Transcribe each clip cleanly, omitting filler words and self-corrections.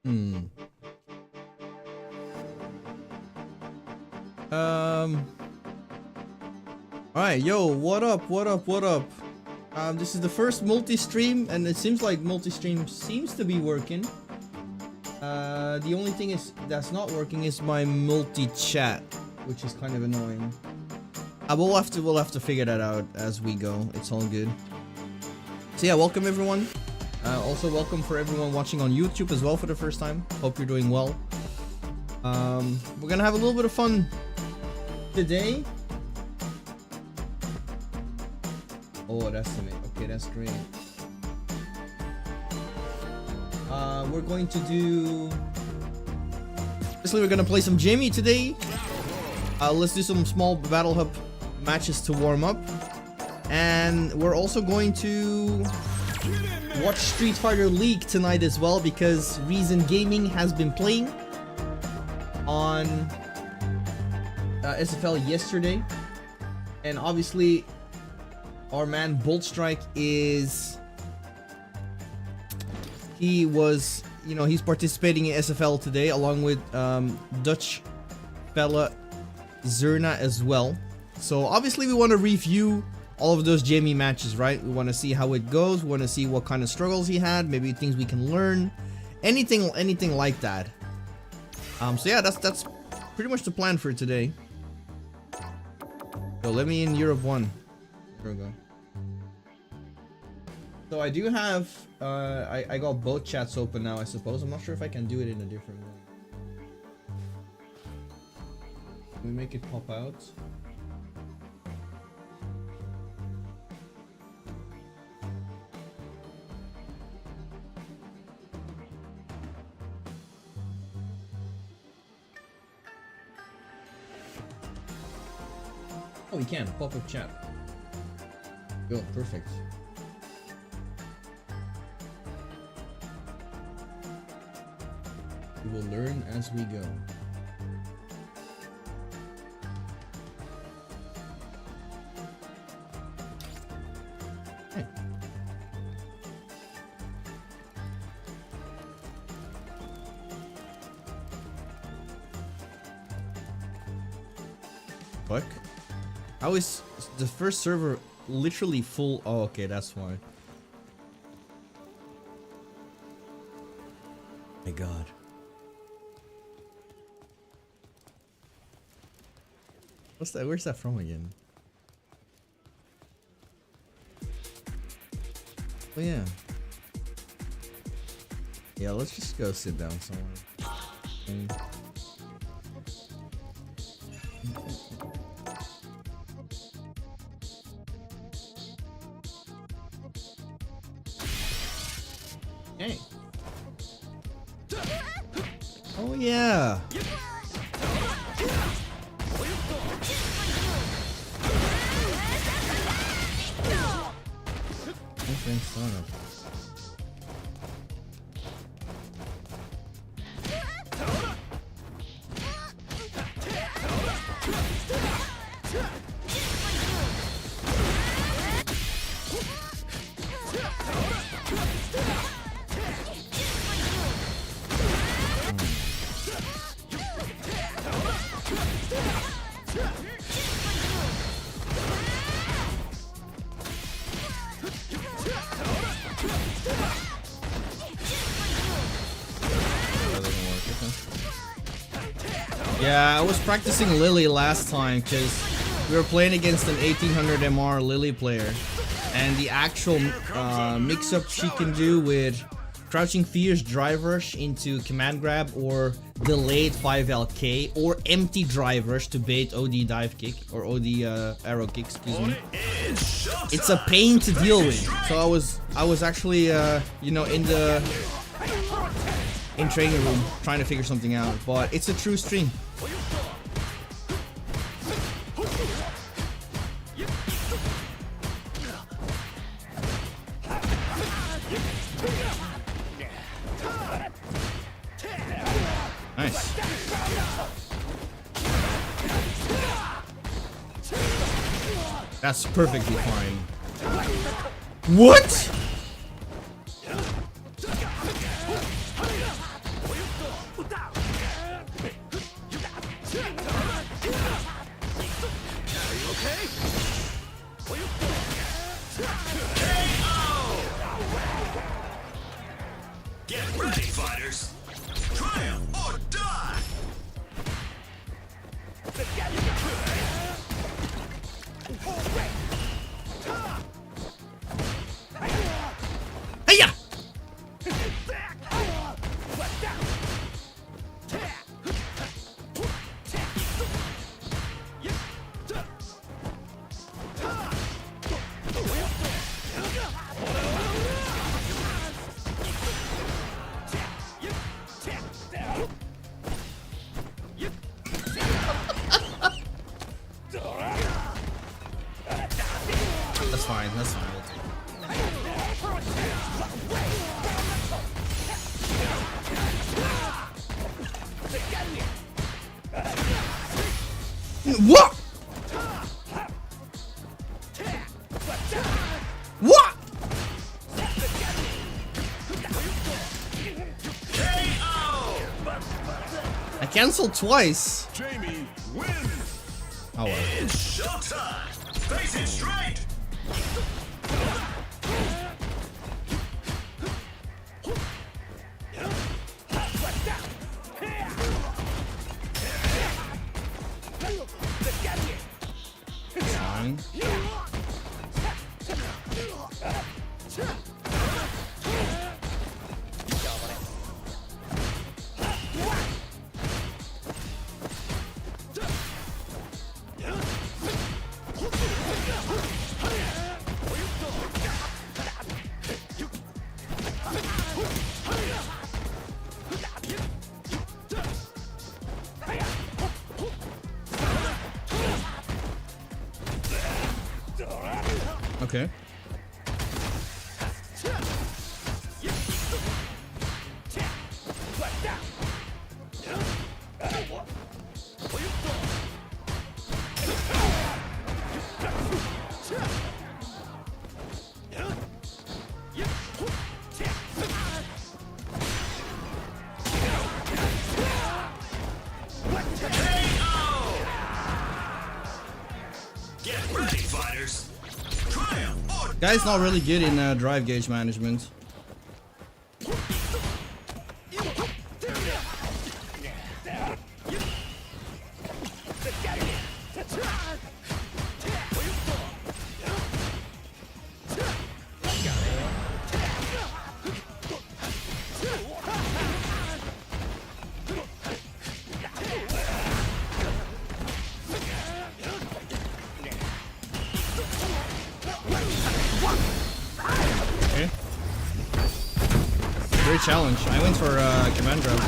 Hmm. Alright, yo, what up, what up, what up? This is the first multi-stream, and it seems like multi-stream seems to be working. The only thing that's not working is my multi-chat, which is kind of annoying. We'll have to figure that out as we go. It's all good. So yeah, welcome everyone. Also welcome for everyone watching on YouTube as well for the first time. Hope you're doing well. We're gonna have a little bit of fun today. Oh, that's the okay, that's great. We're going to do. Basically, we're gonna play some Jamie today. Let's do some small Battle Hub matches to warm up, and we're also going to watch Street Fighter League tonight as well, because Reason Gaming has been playing on SFL yesterday, and obviously our man Bolt Strike he's participating in SFL today along with Dutch fella Zerna as well. So obviously we want to review all of those Jamie matches, right? We want to see how it goes. We want to see what kind of struggles he had, maybe things we can learn, anything like that. So yeah, that's pretty much the plan for today. So let me in Europe 1. There we go. So I do have, I got both chats open now, I suppose. I'm not sure if I can do it in a different way. Can we make it pop out? Oh, we can. Pop-up chat. Go, perfect. We will learn as we go. Hey. Fuck. How is the first server literally full? Oh, okay, that's why. My God. What's that? Where's that from again? Oh yeah. Yeah, let's just go sit down somewhere. Hey. Oh yeah. Yeah, I was practicing Lily last time because we were playing against an 1800 MR Lily player, and the actual mix-up she can do with crouching fierce drive rush into command grab or delayed 5LK or empty drive rush to bait OD dive kick or OD arrow kick, excuse me. It's a pain to deal with. So I was actually you know, in training room trying to figure something out, but it's a true stream. Nice. That's perfectly fine. What? Get ready, fighters! Triumph or die! Hiya! That's fine, that's fine. We'll take it. What? What? I canceled twice. Jamie wins! Oh well. It's showtime! Face it straight! Okay. Get ready, fighters. Triumph or Guy's not really good in drive gauge management. Okay. Great challenge. I went for command grab.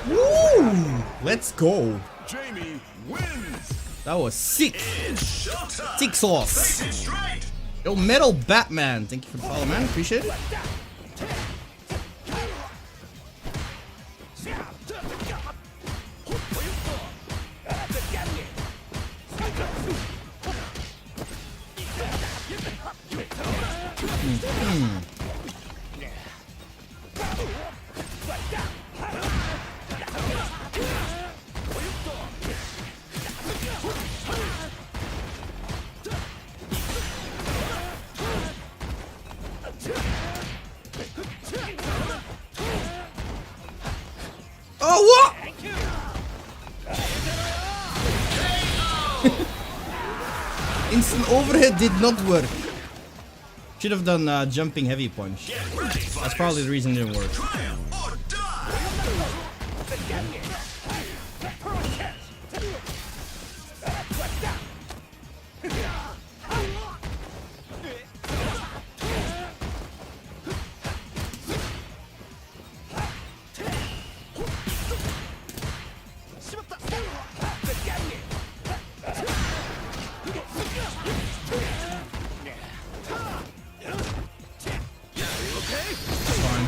Woo! Let's go. Jamie wins. That was sick. It's showtime. Sick sauce. Face it straight. Yo, Metal Batman. Thank you for the follow, man. Appreciate it. Oh, what? Instant overhead did not work. Should have done jumping heavy punch. Get ready, fighters. That's probably the reason it didn't work. Triumph or die. It's fine.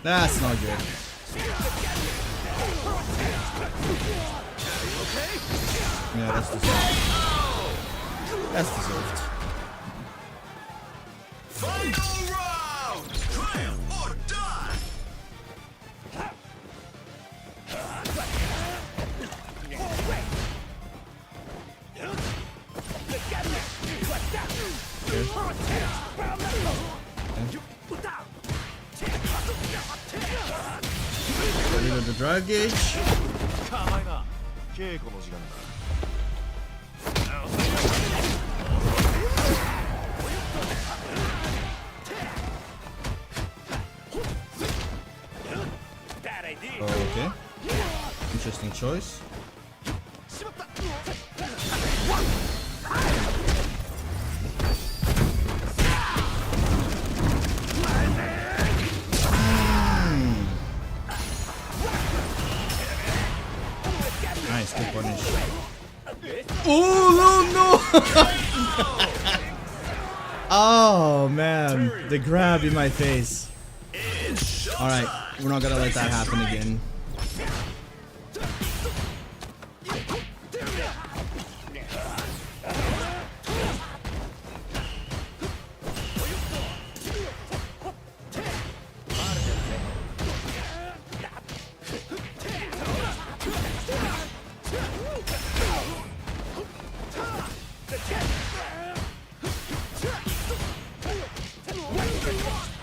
That's not good. Yeah, that's deserved. That's deserved. Final round. Triumph or die. Get rid of the drive gauge. Okay. Interesting choice. Nice, good punish. Oh no! Oh man, the grab in my face. All right, we're not gonna let that happen again.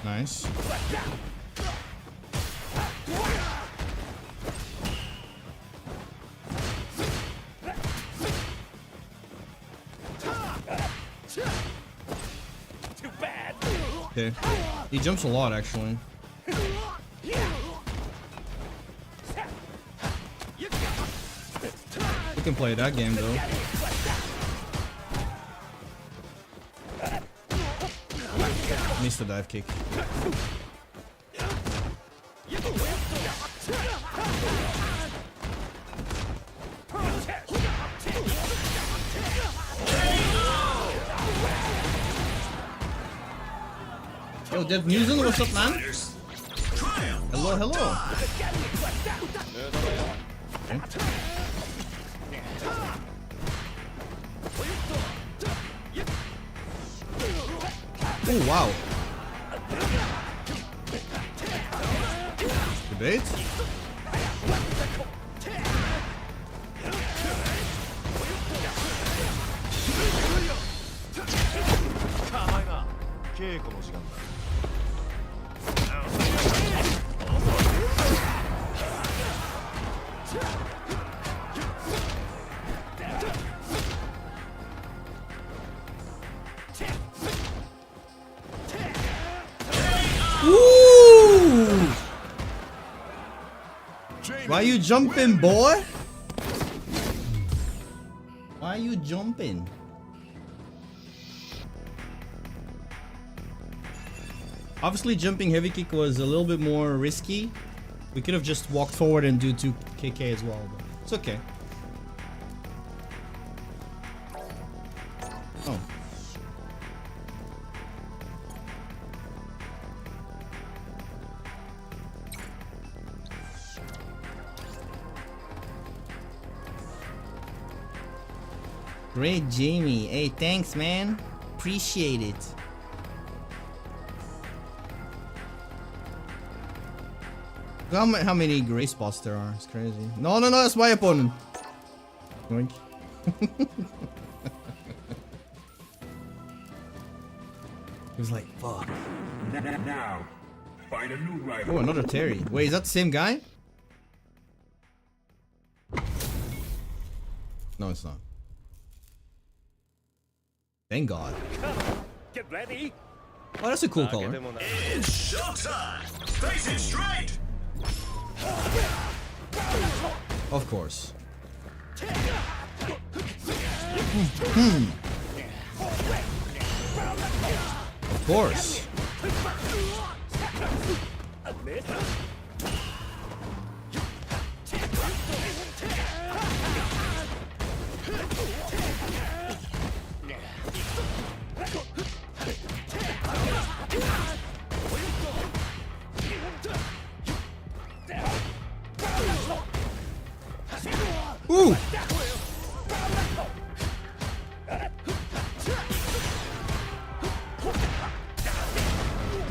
Nice. Okay. He jumps a lot, actually. We can play that game, though. Missed the dive kick. Yo, Dev Newson, what's up, man? Hello, hello. Okay. Oh, wow. Debate? Woo! Why you jumping, boy? Why you jumping? Obviously, jumping heavy kick was a little bit more risky. We could have just walked forward and do 2 KK as well, but it's okay. Oh. Great, Jamie. Hey, thanks, man. Appreciate it. How many gray spots there are? It's crazy. No, that's my opponent. Yoink. He was like, fuck. Now, find a new rival. Oh, another Terry. Wait, is that the same guy? No, it's not. Thank God. Get ready. Oh, that's a cool color. It's showtime. Face it straight. Of course. Of course. Ooh!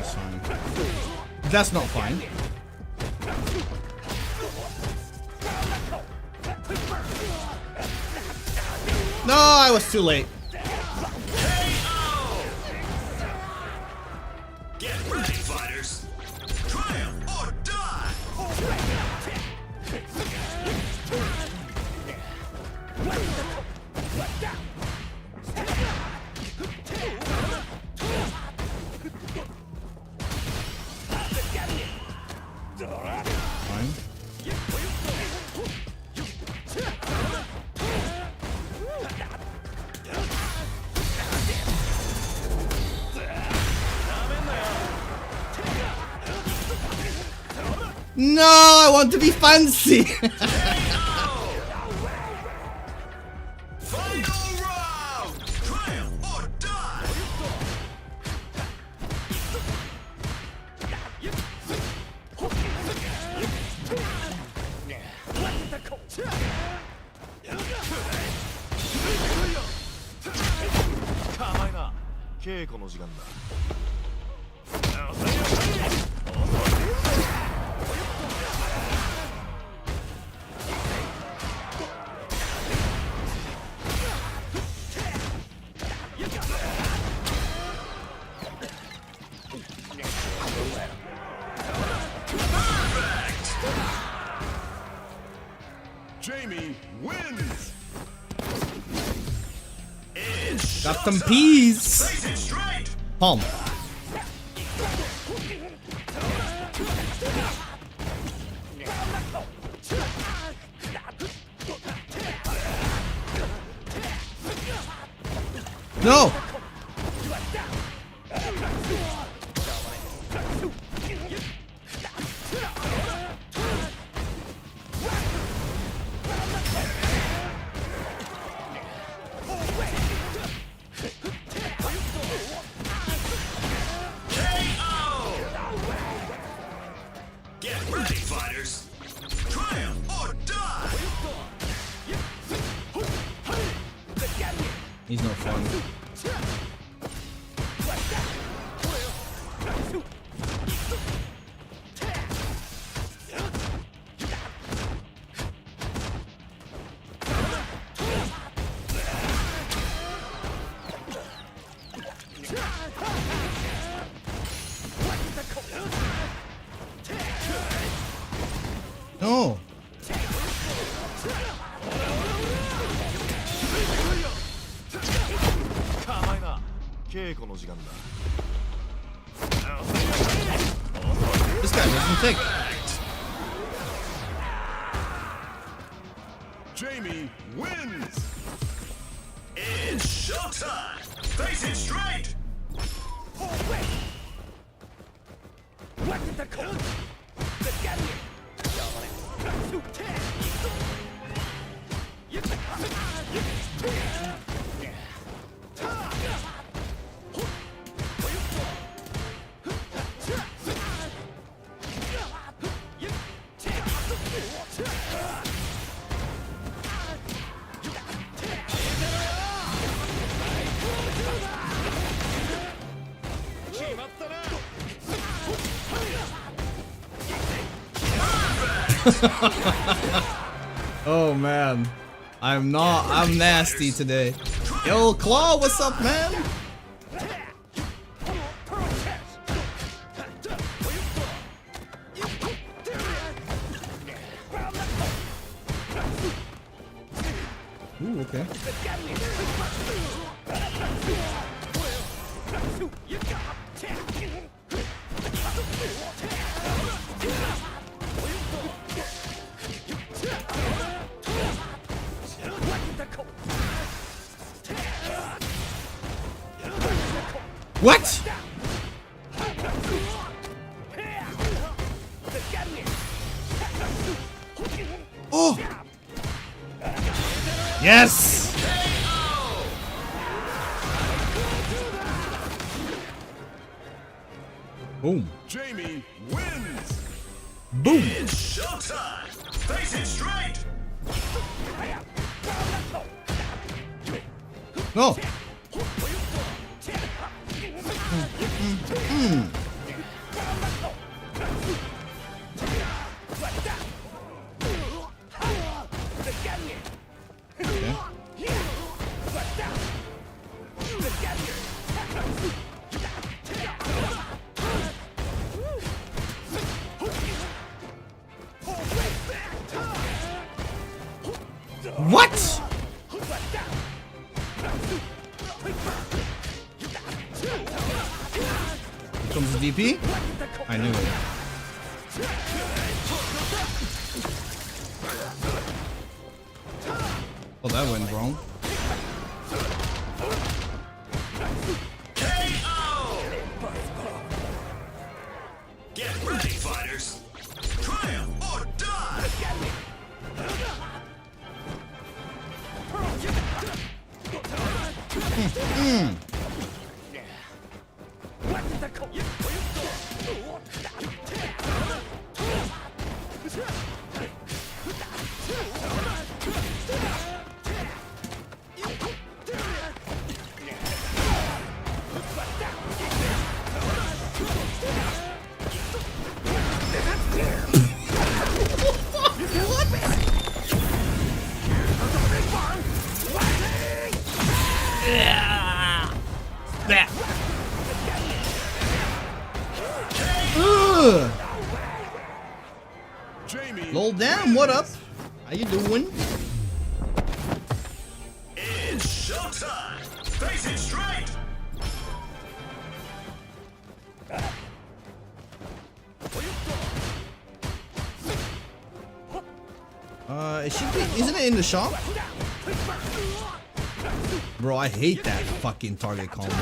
That's fine. That's not fine. No, I was too late. Get ready, fighters. Triumph or die. Fine. No, I want to be fancy. Final round. Triumph or die. Jamie wins. Got some peas. Face it straight. Palm. No. Get ready, fighters. Triumph or die. He's no fun. No. This guy doesn't think. Jamie wins. It's showtime. Face it straight. Oh man. I'm nasty today. Yo, Claw, what's up, man? Ooh, okay. What? Oh! Yes! Boom. Jamie wins. Boom. It's showtime. Face it straight. No. What? Here comes the DP. I knew it. Oh, that went wrong. Get ready, fighters. Triumph or die. Lol, damn, what up? How you doing? It's showtime. Face it straight. It should be. Isn't it in the shop? Bro, I hate that fucking target combo.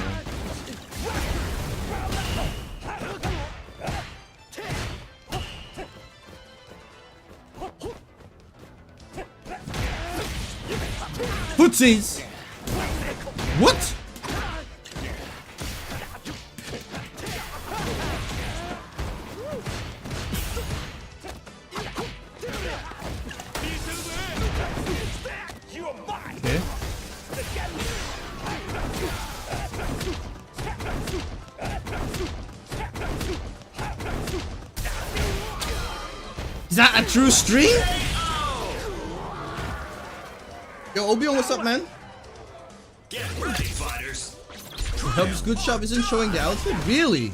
Footsies! What? Okay. Is that a true stream? Yo, Obion, what's up, man? Get ready, fighters. Hub's good shop isn't showing the outfit? Really?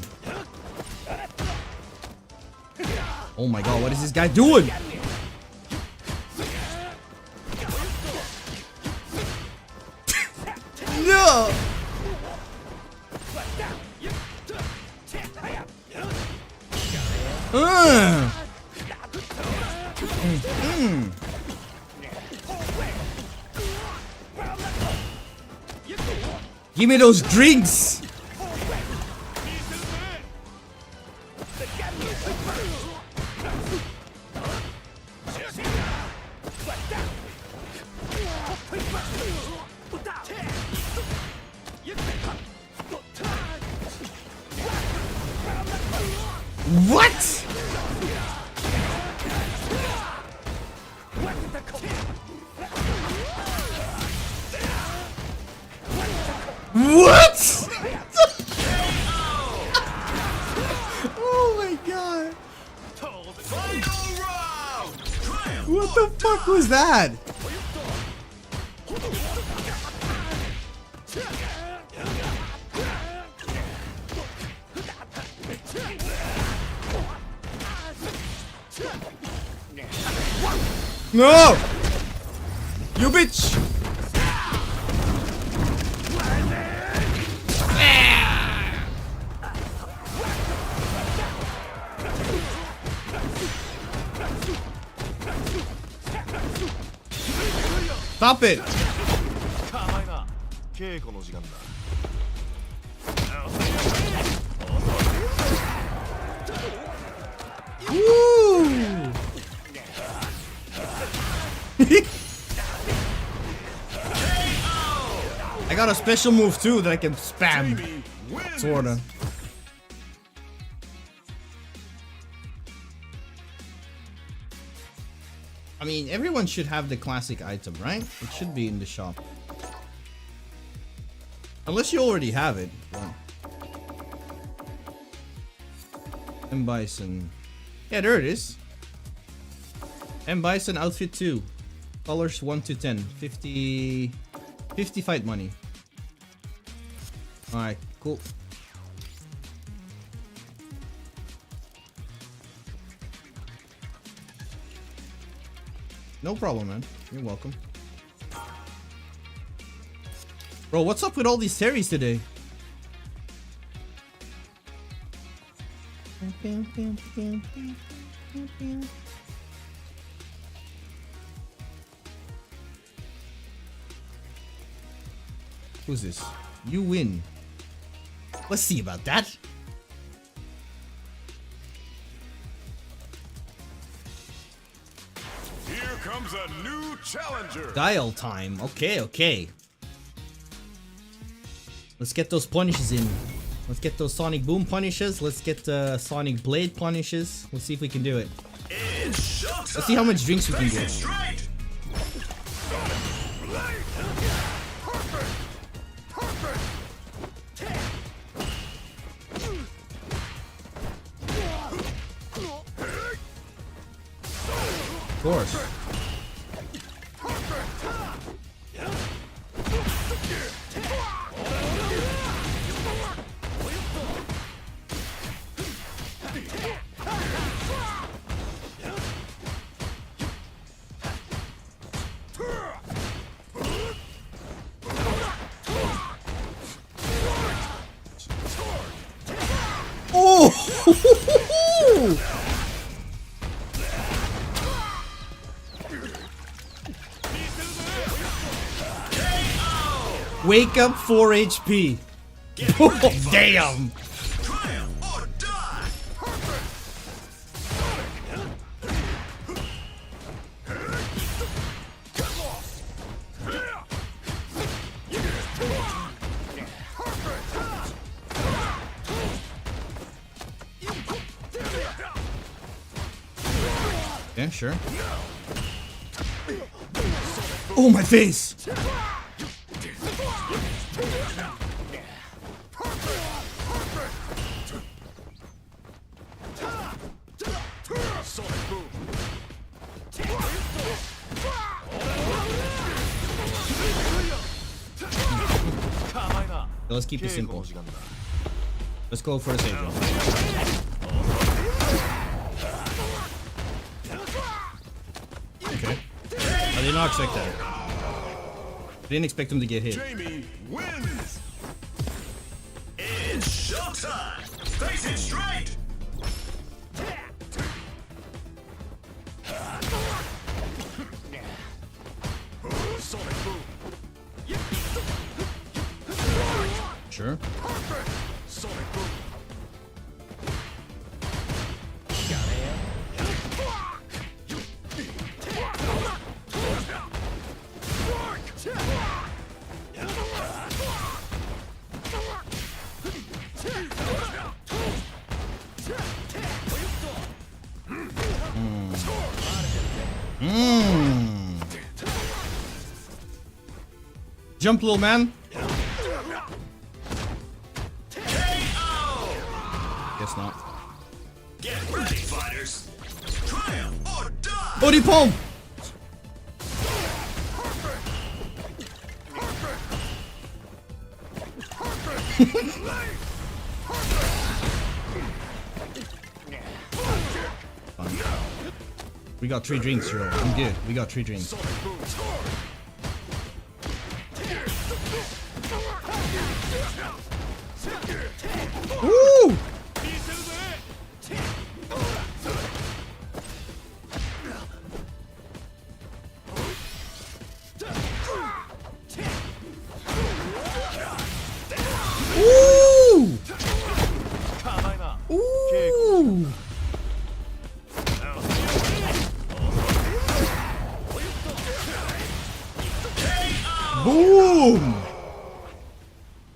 Oh my god, what is this guy doing? No! Give me those drinks! What? What? Oh my god. Final round. Triumph. What the fuck was that? No! You bitch! Stop it! Woo! I got a special move too that I can spam. Sorta. I mean, everyone should have the classic item, right? It should be in the shop. Unless you already have it. M Bison. Yeah, there it is. M Bison outfit 2. Colors 1 to 10. 50 fight money. Alright, cool. No problem, man. You're welcome. Bro, what's up with all these series today? Who's this? You win. Let's see about that. Here comes a new challenger. Dial time. Okay, okay. Let's get those punishes in. Let's get those Sonic Boom punishes. Let's get the Sonic Blade punishes. Let's see if we can do it. It's showtime. Let's see how much drinks we can Face it get. straight. Of course. Wake up 4 HP. Damn. Triumph or die. Yeah, sure. Oh, my face. Let's keep it simple. Let's go for the save round. Okay. I did not expect that. I didn't expect him to get hit. Jamie wins. It's showtime. Face it straight. Sonic boom. Sure. Sonic boom. Jump, little man. Guess not. Get ready, fighters. Triumph or die. Body palm. We got 3 drinks, bro. I'm good. We got 3 drinks. Woo! Ooh! Ooh! Boom!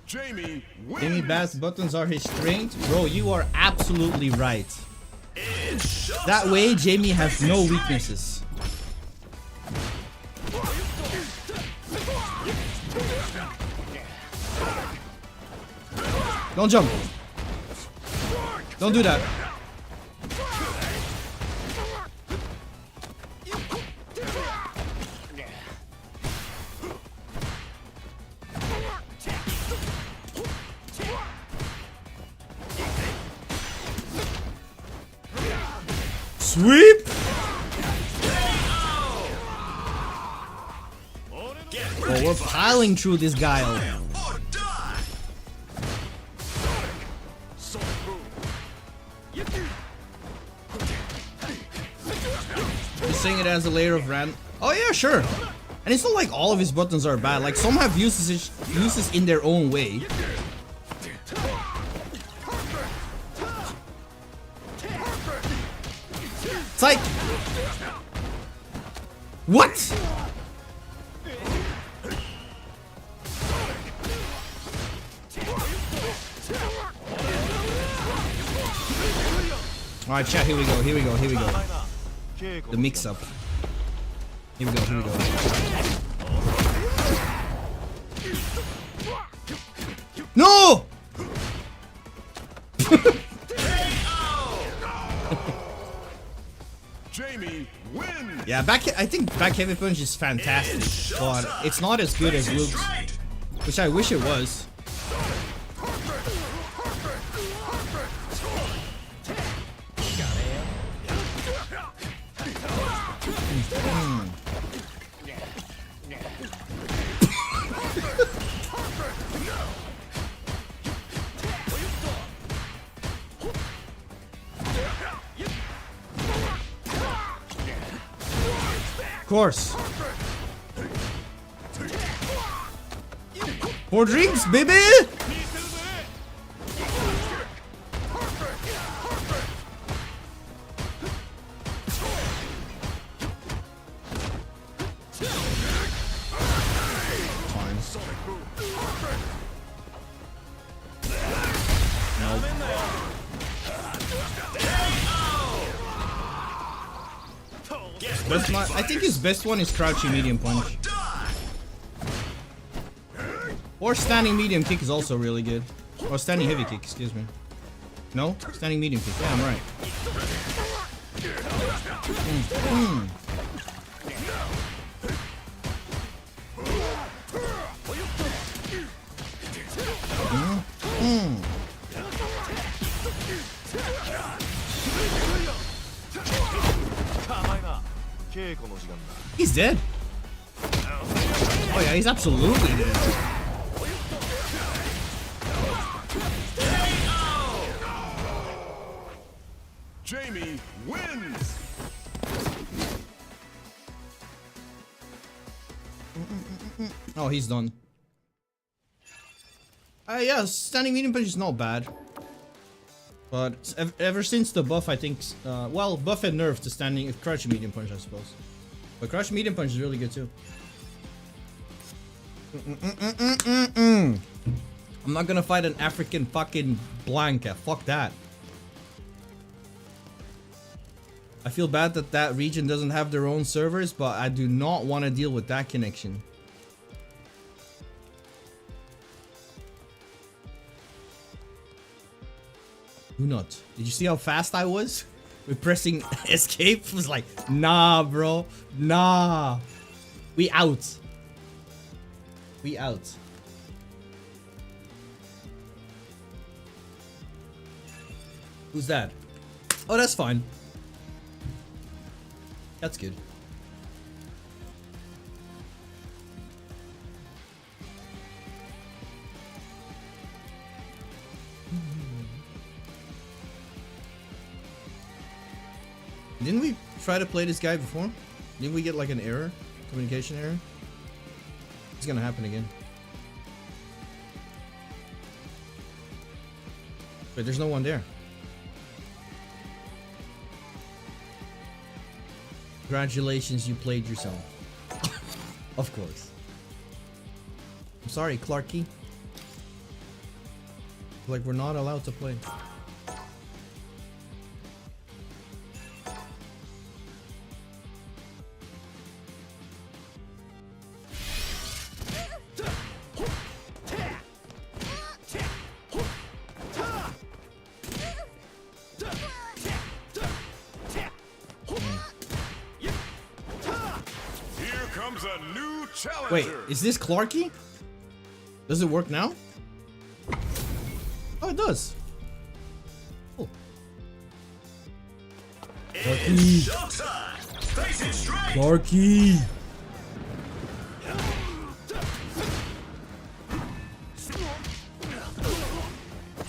Jamie wins. Jamie Bass buttons are his strength. Bro, you are absolutely right. It's showtime. That way, Jamie has no weaknesses. Don't jump. Don't do that. Sweep. Oh, we're piling through this guy. Triumph or die. Sonic boom. Just saying it as a layer of ran. Oh yeah, sure. And it's not like all of his buttons are bad. Like some have uses in their own way. It's like, what? All right, chat. Here we go. Here we go. Here we go. The mix-up. Here we go. Here we go. No! Jamie wins. Yeah, I think back heavy punch is fantastic, but it's not as good as Luke's, which I wish it was. course. 4 drinks, baby! I think his best one is crouching medium punch. Or standing medium kick is also really good. Or standing heavy kick, excuse me. No? Standing medium kick. Yeah, I'm right. He's dead. Oh yeah, he's absolutely dead. Jamie wins. Oh, he's done. Yeah, standing medium punch is not bad. But ever since the buff, I think, well, buff and nerf to standing, crouching medium punch, I suppose. But crouching medium punch is really good too. I'm not gonna fight an African fucking Blanca. Fuck that. I feel bad that that region doesn't have their own servers, but I do not want to deal with that connection. Do not. Did you see how fast I was? With pressing escape? It was like, nah, bro. Nah. We out. We out. Who's that? Oh, that's fine. That's good. Didn't we try to play this guy before? Didn't we get like an error? Communication error? It's gonna happen again. Wait, there's no one there. Congratulations, you played yourself. Of course. I'm sorry, Clarky. Like, we're not allowed to play. Wait, is this Clarky? Does it work now? Oh, it does. Cool. It's showtime. Face it straight. Clarky.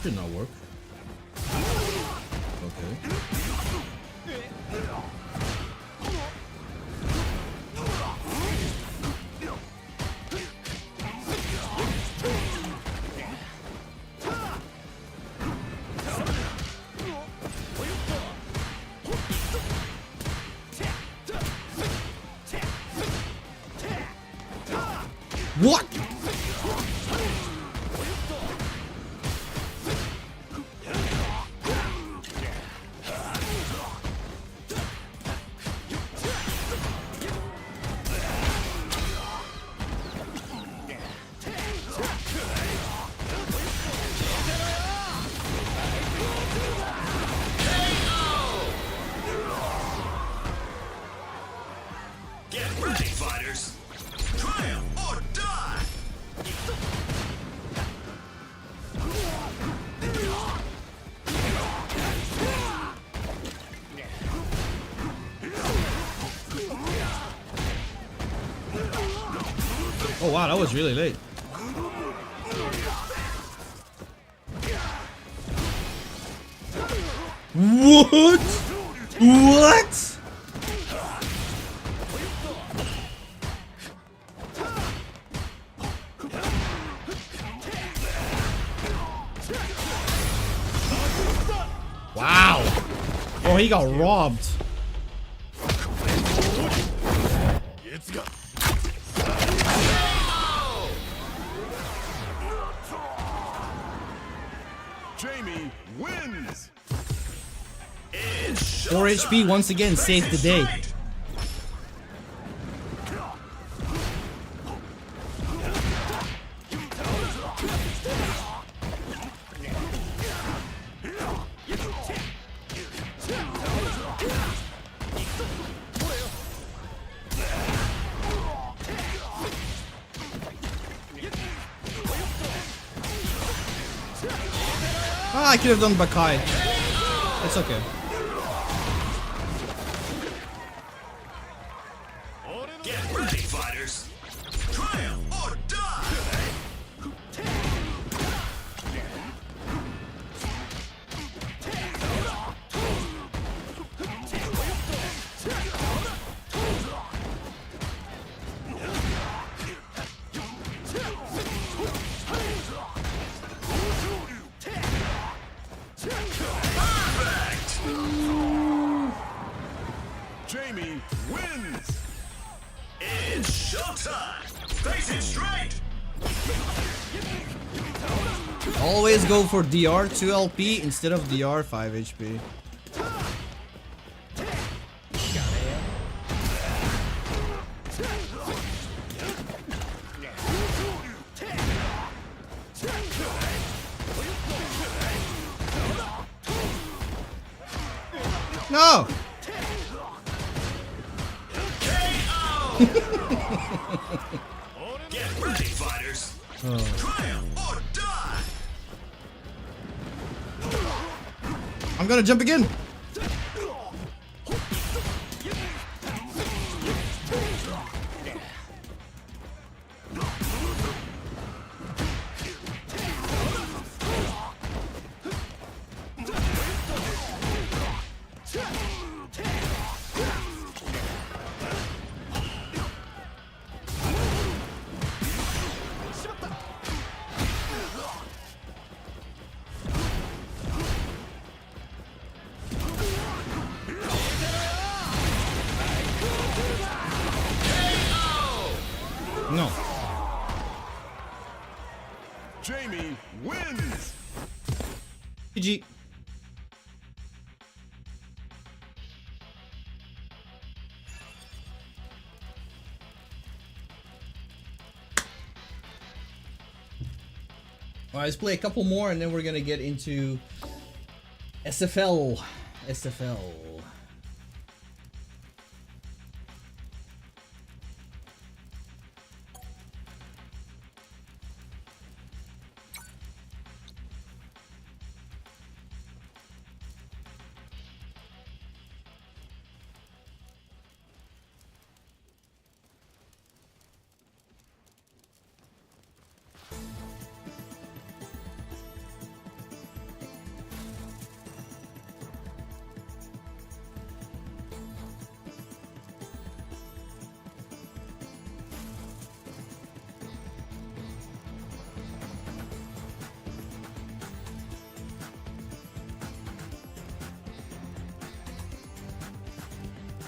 Should not work. Okay. What? Get ready, fighters. Triumph or die. Oh wow, that was really late. What? What? he got robbed. Jamie wins. 4 HP once again saved the day. Ah, I could have done Bakai. It's okay. Get ready, fighters. Triumph or die. Jamie wins. It's showtime. Face it straight. Always go for DR 2 LP instead of DR 5 HP. No! Get ready, fighters. Oh. Triumph or die. I'm gonna jump again! No. Jamie wins. GG. Alright, let's play a couple more and then we're gonna get into SFL. SFL.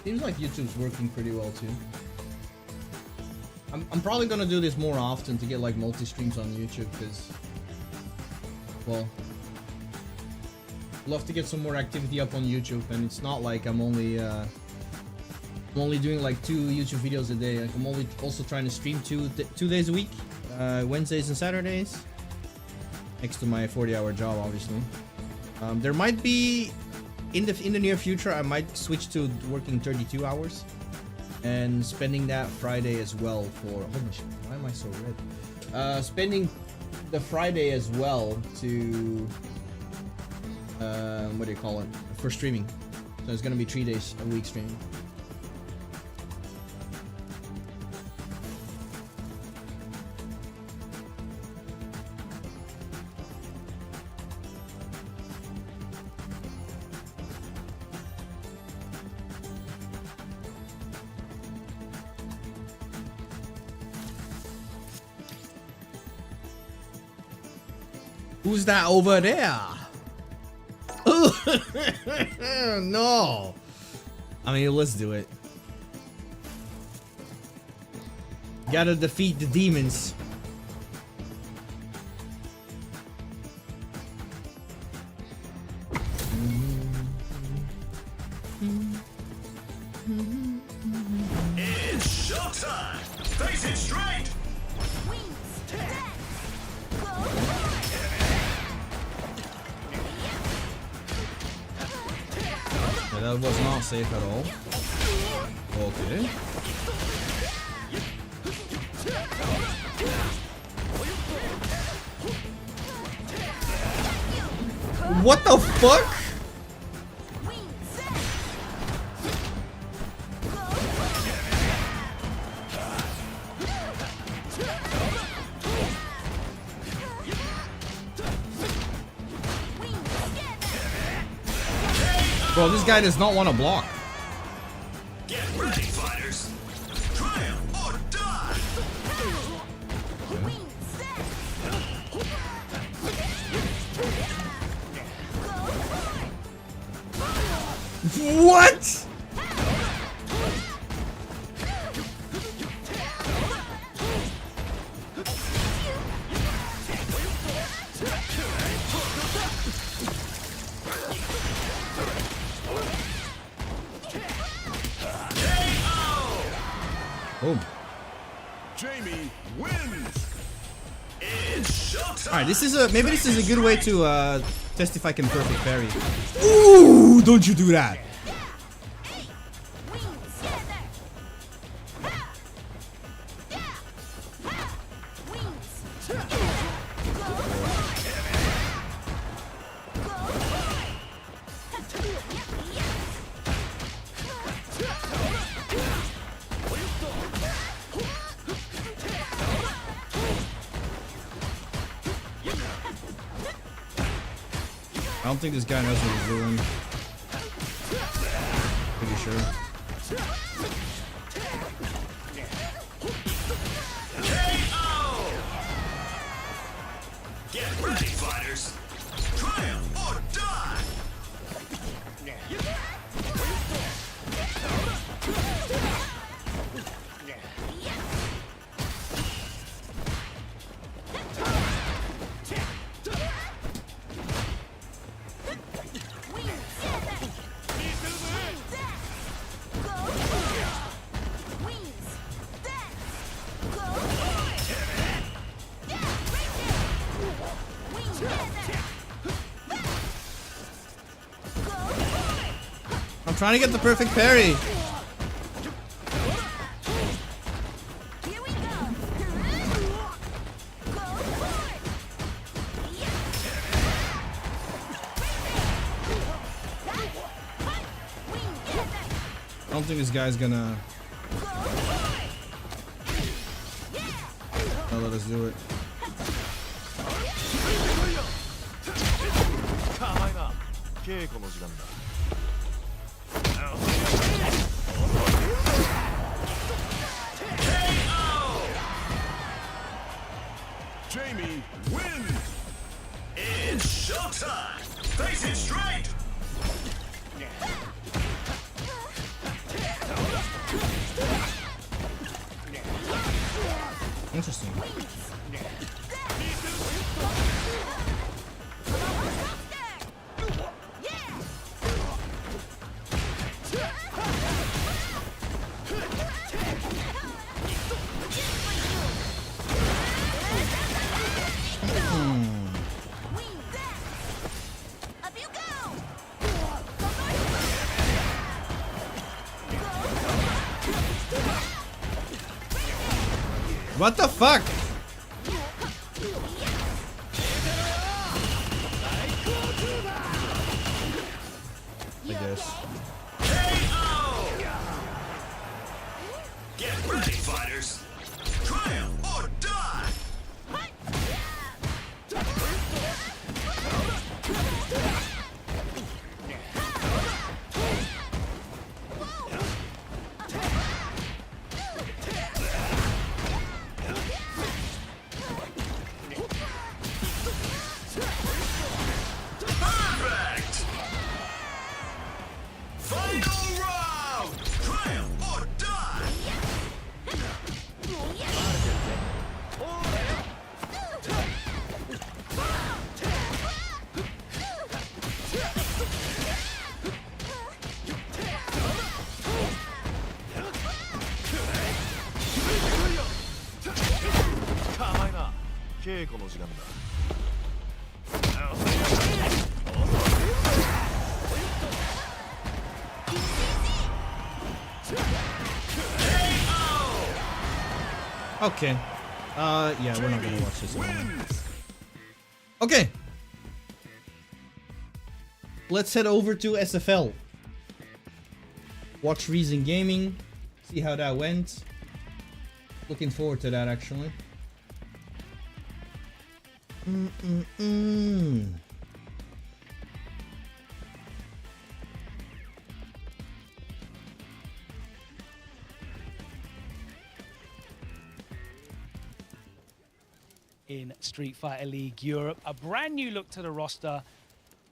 Seems like YouTube's working pretty well too. I'm probably gonna do this more often to get like multi-streams on YouTube because, well, love to get some more activity up on YouTube, and it's not like I'm only doing like 2 YouTube videos a day. Like I'm also trying to stream 2 days a week, Wednesdays and Saturdays, next to my 40-hour job, obviously. There might be in the near future, I might switch to working 32 hours and spending that Friday as well for. Oh my shit! Why am I so red? Spending the Friday as well to what do you call it, for streaming. So it's gonna be 3 days a week streaming. Who's that over there? Ugh. No. I mean, let's do it. Gotta defeat the demons. It's showtime. Face it straight. Yeah, that was not safe at all. Okay. What the fuck? Bro, this guy does not want to block. Get ready, fighters. Triumph or die. What? Boom. Jamie wins. It's showtime. All right, this is maybe this is a good way to test if I can perfect parry. Ooh, don't you do that. I don't think this guy knows what he's doing. Pretty sure. KO. Get ready, fighters. Triumph or die. I'm trying to get the perfect parry. I don't think this guy's gonna let us do it. Jamie wins. It's showtime. Face it straight. Interesting. What the fuck? I guess. KO. Get ready, fighters. Triumph or die. Perfect. Okay. Yeah, we're not gonna watch this anymore. Okay. Let's head over to SFL. Watch Reason Gaming. See how that went. Looking forward to that, actually. In Street Fighter League Europe, a brand new look to the roster.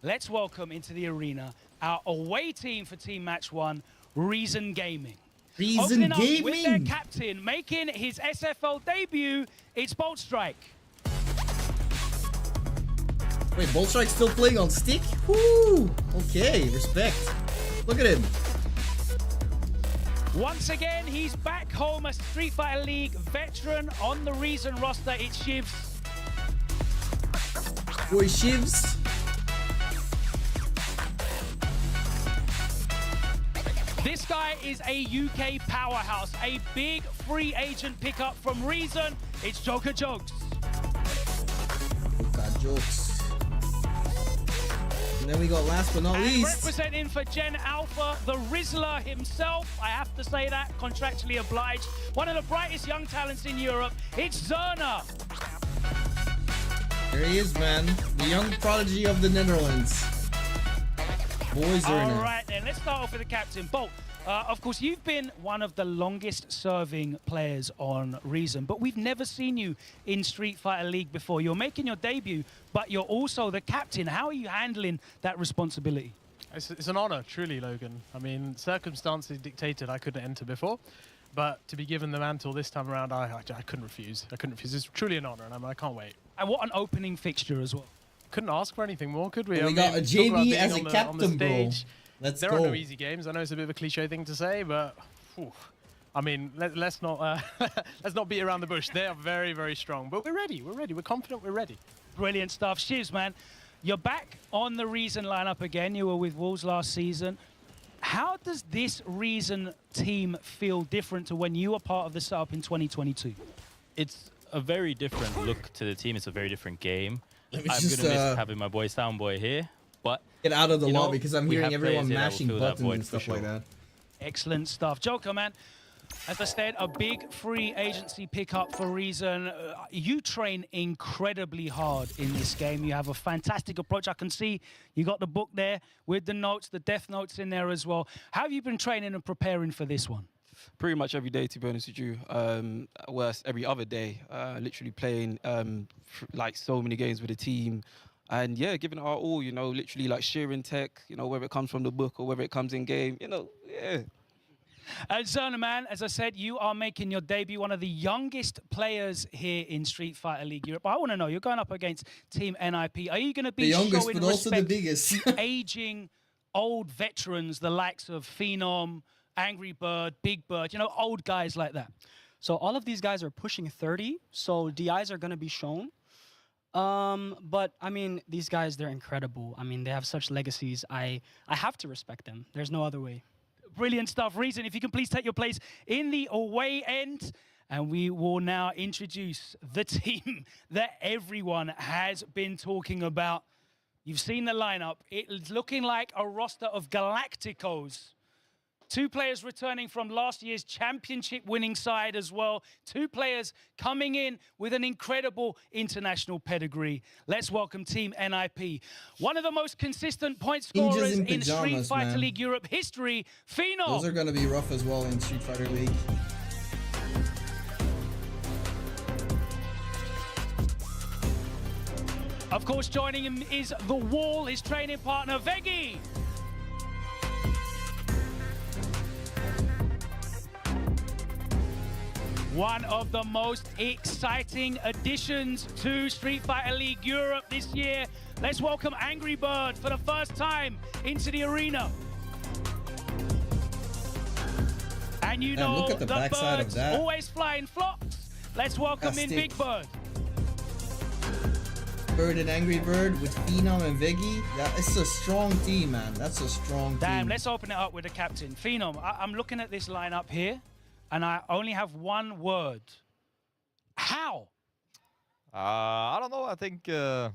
Let's welcome into the arena our away team for Team Match 1, Reason Gaming. Reason Opening up Gaming! with their captain, making his SFL debut, it's Bolt Strike. Wait, Bolt Strike's still playing on stick? Woo! Okay, respect. Look at him. Once again, he's back home, a Street Fighter League veteran on the Reason roster. It's Shivs. Boy Shivs. This guy is a UK powerhouse, a big free agent pickup from Reason. It's Joker Jokes. Joker Jokes. And then we got last but not And least. representing for Gen Alpha, the Rizzler himself. I have to say that, contractually obliged. One of the brightest young talents in Europe. It's Zerna. There he is, man. The young prodigy of the Netherlands. Boy Zerna. All right, then. Let's start off with the captain. Bolt, of course, you've been one of the longest-serving players on Reason, but we've never seen you in Street Fighter League before. You're making your debut, but you're also the captain. How are you handling that responsibility? It's an honor, truly, Logan. I mean, circumstances dictated I couldn't enter before, but to be given the mantle this time around, I couldn't refuse. I couldn't refuse. It's truly an honor, and I can't wait. And what an opening fixture as well. Couldn't ask for anything more, could we? We I got mean, a talk about Jamie being as a on the captain, bro. stage. Let's There go. are no easy games. I know it's a bit of a cliche thing to say, but whew, I mean, let's not let's not beat around the bush. They are very, very strong, but we're ready. We're ready. We're confident. We're ready. Brilliant stuff. Shivs, man, you're back on the Reason lineup again. You were with Wolves last season. How does this Reason team feel different to when you were part of the setup in 2022? It's a very different look to the team. It's a very different game. Let me I'm just, gonna miss having my boy Soundboy here, but get out of the you know, lobby because I'm we hearing have everyone players here that will mashing fill that buttons void and for stuff like sure. that. Excellent stuff. Joker, man, as I said, a big free agency pickup for Reason. You train incredibly hard in this game. You have a fantastic approach. I can see you got the book there with the notes, the death notes in there as well. How have you been training and preparing for this one? Pretty much every day, to be honest with you. Worse, every other day. Literally playing like so many games with the team. And yeah, giving it our all, you know, literally like sharing tech, you know, whether it comes from the book or whether it comes in game, you know, yeah. And Zerna, man, as I said, you are making your debut, one of the youngest players here in Street Fighter League Europe. I want to know, you're going up against Team NIP. Are you going to be The youngest, showing but also the respect biggest. to aging old veterans, the likes of Phenom, Angry Bird, Big Bird, you know, old guys like that? So all of these guys are pushing 30, so DIs are going to be shown. But I mean, these guys, they're incredible. I mean, they have such legacies. I have to respect them. There's no other way. Brilliant stuff. Reason, if you can please take your place in the away end. And we will now introduce the team that everyone has been talking about. You've seen the lineup. It's looking like a roster of Galacticos. 2 players returning from last year's championship winning side as well. 2 players coming in with an incredible international pedigree. Let's welcome Team NIP. One of the most consistent point scorers in in Street pajamas, Fighter man. League Europe history, Phenom. Those are going to be rough as well in Street Fighter League. Of course, joining him is The Wall, his training partner, Veggie. One of the most exciting additions to Street Fighter League Europe this year. Let's welcome Angry Bird for the first time into the arena. And you know look at the backside of birds that. always fly in flocks. Let's welcome in Big Bird. Bird and Angry Bird with Phenom and Veggie. It's a strong team, man. That's a strong team. Damn, let's open it up with the captain. Phenom, I'm looking at this lineup here, and I only have one word. How? I don't know. I think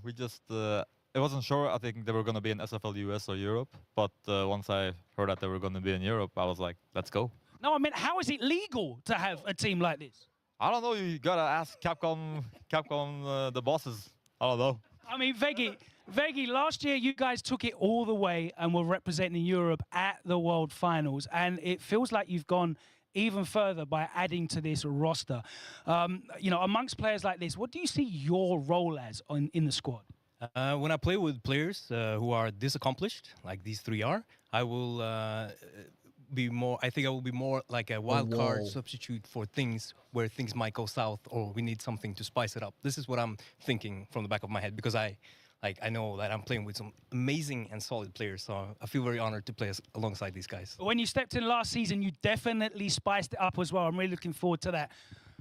we just... I wasn't sure. I think they were going to be in SFL US or Europe. But once I heard that they were going to be in Europe, I was like, let's go. No, I mean, how is it legal to have a team like this? I don't know. You got to ask Capcom, the bosses. I don't know. I mean, Veggie, last year you guys took it all the way and were representing Europe at the World Finals. And it feels like you've gone even further by adding to this roster. You know, amongst players like this, what do you see your role as in the squad? When I play with players who are this accomplished, like these three are, I will be more. I think I will be more like a wild card substitute for things where things might go south, or we need something to spice it up. This is what I'm thinking from the back of my head, because I know that I'm playing with some amazing and solid players, so I feel very honored to play alongside these guys. When you stepped in last season, you definitely spiced it up as well. I'm really looking forward to that.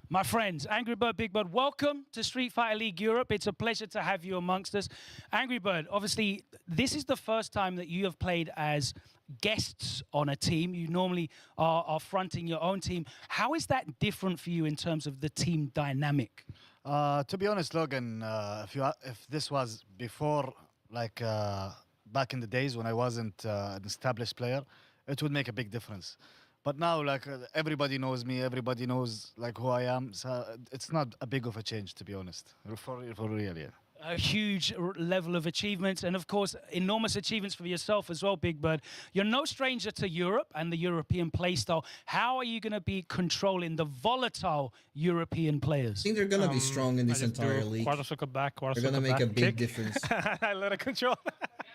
My friends, Angry Bird, Big Bird, welcome to Street Fighter League Europe. It's a pleasure to have you amongst us. Angry Bird, obviously, this is the first time that you have played as guests on a team. You normally are fronting your own team. How is that different for you in terms of the team dynamic? To be honest, Logan, if this was before, like back in the days when I wasn't an established player, it would make a big difference. But now, like, everybody knows me, everybody knows, like, who I am, so it's not a big of a change, to be honest, for real, yeah. A huge level of achievements, and of course, enormous achievements for yourself as well, Big Bird. You're no stranger to Europe and the European playstyle. How are you going to be controlling the volatile European players? I think they're going to be strong in this entire league. They're going to make a big difference. I let it control.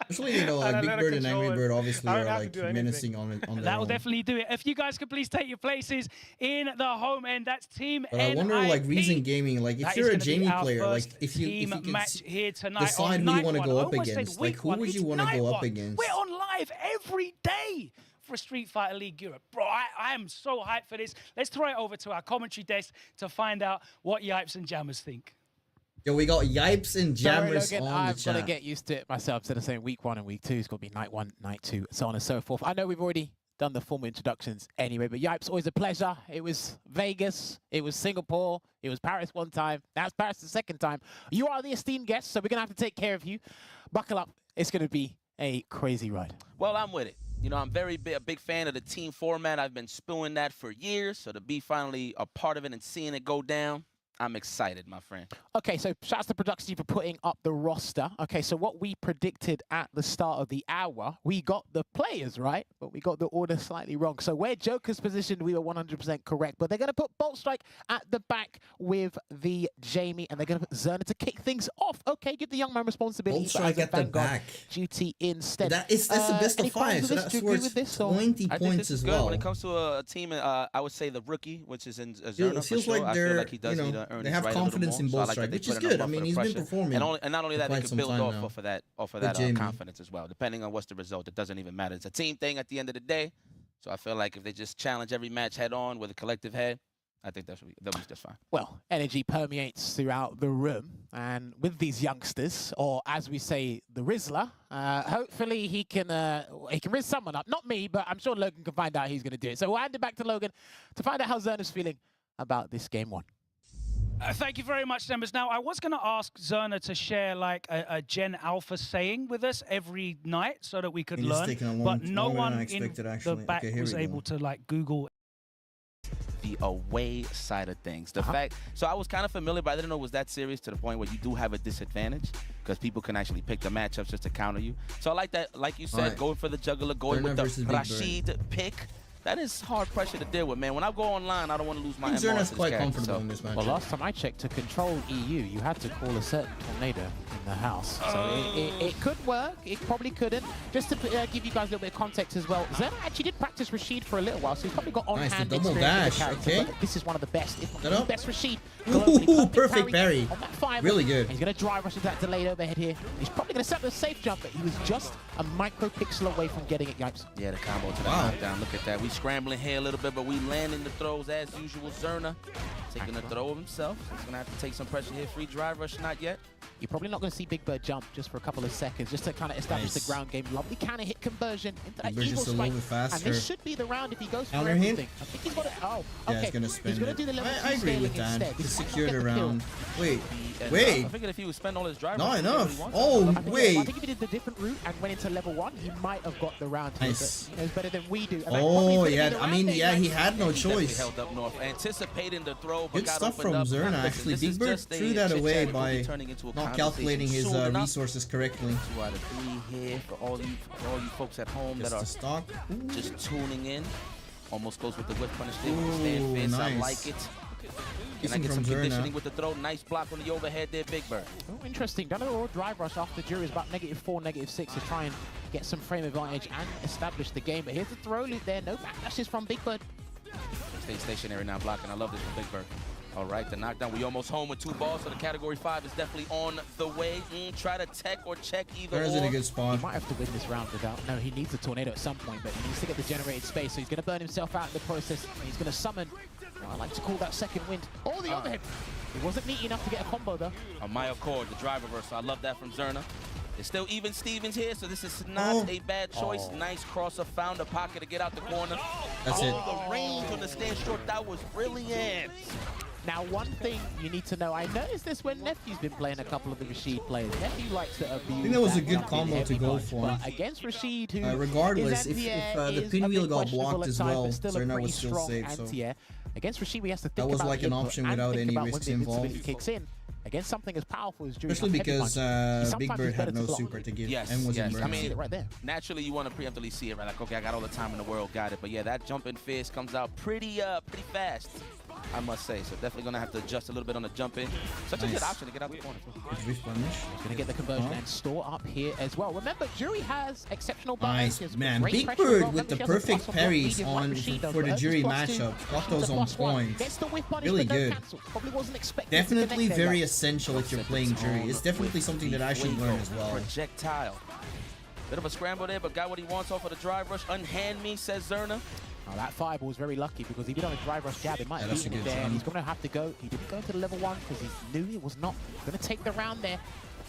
Especially, you know, like Big Bird and Angry Bird obviously are like menacing on their That will own. definitely do it. If you guys could please take your places in the home end, that's Team But I wonder, like, Reason Gaming, like, if you're a Jamie player, like, if you can here tonight decide who you want to go up against, like, who would you want to go up against? We're on live every day for Street Fighter League Europe. Bro, I am so hyped for this. Let's throw it over to our commentary desk to find out what Yipes and Jammers think. Yo, we got Yipes and Jammers Sorry, Logan, on the I've chat. got to get used to it myself. Instead of saying week 1 and week 2, it's got to be night 1, night 2, so on and so forth. I know we've already done the formal introductions anyway, but Yipes, always a pleasure. It was Vegas, it was Singapore, it was Paris one time, now it's Paris the second time. You are the esteemed guest, so we're going to have to take care of you. Buckle up. It's going to be a crazy ride. Well, I'm with it. You know, I'm a big fan of the team format. I've been spewing that for years, so to be finally a part of it and seeing it go down, I'm excited, my friend. Okay, so shouts to production team for putting up the roster. Okay, so what we predicted at the start of the hour, we got the players right, but we got the order slightly wrong. So where Joker's positioned, we were 100% correct. But they're going to put Bolt Strike at the back with the Jamie, and they're going to put Zerna to kick things off. Okay, give the young man responsibility. Bolt Strike at the back. Duty instead. That's the best of 5, so that's worth 20 points as well. When it comes to a team, I would say the rookie, which is in Zerna, it feels like I feel like he does need to earn they his have right confidence in Bolt Strike, which is good. I mean, he's been performing. And not only that, they can build off of that Jamie. confidence as well. Depending on what's the result, it doesn't even matter. It's a team thing at the end of the day. So I feel like if they just challenge every match head on with a collective head, I think they'll be just fine. Well, energy permeates throughout the room, and with these youngsters, or as we say, the Rizzler, hopefully he can rizz someone up. Not me, but I'm sure Logan can find out he's going to do it. So we'll hand it back to Logan to find out how Zerna's feeling about this game 1. Thank you very much, members. Now, I was going to ask Zerna to share like a Gen Alpha saying with us every night so that we could learn, but no one in the back was able to like Google the away side of things. The fact, so I was kind of familiar, but I didn't know it was that serious to the point where you do have a disadvantage because people can actually pick the matchups just to counter you. So I like that, like you said, going for the juggler, going with the Rashid pick. that is hard pressure to deal with, man. When I go online, I don't want to lose my MR. Zerna's quite comfortable in this match. Well, last time I checked, to control EU, you had to call a certain tornado in the house. So it could work. It probably couldn't. Just to give you guys a little bit of context as well, Zerna actually did practice Rashid for a little while, so he's probably got on-hand double experience dash, with the character. okay. But this is one of the best, if not the best Rashid. Ooh, perfect parry. On that 5. Really good. He's going to drive rush into that delayed overhead here. He's probably going to set the safe jump, but he was just a micro-pixel away from getting it, guys. Yeah, the combo to the knockdown. Look at that. We scrambling here a little bit, but we landing the throws as usual. Zerna taking the throw of himself. He's going to have to take some pressure here. Free drive rush, not yet. You're probably not going to see Big Bird jump just for a couple of seconds, just to kind of establish the ground game. Lovely counter hit conversion into that evil just a little spike. bit faster. And this should be the round if he goes for Counter everything. hit? I think he's got it. Oh, Yeah, okay. he's gonna spin He's going it. to do the level 2 I agree with scaling that. instead. To This might secure not the get kill. round. Wait, And, wait. I figured if he would spend all his drive Not rush, enough. I Oh, think I wait. think if he did the different route and went into level 1, he might have got the round here. Nice. But, it's better than we do. And that Oh, probably is gonna yeah. be the I round mean, there, yeah, guys. he had no he definitely choice. held up north, anticipating the throw, but Good got stuff opened from up. Zerna, Listen, actually. this Big is Bird just a threw that away chit-chat. It will by be turning into a not conversation calculating his soon enough. resources correctly. 2 out of 3 here for all you folks at home Just that the are stock. just tuning in. Almost goes with the whip punish there. Ooh, Stand fence, I nice. like it. Can I Decent get some from Zerna. conditioning with the throw? Nice block on the overhead there, Big Bird. Oh, interesting. Done a raw drive rush after Jury is about -4, -6 to try and get some frame advantage and establish the game. But here's the throw loop there. No backlashes from Big Bird. Stay stationary now, blocking. I love this from Big Bird. All right, the knockdown. We almost home with 2 balls, so the category 5 is definitely on the way. Try to tech or check either There's in a good He spot. might have to win this round without... No, he needs a tornado at some point, but he needs to get the generated space, so he's going to burn himself out in the process. And he's going to summon... I like to call that second wind. Oh, the overhead. It wasn't neat enough to get a combo, though. A Maya Cord, the drive reversal. I love that from Zerna. It's still even Stevens here, so this is not a bad choice. Nice crosser, found a pocket to get out the corner. That's it. The range on the stand short, that was brilliant. Now, one thing you need to know, I noticed this when Nephew's been playing a couple of the Rashid players. Nephew likes to abuse I think that was a good jumping combo heavy to go punch, for. But against Rashid, who Regardless, is if anti-air, the is pinwheel a bit got questionable blocked at as times, well, but still a Zerna pretty was still strong safe. So anti-air. Against Rashid, we have to think that was about like the an input option and without think any about when risks the invincibility involved. kicks in. Against something as powerful as Jury, especially because Big sometimes Bird it's had better no to block. super to give Yes, and was in yes. I burn. mean, right there. Naturally, you want to preemptively see it, right? Like, okay, I got all the time in the world, got it. But yeah, that jumping fist comes out pretty fast, I must say. So definitely gonna have to adjust a little bit on the jump in. Such a good option to get out the corner. Whiff punish. He's gonna get the conversion and store up here as well. Remember, Jury has exceptional balance. Nice, man. Big Bird with the perfect parries on for the Jury matchup. Got those on point. Really good. Definitely very essential if you're playing Jury. It's definitely something that I should learn as well. Projectile. Bit of a scramble there, but got what he wants off of the drive rush. Unhand me, says Zerna. Oh, that fireball was very lucky because he did on a drive rush jab. It might have beaten it there. And he's going to have to go. He didn't go to the level 1 because he knew it was not going to take the round there.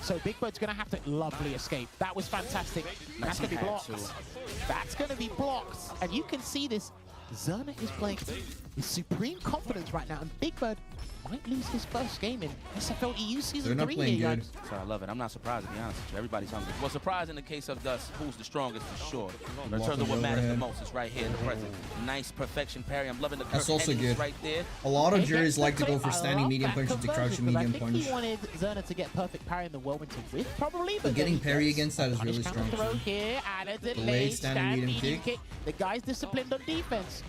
So Big Bird's going to have to lovely escape. That was fantastic. That's going to be blocked. That's going to be blocked. And you can see this. Zerna is playing with supreme confidence right now. And Big Bird might lose his first game in SFL EU Season 3 here, guys. So I love it. I'm not surprised, to be honest with you. Everybody's hungry. Well, surprised in the case of us, who's the strongest for sure. But in terms of what matters the most, it's right here in the present. Nice perfection parry. I'm loving the That's also good. right there. A lot of juries like to go for standing medium punch into crouching medium punch. I think he wanted Zerna to get perfect parry in the whirlwind to whiff, probably. But getting parry against that is really strong. Throw here, and a Delayed delayed standing medium kick. The guy's disciplined on defense.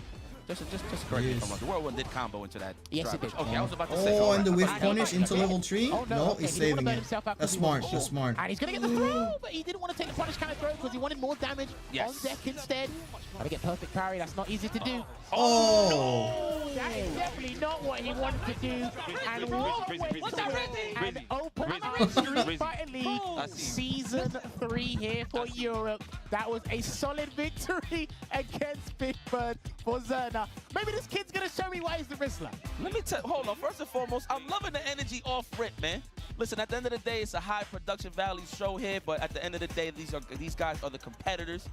Just correct me if I'm wrong. The whirlwind did combo into that. Yes, it did. Okay, I was about to say. Oh, and the whiff right. punish into level 3? Oh, no, okay. he's He saving didn't it. want to burn himself out That's 'cause he smart, was- that's smart. And he's going to get the throw, but he didn't want to take the punish kind of throw because he wanted more damage on deck instead. Got to get perfect parry. That's not easy to do. Oh! That is definitely not what he wanted to do. And what a way to open up Street Fighter League Season 3 here for Europe. That was a solid victory against Big Bird for Zerna. Maybe this kid's going to show me why he's the wrestler. Let me tell you, hold on. First and foremost, I'm loving the energy off rip, man. Listen, at the end of the day, it's a high production value show here, but at the end of the day, these guys are the competitors.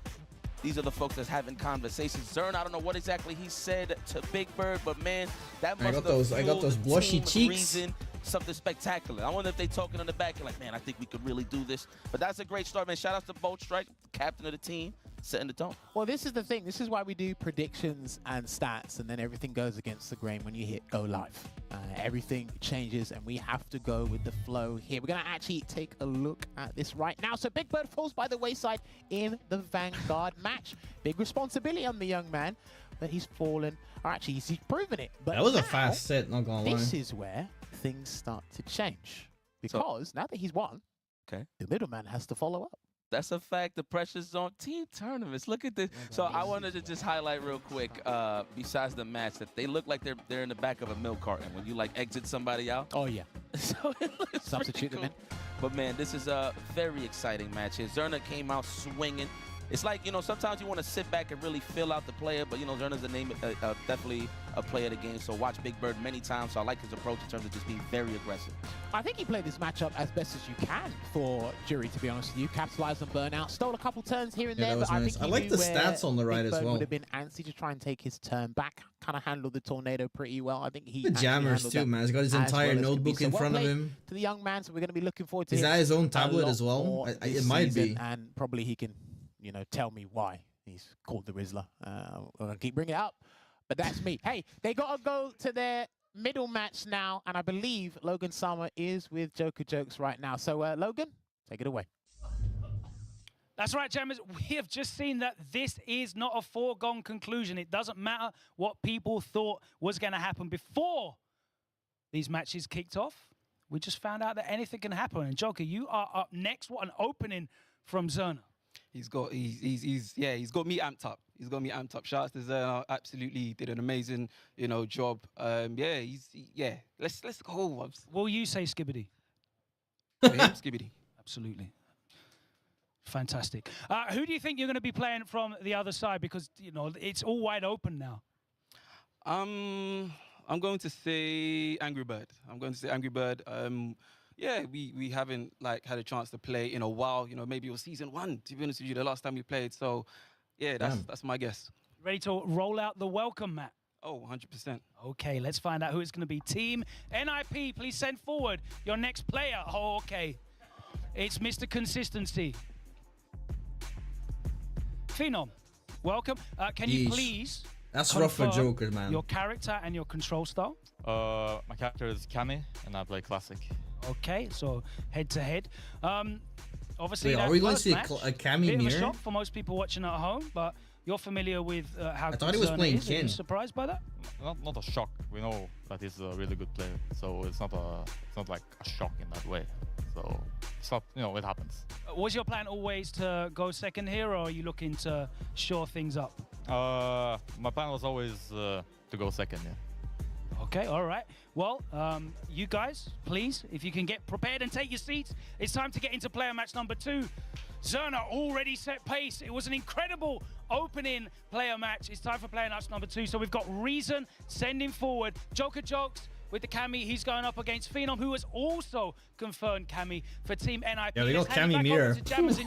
These are the folks that's having conversations. Zern, I don't know what exactly he said to Big Bird, but man, that must have I got those blushy cheeks. Reason something spectacular. I wonder if they talking on the back and like, man, I think we could really do this. But that's a great start, man. Shout out to Bolt Strike, captain of the team. setting the tone. Well, this is the thing. This is why we do predictions and stats, and then everything goes against the grain when you hit go live. Everything changes, and we have to go with the flow here. We're going to actually take a look at this right now. So Big Bird falls by the wayside in the Vanguard match. Big responsibility on the young man, but he's fallen. Or actually, he's proven it. But that was a now, fast set, not gonna lie. This is where things start to change. Because now that he's won, okay, the middleman has to follow up. That's a fact. The pressure's on team tournaments. Look at this. So I wanted to just highlight real quick, besides the match, that they look like they're in the back of a milk carton when you like exit somebody out. Oh yeah. So it looks Substitute them in. But man, this is a very exciting match here. Zerna came out swinging. It's like, you know, sometimes you want to sit back and really feel out the player, but, you know, Zerna's definitely a player of the game. So watch Big Bird many times. So I like his approach in terms of just being very aggressive. I think he played this matchup as best as you can for Jury, to be honest with you. Capitalized on burnout, stole a couple turns here and there, that was but nice. I think I like the stats on the right as well. Would have been antsy to try and take his turn back. Kind of handled the tornado pretty well. I think he the jammers too, man. He's got his entire notebook in front of him. To the young man, so we're going to be looking forward to. Is that his own tablet as well? It might be. And probably he can, you know, tell me why he's called the Rizzler. I'm going to keep bringing it up, but that's me. Hey, they got to go to their middle match now, and I believe Logan Sama is with Joker Jokes right now. So, Logan, take it away. That's right, Jammers. We have just seen that this is not a foregone conclusion. It doesn't matter what people thought was going to happen before these matches kicked off. We just found out that anything can happen. And Joker, you are up next. What an opening from Zerna. He's got me amped up. He's got me amped up. Shout out to Zerna. Absolutely did an amazing, you know, job. Let's go. Will you say Skibbity? Skibbity. Absolutely. Fantastic. Who do you think you're going to be playing from the other side? Because, you know, it's all wide open now. I'm going to say Angry Bird. Yeah, we haven't like had a chance to play in a while. You know, maybe it was season 1, to be honest with you, the last time we played. So, yeah, that's my guess. Ready to roll out the welcome mat? Oh, 100%. Okay, let's find out who it's going to be. Team NIP, please send forward your next player. Oh, okay. It's Mr. Consistency. Phenom, welcome. Can you please... That's rough for Joker, man. Your character and your control style? My character is Cammy, and I play Classic. Okay, so head-to-head. Obviously, wait, are we going to see a Cammy mirror? Bit of a shock for most people watching at home, but you're familiar with how I thought he was playing Kin. Are you surprised by that? Not a shock. We know that he's a really good player, so it's not like a shock in that way. So it's not, you know, it happens. Was your plan always to go second here, or are you looking to shore things up? My plan was always to go second, yeah. Okay, all right. Well, you guys, please, if you can get prepared and take your seats, it's time to get into player match number 2. Zerna already set pace. It was an incredible opening player match. It's time for player match number 2. So we've got Reason sending forward. Joker Jokes with the Cammy. He's going up against Phenom, who has also confirmed Cammy for Team NIP. Yeah, they got Cammy Mirror.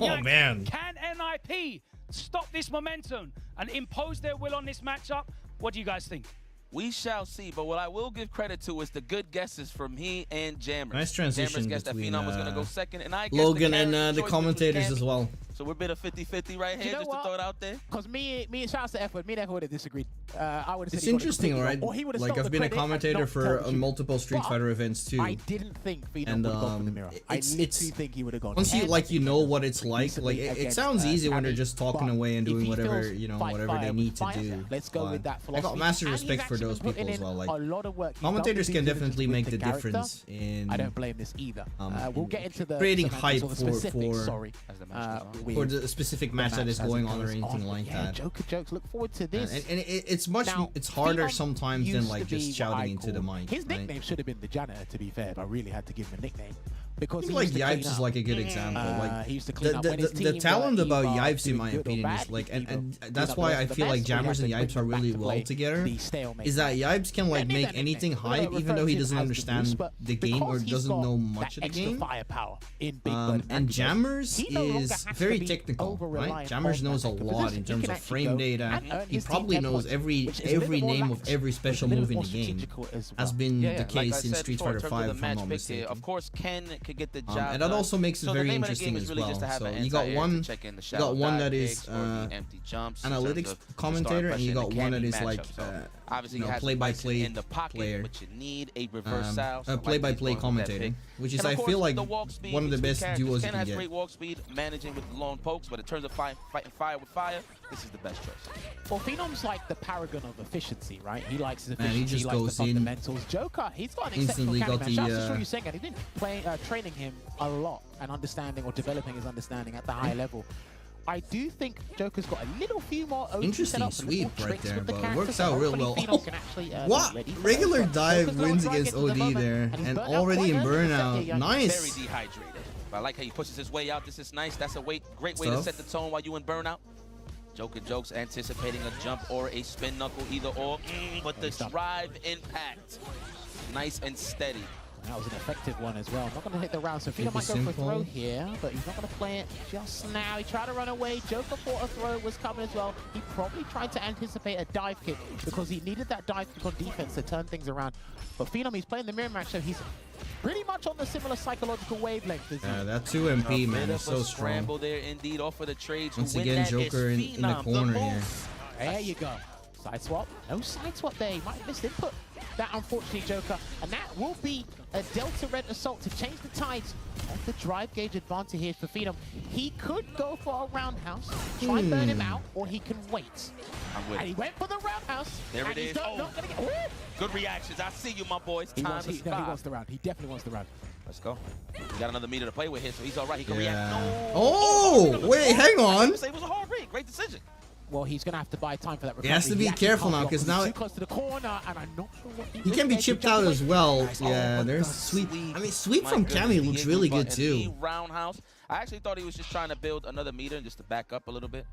Oh, man. Can NIP stop this momentum and impose their will on this matchup? What do you guys think? We shall see, but what I will give credit to is the good guesses from he and Jammers. Nice transition Jammers guessed that between Phenom was going to go second, and I guessed Logan and the commentators as well. So we're a bit of 50-50 right here, just to throw it out there. Because me and shout out to F-Word, me and F-Word would have disagreed. I would have said it's interesting, right? Like, I've been a commentator for multiple Street Fighter events too. I didn't think Phenom would have gone for the mirror. I literally think he would have gone. Once you know what it's like it sounds easy when they're just talking away and doing whatever whatever they need to do. Let's go with that philosophy. I got massive respect for those people as well. Like, commentators can definitely make the difference in. I don't blame this either. We'll get into the creating hype for the specific match that is going on or anything like that. Joker Jokes, look forward to this. And it's harder sometimes than like just shouting into the mic. His nickname should have been the janitor, to be fair, if I really had to give him a nickname. Because like Yipes is like a good example. Like he used to clean up when his team the talent were about either Yipes, in my doing good or opinion, is bad, like, he and either that's cleaned up why I the feel best, like or he Jammers had and to Yipes are bring really back to well play together. the stalemate. Is that Yipes can like They make made that anything nickname. hype, even though he doesn't understand the game or because he's doesn't got know much that of the extra game. firepower in Big Bird And Jammers he no longer is has very to be technical, right? over-reliant Jammers on knows a that extra lot position. in He terms can of actually frame go data. and earn He his probably team knows points, every which is a little bit more name of relaxed, every which is special a little move in more the game. strategical as Has well. been the Like I case in said Street before, Fighter in terms 5, of if the I'm match not pick here, mistaken. of course, Ken could get the job and that done. also makes it So very the name of the interesting game is as really well. just to have So an you got anti-air one, to check in the you got shallow one dive that is kicks or the empty jumps in analytics terms of the commentator, star and you got impression one and that can is be like matchup. So obviously you know, he has play-by-play in the pocket, player. but you need a reversal. A play-by-play commentator, which is I feel like one of the best duos you Ken can has get. great walk speed, managing with lone pokes, but in terms of fighting fire with fire, this is the best choice. Well, Phenom's like the paragon of efficiency, right? He likes his Man, efficiency, he just likes goes the in. fundamentals. Joker, he's got an exceptional Instantly carry, got man. Shout out to the, Shrew Senga. He's been training him a lot and understanding or developing his understanding at the high level. I do think Joker's got a little few more OG Interesting setups, sweep little right tricks there, with the but it character, works so out real hopefully well. Phenom can actually, be What? ready for Regular those. dive Joker's got wins a target against at the OD moment, there, he's and burnt out already quite in early. burnout. Very Nice. dehydrated. But I like how he pushes his way out. This is nice. That's a great way to Stuff. set the tone while you in burnout. Joker jokes anticipating a jump or a spin knuckle, either or. But the drive impact, nice and steady. That was an effective one as well. Not going to hit the round, so Phenom might go for a throw here, but he's not going to play it just now. He tried to run away. Joker thought a throw was coming as well. He probably tried to anticipate a dive kick because he needed that dive kick on defense to turn things around. But Phenom, he's playing the mirror match, so he's pretty much on the similar psychological wavelength as Yeah, that 2 MP, man, is so strong. Scramble there indeed, off for the trades. Once again, Joker in the corner here. There you go. Side swap. No side swap there. He might have missed input. That, unfortunately, Joker. And that will be a Delta Red assault to change the tides of the drive gauge advantage here for Phenom. He could go for a roundhouse, try and burn him out, or he can wait. I'm with And he went for the roundhouse. There and it he's is. not gonna get, Good reactions. I see you, my boys. he Time wants, is no, he five. wants the round. He definitely wants the round. Let's go. We got another meter to play with here, so he's all right. He can react. Yeah. No. Oh, wait, hang on. It was a hard read. Great decision. Well, he's going to have to buy time for that recovery. He has to be actually careful can't now, block because he's now too close to the corner, and I'm not sure what He can be chipped out as well. Nice. Yeah, Oh, there's sweep. I mean, sweep from Cammy looks really good too. Roundhouse. I actually thought he was just trying to build another meter just to back up a little bit.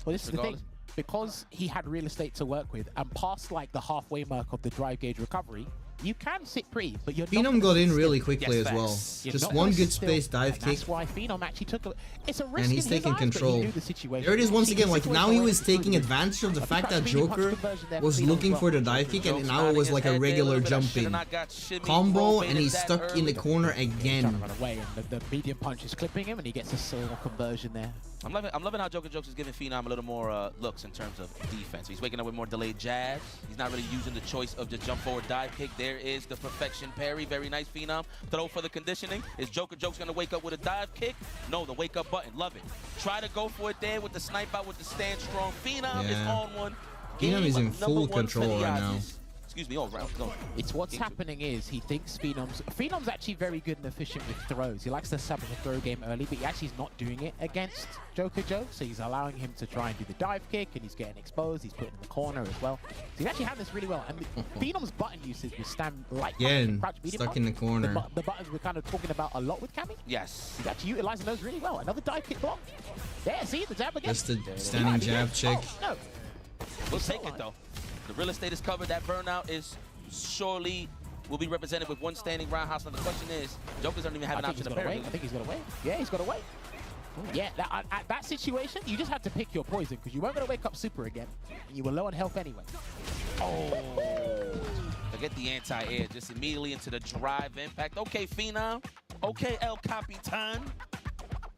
Well, this is the thing. Because he had real estate to work with, and past like the halfway mark of the drive gauge recovery, you can sit pretty, but you're not Phenom got in really still. quickly as well. Just one good space dive kick. That's why Phenom actually took a. It's a risk. And he's in his taking eyes, but he control. knew the situation. There it is once See, again, the like now situation he was already taking improved. advantage of the But fact that medium punch Joker conversion there was for Phenom looking as for the well. dive kick, and Joke's now it nodding was his like a head there regular little bit. I jump shoulda in not got shimmy, combo, roll and he's that stuck in the early. corner Trying again. to run away, and the medium punch is clipping him, and he gets a solo conversion there. I'm loving how Joker Jokes is giving Phenom a little more looks in terms of defense. He's waking up with more delayed jabs. He's not really using the choice of the jump forward dive kick. There is the perfection parry. Very nice, Phenom. Throw for the conditioning. Is Joker Jokes going to wake up with a dive kick? No, the wake up button. Love it. Try to go for it there with the snipe out with the stand strong. Phenom is Yeah. on one. Phenom is in Game full number one for control the right now. Aussies. Excuse me, round. No. It's what's happening is he thinks Phenom's actually very good and efficient with throws. He likes to establish a throw game early, but he actually is not doing it against Joker Joe. So he's allowing him to try and do the dive kick, and he's getting exposed. He's putting in the corner as well. So he's actually had this really well. And Phenom's button usage was stand light. Again, crouch, medium stuck punch. in the corner. The buttons we're kind of talking about a lot with Cammy. Yes. He's actually utilizing those really well. Another dive kick block. There, see the jab again. Just the standing jab check. Oh, no. We'll take it though. The real estate is covered. That burnout is surely will be represented with one standing roundhouse. Now the question is, Jokers don't even have an option to parry. I think he's got to wait. Yeah, he's got to wait. Yeah, at that situation, you just have to pick your poison because you weren't going to wake up super again, and you were low on health anyway. Oh, forget the anti-air, just immediately into the drive impact. Okay, Phenom. Okay, El Capitan.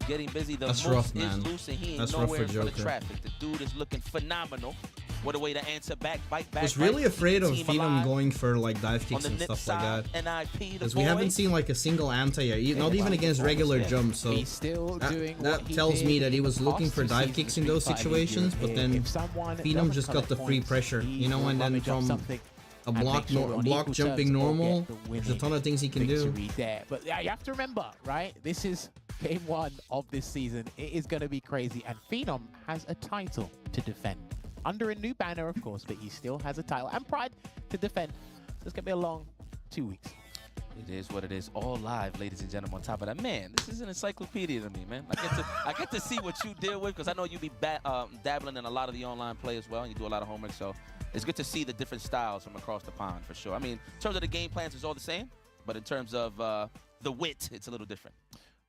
Getting busy. The That's moose rough, is man. loose and he ain't That's rough nowhere for for the Joker. traffic. The dude is looking phenomenal. What a way to answer back, bite back. I was really afraid of Team Phenom alive. going for like dive On kicks the and nip stuff like side, that. NIP, the Because we haven't boy. seen like a single anti yet, not even against regular jumps. So He's still doing what that he tells did me that he was in looking past for two dive seasons kicks in of those Street Fighter situations, Europe. but then If someone Phenom doesn't just got collect the free points, pressure, he you know, will and then rummage up from something a and block, make sure we're on block equal jumping terms or normal, get the there's a winning ton of things he can do. victory there. But yeah, you have to remember, right? This is game one of this season. It is going to be crazy, and Phenom has a title to defend. Under a new banner, of course, but he still has a title and pride to defend. So it's going to be a long 2 weeks. It is what it is. All live, ladies and gentlemen. On top of that, man, this is an encyclopedia to me, man. I get to see what you deal with because I know you be dabbling in a lot of the online play as well, and you do a lot of homework. So it's good to see the different styles from across the pond for sure. I mean, in terms of the game plans, it's all the same, but in terms of the wit, it's a little different.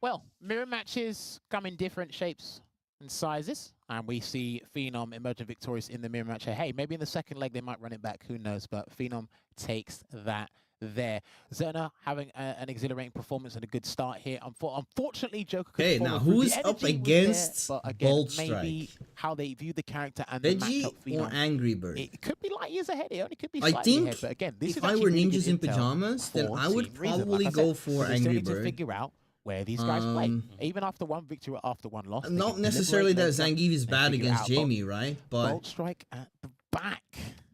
Well, mirror matches come in different shapes and sizes, and we see Phenom emerging victorious in the mirror match. Hey, maybe in the second leg they might run it back, who knows, but Phenom takes that there. Zerna having an exhilarating performance and a good start here. Unfortunately, Joker couldn't Okay, follow now through. The who's up energy was against there, but again, Bolt maybe Strike? how they view the character and the Veggie matchup or phenom. Angry Bird? It could be light years ahead. It only could be I slightly think ahead. But again, this if is I actually were really ninjas good in intel pajamas, then for I would Team Reason. probably Like I go said, for we still Angry need to Bird. figure out where these guys play. Even after one victory or after one loss. they Not can necessarily that deliberate Zangief is and bad figure against out Jamie, right? But Bolt Strike at the back.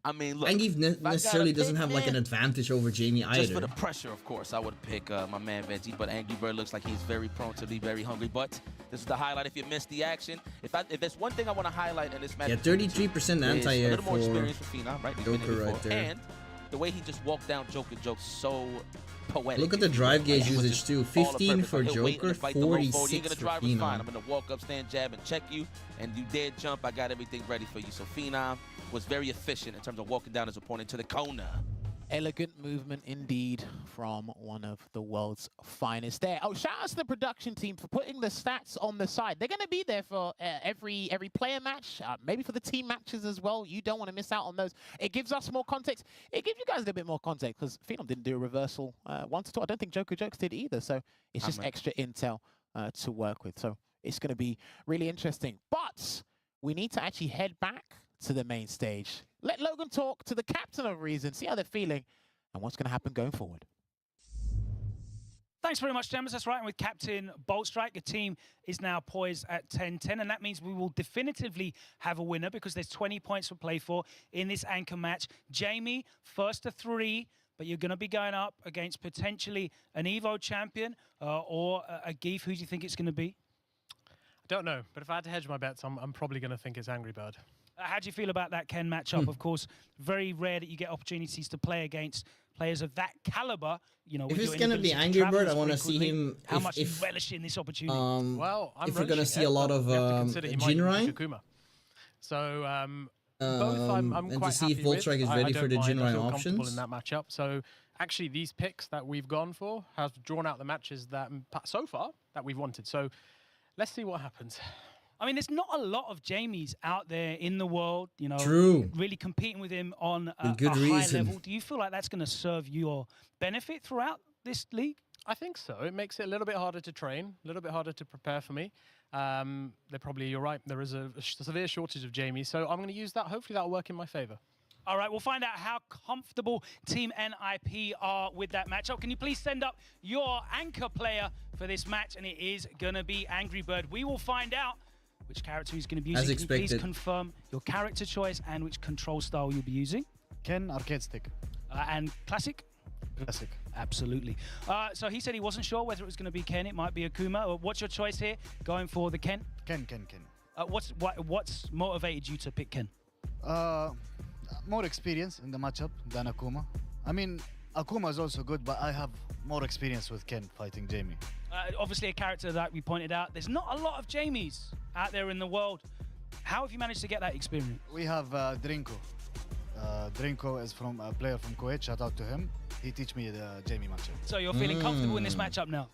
I mean, look. Zangief necessarily doesn't have like an advantage over Jamie either. Just for the pressure, of course, I would pick my man Veggie, but Angry Bird looks like he's very prone to be very hungry. But this is the highlight if you missed the action. If there's one thing I want to highlight in this match, Yeah, 33% anti-air a little more for experience for Phenom, right? He's been Joker here right before. there. And the way he just walked down Joker so poetic. Look at the drive gauge He was usage just too. all 15 purpose. for Like, he'll wait in Joker, the fight to low forward. You're 46 gonna for drive is fine. I'm Phenom. gonna walk up, stand, jab, and check you. And you dare jump, I got everything ready for you. So Phenom was very efficient in terms of walking down his opponent to the corner. Elegant movement indeed from one of the world's finest there. Oh, shout out to the production team for putting the stats on the side. They're going to be there for every player match, maybe for the team matches as well. You don't want to miss out on those. It gives us more context. It gives you guys a little bit more context because Phenom didn't do a reversal once at all. I don't think Joker Jokes did either. So it's just extra intel to work with. So it's going to be really interesting. But we need to actually head back to the main stage. Let Logan talk to the captain of Reason, see how they're feeling, and what's going to happen going forward. Thanks very much, James. That's right. And with Captain Bolt Strike, the team is now poised at 10-10, and that means we will definitively have a winner because there's 20 points to play for in this anchor match. Jamie, first to 3, but you're going to be going up against potentially an Evo champion or a Geef. Who do you think it's going to be? I don't know, but if I had to hedge my bets, I'm probably going to think it's Angry Bird. How do you feel about that Ken matchup? Of course, very rare that you get opportunities to play against players of that caliber. You know, if it's gonna be Angry Bird, I want to see him. How much you relish in this opportunity? Well, if we're gonna see a lot of Jinrai, so both I'm and quite to see happy if Bolt Strike is ready I for the don't mind. I Jinrai feel comfortable options in that matchup. So actually, these picks that we've gone for have drawn out the matches that so far that we've wanted. So let's see what happens. I mean, there's not a lot of Jamies out there in the world, you know, really competing with him on a high level. Do you feel like that's going to serve your benefit throughout this league? I think so. It makes it a little bit harder to train, a little bit harder to prepare for me. You're right, there is a severe shortage of Jamie, so I'm going to use that. Hopefully that'll work in my favor. All right, we'll find out how comfortable Team NIP are with that matchup. Can you please send up your anchor player for this match? And it is going to be Angry Bird. We will find out which character he's going to be using. Can you please confirm your character choice and which control style you'll be using? Ken, arcade stick. And classic? Classic. Absolutely. So he said he wasn't sure whether it was going to be Ken. It might be Akuma. What's your choice here? Going for the Ken? Ken. What's motivated you to pick Ken? More experience in the matchup than Akuma. I mean, Akuma is also good, but I have more experience with Ken fighting Jamie. Obviously a character that we pointed out. There's not a lot of Jamies out there in the world. How have you managed to get that experience? We have Drinko. Drinko is from a player from Kuwait. Shout out to him. He teach me the Jamie matchup. So you're feeling comfortable in this matchup now?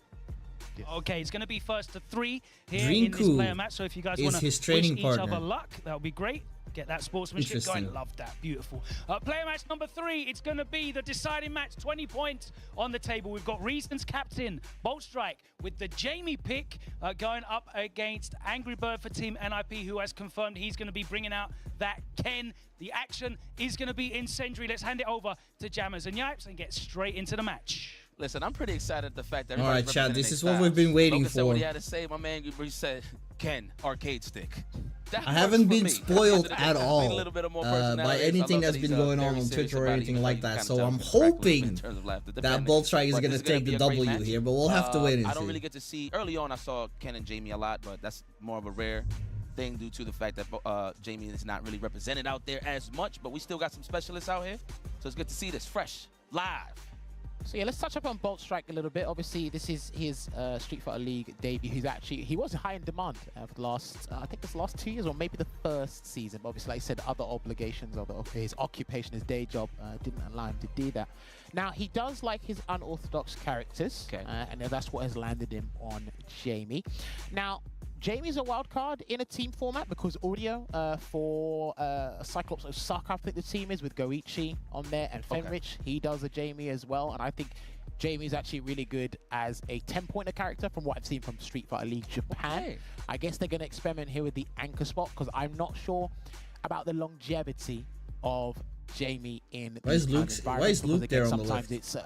Yes. Okay, it's going to be first to 3 here in this player match. So if you guys want to wish each other luck, that would be great. Get that sportsmanship going. Love that. Beautiful. Player match number 3. It's going to be the deciding match. 20 points on the table. We've got Reason's captain, Bolt Strike, with the Jamie pick going up against Angry Bird for Team NIP, who has confirmed he's going to be bringing out that Ken. The action is going to be incendiary. Let's hand it over to Jammers and Yipes and get straight into the match. Listen, I'm pretty excited at the fact that. All right, Chad, this is what we've been waiting for. Said what he had to say. My man said, Ken, arcade stick. I haven't been spoiled at all by anything that's been going on Twitter or anything like that. So I'm hoping that Bolt Strike is going to take the W here, but we'll have to wait and see. I don't really get to see. Early on, I saw Ken and Jamie a lot, but that's more of a rare thing due to the fact that Jamie is not really represented out there as much, but we still got some specialists out here. So it's good to see this fresh, live. So yeah, let's touch up on Bolt Strike a little bit. Obviously, this is his Street Fighter League debut. He was high in demand for the last, I think it's the last 2 years or maybe the first season. But obviously, like I said, other obligations, his occupation, his day job didn't allow him to do that. Now, he does like his unorthodox characters, and that's what has landed him on Jamie. Now, Jamie's a wild card in a team format because audio for Cyclops Osaka, I think the team is with Goichi on there, and Fenrich, he does a Jamie as well, and I think Jamie's actually really good as a 10-pointer character from what I've seen from Street Fighter League Japan. I guess they're going to experiment here with the anchor spot because I'm not sure about the longevity of Jamie in why is Luke there on the sometimes left? It's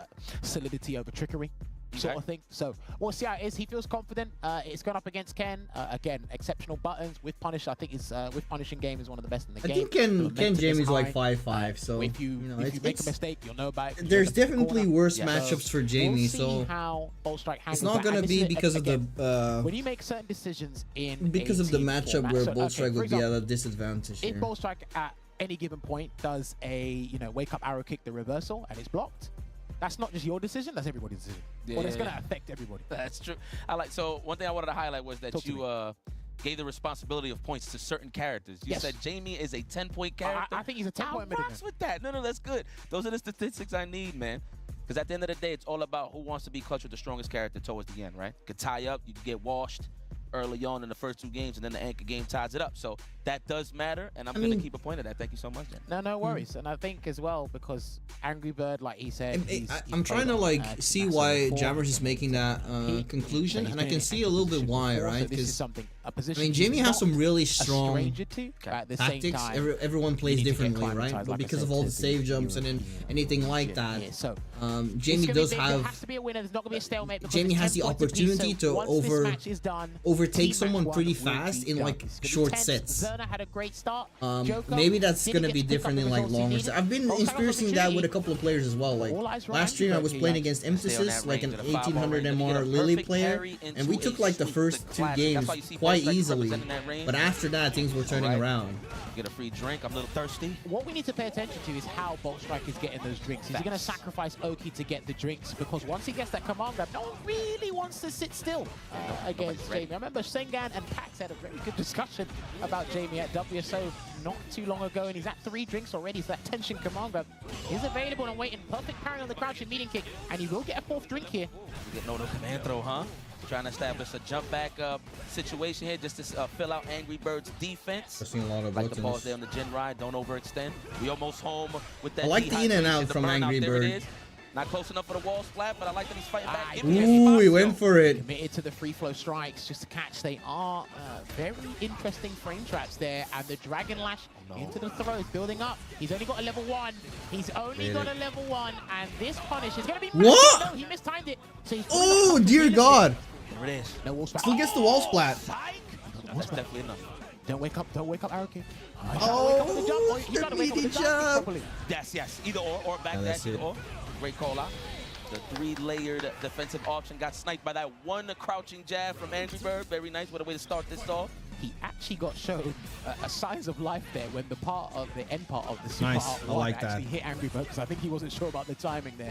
solidity over trickery sort of thing. So we'll see how it is. He feels confident. It's gone up against Ken. Again, exceptional buttons with punish. I think his with punishing game is one of the best in the game. I think Ken Jamie's like 5'5", so if you make a mistake, you'll know about it. There's definitely worse matchups for Jamie, we'll see how Boltstrike handles it's not gonna be because of the when you make certain decisions in because of the matchup format. where So, Boltstrike would be example, at a disadvantage. if Boltstrike at any given point does a wake up arrow kick the reversal and it's blocked, that's not just your decision, that's everybody's decision. But it's going to affect everybody. That's true. So one thing I wanted to highlight was that you gave the responsibility of points to certain characters. You said Jamie is a 10-point character. I think he's a 10-point middleman. With that. No, that's good. Those are the statistics I need, man. Because at the end of the day, it's all about who wants to be clutch with the strongest character towards the end, right? You could tie up, you could get washed early on in the first 2 games, and then the anchor game ties it up. So that does matter, and I'm going to keep a point of that. Thank you so much, Jen. No worries. And I think as well, because Angry Bird, like he said, I'm trying to like see why Jammers is making that conclusion, and I can see a little bit why, right? Because I mean, Jamie has some really strong tactics. Everyone plays differently, right? But because of all the save jumps and anything like that, Jamie does have. Jamie has the opportunity to overtake someone pretty fast in like short sets. Had a great start. Maybe that's gonna be different in like longer sets. I've been experiencing that with a couple of players as well. Like last stream, I was playing against Emphasis, like an 1800 MR Lily player, and we took like the first 2 games quite easily. But after that, things were turning around. Get a free drink. I'm a little thirsty. What we need to pay attention to is how Boltstrike is getting those drinks. Is he going to sacrifice Oki to get the drinks? Because once he gets that command grab, no one really wants to sit still against Jamie. I remember Sengan and Pax had a very good discussion about Jamie at WSO not too long ago, and he's at 3 drinks already, so that tension command grab is available and waiting. Perfect parry on the crouching meeting kick, and he will get a 4th drink here. You get no command throw, huh? Trying to establish a jump back situation here just to fill out Angry Bird's defense. I've seen a lot of like the pause there on the gen ride. Don't overextend. We almost home with that. I like the in and out from Angry Bird. Not close enough for the wall splat, but I like that he's fighting back. Ooh, he went for it. Committed to the free flow strikes just to catch. They are very interesting frame traps there, and the Dragon Lash into the throws, building up. He's only got a level 1. He's only got a level 1, and this punish is going to be what? No, he mistimed it. So he's oh dear God! There it is. No wall splat. Still gets the wall splat. That's definitely enough. Don't wake up, arrow kick. Oh, the meaty jump. Yes. Either or back dash, either or. Great call out. The 3-layered defensive option got sniped by that 1 crouching jab from Angry Bird. Very nice. What a way to start this off. He actually got shown a signs of life there when the end part of the super nice. I like that. actually hit Angry Bird, because I think he wasn't sure about the timing there.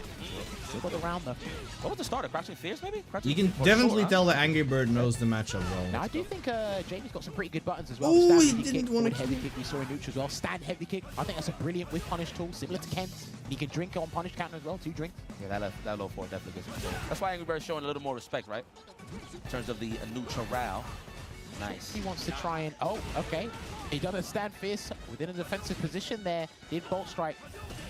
Still got the round though. What was the starter? Crouching Fierce maybe? You can definitely tell that Angry Bird knows the matchup well. Now I do think Jamie's got some pretty good buttons as well. Oh, he didn't want to heavy kick. We saw in neutral as well. Stand heavy kick. I think that's a brilliant with punish tool, similar to Ken's. He can drink on punish counter as well. 2 drinks. Yeah, that low 4 definitely gets him. That's why Angry Bird's showing a little more respect, right? In terms of the neutral. Nice. He wants to try and okay. He does a stand fierce within a defensive position there. Did Boltstrike.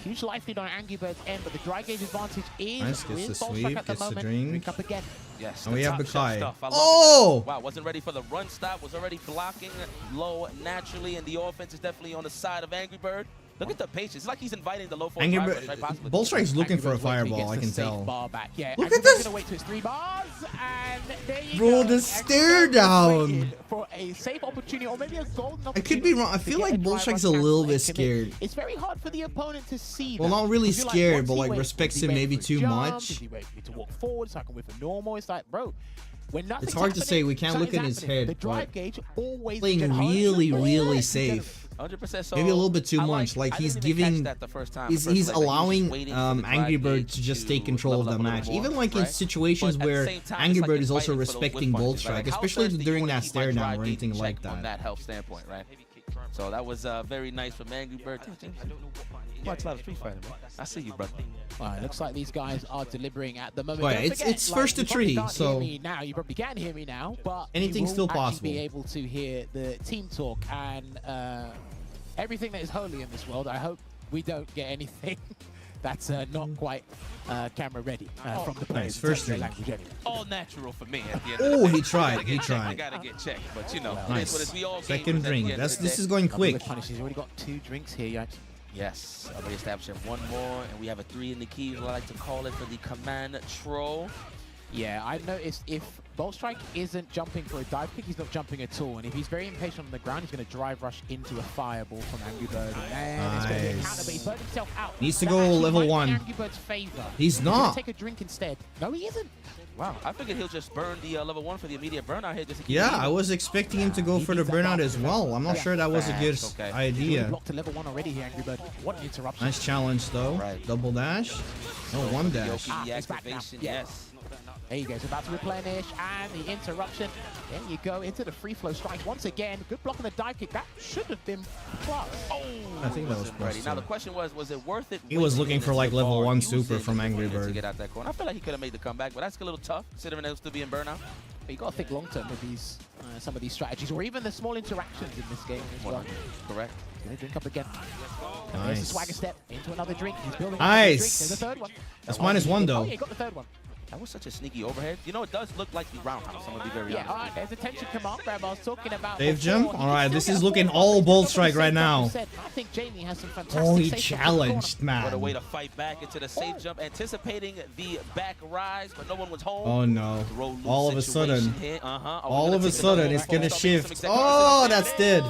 Huge life lead on Angry Bird's end, but the dry gauge advantage is nice, with gets the Boltstrike sweep, at the gets the moment. drink. Up again. Yes. And we have Bakai. Oh! Wow, wasn't ready for the run stop. Was already blocking low naturally, and the offense is definitely on the side of Angry Bird. Look at the patience. It's like he's inviting the low 4 Angry Bird. Boltstrike's looking for a fireball, I can tell. Yeah, look at this. Gonna wait to his 3 bars, and there you Bro, go. the stare down. For a safe opportunity, or maybe a golden opportunity. I could be wrong. I feel like Boltstrike's a little bit scared. It's very hard for the opponent to see. Well, not really scared, but like respects him maybe too much. Does he wait for me to walk forward so I can whip a normal? It's like, bro. It's hard to say. We can't look in his head. The drive gauge always playing really safe. 100%. So maybe a little bit too much. Like he's giving, he's allowing Angry Bird to just take control of the match. Even like in situations where Angry Bird is also respecting Boltstrike, especially during that stare down or anything like that. From that health standpoint, right? So that was very nice from Angry Bird. You watch a lot of Street Fighter, man. I see you, brother. Well, it looks like these guys are delivering at the moment. Well, Don't it's- forget, it's like, first to you probably three, can't so- hear me now. You probably can hear me now, but Anything's you will still actually possible. be able to hear the team talk and everything that is holy in this world. I hope we don't get anything that's not quite camera ready from the players. Nice, first in terms of drink. language anyway. All natural for me at the end. Oh, of the he day. tried, I gotta he get checked, tried. I gotta get checked, but you know, Well, it is Nice. what it is. We all Second gamers at the drink. end of the This day. is going Couple of quick. punishes. He's already got 2 drinks here, Yikes. Yes, already establishing one more, and we have a 3 in the keys. I like to call it for the command troll. Yeah, I've noticed if Bolt Strike isn't jumping for a dive kick, he's not jumping at all. And if he's very impatient on the ground, he's going to drive rush into a fireball from Angry Bird. And it's going to be a Nice. counter, but he's burned himself out. Needs to That go actually level might be 1. Angry Bird's favor. He's gonna not. take a drink instead. No, he isn't. Wow, I figured he'll just burn the level 1 for the immediate burnout here just to keep Yeah, it I even. was expecting him to go He for the needs that burnout box. as well. I'm not Yeah. sure that was a good Facts, okay. He's already idea. blocked to level 1 already here, Angry Bird. What an interruption. Nice challenge though. Right. Double dash. No, one dash. Yoki, the it's back now. activation, Yeah. yes. There you go. It's about to replenish, and the interruption. There you go into the free flow strike once again. Good block on the dive kick. That should have been plus. Oh, I think that was wasn't ready. plus Now two. the question was it worth it? He was waiting looking in for into like the level bar, 1 super using from the Angry corner to Bird. get out that corner? I feel like he could have made the comeback, but that's a little tough considering it was still being burnout. But you got to think long term with these, some of these strategies, or even the small interactions in this game as well. Correct. Gonna drink up again. There's Nice. a swagger step into another drink. He's building Nice. another drink. There's a third one. That's -1 though. Oh, yeah, he got the third one. That was such a sneaky overhead. You know, it does look like the roundhouse. I'm gonna be very Yeah, honest. all right. There's a tension command grab I was talking about. Save before. jump? He can Alright, still this get is a looking full all one. Bolt Just Strike right like you now. said, I think Jamie has some fantastic Oh, he safe jumps in the corner. challenged, What a way man. to fight back into the safe jump, anticipating the back rise, but no one was home. Oh no. Throw loose All of a situation sudden. here. All of a sudden, it's gonna shift. Oh, that's dead.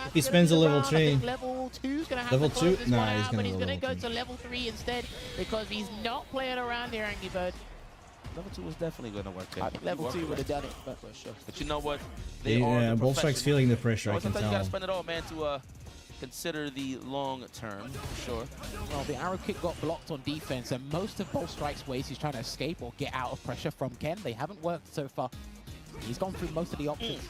If he spends a level 3. Level 2's gonna have Level to close 2? this Nah, one he's out, gonna but he's go gonna level go 3. to level 3 instead because he's not playing around here, Angry Bird. Level 2 was definitely going to work there. I think level 2 would have done it, but For sure. But you know what? They are Yeah, the Bolt Strike's professionals. feeling the pressure, I can Sometimes you got to tell. spend it all, man, to consider the long term, for sure. well, the arrow kick got blocked on defense, and most of Bolt Strike's ways he's trying to escape or get out of pressure from Ken. They haven't worked so far. He's gone through most of the options.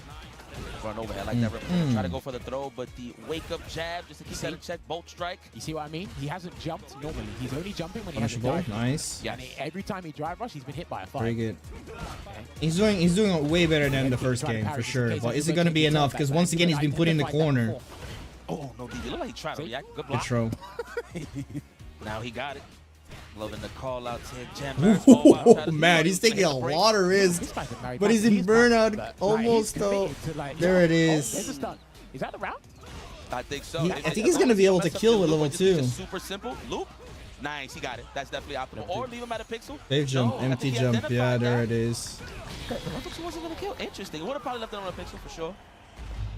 Run overhead like that. Try to go for the throw, but the wake-up jab just to keep that in check. Bolt strike. You see what I mean? He hasn't jumped normally. He's only jumping when he has a Punishable. dive. Nice. Yeah, and every time he drive rush, he's been hit by a fire. Very good. He's doing way better than the first game for sure. But is it gonna be enough? Because once again, he's been put in the corner. Oh, no, DB. Look like he tried to react. Good Good block. throw. Now he got it. Loving the call outs here. Jam Oh man, he's taking a lot of risks. But he's in burnout almost though. There it There's a is. stun. Is that the round? I think so. I think he's gonna be able to kill with level 2. Super simple. Loop. Nice, he got it. That's definitely optimal. Or leave him at a pixel. Save jump, No, I empty think he jump. identified Yeah, there that. it is. Level 2 wasn't gonna kill. Interesting. Would have probably left it on a pixel for sure.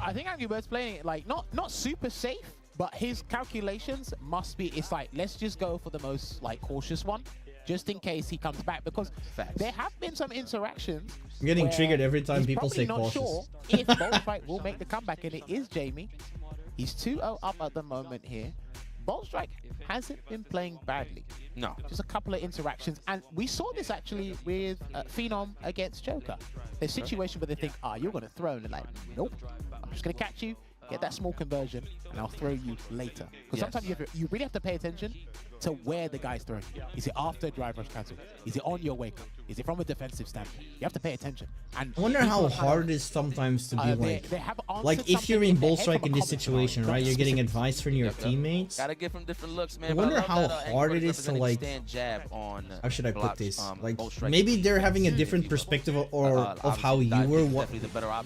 I think Angry Bird's playing it like not super safe, but his calculations must be. It's like let's just go for the most like cautious one, just in case he comes back. Because there have been some interactions. I'm getting where triggered every time he's people say probably not cautious. Sure if Bolt Strike will make the comeback, and it is Jamie. He's 2-0 up at the moment here. Bolt Strike hasn't been playing badly. No. Just a couple of interactions. And we saw this actually with Phenom against Joker. The situation where they think, you're going to throw. And they're like, nope, I'm just going to catch you, get that small conversion, and I'll throw you later. Because sometimes you really have to pay attention to where the guy's throwing you. Is it after drive rush cancel? Is it on your wake up? Is it from a defensive standpoint? You have to pay attention. And I wonder how hard it is sometimes to be like if you're in Bolt Strike in this situation, right? You're getting advice from your teammates. Gotta give him different looks, man. I but wonder love how that, Angry hard Bird it is to representing like. stand jab on How should I put blocks, this? Like Bolt Strike. maybe they're having a different perspective of how you were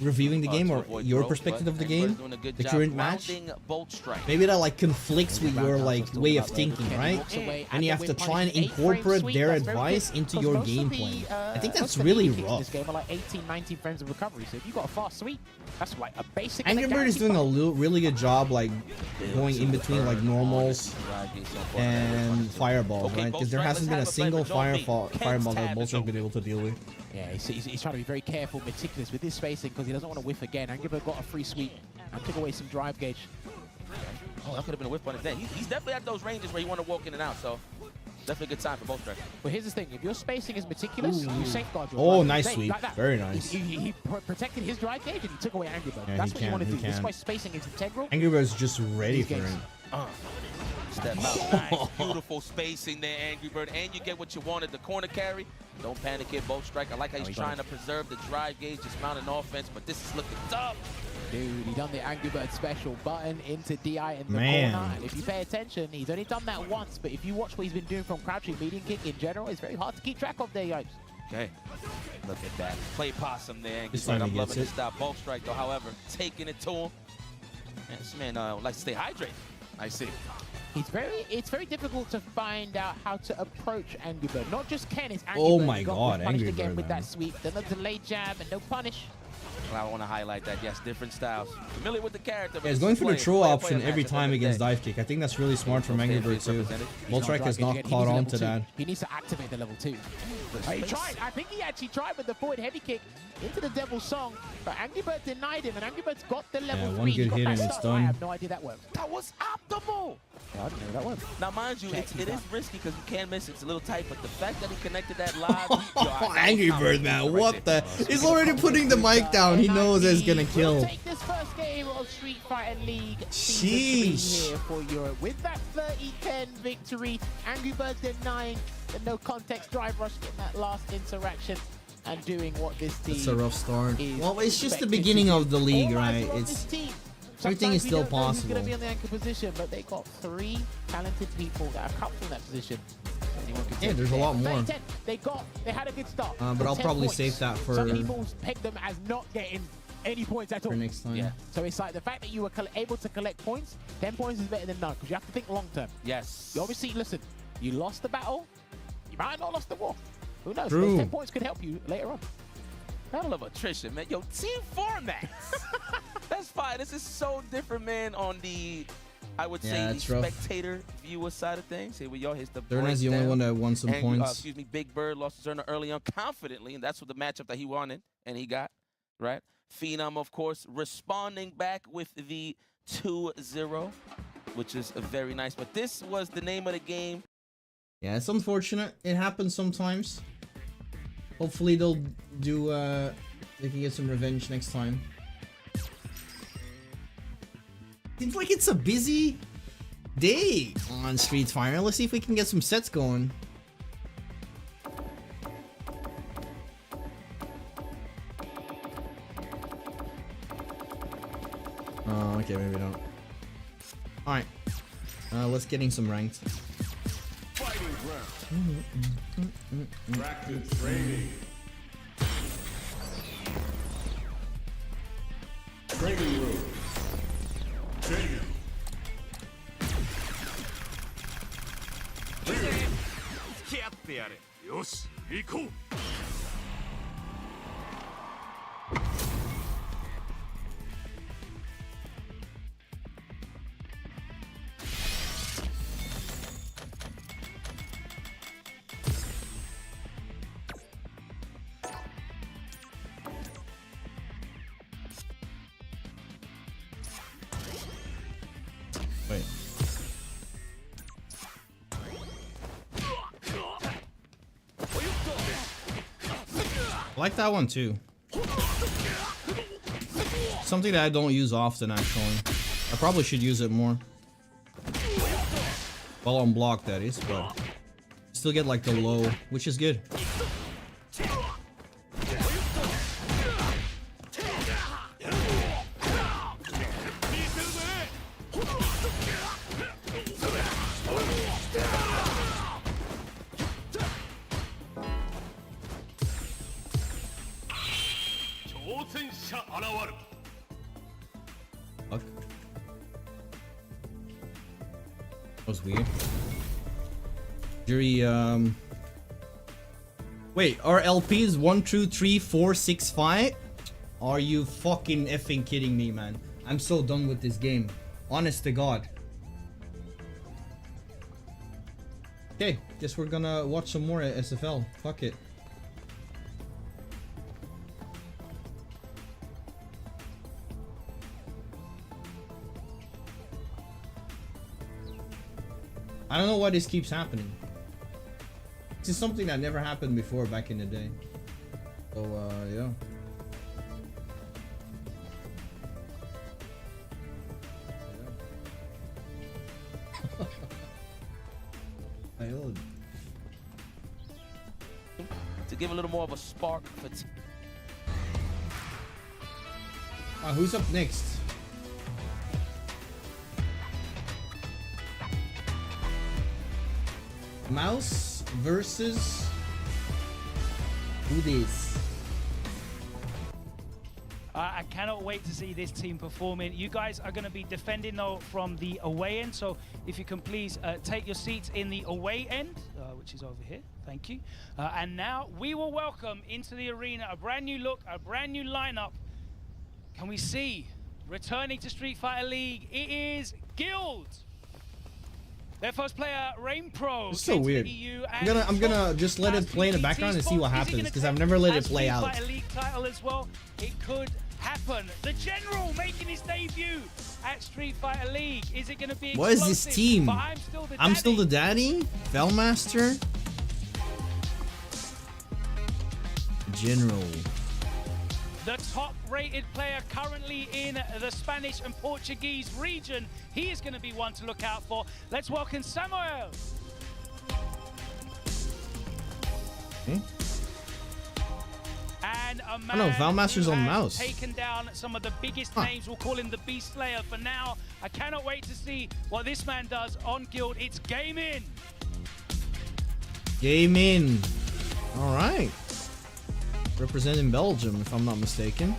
reviewing the game or your perspective of the game, the current match. Maybe that like conflicts with your like way of thinking, right? And you have to try and incorporate their advice into your gameplay. I think that's really rough. This game are like 18, 19 frames of recovery. So if you got a fast sweep, that's like a basic. Angry Bird is doing a really good job, like going in between like normals and fireballs, right? Because there hasn't been a single fireball that Bolt Strike been able to deal with. Yeah, he's trying to be very careful, meticulous with his spacing because he doesn't want to whiff again. Angry Bird got a free sweep and took away some drive gauge. Oh, that could have been a whiff on his end. He's definitely at those ranges where you want to walk in and out. So Definitely a good time for both strikers. But here's the thing, if your spacing is meticulous, you safeguard your Oh, drive. nice Like sweep. that. Very nice. He protected his drive gauge and he took away Angry Bird. Yeah, That's he what you want to can, do. he This is can. why spacing is integral. Angry Bird's just ready These for games. it. Step out. Nice, beautiful spacing there, Angry Bird. And you get what you wanted, the corner carry. Don't panic here, both strike. I like how he's trying to preserve the drive gauge, just mounting offense, but this is looking tough. Dude, he done the Angry Bird special button into DI in the Man. corner. And if you pay attention, he's only done that once, but if you watch what he's been doing from crouching medium kick in general, it's very hard to keep track of there, Yipes. Okay, look at that. Play possum there, Angry This Bird. time he I'm loving gets this style. Both strike, though, however, taking it to him. Man, this man likes to stay hydrated. I see. It's very difficult to find out how to approach Angry Bird. Not just Ken, it's Angry Oh Bird. my He got God, punished Angry again Bird, with man. that sweep, then the delayed jab and no punish. Well, I want to highlight that. Yes, different styles. Familiar with the character. but Yeah, he's this going is for the player- throw player- option player every matchup time every against day. dive kick. I think that's really smart from Angry Bird too. He's Voltrek has not He needs caught a on level to two. that. He needs to activate the level 2. He tried. I think he actually tried with the forward heavy kick into the Devil's Song, but Angry Bird denied him, and Angry Bird's got the level 3. one He good got hit that and it's stun. I done. have no idea that worked. That was optimal. Yeah, I didn't know that worked. Now, mind you, Check, it he's is done. risky because you can miss. It's a little tight, but the fact that he connected that live. Oh, Angry Bird, man. What the? He's already putting the mic down. He knows that it's gonna kill. Take this first game of Street Fighter League Season 3 Sheesh. here for Europe. With that 30-10 victory, Angry Bird denying the no context drive rush in that last interaction and doing what this team It's a rough start. is Well, it's just the expected beginning to do. of the league, All eyes right? are on It's this team. everything is Sometimes we still don't know who's possible. going to be on the anchor position, but they got 3 talented people that have come from that position. Anyone can Yeah, take there's a it. lot more. 30-10. They had a good start. But I'll 10 probably points. save that for- Some people peg them as not getting any points at all. For next time. Yeah. So it's like the fact that you were able to collect points, 10 points is better than none because you have to think long term. Yes. You obviously, listen, you lost the battle, you might not lost the war. Who knows? True. Those 10 points could help you later on. Battle of attrition, man. Yo, team formats. That's fine. This is so different, man, on the, I would say, Yeah, the it's rough. spectator viewer side of things. Here we go. Here's the Zerna's the only breakdown. one that won some And, points. excuse me, Big Bird lost to Zerna early on confidently, and that's what the matchup that he wanted, and he got, right? Phenom, of course, responding back with the 2-0, which is very nice. But this was the name of the game. Yeah, it's unfortunate. It happens sometimes. Hopefully they'll do. They can get some revenge next time. Seems like it's a busy day on Street Fighter. Let's see if we can get some sets going. Oh, okay, maybe not. All right, let's get in some ranked. Fighting ground. Practice training. Training room. Training. 付き合ってやれ。よし、行こう。Wait. I like that one too. Something that I don't use often, actually. I probably should use it more. Well, on block, that is, but still get like the low, which is good. Fuck. That was weird. Jury, wait, are LPs 1, 2, 3, 4, 6, 5? Are you fucking effing kidding me, man? I'm so done with this game. Honest to God. Okay, guess we're gonna watch some more at SFL. Fuck it. I don't know why this keeps happening. This is something that never happened before back in the day. So, yeah. To give a little more of a spark for Who's up next? Mouse versus who this? I cannot wait to see this team performing. You guys are going to be defending though from the away end, so if you can please take your seats in the away end, which is over here. Thank you. And now we will welcome into the arena a brand new look, a brand new lineup. Can we see returning to Street Fighter League? It is Guild. Their first player, Rain Pro. It's so weird. I'm gonna just let it play in the background and see what happens, because I've never let it play out. Street Fighter League title as well. It could happen. The General making his debut at Street Fighter League. Is it gonna be explosive? What is this team? But I'm still the daddy. Felmaster. General. The top-rated player currently in the Spanish and Portuguese region. He is going to be one to look out for. Let's welcome Samuel. And a man Valmaster's who on has mouse. taken down some of the biggest names. We'll call him the Beast Slayer for now. I cannot wait to see what this man does on Guild. It's Game In. Game In. All right. Representing Belgium, if I'm not mistaken.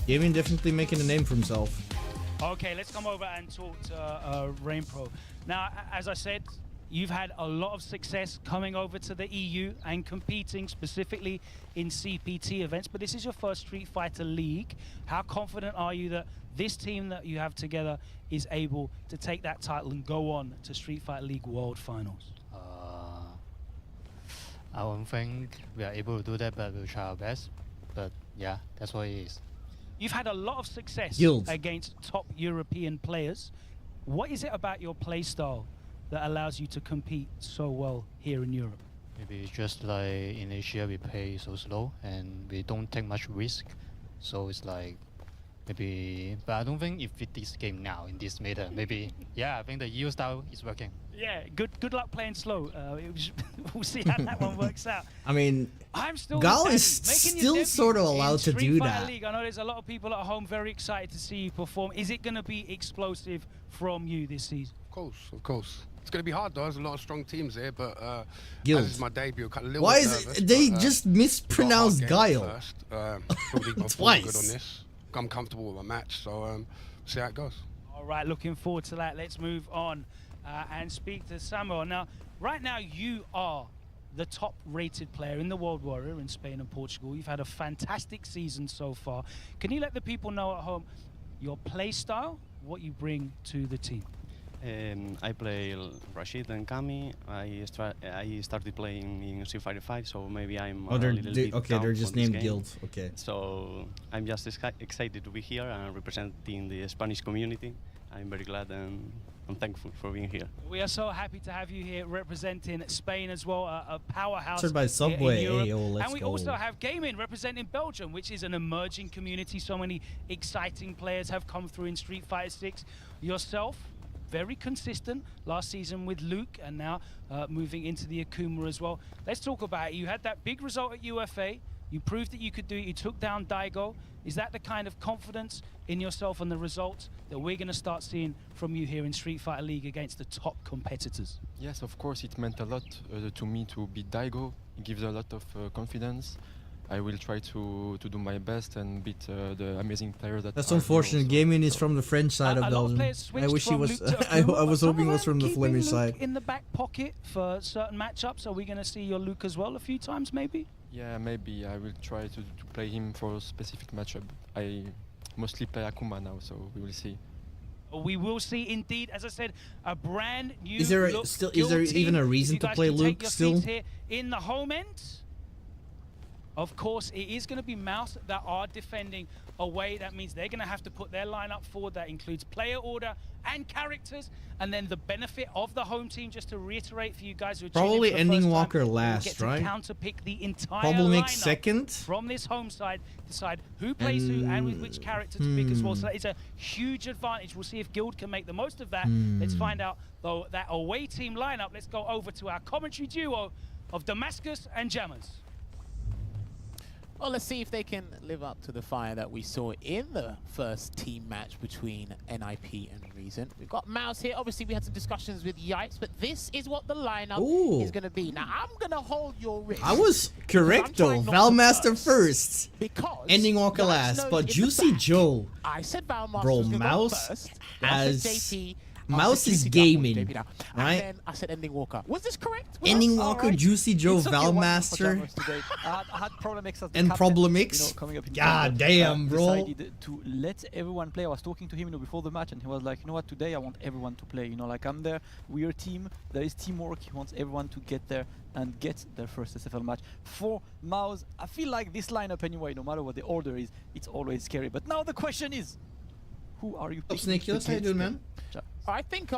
Gaming definitely making a name for himself. Okay, let's come over and talk to Rain Pro. Now, as I said, you've had a lot of success coming over to the EU and competing specifically in CPT events, but this is your first Street Fighter League. How confident are you that this team that you have together is able to take that title and go on to Street Fighter League World Finals? I don't think we are able to do that, but we'll try our best. But yeah, that's what it is. You've had a lot of success Guild. against top European players. What is it about your playstyle that allows you to compete so well here in Europe? Maybe it's just like in Asia we play so slow and we don't take much risk. So it's like maybe, but I don't think if it this game now in this meta, maybe yeah, I think the EU style is working. Yeah, good luck playing slow. We'll see how that one works out. I mean, I'm still Gal is making your still debut sort of in allowed to Street do Fighter that. League. I know there's a lot of people at home very excited to see you perform. Is it going to be explosive from you this season? Of course. It's going to be hard though. There's a lot of strong teams here, but Guild. as it's my debut, a little Why bit is nervous, it? They but, just mispronounced got a hard game Guile. First. Probably got Twice. good on this. I'm comfortable with my match, so see how it goes. All right, looking forward to that. Let's move on and speak to Samuel. Now, right now, you are the top-rated player in the World Warrior in Spain and Portugal. You've had a fantastic season so far. Can you let the people know at home your play style, what you bring to the team? I play Rashid and Kami. I started playing in Street Fighter 5, so maybe I'm a little bit okay. down They're just on this named game. Guild. Okay. So I'm just excited to be here and representing the Spanish community. I'm very glad and I'm thankful for being here. We are so happy to have you here representing Spain as well, a powerhouse Sponsored by Subway. in Europe. Hey, yo, let's and we go. also have Gaming representing Belgium, which is an emerging community. So many exciting players have come through in Street Fighter 6. Yourself, very consistent last season with Luke and now moving into the Akuma as well. Let's talk about it. You had that big result at UFA. You proved that you could do it. You took down Daigo. Is that the kind of confidence in yourself and the results that we're going to start seeing from you here in Street Fighter League against the top competitors? Yes, of course, it meant a lot to me to beat Daigo. It gives a lot of confidence. I will try to do my best and beat the amazing players that. That's are unfortunate. here, Gaming is from the French side of Belgium. I wish he was. I was hoping he was from the Flemish side. In the back pocket for certain matchups. Are we going to see your Luke as well a few times, maybe? Yeah, maybe I will try to play him for a specific matchup. I mostly play Akuma now, so we will see. We will see indeed. As I said, a brand new. Is there look, is there Guild even team. a If reason you to guys play can take Luke your still? seats here in the home end. Of course, it is going to be Mouse that are defending away. That means they're going to have to put their lineup forward. That includes player order and characters. And then the benefit of the home team, just to reiterate for you guys who are tuning in Probably for the ending first time, Walker you'll last, get to right? counter pick the entire Probably make lineup second. from this home side, decide who plays who and with which character to pick as well. So that is a huge advantage. We'll see if Guild can make the most of that. Let's find out, though, that away team lineup. Let's go over to our commentary duo of Damascus and Jammers. Well, let's see if they can live up to the fire that we saw in the first team match between NIP and Reason. We've got Mouse here. Obviously, we had some discussions with Yikes, but this is what the lineup is going to be. Now, I'm going to hold your wrist. I was correct though. Valmaster first. Ending Walker last. But Juicy Joe. I said Valmaster. Bro, was gonna go Mouse first. has... JP. Mouse is gaming, right? And then I said Ending Walker. Was this correct? Ending Walker, Juicy Joe, Valmaster, I had Problem X as the and captain, Problem X. coming up in God December, damn, bro. Decided to let everyone play. I was talking to him, before the match, and he was like, you know what, today I want everyone to play. Like I'm there, we're a team. There is teamwork. He wants everyone to get there and get their first SFL match. For Mouse, I feel like this lineup anyway, no matter what the order is, it's always scary. But now the question is, who are you picking? Snake, how you doing, man? I think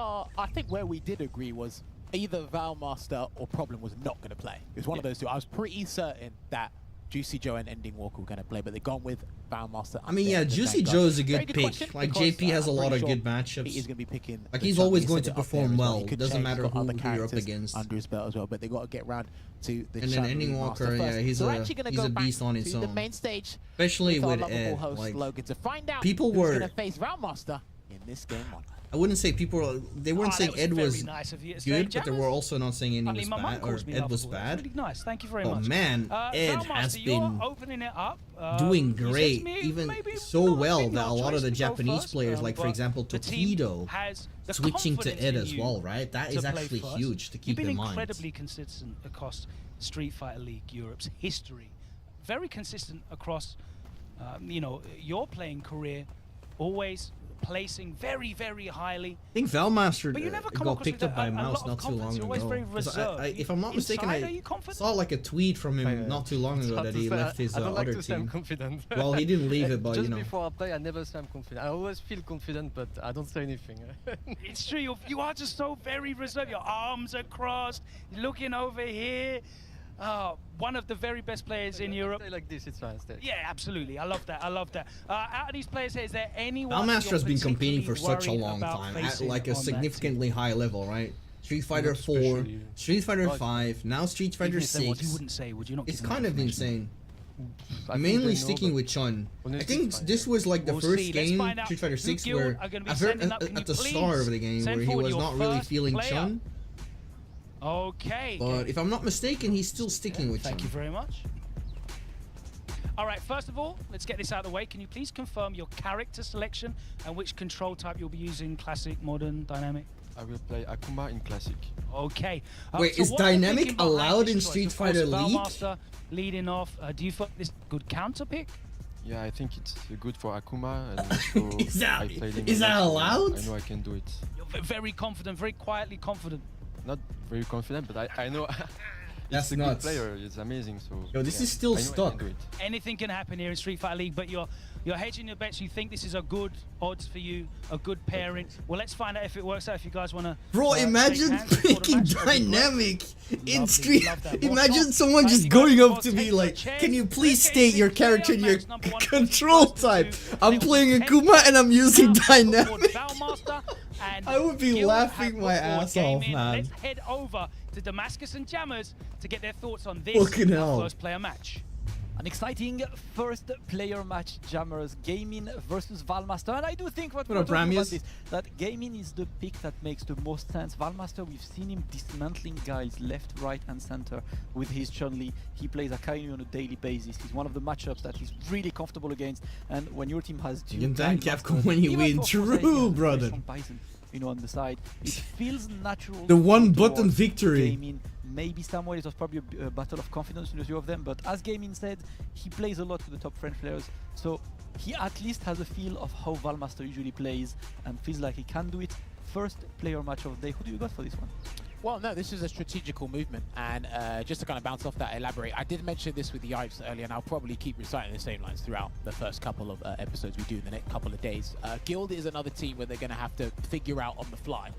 where we did agree was either Valmaster or Problem was not going to play. It was one of those two. I was pretty certain that Juicy Joe and Ending Walker were going to play, but they've gone with Valmaster. I mean, yeah, Juicy Joe is a good pick. Like, JP has a lot of good matchups. He is going to be picking. Like, he's always going to perform well. It doesn't matter who you're up against. Under his belt as well, but they got to get round to the. And then Ending Walker, yeah, he's a beast on its own. The main stage, especially with Ed. Like, Logan to find out people who's were going to face Valmaster in this game one. I wouldn't say people. They weren't saying Ed was nice of you to good, say, but they were also not saying Ending I was mean, my bad mum or calls me Ed was lovable. bad. That's really nice. Thank you very Oh much. man, Ed has been opening it up, doing you said to great, me, even maybe so not well being that a our lot of choice the to go Japanese first, players, like for but example the team Tokido, has the switching to confidence Ed in as you well, right? That to is play actually first. huge to keep You've been in mind. incredibly consistent across Street Fighter League Europe's history, very consistent across, your playing career, always placing very, very highly. I think Valmaster But you never come got across picked with up by a Mouse lot of not too confidence. long You're always very ago. 'Cause reserved. if I'm not mistaken, Inside, are I you confident? saw like a tweet from him not too long ago that he left his I don't like other to say I'm team. confident. Well, he didn't leave it, but just you know. before I play, I never say I'm confident. I always feel confident, but I don't say anything. It's true. You are just so very reserved. Your arms are crossed. You're looking over here. One of the very best players in Europe. Stay like this, it's fine. Stay. Yeah, absolutely. I love that. I love that. Out of these players here, is there anyone? Valmaster has been competing for particularly such a worried long about time at facing like a on that significantly high level, right? Street Fighter 4, Street Fighter 5, now Street Fighter 6. You wouldn't say, would you not? It's kind of insane. I think Mainly they know sticking that with Chun. when I it's think fine, this was like the We'll first see. Let's game, find out Street Fighter who 6, Guild where are gonna be at sending up. Can the you start of please the game send where he forward was your not really first feeling player? Chun. Okay. But if I'm not mistaken, he's still sticking with Chun. Thank you very much. All right, first of all, let's get this out of the way. Can you please confirm your character selection and which control type you'll be using? Classic, modern, dynamic? I will play Akuma in Classic. Okay. Wait, so is what are you dynamic thinking behind allowed this in choice? Street Of course, Fighter League? Valmaster leading off. Do you think this is a good counter pick? Yeah, I think it's good for Akuma. And also Is that- I played him is a that lot, so allowed? I know I can do it. You're very confident, very quietly confident. Not very confident, but I know That's he's a nuts. good player. It's amazing. So Yo, this yeah, is still I know I can stuck. do it. Anything can happen here in Street Fighter League, but you're hedging your bets. You think this is a good odds for you, a good pairing. Well, let's find out if it works out. If you guys want to, Bro, imagine picking dynamic in Street. Imagine someone just going up to me like, "Can you please state your character and your control type?" I'm playing Akuma and I'm using dynamic. I would be laughing my ass off, man. Let's head over to Damascus and Jammers to get their thoughts on this Fucking hell. first player match. An exciting first player match, Jammers, Gaming versus Valmaster. And I do think what we're up, talking about Ramius? is that Gaming is the pick that makes the most sense. Valmaster, we've seen him dismantling guys left, right, and center with his Chun-Li. He plays Akainu on a daily basis. He's one of the matchups that he's really comfortable against. And when your team has two You can thank Grandmasters, Capcom when you even win. for Jose, he has True, a very brother. strong Bison, on the side. It feels natural. The to one go button towards victory. Gaming. Maybe somewhere it was probably a battle of confidence in the two of them, but as Gaming said, he plays a lot with the top French players, so he at least has a feel of how Valmaster usually plays and feels like he can do it. First player match of the day. Who do you got for this one? Well, no, this is a strategical movement, and just to kind of bounce off that, elaborate, I did mention this with the Ives earlier, and I'll probably keep reciting the same lines throughout the first couple of episodes we do in the next couple of days. Guild is another team where they're going to have to figure out on the fly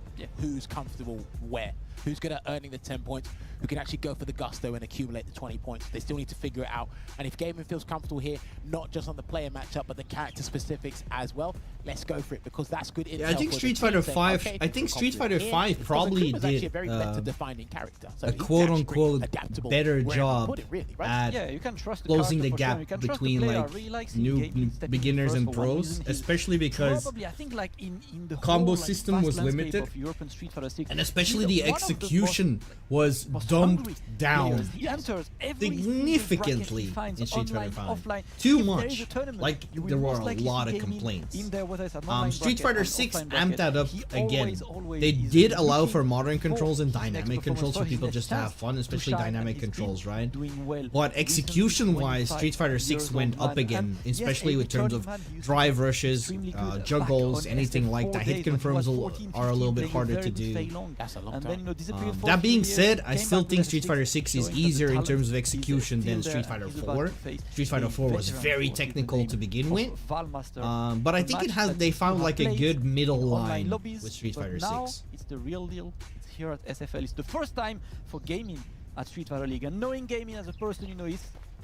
who's comfortable where, who's going to earning the 10 points, who can actually go for the gusto and accumulate the 20 points. They still need to figure it out, and if Gaming feels comfortable here, not just on the player matchup, but the character specifics as well, let's go for it, because that's good intel. Yeah, I think Street Fighter 5. I think Street Fighter 5 probably did a quote-unquote better job at you can trust the closing the character for gap sure. You can trust between the player. like I really like new Gaming stepping beginners in and first for one pros, reason. especially because Probably, I think, like in the combo whole, system vast was landscape limited, of European Street Fighter 6, and especially he's the one of execution was most dumped hungry down players. He enters every significantly single bracket he in Street finds, Fighter online, 5. offline. Too If there much. is a tournament, Like you will there were most a likely lot see of Gaming complaints. in there, whether it's an online Street bracket Fighter or 6 offline amped bracket. that up He again. always They is did allow looking for modern for controls and his next dynamic controls for performance, people his just to have chance fun, to especially shine, dynamic and his controls, team right? doing well. But Recently, execution-wise, 25 Street Fighter 6 years went old up man. again, And yes, especially every with terms of tournament used to drive be rushes, extremely good. juggles, Back on anything like SF4 that. Hit days, when he confirms was 14, are a little 15, bit playing harder very to good do. stay long. That's a long and time. then, disappeared for That being 3 years, said, I came still back think to Street Fighter 6 is showing that the easier in talent terms of is execution still than there Street and Fighter he's about 4. to face Street Fighter a 4 was veteran very force with the technical name to begin of with, Valmaster. but I A think it match has. that They you found have like a played good middle in online line lobbies, with Street but Fighter now 6. it's the real deal. It's here at SFL. It's the first time for Gaming at Street Fighter League, and knowing Gaming as a person, you know,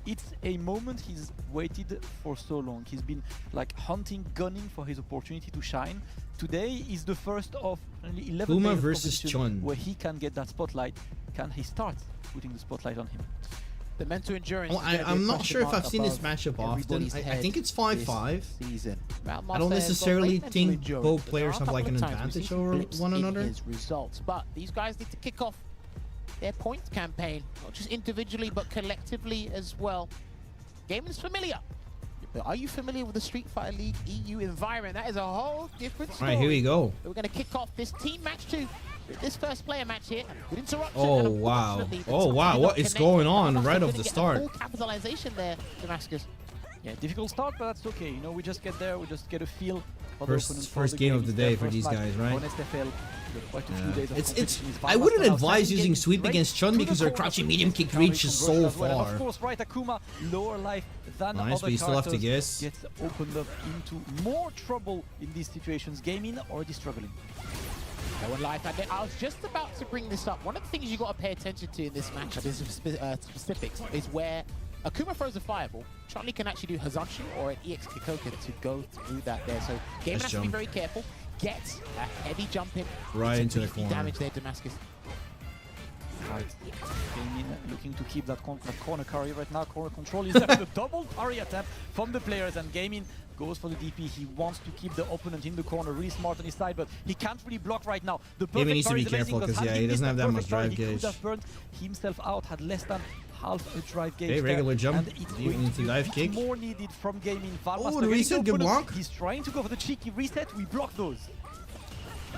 it's a moment he's waited for so long. He's been like hunting, gunning for his opportunity to shine. Today is the first of only 11 Puma days of versus competition Chun. where he can get that spotlight. Can he start putting the spotlight on him? The mental endurance. Well, I'm not sure if I've seen this matchup often. I think it's 5-5. I don't necessarily think both players have like an advantage over one another. His results, but these guys need to kick off their points campaign, not just individually but collectively as well. Gaming's familiar. But are you familiar with the Street Fighter League EU environment? That is a whole different story. All right, here we go. We're going to kick off this team match 2. This first player match here. Good interruption. Oh wow! Oh wow! What is going on right off the start? Full capitalization there, Damascus. Yeah, difficult start, but that's okay. You know, we just get there, we just get a feel of the opponent. First game of the day for these guys, right? On SFL, quite a few days of It's. competition. I wouldn't advise using sweep Great against Chun because her crouching medium kick reach is so as well. And far. of course, right, Akuma, lower life than Nice, other but you still have to characters, guess. gets opened up into more trouble in these situations. Gaming already struggling. No one life, and I was just about to bring this up. One of the things you got to pay attention to in this match, this specifics, is where Akuma throws a fireball. Chun-Li can actually do Hazanshi or an EX Kikoken to go through that there. So Gaming has to be very careful. Gets a heavy jump in. Right into the corner. Damage there, Damascus. Right. Gaming looking to keep that corner carry right now. Corner control is there with a double parry attempt from the players, and Gaming goes for the DP. He wants to keep the opponent in the corner, really smart on his side, but he can't really block right now. The Gaming needs to parry be is amazing careful because had he doesn't have that much perfect parry, drive he gauge. could have burned himself out, had less than half a drive gauge. Okay, regular there, jump. and it's Even going into to dive be kick. more needed from Gaming. Oh, the reset, good block. He's trying to go for the cheeky reset. We block those.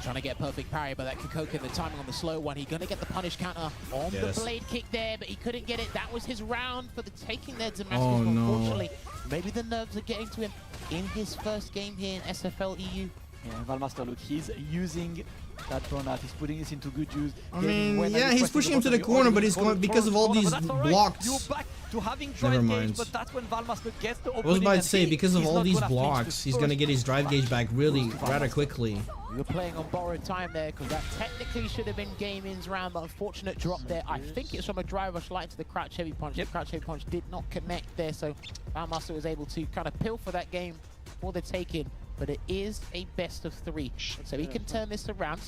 Trying to get a perfect parry, but that Kikoken, the timing on the slow one, he's going to get the punish counter on the blade kick there, but he couldn't get it. That was his round for the taking there, Damascus. Oh, no. Unfortunately, maybe the nerves are getting to him in his first game here in SFL EU. Yeah, Valmaster, look, he's using that burnout. He's putting this into good use. I mean, yeah, he's pushing him to the corner, but he's going because of all these blocks. You're back to having Never drive mind. gauge, but that's when Valmaster gets the opening. I was about to and say, because of he's all not these gonna flinch. blocks, The he's going to first get his drive gauge back really rather quickly. We were playing on borrowed time there because that technically should have been Gaming's round, but unfortunate drop there. I think it's from a drive rush light into the crouch heavy punch. The crouch heavy punch did not connect there, so Valmaster was able to kind of pill for that game for the taking, but it is a best of 3, so he can turn this around.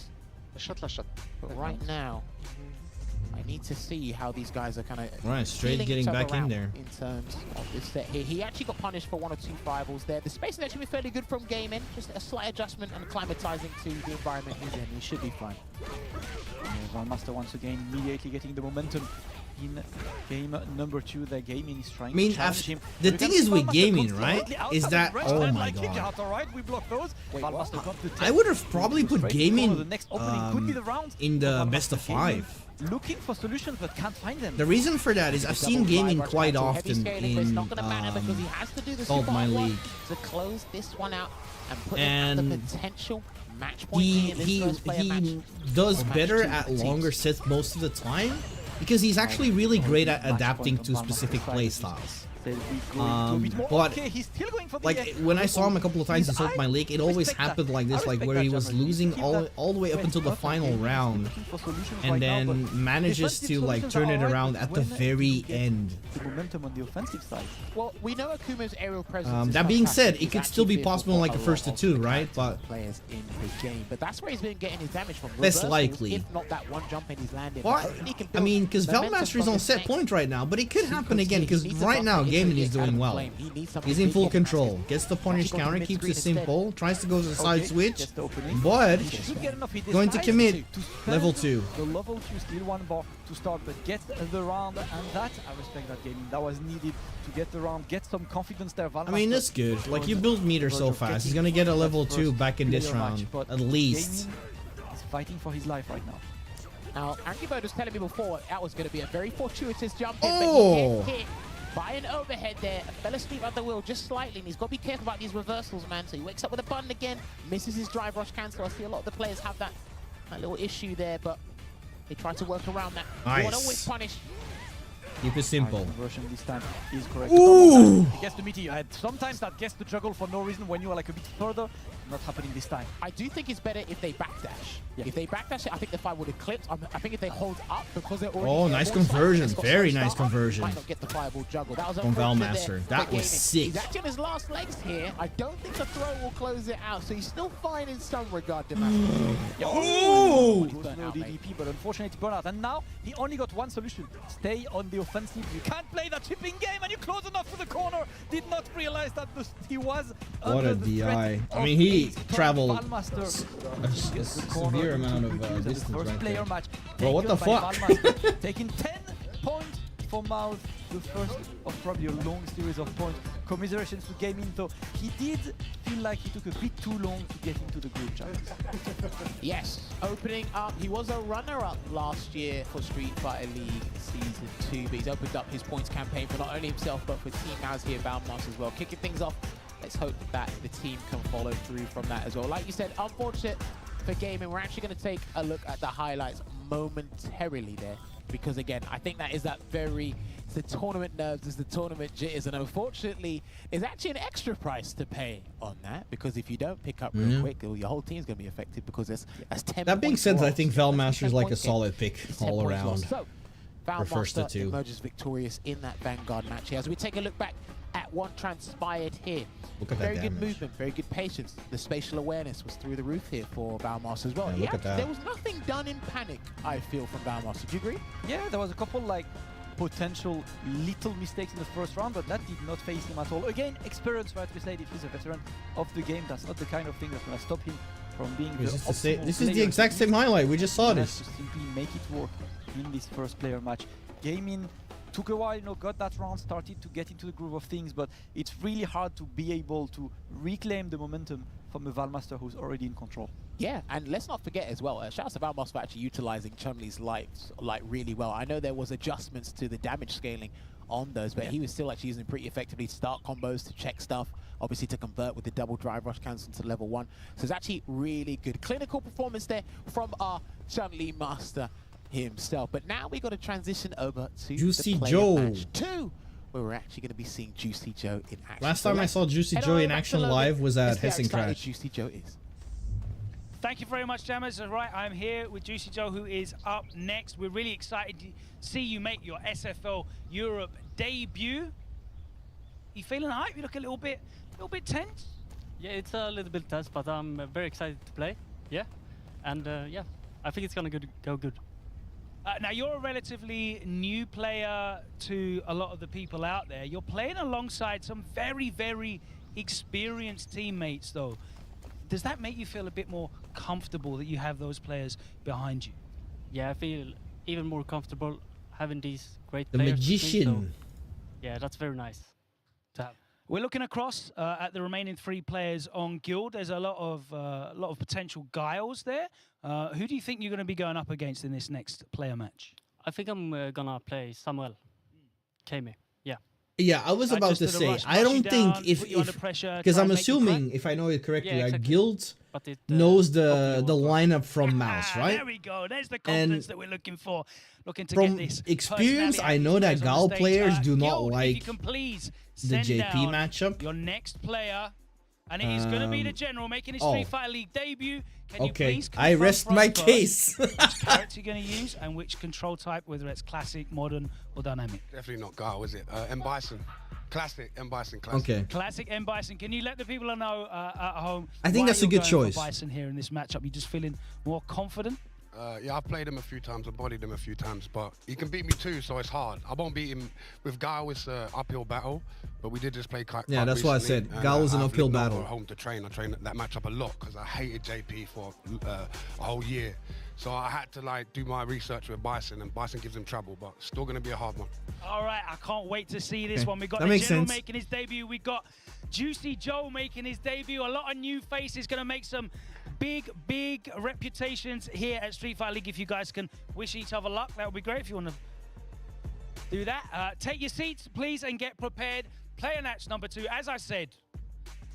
But right now, I need to see how these guys are kind of Right, straight getting back in there. In terms of this set here. He actually got punished for 1 or 2 fireballs there. The spacing actually been fairly good from Gaming. Just a slight adjustment and acclimatizing to the environment he's in. He should be fine. Yeah, Valmaster once again immediately getting the momentum in game number 2. That Gaming is trying to challenge him. The thing is with Gaming, right, is that, oh my god. god. Alright, we block those. Valmaster got the I would have probably put Gaming the next opening could be the round. in the best of 5. Looking for solutions but can't find them. The reason for that is I've seen Gaming quite often in Salt Mine League. To close this one out and put And in the potential match point here in this first player match. He does Or match better two at for teams. longer sets most of the time because he's actually really great at adapting to specific play styles. But like when I saw him a couple of times in Salt My Lake, it always happened like this, like where he was losing all the way up until the final round, and then manages to like turn it around at the very end. The momentum on the offensive side. Well, we know Akuma's aerial presence. That being said, it could still be possible in like the first two, right? But players in his game, but that's where he's been getting his damage from. less Reversals, likely. If not that one jump and he's landed. Well, I mean, because Valmaster is on set point right now, but it could happen again because right now Gaming is doing well. He's in full control. Gets the punish counter, keeps it simple, tries to go to the side switch, but going to commit level 2. The level 2 still one bar to start, but get the round, and that I respect that gaming. That was needed to get the round, get some confidence there. I mean, that's good. Like, you build meter so fast. He's gonna get a level 2 back in this round, at least. He's fighting for his life right now. Now, Angry Bird was telling me before that was going to be a very fortuitous jump in, Oh! but he gets hit by an overhead there. Fell asleep at the wheel just slightly, and he's got to be careful about these reversals, man. So he wakes up with a button again, misses his drive rush cancel. I see a lot of the players have that little issue there, but they try to work around that. Nice. You want to always punish. Keep it simple. Conversion this time is correct. Ooh! He gets the meteor. Sometimes that gets the juggle for no reason when you are like a bit further. Not happening this time. I do think it's better if they backdash. Yeah. If they backdash it, I think the fight would have clipped. I think if they hold up because they're already... Oh, nice conversion. Very nice conversion. Might not get the fireball juggle. That was From unfortunate Valmaster. there That for was gaming. sick. He's actually on his last legs here. I don't think the throw will close it out, so he's still fine in some regard, Demaster. Oh! It was no DDP, but unfortunately burnout. And now he only got one solution. Stay on the offensive. You can't play that chipping game, and you close enough to the corner. Did not realize that he was What under a the threat DI. I of mean, he Ace. traveled Valmaster a severe amount of distance first right player there. match. Bro, what the taken by fuck? Valmaster, taking 10 points for Mouth, the first of probably a long series of points. Commiserations to Gaming, though. He did feel like he took a bit too long to get into the group chat. Yes, opening up. He was a runner-up last year for Street Fighter League Season 2, but he's opened up his points campaign for not only himself, but for Team Maz here, Valmaster as well. Kicking things off. Let's hope that the team can follow through from that as well. Like you said, unfortunate for Gaming. We're actually going to take a look at the highlights momentarily there. Because again, I think that is that very, it's the tournament nerves, it's the tournament jitters, and unfortunately, there's actually an extra price to pay on that, because if you don't pick up real quick, your whole team's going to be affected, because that's 10 That being points said, I lost. think That's Valmaster 10 is like a points solid pick It's 10 all points around. lost. So, For first to Valmaster two. emerges victorious in that Vanguard match here. As we take a look back at what transpired here. Look at that Very good damage. movement, very good patience. The spatial awareness was through the roof here for Valmaster as well. Yeah, He look at actually- that. There was nothing done in panic, I feel, from Valmaster. Do you agree? Yeah, there was a couple like potential little mistakes in the first round, but that did not face him at all. Again, experience, right? We said if he's a veteran of the game, that's not the kind of thing that's going to stop him from being the optimal This is the player exact he same is. highlight. We just saw And this. has to simply make it work in this first player match. Gaming took a while, got that round, started to get into the groove of things, but it's really hard to be able to reclaim the momentum from a Valmaster who's already in control. Yeah, and let's not forget as well, shout out to Valmaster for actually utilizing Chun-Li's lights like really well. I know there was adjustments to the damage scaling on those, but he was still actually using pretty effectively to start combos, to check stuff, obviously to convert with the double drive rush cancel to level 1. So it's actually really good clinical performance there from our Chun-Li master himself. But now we got to transition over to Juicy the player Joe. match 2, where we're actually going to be seeing Juicy Joe in action. Last So time I let's saw Juicy head Joe on in back to action Logan. live was at Let's see how Hessen excited Crash. Juicy Joe is. Thank you very much, Jammers. Right, I'm here with Juicy Joe, who is up next. We're really excited to see you make your SFL Europe debut. You feeling hype? You look a little bit tense. Yeah, it's a little bit tense, but I'm very excited to play. Yeah, and yeah, I think it's gonna go good. Now, you're a relatively new player to a lot of the people out there. You're playing alongside some very, very experienced teammates, though. Does that make you feel a bit more comfortable that you have those players behind you? Yeah, I feel even more comfortable having these great The players with me, magician. so yeah, that's very nice to have. We're looking across at the remaining 3 players on Guild. There's a lot of potential guiles there. Who do you think you're going to be going up against in this next player match? I think I'm gonna play Samuel. Jamie. Yeah. Yeah, I was about to just to say, rush I don't you think down, if put you under pressure, because try I'm and make you crack. assuming, if I know it correctly, Yeah, exactly. Guild But it, knows the lineup from Mouse, There right? we go. There's the confidence that we're looking for. Looking to From get this experience, personality I out know of that these players Gal on the stage. players do not Guild, if you like can please the send JP down matchup. your next player, and it is going to be the General making his Street Fighter League debut. Can you Okay, please I confirm rest from my us case. which character you're going to use and which control type, whether it's classic, modern, or dynamic? Definitely not Gal, is it? M Bison. Classic, M Bison, classic. Okay. Classic M Bison. Can you let the people know at home? I think why that's a you're good going for choice. Bison here in this matchup. You just feeling more confident? Yeah, I've played him a few times, I've bodied him a few times, but he can beat me too, so it's hard. I won't beat him with Gal. It's an uphill battle, but we did just play quite Yeah, that's what I recently, said. and, Gal was an I've uphill lived over battle. Home to train. I trained that matchup a lot because I hated JP for a whole year. So I had to like do my research with Bison, and Bison gives him trouble, but still going to be a hard one. All right, I can't wait to see this Okay, one. We got that the makes General sense. making his debut. We got Juicy Joe making his debut. A lot of new faces, going to make some big reputations here at Street Fighter League. If you guys can wish each other luck, that would be great if you want to do that. Take your seats, please, and get prepared. Player match number 2. As I said,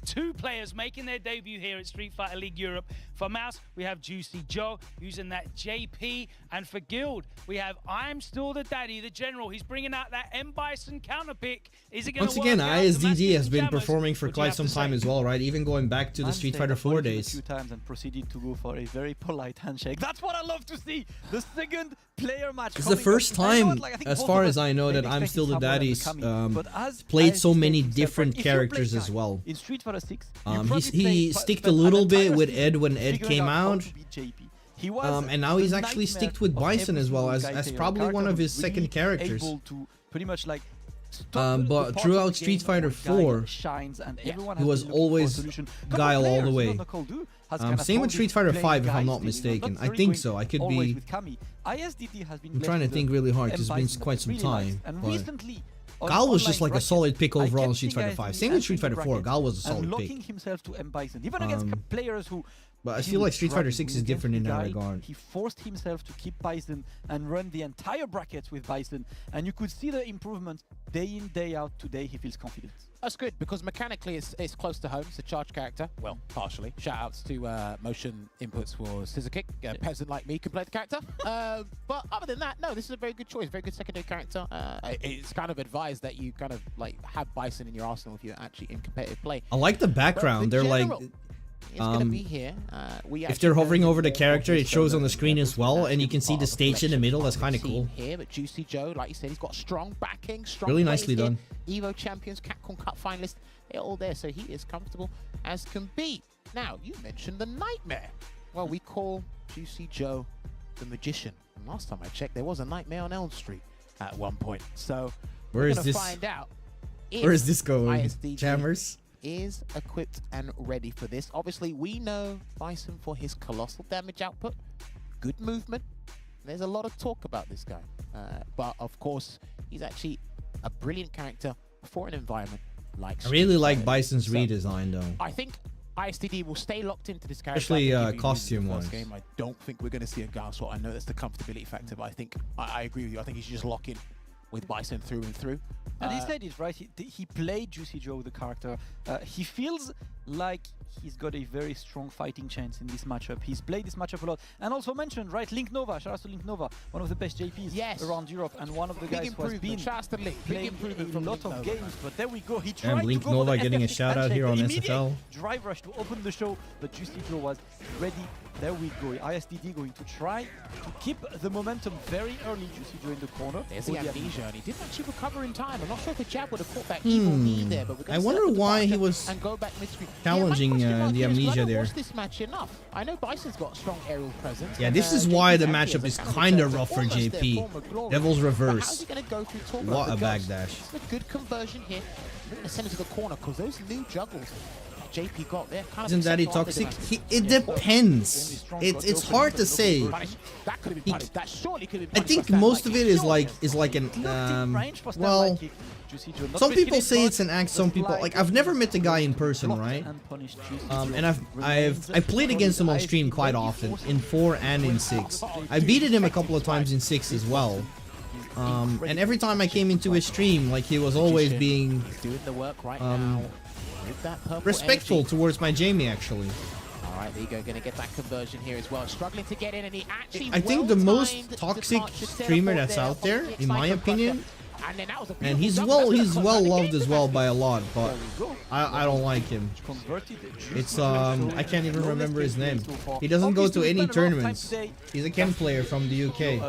2 players making their debut here at Street Fighter League Europe. For Mouse, we have Juicy Joe using that JP. And for Guild, we have I'm Still the Daddy, the General. He's bringing out that M Bison counter pick. Is it going Once to again, work out? The ISDD has been Jammers. performing for What do you quite have some to time say? as well, right? Even going back to the Man Street stayed Fighter up 4 on him days. a few times and proceeded to go for a very polite handshake. That's what I love to see. The second player match. It's the first time, as far as I know, that I'm Still the Daddy's played so many different characters as well. In Street Fighter 6, he sticked a little bit with Ed when Ed came out. He was and now he's actually sticked with Bison as well as probably one of his second characters. Able to pretty much like but throughout Street Fighter 4, he was always Guile all the way. Same with Street Fighter 5, if I'm not mistaken. I think so. I could be. I'm trying to think really hard because it's been quite some time. But Guile was just like a solid pick overall in Street Fighter 5. Same with Street Fighter 4. Guile was a solid pick. Himself to M Bison, even against players who. But I feel like Street Fighter 6 is different in that regard. He forced himself to keep Bison and run the entire bracket with Bison, and you could see the improvement day in, day out. Today he feels confident. That's good because mechanically it's close to home. It's a charge character. Well, partially. Shout outs to motion inputs for Scissor Kick. A peasant like me can play the character. But other than that, no, this is a very good choice. Very good secondary character. It's kind of advised that you kind of like have Bison in your arsenal if you're actually in competitive play. I like the background. They're like. Be here. If they're hovering over the character, it shows on the screen as well, and you can see the stage in the middle. That's kind of cool. Here, but Juicy Joe, like you said, he's got strong backing, strong. Really nicely done. Evo champions, Capcom Cup finalists, they're all there, so he is comfortable as can be. Now, you mentioned the Nightmare. Well, we call Juicy Joe the Magician. And last time I checked, there was a Nightmare on Elm Street at one point. So where is this? Find out. Where is this going, ISDG Jammers? Is equipped and ready for this. Obviously, we know Bison for his colossal damage output, good movement. There's a lot of talk about this guy, but of course, he's actually a brilliant character for an environment like. I really like Bison's redesign, though. I think ISDD will stay locked into this character. Especially costume-wise. I don't think we're going to see a Guile swap. I know that's the comfortability factor, but I think I agree with you. I think he should just lock in with Bison through and through. And he said it, right? He played Juicy Joe, the character. He feels like he's got a very strong fighting chance in this matchup. He's played this matchup a lot. And also mentioned, right, Link Nova, shout out to Link Nova, one of the best JPs around Europe, and one of the guys who has been playing a lot of games. But there we go. He tried And Link to go Nova for the getting a SFL shout out here on SFL. Drive rush to open the show, but Juicy Joe was ready. There we go. ISDD going to try to keep the momentum very early. Juicy Joe in the corner. There's the amnesia, and he didn't actually recover in time. I'm not sure if the jab would have caught that evil knee there, but we're going I wonder why he was challenging the amnesia there. Was this match enough? I know Bison's got a strong aerial presence. Yeah, this is why the matchup is kind of rough for JP. Devil's Reverse. What a backdash. It's a good conversion here. We're going to send it to the corner because those new juggles JP got there. Isn't Daddy toxic? It depends. It's hard to say. I think most of it is like an well. Some people say it's an act. Some people like I've never met the guy in person, right? And I played against him on stream quite often in 4 and in 6. I beaten him a couple of times in 6 as well. And every time I came into his stream, like he was always being doing the work right now. With that purple respectful energy. towards my Jamie, actually. All right, there you go. Going to get that conversion here as well. Struggling to get in, and he actually. I think the most toxic streamer that's out there, in my opinion, and he's well loved as well by a lot, but I don't like him. It's I can't even remember his name. He doesn't go to any tournaments. He's a Ken player from the UK.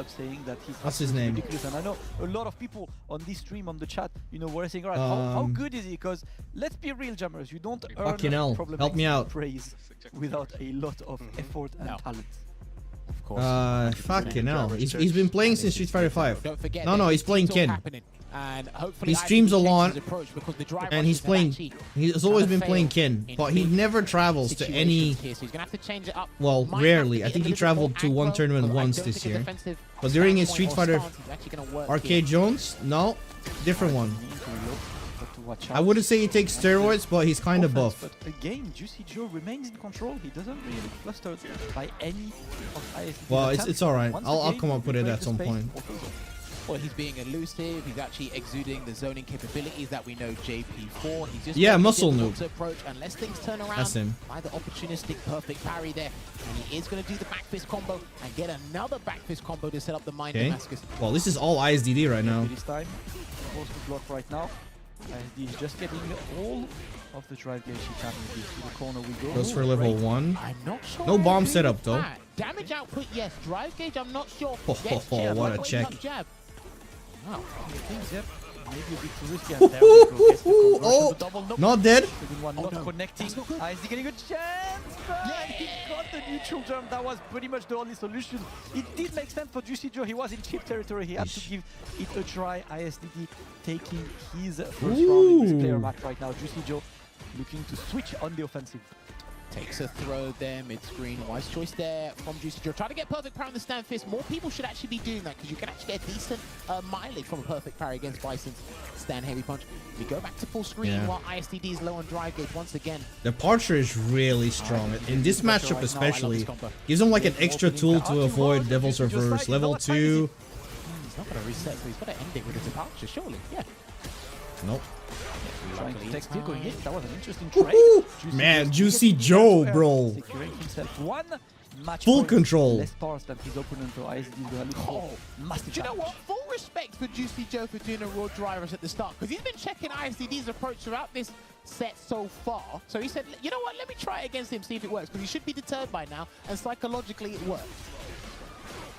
What's his name? And I know a lot of people on this stream, on the chat, you know, were saying, all right, how good is he? Because let's be real, jammers, you don't earn Fucking hell, help me out. praise without a lot of effort and talent. Of course. Fucking hell. He's been playing since Street Fighter 5. Don't forget No, he's playing Ken. And hopefully He streams a lot, and he's always been playing Ken, but he never travels to any, well, rarely. I think he traveled to one tournament once this year, but during his Street Fighter Arcade Jones, no, different one. I wouldn't say he takes steroids, but he's kind of buff. But again, Juicy Joe remains in control. He doesn't really get flustered by any of ISD. Well, it's alright. I'll come up with it at some point. Well, he's being elusive. He's actually exuding the zoning capabilities that we know JP4. He's just muscle noob. to approach unless things turn around. That's him. By the opportunistic perfect parry there, and he is going to do the back fist combo and get another back fist combo to set up the mind Damascus. Well, this is all ISDD right now. This time, forced to block right now. ISD is just getting all of the drive gauge he can with this. To the corner we go. Goes for level 1. I'm not sure. No bomb setup though. Damage output, yes. Drive gauge, I'm not sure. Oh, what a check. Jab. Wow. Maybe a bit too risky. And there we go. Gets the conversion, the double knock. Not dead. Not connecting. ISD getting a chance. He got the neutral jump. That was pretty much the only solution. It did make sense for Juicy Joe. He was in chip territory. He had to give it a try. ISDD taking his first round in this player match right now. Juicy Joe looking to switch on the offensive. Takes a throw there, mid-screen. Wise choice there from Juicy Joe. Try to get perfect parry on the stand fist. More people should actually be doing that because you can actually get decent mileage from a perfect parry against Bison's stand heavy punch. We go back to full screen while ISDD is low on drive gauge once again. The Departure is really strong. In this matchup especially, gives him like an extra tool to avoid Devil's Reverse. Level 2. He's not going to reset, so he's got to end it with a departure, surely. Yeah. Nope. Trying to take still going in. That was an interesting trade. Man, Juicy Joe, bro. Securing himself one match Full point, control. Less bars than his opponent, so ISD is going to look for massive Do you know what? Full respect for Juicy Joe for doing a raw drivers at the start, because he's been checking ISDD's approach throughout this set so far. So he said, you know what, let me try it against him, see if it works, because he should be deterred by now, and psychologically it worked.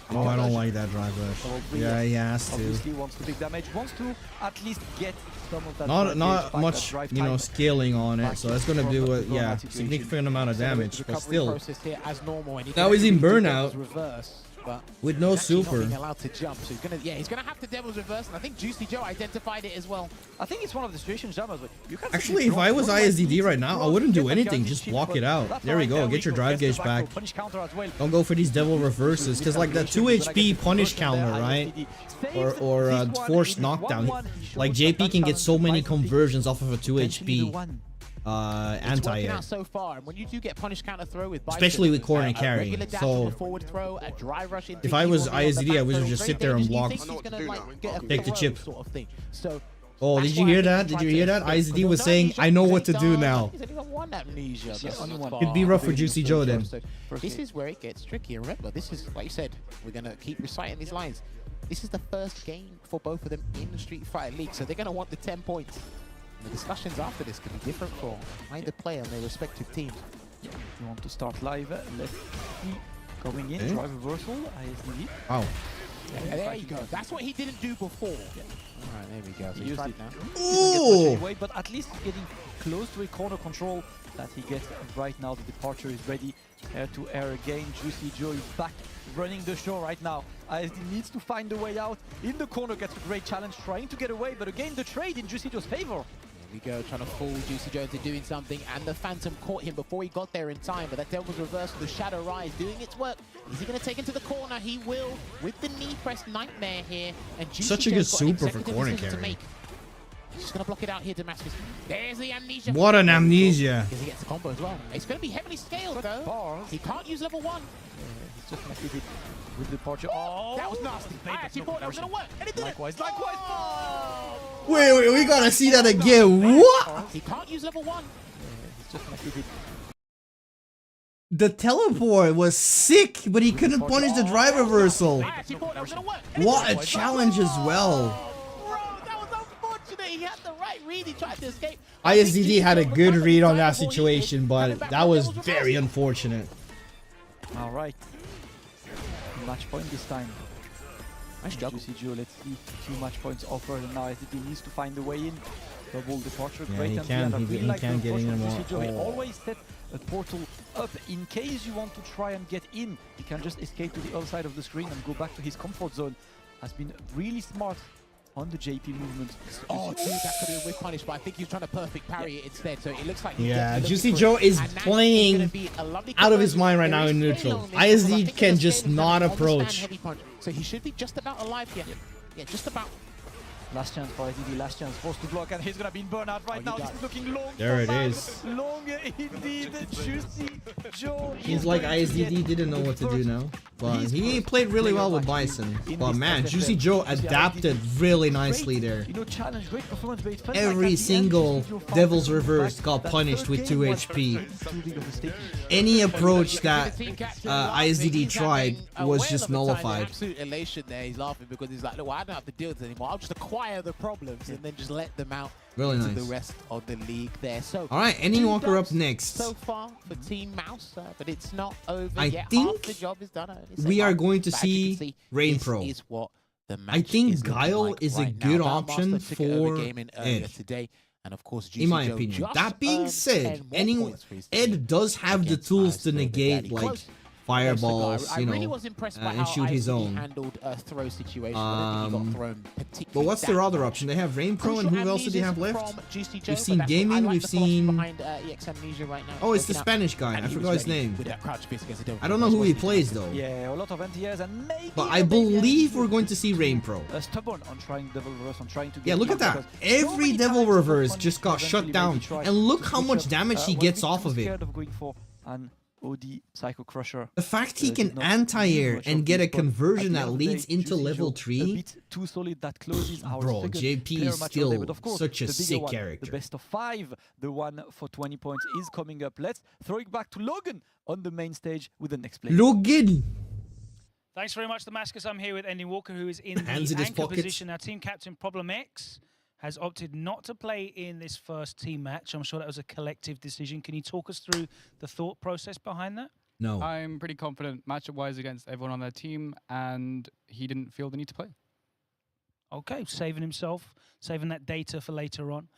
Oh, I don't like that drive rush. Yeah, he has to. Obviously wants to big damage, wants to at least get some of that. Not much, you know, scaling on it, so that's gonna do a significant amount of damage, but still. Now he's in burnout with no super. Allowed to jump, so he's gonna have to Devil's Reverse, and I think Juicy Joe identified it as well. I think it's one of the situations, Jammers, you can actually, if I was ISDD right now, I wouldn't do anything. Just block it out. There we go. Get your drive gauge back. Don't go for these Devil Reverses, because like that 2 HP punish counter, right? Or forced knockdown. Like JP can get so many conversions off of a 2 HP anti-air. So far, and when you do get punish counter throw with especially with corner carry. So if I was ISDD, I would just sit there and block. Take the chip. Oh, did you hear that? Did you hear that? ISD was saying, I know what to do now. It'd be rough for Juicy Joe then. This is where it gets tricky. Remember, this is, like you said, we're going to keep reciting these lines. This is the first game for both of them in the Street Fighter League, so they're going to want the 10 points. And the discussions after this could be different for either player and their respective teams. You want to start live, let's see. Going in, drive reversal, ISDD. Wow. Yeah, there you go. That's what he didn't do before. Alright, there we go. So he's right now. Ooh! But at least getting close to a corner control that he gets right now. The departure is ready. Air to air again. Juicy Joe is back running the show right now. ISD needs to find a way out. In the corner gets a great challenge, trying to get away, but again the trade in Juicy Joe's favor. We go, trying to fool Juicy Joe into doing something, and the Phantom caught him before he got there in time, but that Devil's Reverse, the Shadow Rise doing its work. Is he going to take him to the corner? He will, with the knee press Nightmare here. And Juicy such a good super for corner carry. Just going to block it out here, Damascus. There's the amnesia. What an amnesia. Because he gets the combo as well. It's going to be heavily scaled, though. He can't use level 1. He's just going to keep it with the departure. Oh, that was nasty. I actually thought that was going to work. And it did. Likewise. Wait, we gotta see that again. What? He can't use level 1. He's just going to keep it. The teleport was sick, but he couldn't punish the drive reversal. What a challenge as well. Bro, that was unfortunate. He had the right read. He tried to escape. ISDD had a good read on that situation, but that was very unfortunate. All right. Match point this time. Nice job. Juicy Joe, let's see. 2 match points offered, and now ISDD needs to find the way in. Double departure, Yeah, great he and can't- I really he like can't the get in approach of anymore. Juicy Joe. He Oh. always set a portal up in case you want to try and get in. He can just escape to the other side of the screen and go back to his comfort zone. Has been really smart on the JP movement. Oh, dude, that could have been with punish, but I think he was trying to perfect parry it instead. So it looks like he Yeah, definitely Juicy looking Joe for it. is And now playing it's gonna be a lovely out of his conversion. mind right There now is in fail neutral. on this, but I ISD think can the just scale is not gonna understand approach. heavy punch. So he should be just about alive here. Yeah, just about. Last chance for ISDD, last chance, forced to block, and he's gonna be in burnout right now. This is looking long. There it for Bam. is. Long indeed, Juicy Joe. He's like ISDD didn't know what to do now, but he played really well with Bison. But man, Juicy Joe adapted really nicely there. You know, challenge, great performance, but it felt like at Every the single end, Juicy Joe found Devil's his Reverse back. got That punished third with 2 game was HP. too big of a stake. Any approach that ISDD tried was just nullified. Absolute elation there. He's laughing because he's like, look, I don't have to deal with this anymore. I'll just acquire the problems and then just let them out Really into nice. the rest of the league there. So, All right, Ending 2 Walker up dubs next. So far for Team Mouse, but it's not over I yet. think Half the job is done. we are going to But as you can see see, Rain this Pro. is what the I match think is looking Guile like is a right now. good Grandmaster option took it over for gaming earlier Ed. today. And of course, In my Juicy Joe opinion. just That being earned said, 10 more points for his team Ed does have the against tools to Ice Builder negate Daddy. like Close. fireballs, I you really know, was impressed by and how shoot his ISDD own. handled a throw situation. I don't think he got thrown particularly. But what's their other option? They have Rain Pro, and who else do they have left? We've seen Gaming, we've seen... Behind, EX Amnesia right now. Oh, it's the Working out. Spanish guy. And I he forgot was his ready name. with that crouch fist against the Devil I don't know who he plays though. Yeah, a lot of anti-airs and maybe But I believe we're going to see Rain Pro. stubborn on trying Devil Reverse, on trying to get Yeah, look at that. Every Devil Reverse just got shut down. And look how much damage he gets off of it. Scared of going for an OD Psycho Crusher. The fact he can anti-air and get a conversion that leads into level 3. Too solid, that closes our Bro, second JP player is match of the still day, but of course, such a the bigger sick one, character. The best of 5, the one for 20 points is coming up. Let's throw it back to Logan on the main stage with the next play. Logan! Thanks very much, Damascus. I'm here with Ending Walker, who is in Hands the in his anchor pockets. position. Our team captain, Problem X, has opted not to play in this first team match. I'm sure that was a collective decision. Can you talk us through the thought process behind that? No. I'm pretty confident matchup-wise against everyone on their team, and he didn't feel the need to play. Okay, saving himself, saving that data for later on.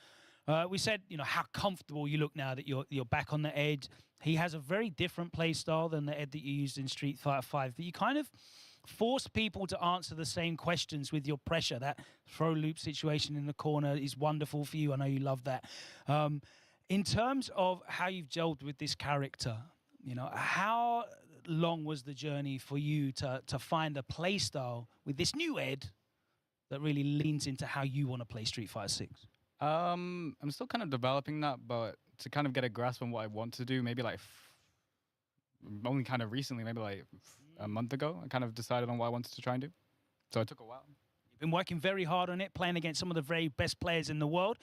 We said, you know, how comfortable you look now that you're back on the edge. He has a very different play style than the Ed that you used in Street Fighter 5, but you kind of force people to answer the same questions with your pressure. That throw loop situation in the corner is wonderful for you. I know you love that. In terms of how you've gelled with this character, you know, how long was the journey for you to find a play style with this new Ed that really leans into how you want to play Street Fighter 6? I'm still kind of developing that, but to kind of get a grasp on what I want to do, maybe like only kind of recently, maybe like a month ago, I kind of decided on what I wanted to try and do. So it took a while. You've been working very hard on it, playing against some of the very best players in the world.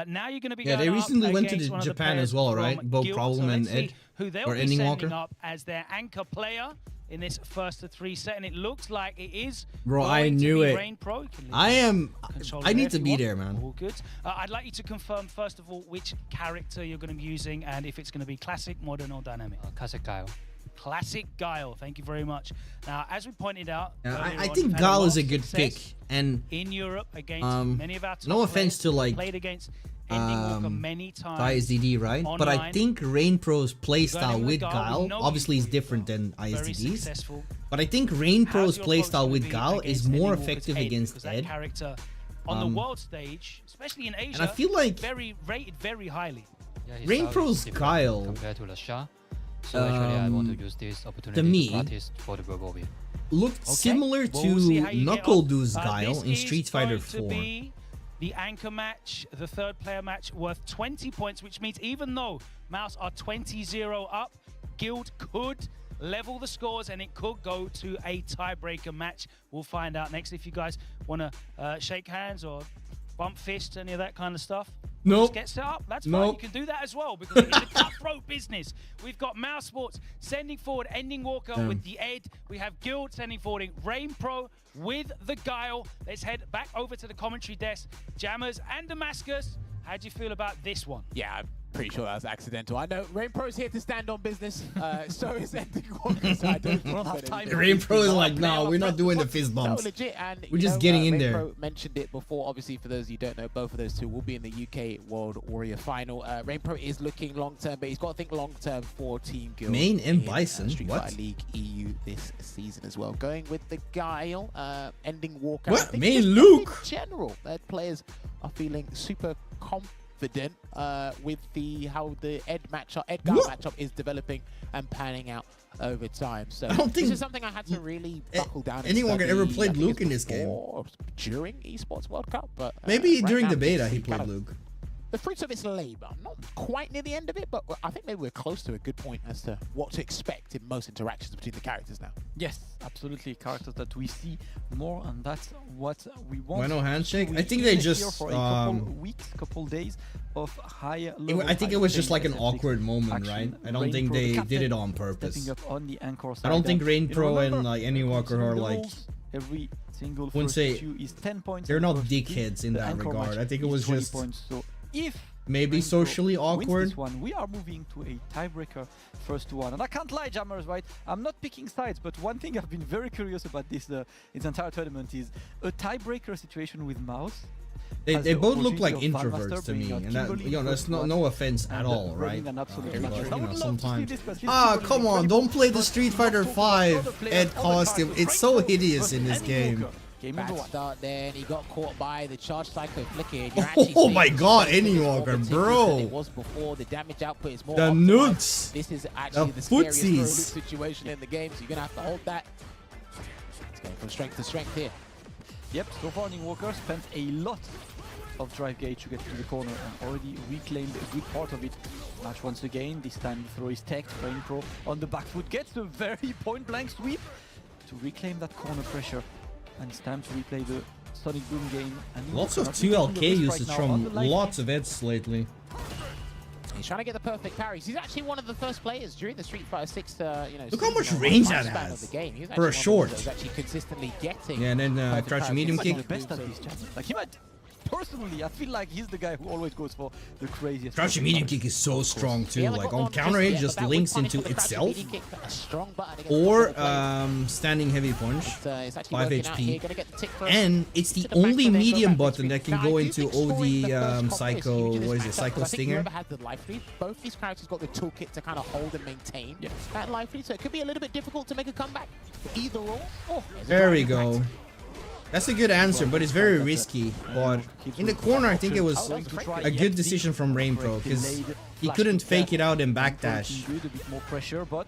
Now you're going to be Yeah, going they up recently went to against one of the Japan players as well, from right? Both Guild. Problem So and let's see Ed, who they'll or be Ending sending Walker. up as their anchor player in this first of 3 set, and it looks like it is. Bro, I going to knew be it. Rain Pro. You can leave I am. control I there need if to you be want. there, man. All good. I'd like you to confirm first of all which character you're going to be using, and if it's going to be classic, modern, or dynamic. Classic Guile. Classic Guile. Thank you very much. Now, as we pointed out, I earlier on, think we've had Guile lot is a of good pick, success and in Europe against many of our top no offense players. to like Played against Ending Walker many times. ISDD, right? But I online. think Rain Pro's playstyle Running with Guile, Guile we know obviously is he's different than very ISDD's. successful. But I think Rain Pro's How's your approach playstyle gonna with be Guile is against more Ending Walker's effective Ed? against Because that Ed. character on the world stage, especially in Asia, I feel like very rated very highly. Yeah, his Rain style is Pro's different Guile, compared to Lasha. So actually, I want to use this opportunity to me, practice for the Verbovia. looked similar Well, we'll see to how you get Knuckle on. Dude's Guile This in is Street Fighter going to 4. be the anchor match, the third player match, worth 20 points, which means even though Mouse are 20-0 up, Guild could level the scores and it could go to a tiebreaker match. We'll find out next. If you guys want to shake hands or bump fists, any of that kind of stuff, nope. just get set up. That's Nope. fine. You can do that as well because it's a cutthroat business. We've got Mouse Sports sending forward Ending Walker with the Ed. We have Guild sending forward Rain Pro with the Guile. Let's head back over to the commentary desk. Jammers and Damascus, how do you feel about this one? Yeah, I'm pretty sure that was accidental. I know Rain Pro's here to stand on business. So is Ending Walker, so I don't have time. Rain Pro is like, no, we're not doing the fist bumps. No, legit, and we're just getting in Rain there. Pro mentioned it before. Obviously, for those of you who don't know, both of those two will be in the UK World Warrior Final. Rain Pro is looking long term, but he's got to think long term for Team Guild. Main and in, Bison. Street What? Fighter League EU this season as well. Going with the Guile, Ending Walker. What? I think Main just Luke? In general, that players are feeling super confident with how the Ed Guile matchup is developing and panning out over time. So I don't think this is something I had to really buckle down. and anyone study, ever played I think Luke it's in this game. before, during Esports World Cup, but Maybe right during now the we beta see he played kind of Luke. the fruits of its labor. Not quite near the end of it, but I think maybe we're close to a good point as to what to expect in most interactions between the characters now. Yes, absolutely. Characters that we see more, and that's what we want. Why no handshake? We I think keep they it here just for a couple weeks, couple days of high level. I think it was just like an awkward moment, right? I don't think they did it on purpose. Stepping up on the anchor side. I don't think Rain You know, Pro remember, and like Ending Walker are the like, rules, every single wouldn't first say issue is 10 points. they're and not first dickheads in the that anchor regard. match I think it is was 20 just points. So if maybe Rain Pro socially wins awkward. this one, we are moving to a tiebreaker first to one. And I can't lie, Jammers, right? I'm not picking sides, but one thing I've been very curious about this entire tournament is a tiebreaker situation with Mouse. They both look like introverts to me, and that, you know, that's no offense at all, right? But, you know, sometimes. Come on, don't play the Street Fighter 5 Ed costume. It's so hideous in this game. Bad start there, and he got caught by the charge cycle flicker. Oh my god, Ending Walker, bro! It was before. The damage output is more the optimized. nuts! This is actually the scariest throw loop situation in the game, so you're gonna have to hold that. It's going from strength to strength here. Yep, so far Ending Walker spent a lot of drive gauge to get to the corner and already reclaimed a good part of it. Match once again, this time the throw is teched. Rain Pro on the back foot gets a very point-blank sweep to reclaim that corner pressure. And it's time to replay the Sonic Boom game. And lots of 2LK usage from lots of Eds lately. He's trying to get the perfect parries. He's actually one of the first players during the Street Fighter 6, look how much range that has for a short. Actually consistently getting. Yeah, and then crouching medium kick. The best at these challenges. Like he might. Personally, I feel like he's the guy who always goes for the craziest. Crouching medium kick is so strong too. Like on counter hit, just links into itself. Or standing heavy punch, 5 HP. And it's the only medium button that can go into OD Psycho. What is it? Psycho Stinger. Whoever has the life lead, both these characters got the toolkit to kind of hold and maintain that life lead, so it could be a little bit difficult to make a comeback. Either or. Oh, there we go. That's a good answer, but it's very risky. But in the corner, I think it was a good decision from Rain Pro because he couldn't fake it out and backdash. A bit more pressure, but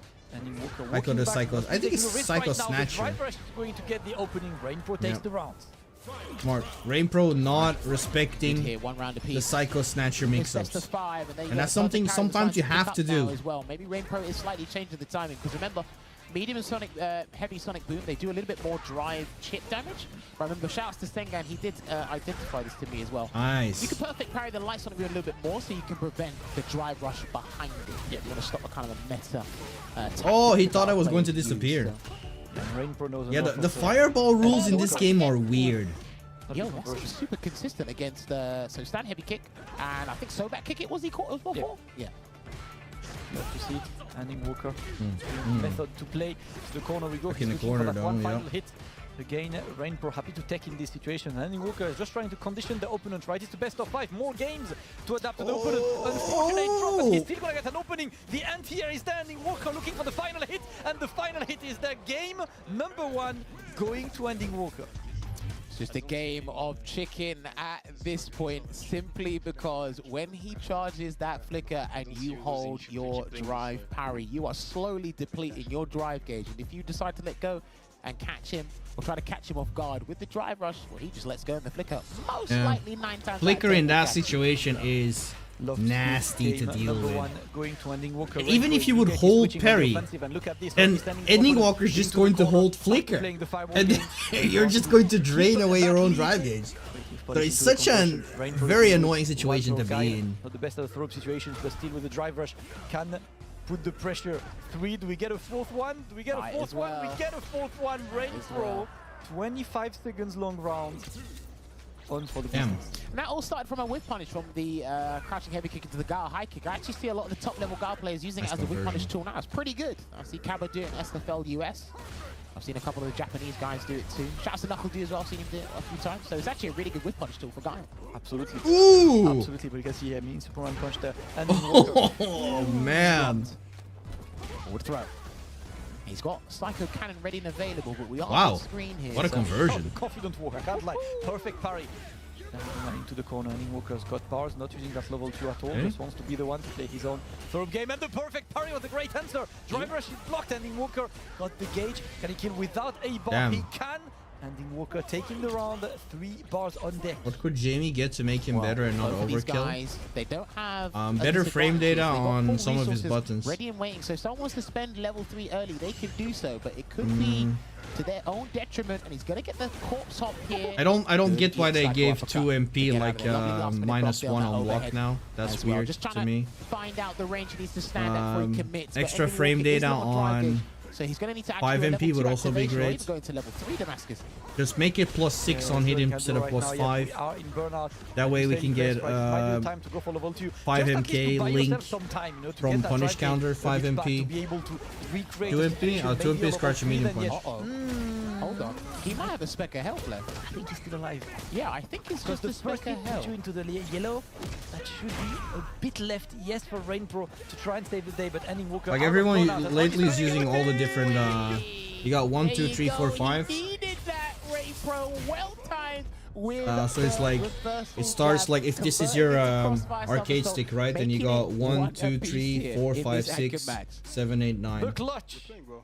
Psycho the Psycho. I think it's Psycho Snatcher. Going to get the opening. Rain Pro takes the rounds. Smart. Rain Pro not respecting the Psycho Snatcher mix-ups. And that's something sometimes you have to do. As well. Maybe Rain Pro is slightly changing the timing because remember, medium and Sonic, heavy Sonic Boom, they do a little bit more drive chip damage. But remember, shouts to Sengan, he did identify this to me as well. Nice. You can perfect parry the light Sonic Boom a little bit more so you can prevent the drive rush behind it. Yeah, you want to stop a kind of a meta. Oh, he thought I was going to disappear. Yeah, the fireball rules in this game are weird. Yo, that's super consistent against so stand heavy kick, and I think so back kick it was he caught as well for? Yeah. You have to see it. Ending Walker. Method to play. To the corner we go. In the corner that one though, final hit. Again, Rain Pro happy to take in this situation. Ending Walker is just trying to condition the opponent, right? It's the best of 5. More games to adapt to the opponent. Unfortunate drop, but he's still gonna get an opening. The anti-air is there. Ending Walker looking for the final hit, and the final hit is the game #1 going to Ending Walker. It's just a game of chicken at this point, simply because when he charges that flicker and you hold your drive parry, you are slowly depleting your drive gauge. And if you decide to let go and catch him, or try to catch him off guard with the drive rush, well, he just lets go in the flicker. Most Yeah. likely 9 times Flicker out of 10 in that catch. situation is nasty to deal with. Going to Ending Walker. And even if you would hold parry, and Ending Walker's just going to hold Flicker, and then you're just going to drain away your own drive gauge. So it's such a very annoying situation to be in. Not the best of the throw situations, but still with the drive rush can put the pressure. 3, do we get a 4th one? Do we get a 4th one? We get a 4th one. Rain throw. 25 seconds long round. On for the Damn. And that all started from a whip punish from the crouching heavy kick into the Gao high kick. I actually see a lot of the top level Gao players using it as a whip punish tool now. It's pretty good. I see Kaba do it in SFL US. I've seen a couple of the Japanese guys do it too. Shouts to Knuckle D as well, I've seen him do it a few times. So it's actually a really good whip punish tool for Gao. Absolutely. Ooh! Absolutely, but you can see him in Superman punch there. And Oh man! Forward throw. He's got Psycho Cannon ready and available, but we are Wow. on screen here. What a conversion. Confident walk, I can't lie. Perfect parry. Into the corner, and Walker's got bars, not using that level 2 at all, just wants to be the one to play his own third game, and the perfect parry was a great answer. Drive rush is blocked, and Walker got the gauge. Can he kill without a bar? Damn. He can. And Walker taking the round, 3 bars on deck. What could Jamie get to make him better and not Both of these overkill? guys, they don't have Better frame data They've got on full some of his resources buttons. ready and waiting. So if someone wants to spend level 3 early, they can do so, but it could be to their own detriment, and he's gonna get the corpse hop here. I don't get why they gave uppercut. 2 MP Get out like of there. Lovely last minute minus drop 1 down that on lock overhead now. That's as well. weird Just to trying me. Find out the range he needs to stand at before he commits. Extra But frame Ending Walker is data not drive gauge, on so he's gonna need to 5 actually MP would also be great. Go into level 3 Damascus. Just make it +6 on hit instead of +5. That way we can get 5 MK link from punish counter, 5 MP. 2 MP? 2 MP is crouching medium punch. Hold on. He might have a speck of health left. I think he's still alive. Yeah, I think it's just a speck of health. Into the yellow, that should be a bit left, yes, for Rain Pro to try and save the day, but Ending Walker. Like everyone lately is using all the different. You got 1, 2, 3, 4, 5. He needed that, Ray Pro. Well timed. So it's like it starts like if this is your arcade stick, right? Then you got 1, 2, 3, 4, 5, 6, 7, 8, 9.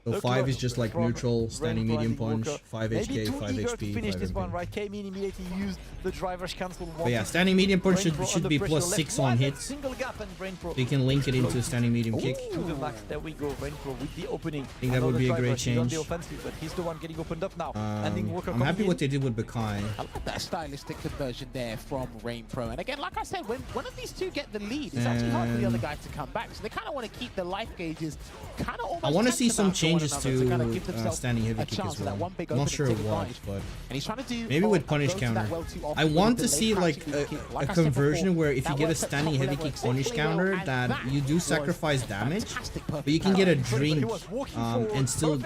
So 5 is just like neutral, standing medium punch, 5 HK, 5 HP, 5 MP. Right? Came in immediately, used the driver's cancel. But yeah, standing medium punch should be +6 on hits. Single gap, and Rain Pro. You can link it into standing medium kick. To the max, there we go. Rain Pro with the opening. I think that would be a great change. On the offensive, but he's the one getting opened up now. I'm happy what they did with Bakai. I like that stylistic conversion there from Rain Pro. And again, like I said, when one of these two get the lead, it's actually hard for the other guy to come back. So they kind of want to keep the life gauges kind of almost. I want to see some changes kind of to standing heavy kick as well. Not sure what, but and he's trying to do maybe with punish counter. I want to see like a conversion where if you get a standing heavy kick punish counter, that you do sacrifice damage, but you can get a drink and still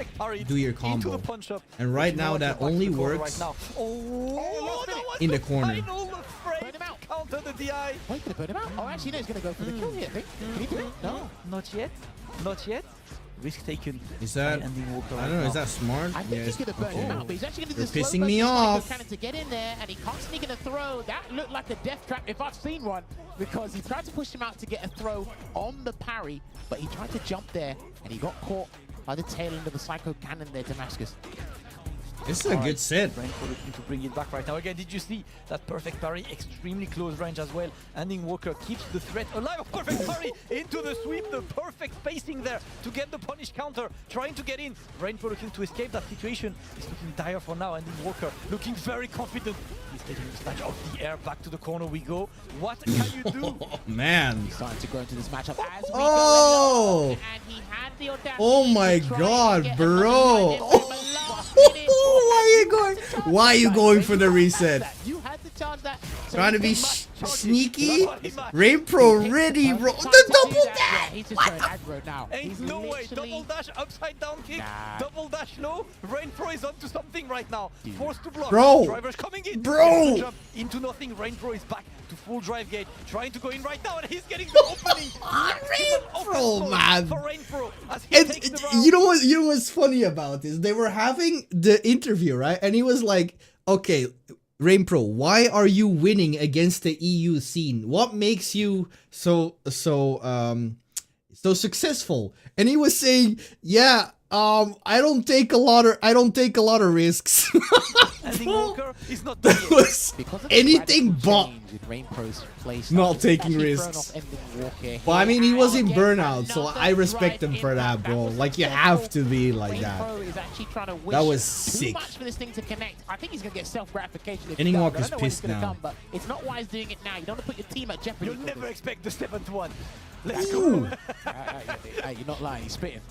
do your combo. And right now that only works in the corner. Counter the DI. Wait, did burn him out? Oh, actually, no, he's going to go for the kill here, I think. Can he do it? No. Not yet. Not yet. Risk taken. Is that? I don't know. Is that smart? I think he's going to burn him out, but he's actually going to do You're the pissing me off. Cannon to get in there, and he can't sneak in a throw. That looked like a death trap if I've seen one, because he tried to push him out to get a throw on the parry, but he tried to jump there, and he got caught by the tail end of the Psycho Cannon there, Damascus. This is a good set. Rain Pro looking to bring it back right now. Again, did you see that perfect parry? Extremely close range as well. Ending Walker keeps the threat alive. Perfect parry into the sweep. The perfect spacing there to get the punish counter. Trying to get in. Rain Pro looking to escape that situation. It's looking dire for now. Ending Walker looking very confident. He's taking the snatch off the air. Back to the corner we go. What can you do? Oh, man. He's starting to go into this matchup as we go. And he had the audacity. Oh my god, bro. Why are you going for the reset? You had to charge that. Trying to be sneaky. Rain Pro ready. The double dash. He's just going aggro now. Ain't no way. Double dash, upside down kick. Double dash low. Rain Pro is onto something right now. Forced to block. Bro. Drivers coming in. Bro. Jump into nothing. Rain Pro is back to full drive gate. Trying to go in right now, and he's getting the opening. Rain Pro, man. For Rain Pro as he And takes the round. you know what's funny about this? They were having the interview, right? And he was like, okay, Rain Pro, why are you winning against the EU scene? What makes you so successful? And he was saying, yeah, I don't take a lot of risks. Ending Walker is not That was anything but not taking risks. Well, I mean, he was in burnout, so I respect him for that, bro. Like, you have to be like that. That was sick. Much for this thing to connect. I think he's gonna get self-gratification. Ending Walker's pissed now. Come, but it's not wise doing it now. You don't want to put your team at jeopardy. You'll never expect the 7th one. Let's Ooh. go. Hey, you're not lying. He's spitting.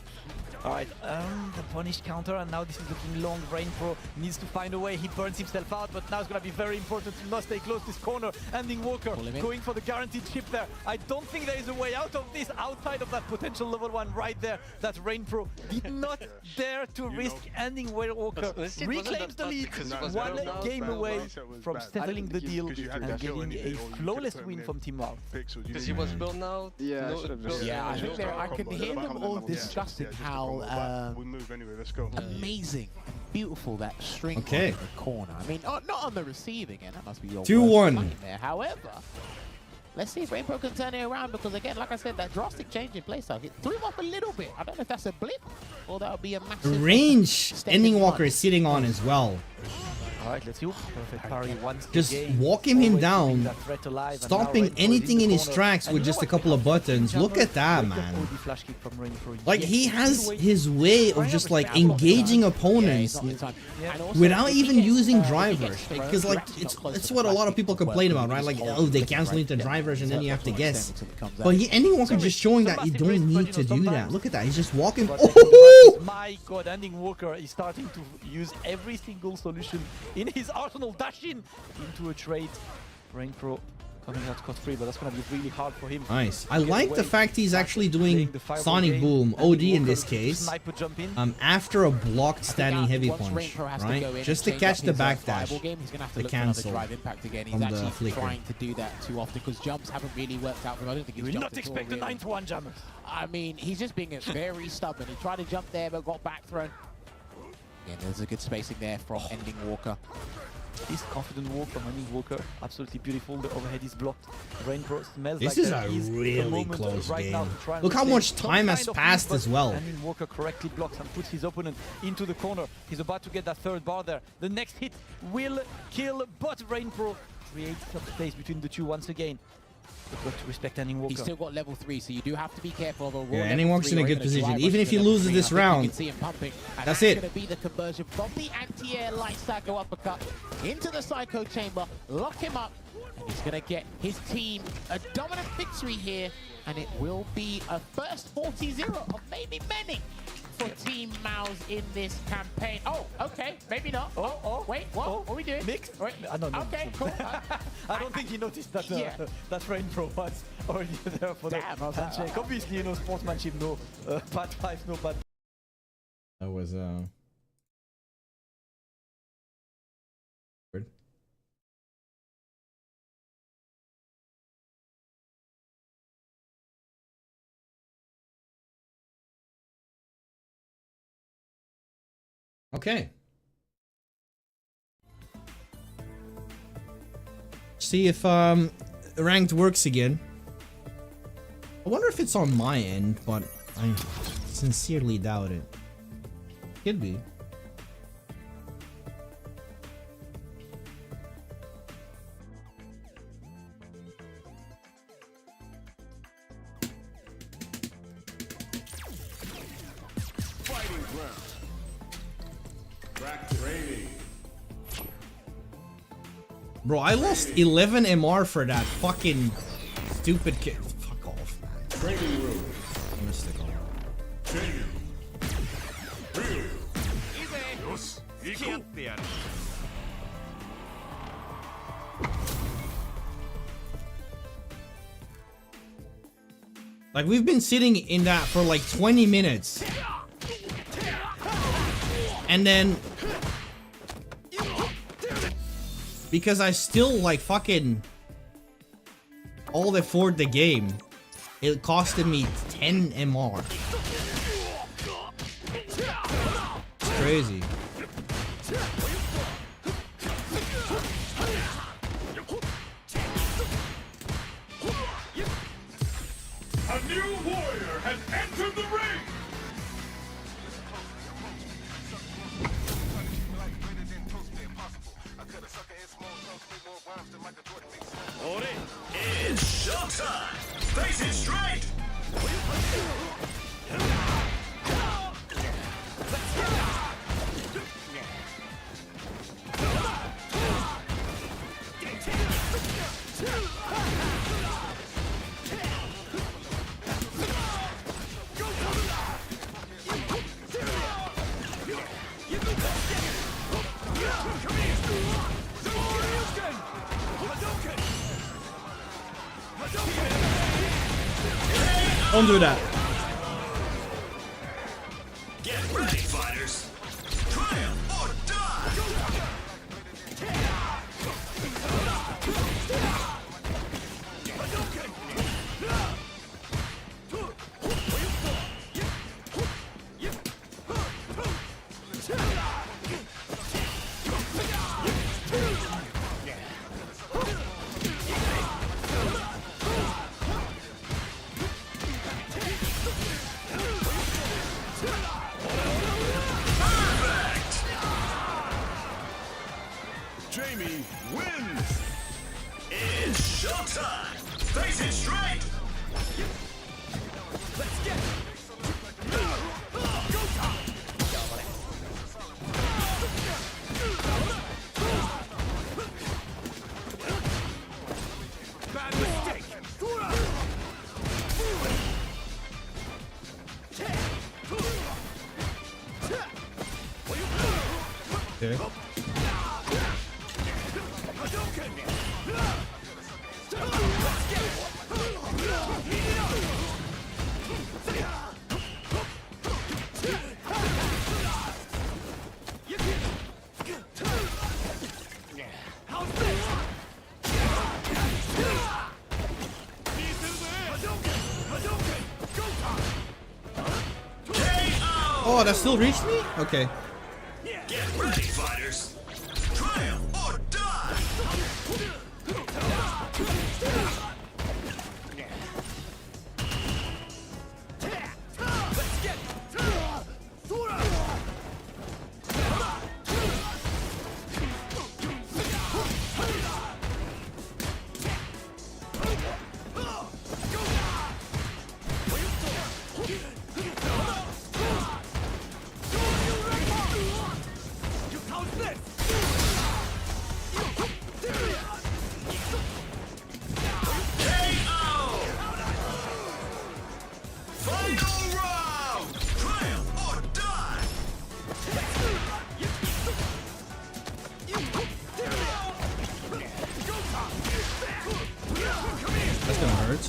Alright, the punish counter, and now this is looking long. Rain Pro needs to find a way. He burns himself out, but now it's going to be very important to not stay close to this corner. Ending Walker going for the guaranteed chip there. I don't think there is a way out of this outside of that potential level 1 right there. That Rain Pro did not dare to risk ending Walker. Reclaims the lead, 1 game away from settling the deal and getting a flawless win from Team Mouth. Because he was built now. Yeah, I think I can hear them all discussing how we move anyway. Let's go. Amazing, beautiful that string on the corner. I mean, not on the receiving end. That must be your 2-1. there. However, let's see if Rainbow can turn it around, because again, like I said, that drastic change in playstyle, it threw him off a little bit. I don't know if that's a blip or that would be a massive range. Ending Walker is sitting on as well. Alright, let's see. Perfect parry once Just again. walking him Always down, that threat alive, and now stopping Rain Pro is anything in the his corner. tracks And with you know just a what? couple of buttons. Look at that, man. Flash kick from Rain Pro. Like, Yes, he has either way, his way of just like engaging opponents without even using drivers. Because like it's what a lot of people complain about, right? Like, oh, they cancel into drivers and then you have to guess. But Ending Walker just showing that you don't need to do that. Look at that. He's just walking. Oh! My God, Ending Walker is starting to use every single solution in his arsenal. Dash in into a trade. Rain Pro coming out scot-free, but that's going to be really hard for him. Nice. I like the fact he's actually doing Sonic Boom, OD in this case, after a blocked standing heavy punch, right? Just to catch the backdash, the cancel He's from the actually flicker. trying to do that too often because jumps haven't really worked out for him. I don't think he's You will jumped not at all, expect the really. 9th one, Jammer. I mean, he's just being very stubborn. He tried to jump there, but got back thrown. Yeah, there's a good spacing there from Ending Walker. This confident walk from Ending Walker, absolutely beautiful. The overhead is blocked. Rain Pro smells This like is there a is really moment close right now game. to try and Look how reclaim much some time has kind of passed lead, as but well. Ending Walker correctly blocks and puts his opponent into the corner. He's about to get that 3rd bar there. The next hit will kill, but Rain Pro creates some space between the two once again. You've got to respect Ending Walker. He's still got level 3, so you do have to be careful of a raw Yeah, level Ending Walker's 3 in a or good even position. dry Even rush if he to level loses 3. this I think round, you can see him pumping, and that's that's it. going to be the conversion from the anti-air light psycho uppercut into the psycho chamber, lock him up, and he's going to get his team a dominant victory here, and it will be a first 40-0 of maybe many for Team Mouse in this campaign. Oh, okay, maybe not. Wait, what are we doing? Mixed? Wait. No. Okay, cool. I don't think he noticed that that Rain Pro was already there for Damn, the handshake. Obviously, sportsmanship, no bad vibes, no bad. That was weird. Okay. See if ranked works again. I wonder if it's on my end, but I sincerely doubt it. Could be. Fighting ground. Back training. Bro, I lost 11 MR for that fucking stupid kid. Fuck off, man. Training room. I'm gonna stick on. Training. Real. Yosh, 付き合ってやる. Like, we've been sitting in that for like 20 minutes. And then... because I still like fucking... all afford the game. It costed me 10 MR. It's crazy. A new warrior has entered the ring. It's showtime! Face it straight! Don't do that. Get ready, fighters! Triumph or die! Jamie wins! It's showtime! Face it straight! Let's get it! Go time! Bad mistake! Okay. Oh, that still reached me? Okay. Get ready, fighters! Triumph or die! Let's get it! That's gonna hurt.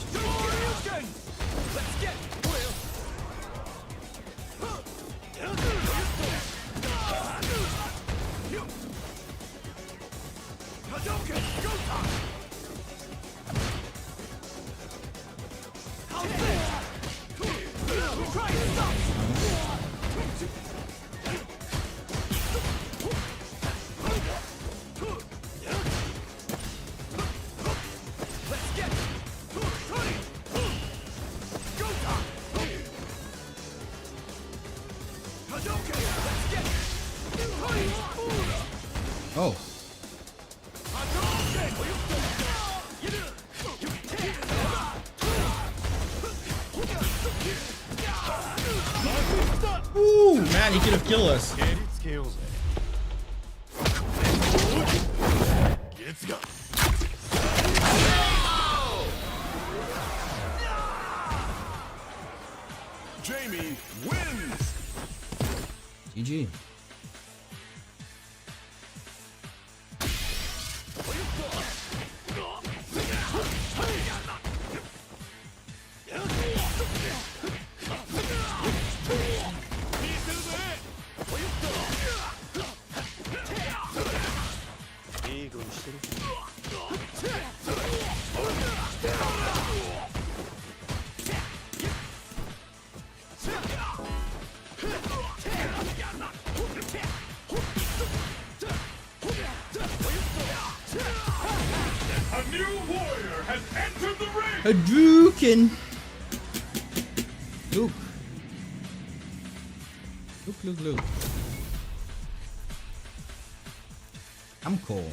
Oh. Ooh, man, he could have killed us. Jamie wins! GG. A new warrior has entered the ring! Hadouken! Luke. Luke. I'm cool.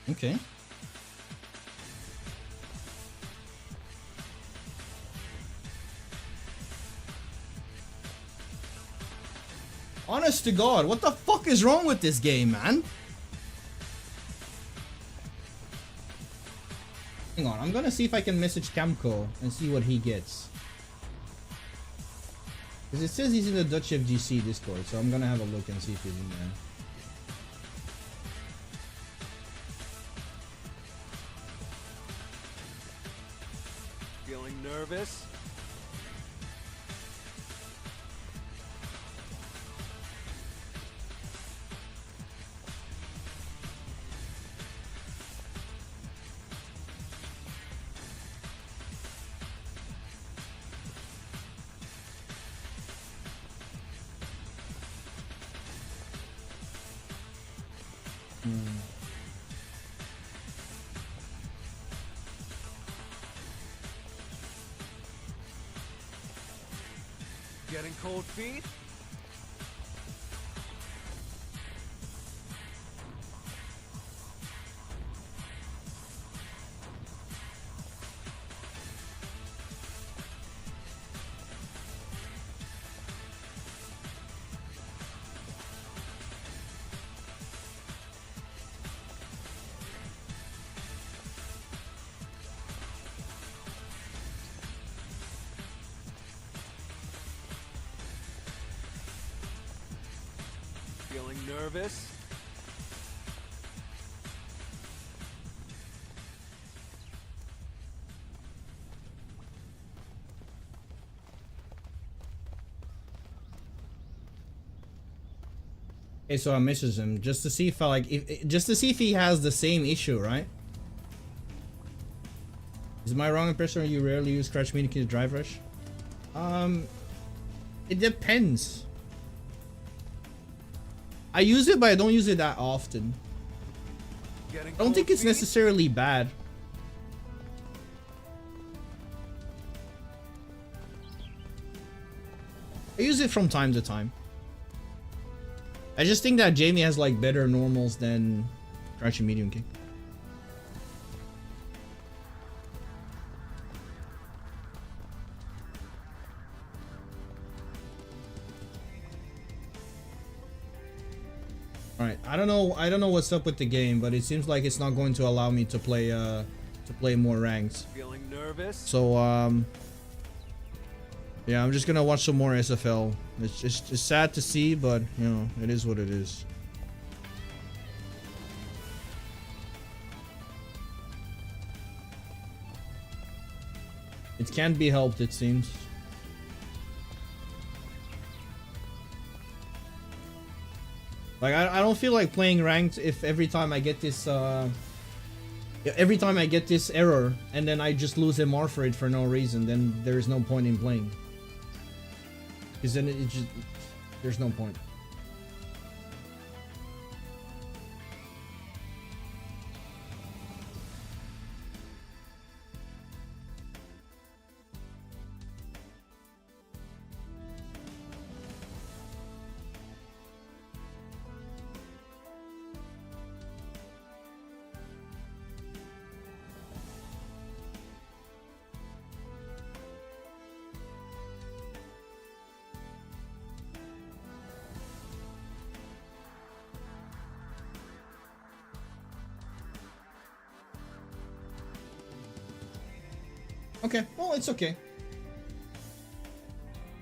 Okay. Honest to God, what the fuck is wrong with this game, man? Hang on, I'm gonna see if I can message Camco and see what he gets. Because it says he's in the Dutch FGC Discord, so I'm gonna have a look and see if he's in there. Feeling nervous? Getting cold feet? Feeling nervous? Okay, so I messaged him just to see if I just to see if he has the same issue, right? Is my wrong impression or you rarely use Crouch Medium to drive rush? It depends. I use it, but I don't use it that often. I don't think it's necessarily bad. I use it from time to time. I just think that Jamie has like better normals than Crouching Medium Kick. Alright, I don't know what's up with the game, but it seems like it's not going to allow me to play more ranks. Feeling nervous? So yeah, I'm just gonna watch some more SFL. It's sad to see, but you know, it is what it is. It can't be helped, it seems. Like I don't feel like playing ranked if every time I get this error and then I just lose MR for it for no reason, then there's no point in playing. Because then it just there's no point. Okay, well, it's okay.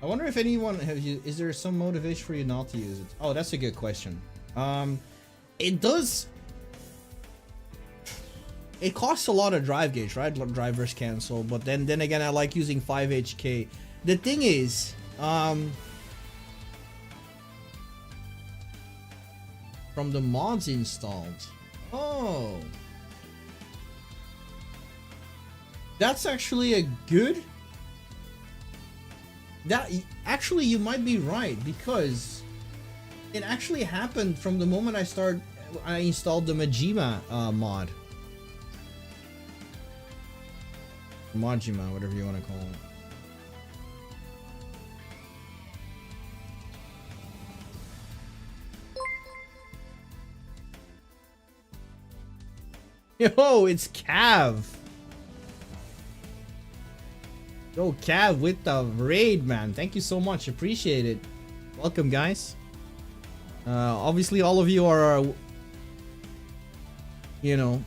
I wonder if anyone is there some motivation for you not to use it? Oh, that's a good question. It does. It costs a lot of drive gauge, right? Drivers cancel, but then again, I like using 5HK. The thing is, from the mods installed. Oh. That's actually a good... That actually, you might be right, because it actually happened from the moment I installed the Majima mod. Majima, whatever you want to call it. Yo, it's Cav. Yo, Cav with the raid, man. Thank you so much. Appreciate it. Welcome, guys. Obviously, all of you are, you know,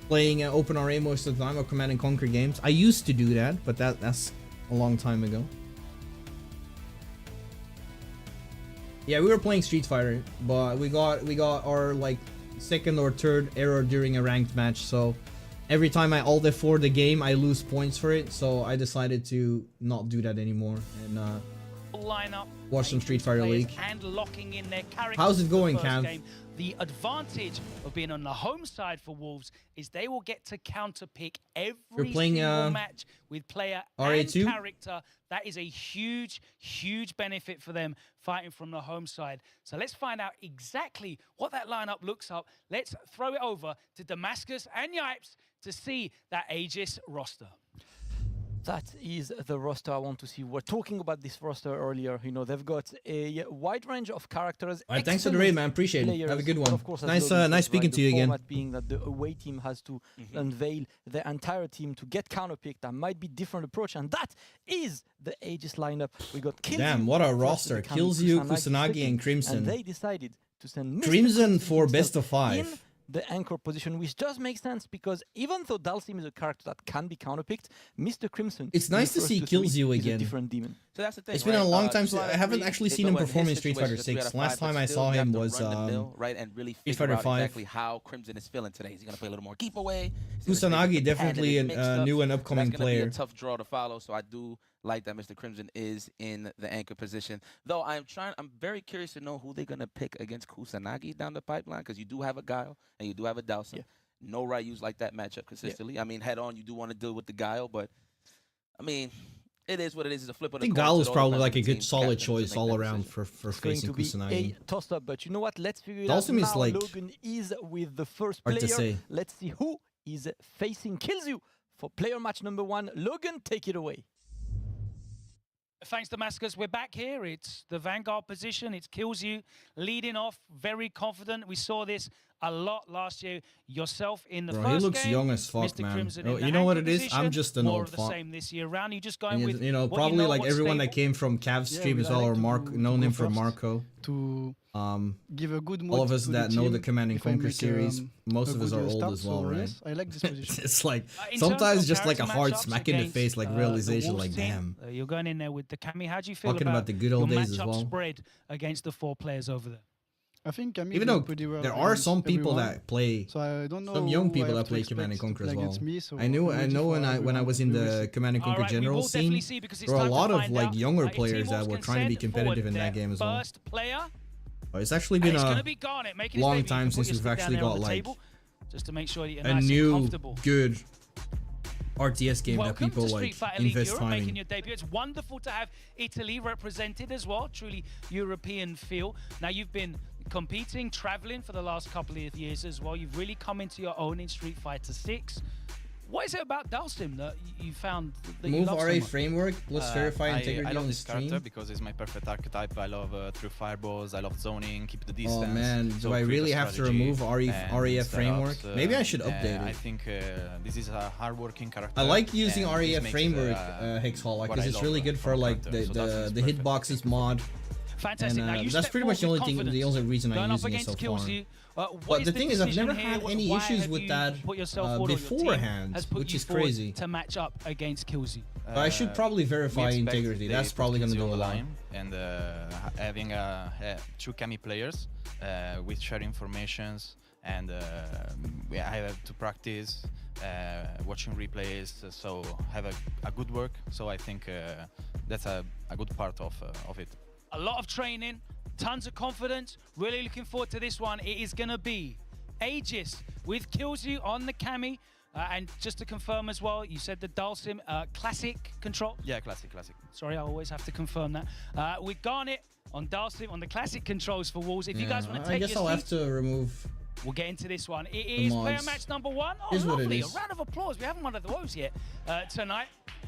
playing OpenRA most of the time or Command and Conquer games. I used to do that, but that's a long time ago. Yeah, we were playing Street Fighter, but we got our like second or third error during a ranked match. So every time I alt F4 the game, I lose points for it. So I decided to not do that anymore and lineup, watch some Street Fighter League. And locking in their characters. How's it going, for the first Cav? game. The advantage of being on the home side for Wolves is they will get to counterpick every single match with player and RA2? character. That is a huge, huge benefit for them fighting from the home side. So let's find out exactly what that lineup looks like. Let's throw it over to Damascus and Yipes to see that Aegis roster. That is the roster I want to see. We're talking about this roster earlier. You know, they've got a wide range of characters. All right, thanks for the raid, man. Appreciate it. Have a good one. Of course, nice speaking to you again. The format being that the away team has to unveil their entire team to get counterpicked. That might be different approach, and that is the Aegis lineup. We got Killzyu. Damn, what a roster! Killzyu, Kusanagi, and Crimson. And they decided to send Crimson for best of 5. The anchor position, which does make sense because even though Dalsim is a character that can be counterpicked, Mr. Crimson. It's nice to see Killzyu again. A different demon. So that's the thing. It's been a long time since I haven't actually seen him perform in Street Fighter 6. Last time I saw him was right, and really Street Fighter 5. Exactly how Crimson is feeling today. Is he gonna play a little more giveaway? Kusanagi definitely a new and upcoming That's gonna player. Be a tough draw to follow. So I do like that Mr. Crimson is in the anchor position. Though I'm very curious to know who they're gonna pick against Kusanagi down the pipeline because you do have a Guile and you do have a Dowson. Yeah. No Ryus like that matchup consistently. Yeah. I mean, head on, you do want to deal with the Guile, but I mean, it is what it is. It's a flip of the I think coin. Guile is probably like a good solid choice all around for facing Kusanagi. Kusanagi. A toss up, but you know what? Let's figure it Dalsim out. is Now like Logan is with the first hard player. to say. Let's see who is facing Killzyu for player match number 1. Logan, take it away. Thanks, Damascus. We're back here. It's the Vanguard position. It's Killzyu leading off, very confident. We saw this a lot last year. Yourself in the first game. He looks young as fuck, Mr. man. Crimson You know what it is? position. I'm just an More old of the fuck. same this year round. You just going with You know, what probably like what's everyone stable. that came from Cav's stream as well, or known him from Marco. To give a good mood all of us to that the know team the Command and if I Conquer make, series, most a of us good are old start, as well, so right? yes, I like this position. It's like In terms sometimes of just like a character hard matchups smack in the against, face, like the realization, Wolves like team, damn. You're going in there with the Cami. How do you feel Talking about the good old your days as matchup well. spread against the 4 players over there? I think I'm Even though pretty well there are some people everyone. that play, So I don't know some young who I people have that to play Command and expect Conquer to as play well. against me, so I know I'm ready when for I was in everyone. the Command and Conquer Alright, we general will definitely scene, see because it's there were a time to lot of find like out, younger if players Team that Wolves were can trying to be send competitive in forward that their game as well. First player. It's actually And been it's going a to be Garnet making his long debut. You time can put since your we've stick down actually there on got the like table, just to make sure that you're a nice and new comfortable. good RTS game that Welcome people to like Street Fighter League invest Europe, time making in. your debut. It's wonderful to have Italy represented as well, truly European feel. Now you've been competing, traveling for the last couple of years as well. You've really come into your own in Street Fighter 6. What is it about Dalsim that you found that you Move love RA so much? framework plus verify integrity I love on the this character stream. because it's my perfect archetype. I love through fireballs, I love zoning, keep the distance. Oh man, do so I create a really have to strategy remove and REF framework? setups, Maybe I should update I it. think this is a hard-working character. I like using and this REF makes it, framework Hexhall what because I it's love really good for from like character. So the hitboxes mod. Fantastic. And, Now you that's step pretty much the forward only with thing, the only reason Going I'm up using it so against far. Killzyu. What But is the thing is, I've decision never here? had any Why issues have with you that put yourself forward, or your team beforehand, has put which you is forward crazy. to match up against Killzyu. But I should probably verify integrity. That's probably going to do a lot. And having two Kami players with shared informations, and I have to practice watching replays, so have a good work. So I think that's a good part of it. A lot of training, tons of confidence. Really looking forward to this one. It is going to be Aegis with Killzyu on the Kami. And just to confirm as well, you said the Dalsim classic control? Yeah, classic. Sorry, I always have to confirm that. With Garnet on Dalsim on the classic controls for Wolves. If you guys want to take I guess your I'll have seats, to remove. we'll get into this one. It is player mods. match number 1. Oh, Is what it lovely. is. A round of applause. We haven't one of those yet tonight.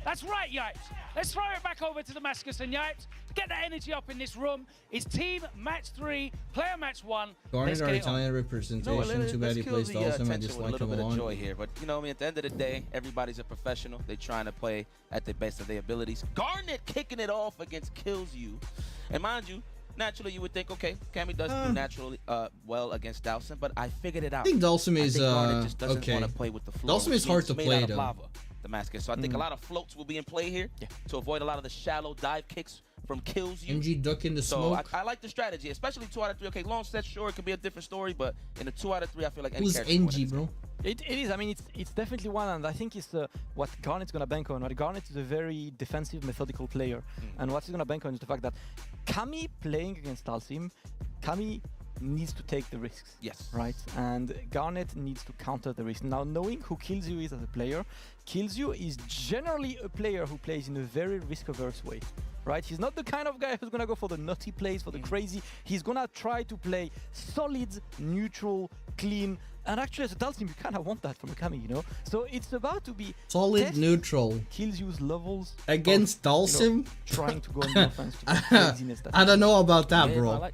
That's right, Yipes. Let's throw it back over to Damascus and Yipes. Get that energy up in this room. It's team match 3, player match 1. Garnet our Italian representation. Too bad he plays Dawson. I dislike him a bit of lot. joy here, but you know, I mean, at the end of the day, everybody's a professional. They're trying to play at the best of their abilities. Garnet kicking it off against Kills You, and mind you, naturally you would think, okay, Cammy does do naturally well against Dawson, but I figured it out. I think Dawson is Garnet just doesn't okay. want to play with the floor. Dawson is hard to play though. Damascus. So I think a lot of floats will be in play here to avoid a lot of the shallow dive kicks from Kills You. MG duck in the smoke. So I like the strategy, especially 2 out of 3. Okay, long set, sure, it could be a different story, but in the 2 out of 3, I feel like any Who's character can win NG, bro? It is. I mean, it's definitely one, and I think it's what Garnet's gonna bank on. Right? Garnet is a very defensive, methodical player, and what he's gonna bank on is the fact that Cammy playing against Dalsim, Cammy needs to take the risks. Yes. Right? And Garnet needs to counter the risk. Now, knowing who Kills You is as a player, Kills You is generally a player who plays in a very risk-averse way. Right? He's not the kind of guy who's gonna go for the nutty plays, for the crazy. He's gonna try to play solid, neutral, clean. And actually, as a Dalsim, you kind of want that from a Cammy, you know? So it's about to be solid, neutral. Kills You's levels against Dalsim. You know, trying to go on the offense to the craziness. I don't know about that, bro.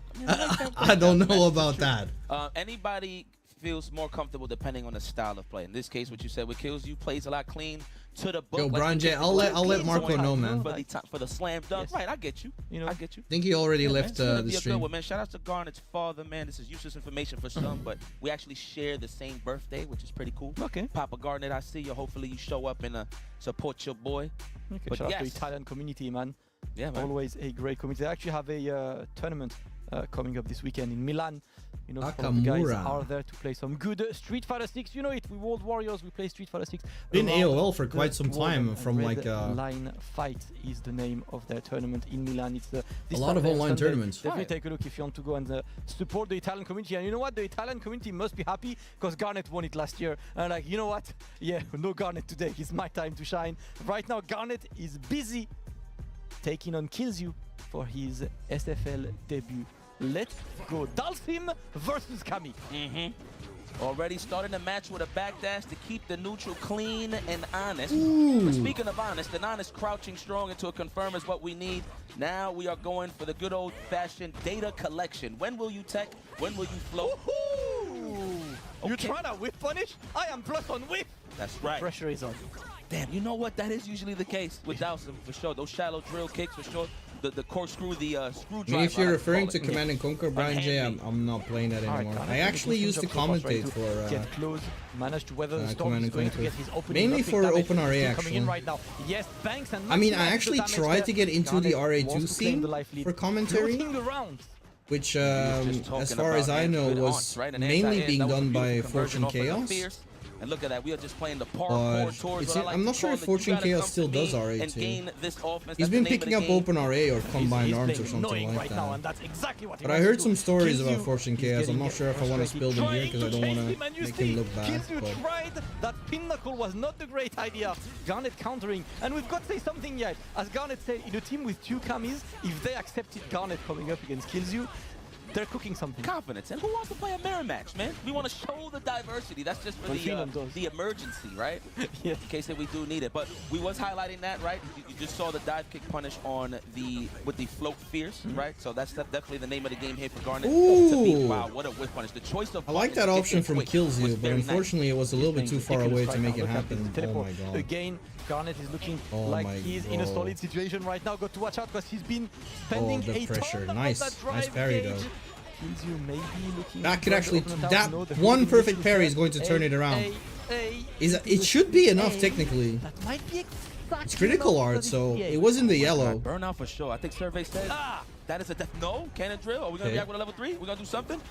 I don't know about that. Anybody feels more comfortable depending on the style of play. In this case, what you said with Kills You plays a lot clean to the book. Yo, Brian J, I'll let Marco know, man. For the slam dunk, right? I get you. You know, I get you. I think he already left the stream. Man, shout out to Garnet's father, man. This is useless information for some, but we actually share the same birthday, which is pretty cool. Okay. Papa Garnet, I see you. Hopefully you show up and support your boy. Okay, but shout out to Italian community, man. Yeah, man. Always a great community. They actually have a tournament coming up this weekend in Milan. You know, the guys are there to play some good Street Fighter 6. You know it. We World Warriors. We play Street Fighter 6. Been AOL for quite some time. From like Line Fight is the name of their tournament in Milan. It's a lot of online tournaments. Definitely take a look if you want to go and support the Italian community. And you know what? The Italian community must be happy because Garnet won it last year. And like, you know what? Yeah, no Garnet today. It's my time to shine. Right now, Garnet is busy taking on Kills You for his SFL debut. Let's go. Dalsim versus Cammy. Already starting the match with a backdash to keep the neutral clean and honest. Ooh. But speaking of honest, and honest crouching strong into a confirm is what we need. Now we are going for the good old-fashioned data collection. When will you tech? When will you float? Okay. You trying to whip punish? I am plus on whip. That's right. Pressure is on. Damn, you know what? That is usually the case with Dawson, for sure. Those shallow drill kicks, for sure. The corkscrew, the screwdriver. If you're referring to Command and Conquer, Brian J, I'm not playing that anymore. I actually used to commentate for get close, manage to weather the storm. He's going to get his mainly for OpenRA, actually. Right now. Yes, Banks and I mean, I actually tried to get into the RA2 scene for commentary, which, as far as I know, was mainly being done by Fortune Chaos. And look at that, we are just playing the parkour tours. I'm not sure if Fortune Chaos still does RA2. He's been picking up OpenRA or Combined Arms or something like that. But I heard some stories about Fortune Chaos. I'm not sure if I want to spill them here because I don't want to make him look bad. That pinnacle was not a great idea. Garnet countering, and we've got to say something yet. As Garnet said, in a team with 2 Cammies, if they accepted Garnet coming up against Kills You, they're cooking something. Confidence. And who wants to play a mirror match, man? We want to show the diversity. That's just for the emergency, right? Yeah. In case that we do need it. But we was highlighting that, right? You just saw the dive kick punish on with the float fierce, right? So that's definitely the name of the game here for Garnet. Ooh. Wow, what a whip punish. The choice of I like that option from Kills You, but unfortunately it was a little bit too far away to make it happen. Oh my god. Again, Garnet is looking like he's in a solid situation right now. Got to watch out because he's been spending the pressure. ton Nice, of that nice parry though. Looking that could actually, that one perfect parry is going to turn it around. It should be enough technically. That might be exactly it's critical art, so it was in the yellow. Burnout for sure. I think survey said that is a death. No, cannon drill. Are we gonna react with a level 3? We're gonna do something.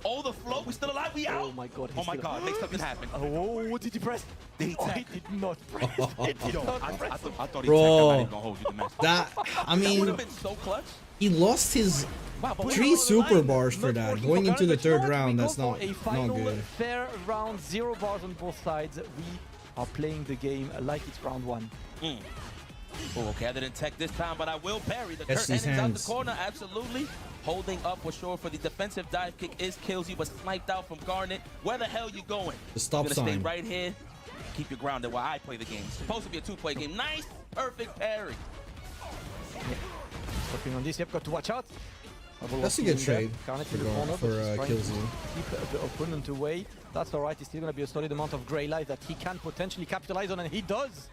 Oh, the float. We still alive. We out. Oh my god. Oh my god. Make something happen. Oh, what did he press? He did not press. I thought he Bro, gonna hold you the match. that I mean, would have been so clutch. He lost his 3 super bars for that. Going into the 3rd round, that's not good. Fair round, 0 bars on both sides. We are playing the game like it's round 1. Oh, okay, I didn't tech this time, but I will parry. The curtains out the corner, absolutely. Holding up for sure for the defensive dive kick is Kills You, but sniped out from Garnet. Where the hell you going? The stop You're sign. gonna stay right here. Keep you grounded while I play the game. It's supposed to be a 2-play game. Nice perfect parry. Working on this, yep, got to watch out. That's a good trade Garnet for in the corner, but he's trying kills to you. keep the opponent away. That's alright, he's still going to be a solid amount of grey life that he can potentially capitalize on, and he does.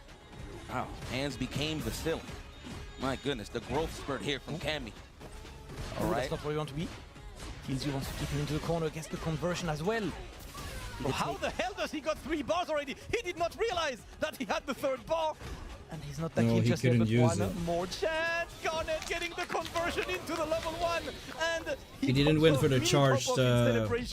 Wow, hands became the ceiling. My goodness, the growth spurt here from Cammy. All right. That's not where you want to be. Kilzu wants to keep him into the corner, gets the conversion as well. Bro, how the hell does he got 3 bars already? He did not realize that he had the 3rd bar. And he's not that keen just yet, but one more chance. Garnet getting the conversion into the level 1. And he didn't win for the charged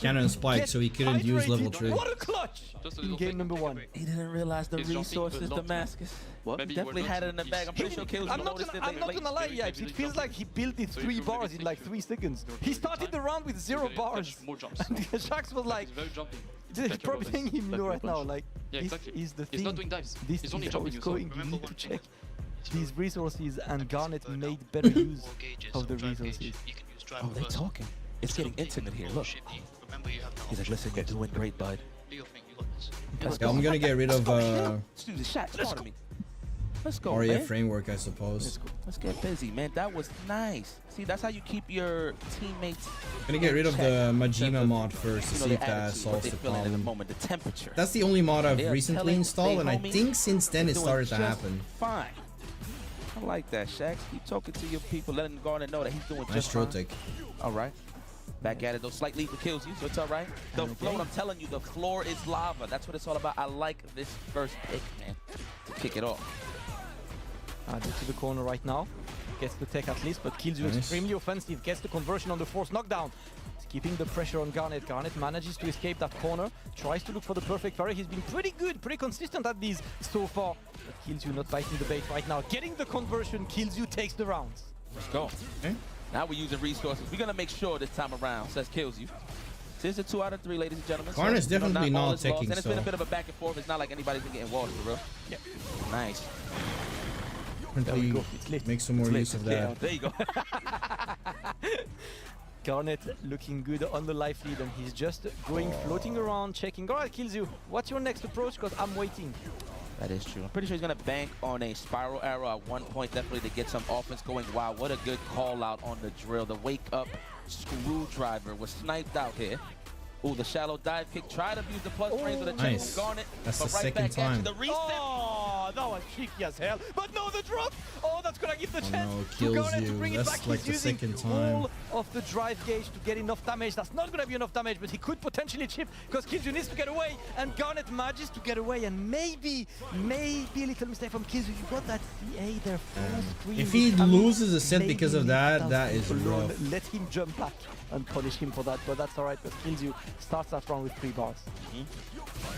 cannon spike, so he couldn't use level 3. What a clutch in game number 1. He didn't realize the resources Damascus. What? He definitely had it in the bag. I'm pretty sure kills. I'm not gonna lie, Yipes. It feels like he built it 3 bars in like 3 seconds. He started the round with 0 bars. Shax was like, probably saying him right now, like, this is the thing. This is how it's going. You need to check these resources, and Garnet made better use of the resources. Oh, they're talking. It's getting intimate here. Look. He's like, listen, you're doing great, bud. Yeah, I'm gonna get rid of Let's do the shot. Let's go, Aria man. framework, I suppose. Let's get busy, man. That was nice. See, that's how you keep your teammates. I'm gonna get rid of the Majima mod first to see if that solves the problem. The temperature. That's the only mod I've recently installed, and I think since then it started to happen. Fine. I like that, Shax. Keep talking to your people, letting Garnet know that he's doing Nice just throw fine. take. All right. Back at it, though. Slight lead kills you, so it's all right. The floor, I'm telling you, the floor is lava. That's what it's all about. I like this first pick, man, to kick it off. Added to the corner right now. Gets the tech at least, but kills you extremely offensive. Gets the conversion on the force knockdown. He's keeping the pressure on Garnet. Garnet manages to escape that corner. Tries to look for the perfect parry. He's been pretty good, pretty consistent at these so far. But kills you not biting the bait right now. Getting the conversion, kills you, takes the rounds. Let's go. Okay. Now we're using resources. We're going to make sure this time around, says kills you. This is a 2 out of 3, ladies and gentlemen. Garnet's definitely not taking, and it's been a bit of a back and forth. It's not like anybody's been getting washed, for real. Yep. Nice. Make some more use of that. Yeah, there you go. Garnet looking good on the life lead, and he's just going floating around, checking. Garnet kills you. What's your next approach? Because I'm waiting. That is true. I'm pretty sure he's going to bank on a spiral arrow at one point, definitely to get some offense going. Wow, what a good call out on the drill. The wake up screwdriver was sniped out here. Ooh, the shallow dive kick. Try to use the plus frames with a check from Garnet. That's the right second time. The reset. Oh, that was cheeky as hell. But no, the drop. Oh, that's gonna give the chance to kills Garnet to bring you. it That's back. like He's the using second time. all of the drive gauge to get enough damage. That's not gonna be enough damage, but he could potentially chip because Kilzu needs to get away, and Garnet manages to get away, and maybe a little mistake from Kilzu. You got that CA there. If he loses a set because of that, that is rough. Let him jump back and punish him for that, but that's alright because Kilzu starts that round with 3 bars.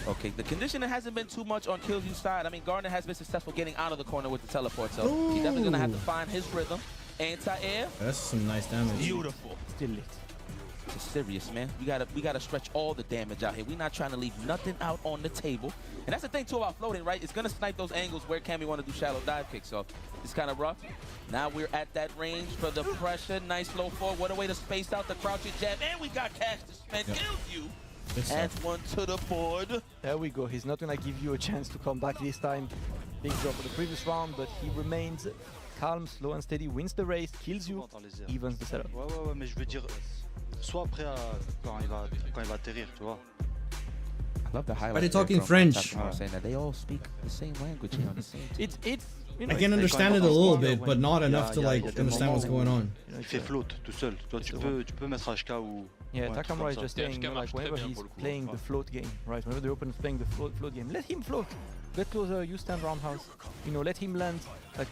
Okay, the conditioning hasn't been too much on Killzu's side. I mean, Garnet has been successful getting out of the corner with the teleport, so he's definitely going to have to find his rhythm. Anti-air. That's some nice damage. Beautiful. Still lit. It's serious, man. We gotta stretch all the damage out here. We're not trying to leave nothing out on the table. And that's the thing, too, about floating, right? It's going to snipe those angles where Cammy want to do shallow dive kicks, so it's kind of rough. Now we're at that range for the pressure. Nice low forward. What a way to space out the crouching jab. And we got cash to spend. Kills you. Adds one to the board. There we go. He's not going to give you a chance to come back this time. Big drop for the previous round, but he remains calm, slow and steady, wins the race, kills you, evens the setup. Ouais, mais je veux dire, soit après quand il va atterrir, tu vois. I love the highlight. But they're talking French. Saying that they all speak the same language here on the same team. It's you know, I can understand it a little bit, but not enough to like understand what's going on. Il fait flotte tout seul. Tu peux mettre HK ou. Yeah, Takamura is just saying, you know, like whenever he's playing the float game, right? Whenever the opponent's playing the float game, let him float. Get closer, you stand roundhouse. You know, let him land. Like,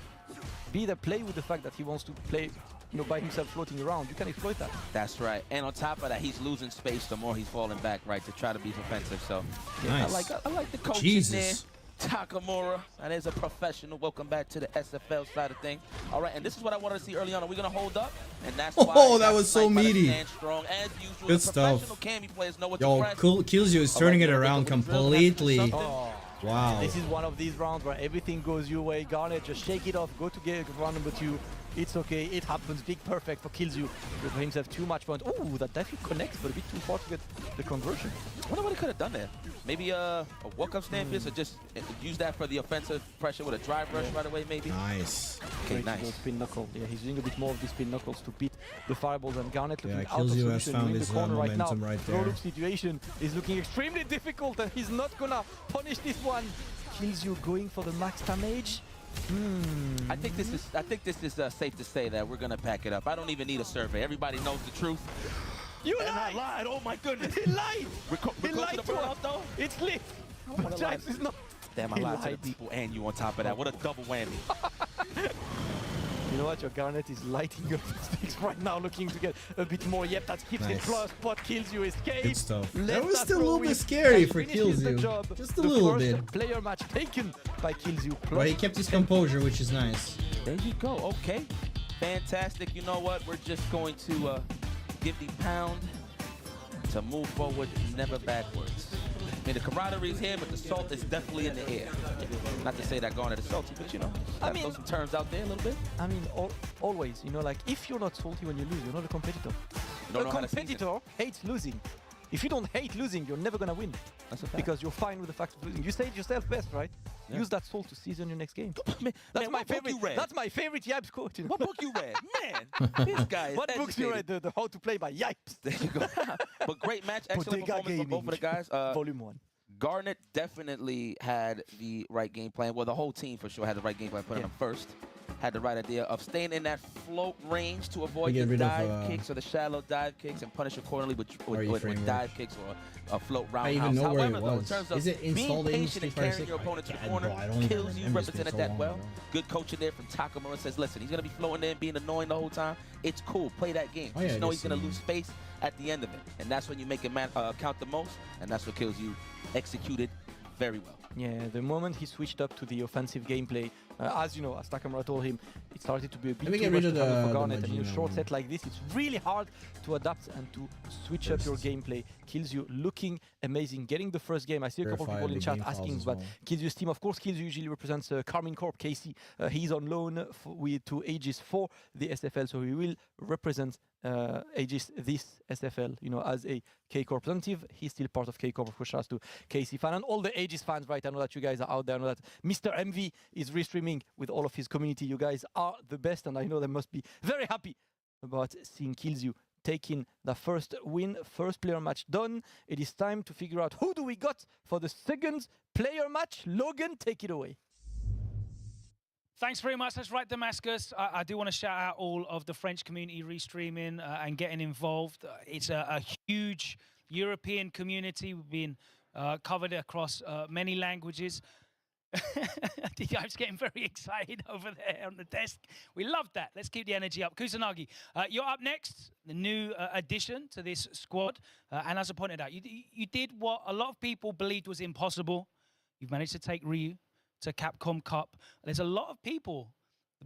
be there, play with the fact that he wants to play, you know, by himself floating around. You can exploit that. That's right. And on top of that, he's losing space the more he's falling back, right, to try to be defensive. So, yeah, nice. I like the coaching there. Takamura, that is a professional. Welcome back to the SFL side of things. All right, and this is what I wanted to see early on. Are we going to hold up? And that's why that was so meaty. Strong. As usual, good the stuff. Cammy players know what Yo, Killzu is turning it around completely. Wow. This is one of these rounds where everything goes your way. Garnet, just shake it off, go to get round number 2. It's okay, it happens. Big perfect for kills you. Give himself too much points. Oh, that definitely connects, but a bit too far to get the conversion. I wonder what he could have done there. Maybe a walk-up stand fist, or just use that for the offensive pressure with a drive rush right away, maybe. Nice. Okay, nice. Spin knuckle. Yeah, he's using a bit more of the spin knuckles to beat the fireballs, and Garnet looking out of Kills you has solution found in the his corner right now. momentum right Throw there. loop situation is looking extremely difficult, and he's not gonna punish this one. Kills you going for the max damage. I think this is safe to say that we're gonna pack it up. I don't even need a survey. Everybody knows the truth. You and lied! I lied. Oh my goodness. He lied! We're close to the burnout though. It's lit. But Jax is not. Damn, I He lied to the lied. people and you on top of that. What a double whammy. You know what? Your Garnet is lighting up the sticks right now, looking to get a bit more. Yep, that keeps it Nice. plus. Spot kills you, escape. Good stuff. Let That was that still a throw little bit in, scary and for finishes the Killzoo. job. Just a The little first bit. player match taken by Killzoo. But he kept his composure, which is nice. There you go. Okay. Fantastic. You know what? We're just going to give the pound to move forward, never backwards. I mean, the camaraderie is here, but the salt is definitely in the air. Not to say that Garnet is salty, but you know, I mean, throw some terms out there a little bit. I mean, always, you know, like, if you're not salty when you lose, you're not a competitor. You don't A know how to season. competitor hates losing. If you don't hate losing, you're never gonna win. That's a fact. Because you're fine with the fact of losing. You saved yourself best, right? Yeah. Use that salt to season your next game. That's man, my what book favorite. you read? That's my favorite Yipes quote. You know? What book you read? Man, this guy is What books you read? educated. The How to Play by Yipes. There you go. But great match, excellent Bodega performance from both of the guys. Volume 1. Garnet definitely had the right game plan. Well, the whole team for sure had the right game plan, putting him first. Had the right idea of staying in that float range to avoid get the rid of, dive kicks or the shallow dive kicks and punish accordingly with framework. dive kicks or a float I roundhouse. even know where However, it though, in was. terms of Is it being installed in patient and Street Fighter carrying 6? your opponent to the Bro, corner, I don't even Kills you remember. It's been represented so that long, well. bro. Good coaching there from Takamura says, listen, he's going to be floating there and being annoying the whole time. It's cool. Play that game. Oh, yeah, Just know I he's guess going to so. lose space at the end of it. And that's when you make it count the most, and that's what Kills you executed very well. Yeah, the moment he switched up to the offensive gameplay, as you know, as Takamura told him, it started to be a bit Let me too get much rid to of handle the for Garnet. And in a Magino short one. set like this, it's really hard to adapt and to switch up your gameplay. Kills you looking amazing. Getting the first game. I see a couple of people in chat asking about Kills You's team. Of course, Kills You usually represents Carmine Corp, Casey. He's on loan to Aegis for the SFL, so he will represent Aegis this SFL, you know, as a K-Corp representative. He's still part of K-Corp, of course, shouts to Casey fan and all the Aegis fans, right? I know that you guys are out there. I know that Mr. MV is restreaming with all of his community. You guys are the best, and I know they must be very happy about seeing Kills You taking the first win, first player match done. It is time to figure out who do we got for the second player match. Logan, take it away. Thanks very much. That's right, Damascus. I do want to shout out all of the French community restreaming and getting involved. It's a huge European community. We've been covered across many languages. I'm just getting very excited over there on the desk. We love that. Let's keep the energy up. Kusanagi, you're up next, the new addition to this squad. And as I pointed out, you did what a lot of people believed was impossible. You've managed to take Ryu to Capcom Cup. There's a lot of people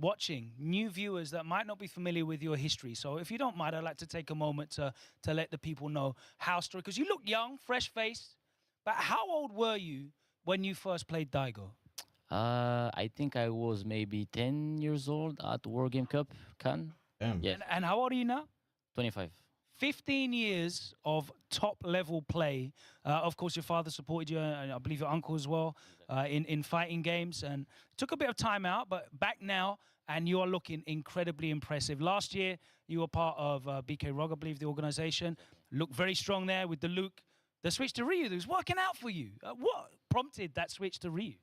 watching, new viewers that might not be familiar with your history. So if you don't mind, I'd like to take a moment to let the people know how story, because you look young, fresh-faced, but how old were you when you first played Daigo? I think I was maybe 10 years old at World Game Cup, Cannes. Damn. Yeah, And how old are you now? 25. 15 years of top-level play. Of course, your father supported you, and I believe your uncle as well, in fighting games. And it took a bit of time out, but back now, and you are looking incredibly impressive. Last year, you were part of BK Rog, I believe, the organization. Looked very strong there with the Luke. The switch to Ryu, it was working out for you. What prompted that switch to Ryu?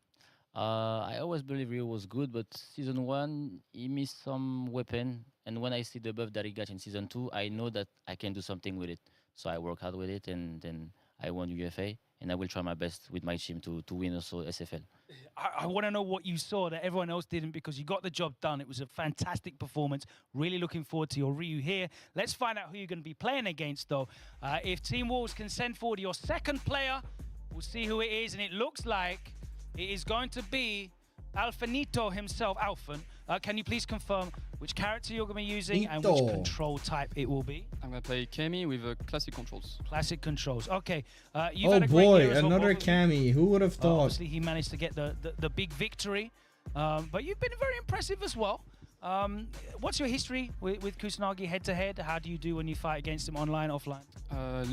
I always believe Ryu was good, but Season 1, he missed some weapon. And when I see the buff that he got in Season 2, I know that I can do something with it. So I work hard with it, and then I won UFA. And I will try my best with my team to win also SFL. I want to know what you saw that everyone else didn't, because you got the job done. It was a fantastic performance. Really looking forward to your Ryu here. Let's find out who you're going to be playing against, though. If Team Wolves can send forward your second player, we'll see who it is. And it looks like it is going to be Alfanito himself, Alphan, can you please confirm which character you're going to be using and which control type it will be? I'm going to play Jamie with classic controls. Classic controls. Okay. You've Oh had a great boy, year as well, another both of you. Cammy. Who would have thought? Obviously, he managed to get the big victory. But you've been very impressive as well. What's your history with Kusanagi head-to-head? How do you do when you fight against him online, offline?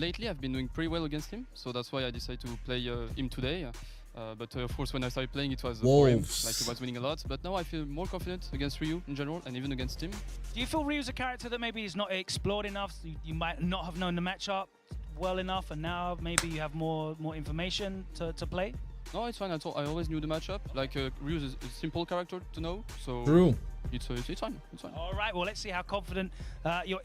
Lately, I've been doing pretty well against him, so that's why I decided to play him today. But of course, when I started playing, it was for him, like he was winning a lot. But now I feel more confident against Ryu in general, and even against him. Do you feel Ryu's a character that maybe is not explored enough? So you might not have known the matchup well enough, and now maybe you have more information to play? No, it's fine. I always knew the matchup. Like Ryu is a simple character to know, so True. It's fine. It's fine. All right. Well, let's see how confident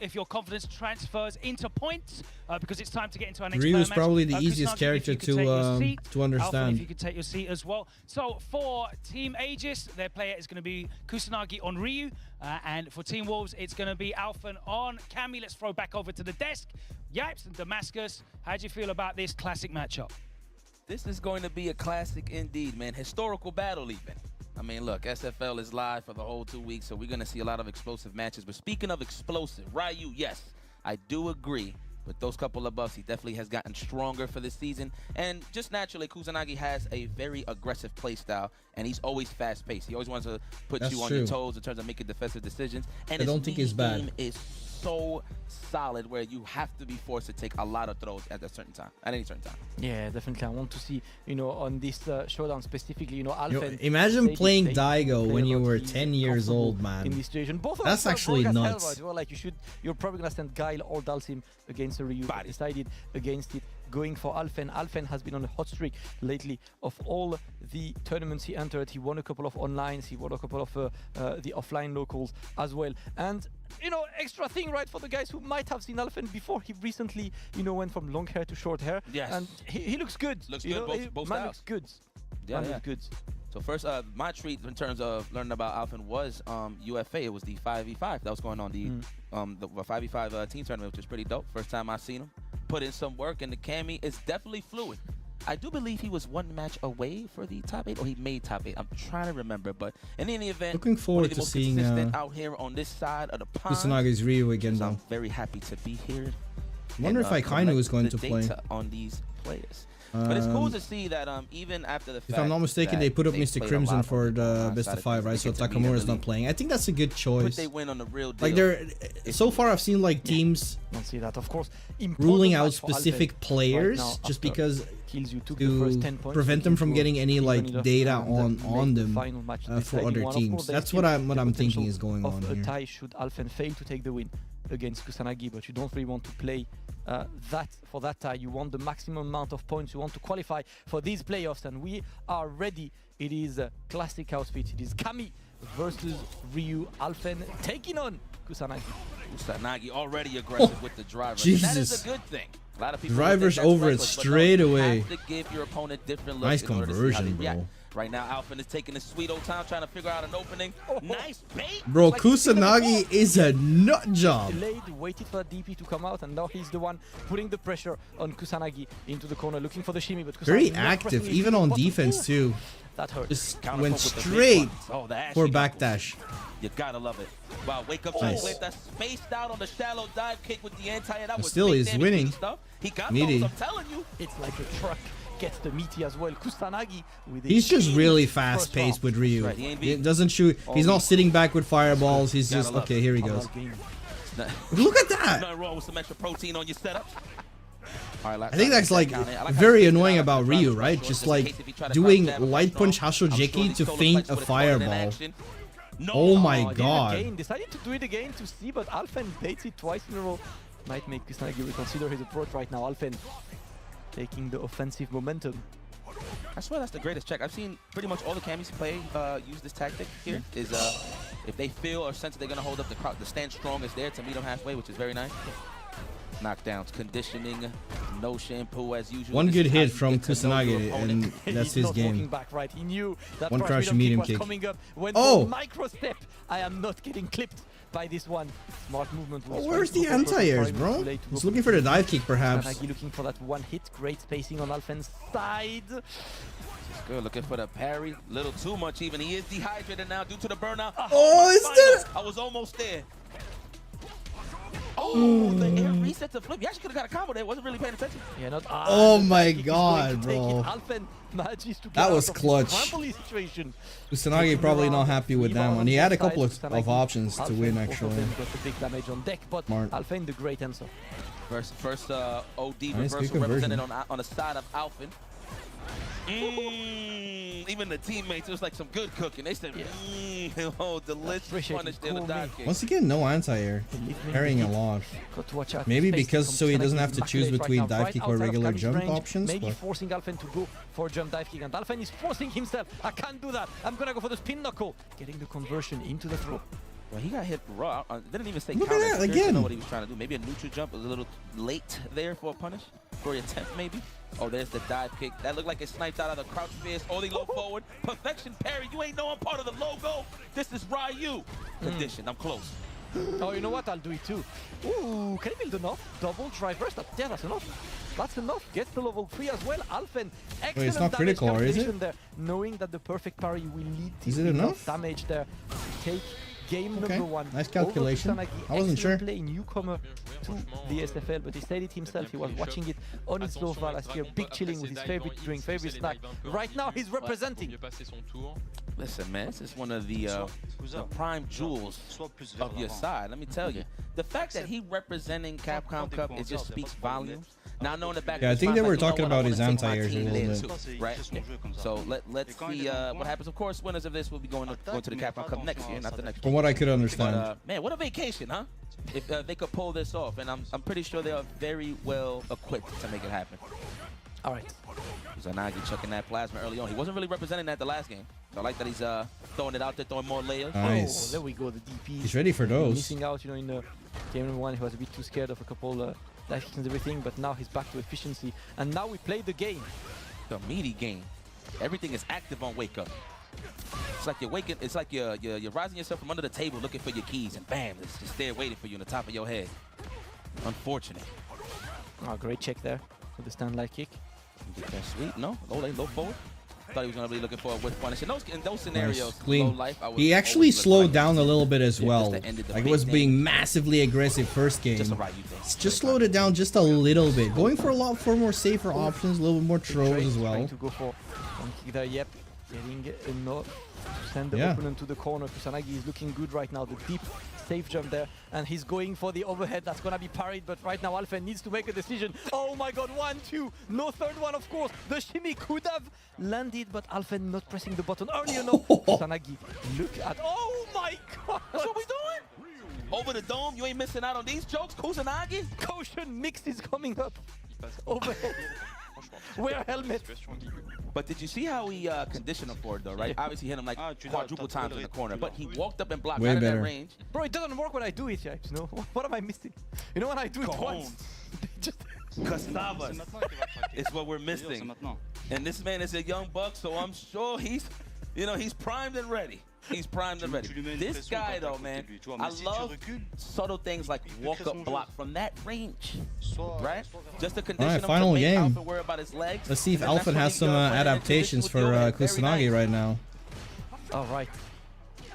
if your confidence transfers into points, because it's time to get into our next Ryu is match. probably the easiest Kusanagi, character if you could take your seat. to understand. Alpha, if you could take your seat as well. So for Team Aegis, their player is going to be Kusanagi on Ryu, and for Team Wolves, it's going to be Alphan on Cammy. Let's throw back over to the desk. Yipes and Damascus, how do you feel about this classic matchup? This is going to be a classic indeed, man. Historical battle even. I mean, look, SFL is live for the whole 2 weeks, so we're going to see a lot of explosive matches. But speaking of explosive, Ryu, yes, I do agree. With those couple of buffs, he definitely has gotten stronger for this season. And just naturally, Kusanagi has a very aggressive play style, and he's always fast-paced. He always wants to put you on your toes in terms of making defensive decisions. And I don't think he's bad. Is so solid where you have to be forced to take a lot of throws at a certain time, at any certain time. Yeah, definitely. I want to see, on this showdown specifically, Alpha. Imagine playing Daigo when you were 10 years old, man. In this situation, both of That's actually nuts. Well, like you're probably gonna stand Guile or Dalsim against a Ryu. But decided against it, going for Alphen. Alphen has been on a hot streak lately of all the tournaments he entered. He won a couple of onlines. He won a couple of the offline locals as well. And extra thing, right, for the guys who might have seen Alphen before. He recently, went from long hair to short hair. Yes. And he looks good. Looks good, both man styles. looks good. Yeah, man looks good. So first, my treat in terms of learning about Alphen was UFA. It was the 5v5 that was going on, the 5v5 team tournament, which was pretty dope. First time I seen him put in some work, and the Cammy is definitely fluid. I do believe he was one match away for the top 8, or he made top 8. I'm trying to remember, but in any event, Looking forward to seeing out here on this side of the pond. Kusanagi's Ryu again, though. I'm very happy to be here. I wonder if Aikainu is going to play. On these players. But it's cool to see that even after the fact, if I'm not mistaken, they put up Mr. Crimson for the best of 5, right? So Takamura's not playing. I think that's a good choice. They win on the real deal. Like so far I've seen like teams don't see that, of course, ruling out specific players just because to prevent them from getting any like data on them for other teams. That's what I'm thinking is going on here. Tie should Alphen fail to take the win against Kusanagi, but you don't really want to play for that tie. You want the maximum amount of points. You want to qualify for these playoffs, and we are ready. It is a classic outfit. It is Cammy versus Ryu. Alphen taking on Kusanagi. Kusanagi already aggressive with the driver. Jesus. That is a good thing. A lot of people Drivers over it straight away. You have to give your opponent different looks. Nice conversion, bro. Right now, Alphen is taking his sweet old time trying to figure out an opening. Nice bait. Bro, Kusanagi is a nut job. Delayed, waited for DP to come out, and now he's the one putting the pressure on Kusanagi into the corner, looking for the shimmy. But Kusanagi very active, even on defense too. That hurt. Just went straight for backdash. You gotta love it. Wow, wake up Nice. flip that spaced out on the shallow dive kick with the anti. That was Still, he's winning. Stuff. He got Meaty. those, I'm telling you. It's like a truck. Gets the meaty as well. Kusanagi with He's just really fast paced with Ryu. He doesn't shoot. He's not sitting back with fireballs. He's just okay. Here he goes. Look at that. Nothing wrong with some extra protein on your setup. All right, I think that's like very annoying about Ryu, right? Just like doing light punch Hashojeki to feint a fireball. Oh my god. Again, decided to do it again to see, but Alphen baits it twice in a row. Might make Kusanagi reconsider his approach right now. Alphen taking the offensive momentum. I swear that's the greatest check. I've seen pretty much all the Cammies play use this tactic here. Is if they feel or sense that they're going to hold up the stand strong is there to meet them halfway, which is very nice. Knockdowns, conditioning, no shampoo as usual. One good hit from Kusanagi and that's his game. Back, right? He knew that one crouch medium kick. Coming up. Oh! Micro step. I am not getting clipped by this one. Smart movement. Oh, where's the anti-airs, bro? He's looking for the dive kick, perhaps. Kusanagi looking for that one hit. Great spacing on Alphen's side. Good, looking for the parry. Little too much even. He is dehydrated now due to the burnout. Oh, it's still... I was almost there. Oh, the air reset to flip. You actually could have got a combo there. Wasn't really paying attention. Yeah, not. Oh my god, bro. That was clutch. Kusanagi probably not happy with that one. He had a couple of options to win, actually. Got the big damage on deck, but Alphen the great answer. First OD nice, reversal represented on the side of Alphen. Even the teammates, it was like some good cooking. They said, oh, delicious punish there, the dive kick. Once again, no anti-air. Carrying a lot. Got to watch out. Maybe because so he doesn't have to choose between dive kick or regular jump options. Maybe But forcing Alphen to go for jump dive kick, and Alphen is forcing himself. I can't do that. I'm gonna go for the spin knuckle. Getting the conversion into the throw. Well, he got hit raw. Didn't even say Look counter. at that, Didn't again. know what he was trying to do. Maybe a neutral jump was a little late there for a punish. For your attempt, maybe. Oh, there's the dive kick. That looked like it sniped out of the crouch fierce. Only low forward. Perfection parry. You ain't know I'm part of the logo. This is Ryu. Condition. I'm close. Oh, you know what? I'll do it too. Ooh, can he build enough? Double drive burst. Yeah, that's enough. That's enough. Gets the level 3 as well. Alphen. Excellent. Wait, it's not critical, or is it? There, knowing that the perfect parry will lead to Is it enough? damage there. Take game Okay, number 1. nice calculation. Over Kusanagi. I wasn't sure. Play newcomer to the SFL, but he said it himself. He was watching it on his low val last year, big chilling with his favorite drink, favorite snack. Right now, he's representing. Listen, man, this is one of the prime jewels of your side. Let me tell you, the fact that he representing Capcom Cup, it just speaks volumes. Now, knowing the back. yeah, I think they were talking about his anti-airs a little bit. Right. So let's see what happens. Of course, winners of this will be going to the Capcom Cup next year, not the next. From what I could understand. But, man, what a vacation, huh? If they could pull this off, and I'm pretty sure they are very well equipped to make it happen. All right. Kusanagi chucking that plasma early on. He wasn't really representing that the last game. So I like that he's throwing it out there, throwing more layers. Nice. Oh, there we go, the DP. He's ready for those. Missing out, in the game number 1, he was a bit too scared of a couple dive kicks and everything, but now he's back to efficiency. And now we play the game. The meaty game. Everything is active on Wake Up. It's like you're waking. It's like you're rising yourself from under the table, looking for your keys, and bam, it's just there waiting for you on the top of your head. Unfortunate. Oh, great check there with the stand light kick. Get that sweet, no? Low lane, low forward. Thought he was going to be looking for a whiff punish. In those scenarios, Nice. Clean. low life, I would He actually always look slowed right down a little bit as well. just to end it, the Like, it big was thing. being massively aggressive first game. Just a Ryu thing. Just slowed it down just a little bit. Going for a lot for more safer options, a little bit more throws as well. Trying to go for one kick there, yep. Getting enough to send the opponent to the corner. Kusanagi is looking good right now. The deep safe jump there, and he's going for the overhead. That's gonna be parried, but right now Alphen needs to make a decision. Oh my god, 1, 2, no third one, of course. The shimmy could have landed, but Alphen not pressing the button early enough. Kusanagi, look at, oh my god. That's what we doing? Over the dome, you ain't missing out on these jokes, Kusanagi. Caution mix is coming up. Overhead. Wear helmet. But did you see how he conditioned him for it, though, right? Obviously hit him like quadruple times in the corner, but he walked up and blocked Way right better. at that range. Bro, it doesn't work when I do it, yeah. You know? What am I missing? You know when I do it once? Cassavas is what we're missing. And this man is a young buck, so I'm sure he's primed and ready. He's primed and ready. This guy, though, man, I love subtle things like walk-up block from that range, right? Just the condition Alright, final game. worry about his legs. Let's see if And then that's Alphen when has he some goes right into adaptations this with for the overhead. Very Kusanagi nice. right now. All right.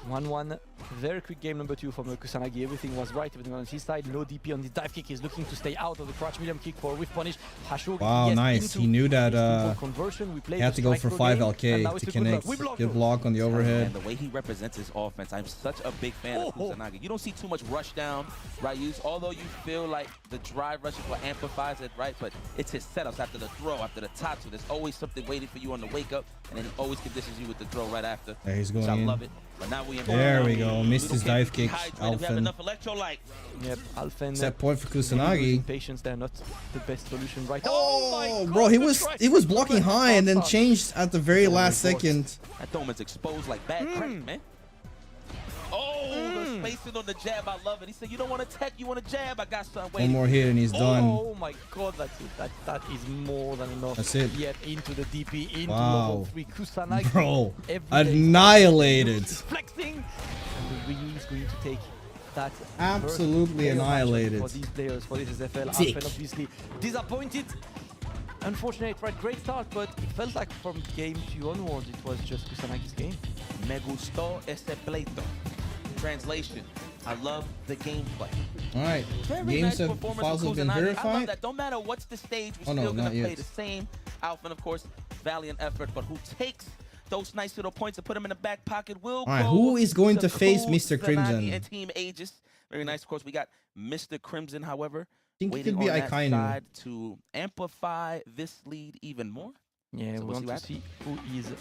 1-1. Very quick game number 2 from Kusanagi. Everything was right. Everything on his side. No DP on the dive kick. He's looking to stay out of the crouch medium kick for whiff punish. Hashogi, Wow, yes, nice. into He knew that conversion. We he had to go for 5 LK to connect. Good block on the overhead. And the way he represents his offense, I'm such a big fan of Kusanagi. You don't see too much rush down, right? Although you feel like the drive rush is what amplifies it, right? But it's his setups after the throw, after the top. So there's always something waiting for you on the wake up, and then he always conditions you with the throw right after. There he's going so I in. love it. But now we There we go. Missed his dive kick. We have Alphen. enough electrolyte. Yep, Alphen. Set point for Kusanagi. Patience there, not the best solution right now. Oh, bro, he was blocking high and then changed at the very last second. That dome is exposed like bad crack, man. Oh, the spacing on the jab, I love it. He said, you don't want to tech, you want to jab. I got something waiting. One more hit and he's done. Oh my god, that's it. That is more than enough. That's it. Yet into the DP, into Wow. level 3. Kusanagi. Bro, every day annihilated. flexing. And the Ryu is going to take that. Absolutely first annihilated. for these players, for this SFL. Sick. Alphen obviously disappointed. Unfortunate, right? Great start, but it felt like from game 2 onwards, it was just Kusanagi's game. Me gustó ese pleito. Translation: I love the gameplay. All right. Very Games nice have performance files from have been Kusanagi. I love verified. that. No matter what's the stage, we're Oh, no, still gonna not play yet. the same Alpha, and of course, valiant effort. But who takes those nice little points and put them in the back pocket will All right, go who is going to face Kusanagi Mr. Crimson? and Team Aegis. Very nice. Of course, we got Mr. Crimson, however, think it waiting could be on that Akainu. side to amplify this lead even more. Yeah, So we we'll want to what see who is the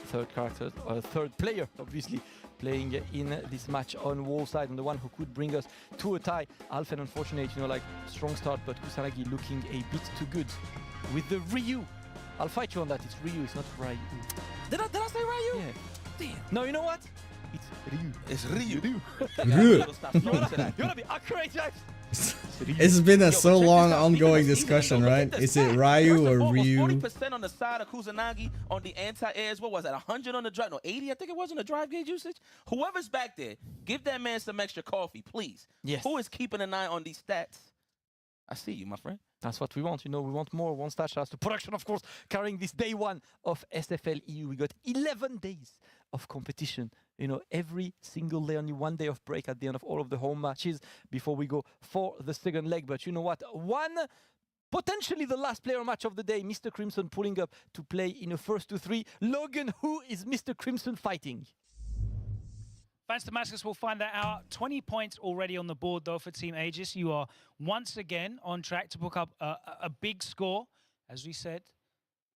third character, or third player, obviously, playing in this match on wall side, and the one who could bring us to a tie. Alphen, unfortunate, you know, like strong start, but Kusanagi looking a bit too good with the Ryu. I'll fight you on that. It's Ryu, it's not Ryu. Did I say Ryu? Yeah. Damn. No, you know what? It's Ryu. It's Ryu. Ryu. You wanna be accurate, Jax? It's been a so long ongoing discussion, right? Is it Ryu or Ryu? 40% on the side of Kusanagi on the anti-airs. What was that? 100 on the drive? No, 80. I think it was on the drive gauge usage. Whoever's back there, give that man some extra coffee, please. Yes. Who is keeping an eye on these stats? I see you, my friend. That's what we want. You know, we want more. One star shouts to production, of course, carrying this day one of SFL EU. We got 11 days of competition. You know, every single day, only 1 day of break at the end of all of the home matches before we go for the second leg. But you know what? Potentially the last player match of the day. Mr. Crimson pulling up to play in a 1-2-3. Logan, who is Mr. Crimson fighting? Fans Damascus will find that out. 20 points already on the board, though, for Team Aegis. You are once again on track to pick up a big score. As we said,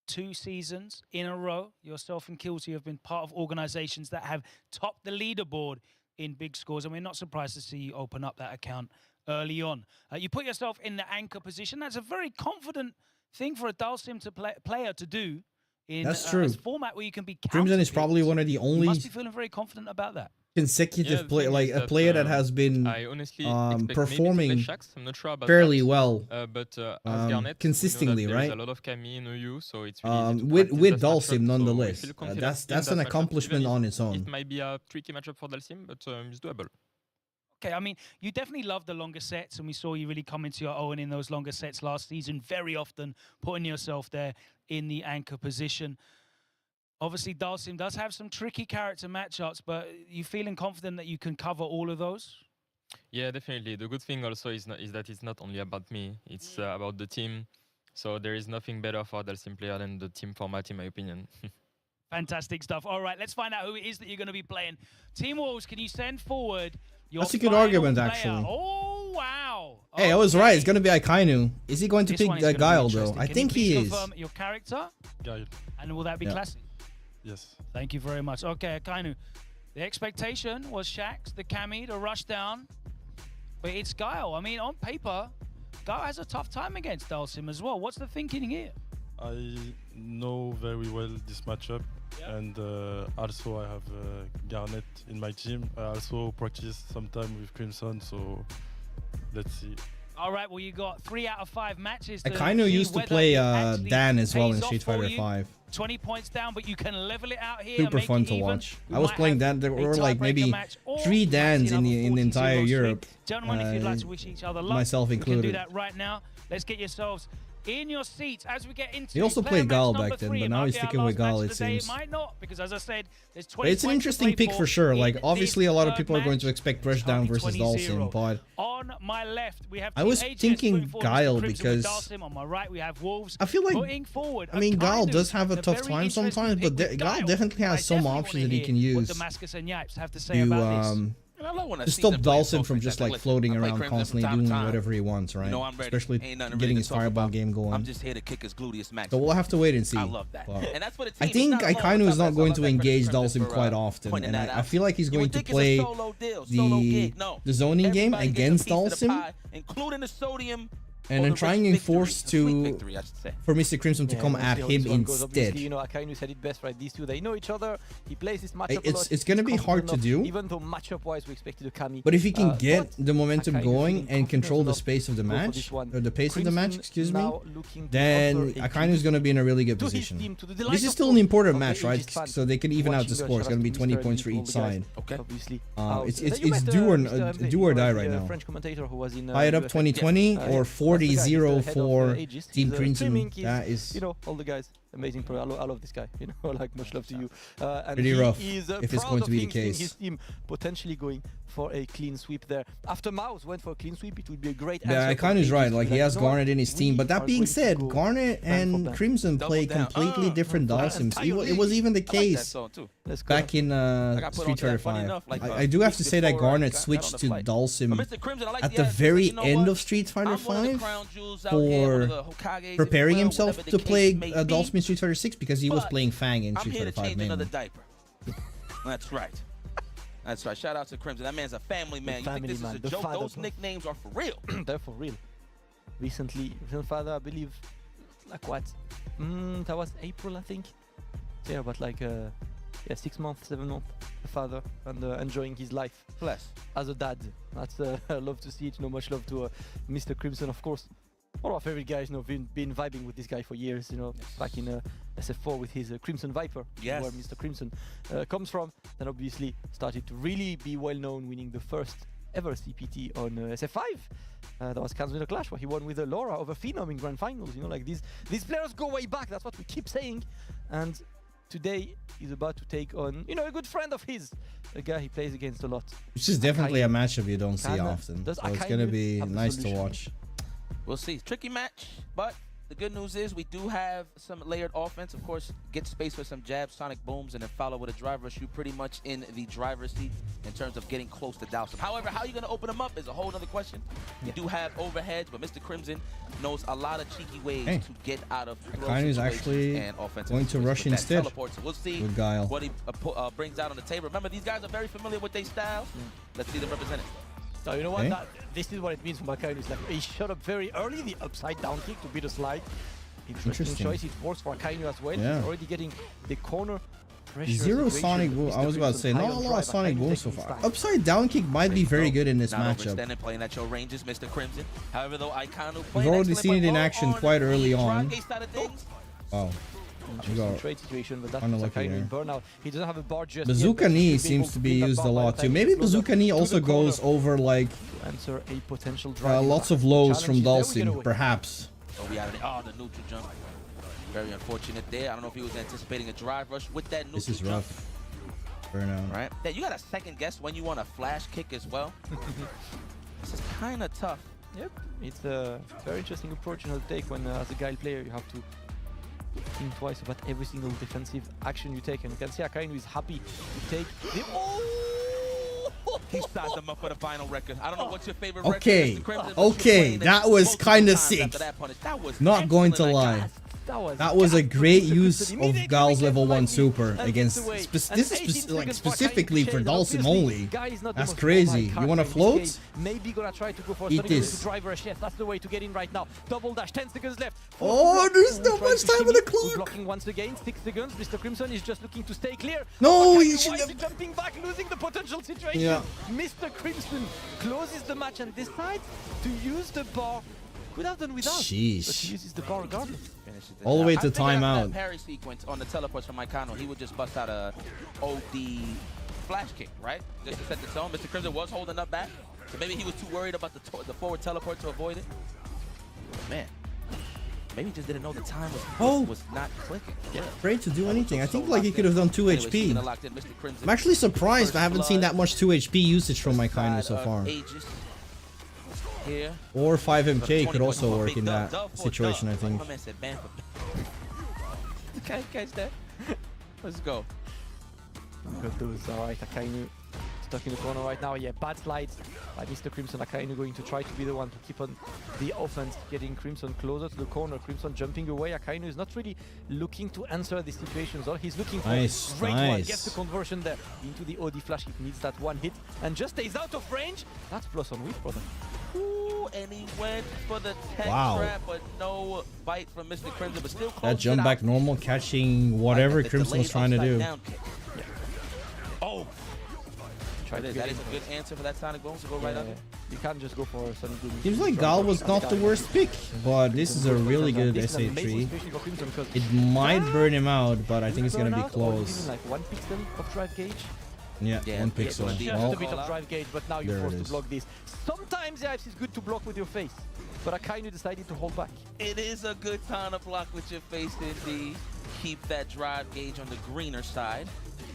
2 seasons in a row, yourself and Kilty have been part of organizations that have topped the leaderboard in big scores, and we're not surprised to see you open up that account early on. You put yourself in the anchor position. That's a very confident thing for a Dalsim player to do in That's true. a format where you can be Crimson is counterpicked. probably one of the You only must be feeling very confident about that. consecutive play, like a player that has been I honestly expect performing maybe to play Shax. I'm not sure about fairly that. well, But as Garnet, consistently, we know that right? there's a lot of Camille in EU, so it's really easy to with practice that Dalsim, matchup, so nonetheless. we feel confident That's in an that matchup, accomplishment even on if its own. It might be a tricky matchup for Dalsim, but it's doable. Okay, I mean, you definitely love the longer sets, and we saw you really come into your own in those longer sets last season, very often putting yourself there in the anchor position. Obviously, Dalsim does have some tricky character matchups, but you feeling confident that you can cover all of those? Yeah, definitely. The good thing also is that it's not only about me, it's about the team. So there is nothing better for a Dalsim player than the team format, in my opinion. Fantastic stuff. All right, let's find out who it is that you're going to be playing. Team Wolves, can you send forward your That's a good final argument, player? actually. Oh, wow. Hey, I was right. It's going to be Akainu. Is he going to This pick one is gonna be Guile, though? interesting. I Can think you he please is. confirm your character? Guile. And will that be Yeah. classic? Yes. Thank you very much. Okay, Akainu. The expectation was Shax, the Cami, to rush down. But it's Guile. I mean, on paper, Guile has a tough time against Dalsim as well. What's the thinking here? I know very well this matchup, and also I have Garnet in my team. I also practice sometime with Crimson, so let's see. All right, well, you got 3 out of 5 matches. Akainu used to play Dan as well in Street Fighter 5. 20 points down, but you can level it out here. Super and make fun it to even. watch. We I was might playing have Dan. There a were like tiebreaker maybe match, or 3 Dans in the entire 40-0 Europe. Gentlemen, if you'd like to wish each other luck, myself you can do included. that right now. Let's get yourselves in your seats as we get into He also player played match Guile number back then, 3. but It now might he's be our sticking with last match Guile, of it the day. seems. It might not, because as I said, there's But 20 it's an points to interesting play pick for for sure. in Like, this obviously, a lot of third people are going to match. expect Rushdown versus 20-0. Dalsim, but On my left, we have I Team was Aegis thinking putting forward Mr. Guile Crimson with because Dalsim. On my right, we have Wolves I feel like, putting forward I mean, Guile Akainu, does have a a tough very time interesting sometimes, pick but with Guile definitely I has some definitely options wanna that he hear can what use Damascus and Yipes have to say about this. And I love when a to stop seasoned player Dalsim talks from like just that. like Listen, floating I play around Crimson constantly from time to doing time. whatever he wants, right? You know I'm ready. Especially Ain't nothing getting really his to talk fireball about. game going. I'm just here to kick his gluteus max. So we'll have to wait and see. I love that. But And that's what it I team. think It's not Akainu alone. is not I going love to that engage Crimson Dalsim for, quite often, pointing and that I out. feel like he's You going would to think it's a play solo deal, solo gig. No. the zoning game Everybody gets a against piece of the Dalsim, pie, including the sodium. and then trying and force to victory, I should say. for Mr. Crimson to come at him instead. Obviously, you know, Akainu said it best, right? These two, they know each other. He plays this matchup a lot. It's going to be hard to do. Even though matchup-wise, we expected a Kami. But if he can get the momentum Akainu going feeling and control the confident space of the enough to go for match, this one. or the pace of the match, Crimson excuse me, now looking to then offer a Akainu is going to be in a really good to his position. team, to the delight This is of still an course important of the match, right? Aegis fans So they can even out watching the score. It's shout going to out be to 20 Mr. points for and each all the guys. side. Okay. Obviously. It's You met, do Mr. or MZ, do or he die was right the now. French commentator who was in Tie it up UFC. 2020 or 40-0 for Team Crimson. Streaming, That is, you know, all the guys, amazing pro. I love this guy. You know, like much love to you. And pretty he rough is, if it's proud going to of be the him seeing case. His team potentially going for a clean sweep there. After Mouse went for a clean sweep, it would be a great answer. yeah, Akanu's right. Like he has Garnet in his team, but that being said, Garnet and Crimson play completely different dulcims. It was even the case back in Street Fighter 5. I do have to say that Garnet switched to dulcim at the very end of Street Fighter 5 for preparing himself to play dulcim in Street Fighter 6 because he was playing Fang in Street Fighter 5 mainly. That's right. That's right. Shout out to Crimson. That man's a family man. You think this is a joke? Those nicknames are for real. They're for real. Recent father, I believe, like what? That was April, I think. Yeah, but like, yeah, 6 months, 7 months, the father, and enjoying his life. Bless. As a dad. That's love to see it. You know, much love to Mr. Crimson, of course. One of our favorite guys, you know, been vibing with this guy for years, you know, back in SF4 with his Crimson Viper, where Mr. Crimson comes from. Then obviously started to really be well known, winning the first ever CPT on SF5. That was Kansas Winter Clash, where he won with Laura over Phenom in Grand Finals. You know, like these players go way back. That's what we keep saying. And today he's about to take on, you know, a good friend of his, a guy he plays against a lot. Which is definitely a matchup you don't see often. So it's gonna be nice to watch. We'll see. Tricky match, but the good news is we do have some layered offense. Of course, get space for some jabs, sonic booms, and then follow with a driver rush. You pretty much in the driver's seat in terms of getting close to dulcim. However, how you're going to open them up is a whole other question. You do have overheads, but Mr. Crimson knows a lot of cheeky ways to get out of Akainu is actually going to rush instead we'll see with Guile. what he brings out on the table. Remember, these guys are very familiar with their styles. Let's see them represented. So you know what? This is what it means for Akainu. It's like he shot up very early, the upside down kick to beat a slide. Interesting choice. It works for Akainu as well. Yeah. He's already getting the corner pressure. Zero sonic boom. I was about to say, not a lot of sonic boom so far. Upside down kick might be very good in this matchup. Playing at your ranges, Mr. Crimson. However, though, Akainu We've already seen it in action quite early on. Wow. Trade situation, but that's Akainu in burnout. He doesn't have a bar just Bazooka knee seems to be used a lot too. Maybe bazooka knee also goes over like answer a potential lots of lows from dulcim, perhaps. Oh, we out of the neutral jump. Very unfortunate there. I don't know if he was anticipating a drive rush with that neutral jump. This is rough. Burnout. Right? Yeah, you got to second guess when you want a flash kick as well. This is kind of tough. Yep, it's a very interesting approach to take when, as a guile player, you have to think twice about every single defensive action you take. And you can see Akainu is happy to take the... He sized them up for the final record. I don't know what's your favorite okay. record. Okay, that was kind of sick. Not going to lie. That was a great use of Gal's level 1 super against... This is like specifically for dulcim only. That's crazy. You want to float? Maybe gonna try to go for eat this. Driver rush. Yes, that's the way to get in right now. Double dash, 10 seconds left. Oh, there's not much time on the clock. Blocking once again, 6 seconds. Mr. Crimson is just looking to stay clear. No, he should have... jumping back, losing the potential situation. Yeah. Mr. Crimson closes the match and decides to use the bar. Could have done without. Sheesh. But he uses the bar regardless. All the way to timeout. That parry sequence on the teleports from Akainu, he would just bust out a OD flash kick, right? Just to set the tone. Mr. Crimson was holding up back, so maybe he was too worried about the forward teleport to avoid it. Man, maybe he just didn't know the time was not clicking. Yeah. Afraid to do anything. I think like he could have done 2 HP. I'm actually surprised I haven't seen that much 2 HP usage from Akainu so far. Here. Or 5MK could also work in that situation, I think. Okay, catch that. Let's go. Got those. Alright, Akainu stuck in the corner right now. Yeah, bad slides by Mr. Crimson. Akainu going to try to be the one to keep on the offense, getting Crimson closer to the corner. Crimson jumping away. Akainu is not really looking to answer the situations. Or he's looking for a great one. Gets the conversion there into the OD flash. It needs that one hit and just stays out of range. That's plus on weak, brother. Ooh, and he went for the tech trap, but no bite from Mr. Crimson, but still close. That jump back normal, catching whatever Crimson was trying to do. Yeah. Oh! That is a good answer for that Sonic Boom to go right under. You can't just go for Sonic Boom. Seems like Gal was not the worst pick, but this is a really good SA3. It might burn him out, but I think it's going to be close. Like 1 pixel of drive gauge. Yeah, one pixel. Just a bit of drive gauge, but now you're there it forced to is. block this. Sometimes, yeah, it's good to block with your face, but Akainu decided to hold back. It is a good time to block with your face, indeed. Keep that drive gauge on the greener side,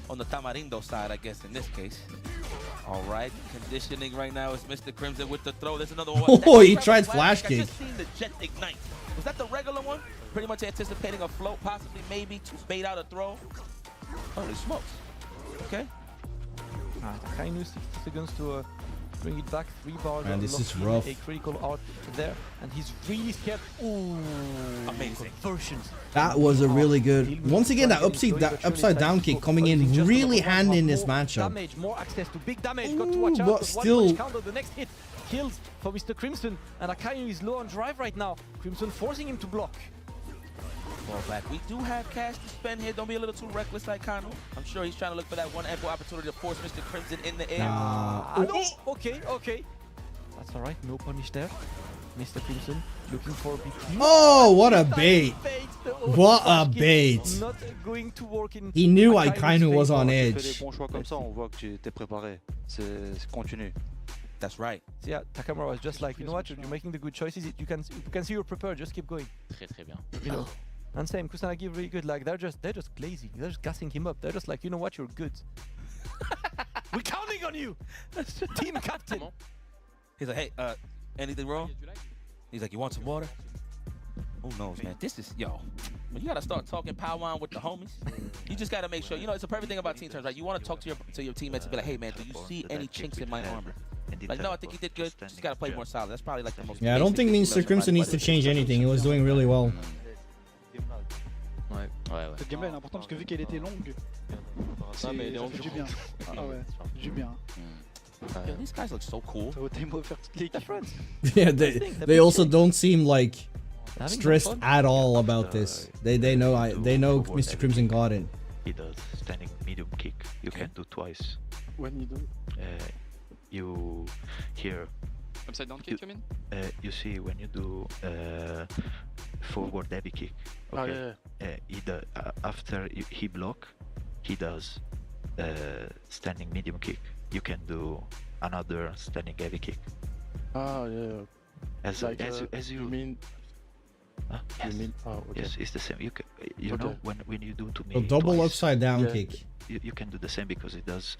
on the Tamarindo side, I guess, in this case. All right, conditioning right now is Mr. Crimson with the throw. There's another one. Oh, he tried flash I kick. just seen the jet ignite. Was that the regular one? Pretty much anticipating a float, possibly, maybe, to bait out a throw. Holy smokes. Okay. Akainu 60 seconds to bring it back. 3 bars. Man, this is locked in, rough. A critical out there, and he's really scared. Ooh, amazing conversions. That was a really good. Once again, that upside down kick coming in really handy in this matchup. Damage, more access to big damage. Got to watch out. But still, counter, the next hit kills for Mr. Crimson, and Akainu is low on drive right now. Crimson forcing him to block. Well, back. We do have cash to spend here. Don't be a little too reckless like Kano. I'm sure he's trying to look for that one ample opportunity to force Mr. Crimson in the air. No. Okay. That's all right. No punish there. Mr. Crimson looking for a big... Oh, what a bait. What a bait. Not going to work in... He knew Akainu was on edge. Tu fais les bons choix comme ça, on voit que tu t'es préparé. C'est continu. That's right. So yeah, Takamura was just like, you know what, you're making the good choices. You can see you're prepared. Just keep going. Très bien. You know. And same, Kusanagi really good. Like they're just glazing. They're just gassing him up. They're just like, you know what, you're good. We're counting on you, team captain. He's like, hey, anything wrong? He's like, you want some water? Who knows, man? This is, yo, when you gotta start talking powwow with the homies, you just gotta make sure, you know, it's a perfect thing about team turns, right? You wanna talk to your teammates and be like, hey, man, do you see any chinks in my armor? Like, no, I think he did good. Just gotta play more solid. That's probably like the most. Yeah, I don't think Mr. Crimson needs to change anything. He was doing really well. Cette gameplay est important parce que vu qu'elle était longue, ça fait du bien. Ah ouais, du bien. Yo, these guys look so cool. Ça vaut tellement faire toute l'équipe. Yeah, they also don't seem like stressed at all about this. They know Mr. Crimson got it. He does standing medium kick. You can do twice. When you do? You here. Upside down kick, you mean? You see when you do forward heavy kick. Okay. After he block, he does standing medium kick. You can do another standing heavy kick. Ah yeah. As you mean. Yes. You mean? Oh, okay. Yes, it's the same. You know when you do to me A double twice, upside down kick. You can do the same because it does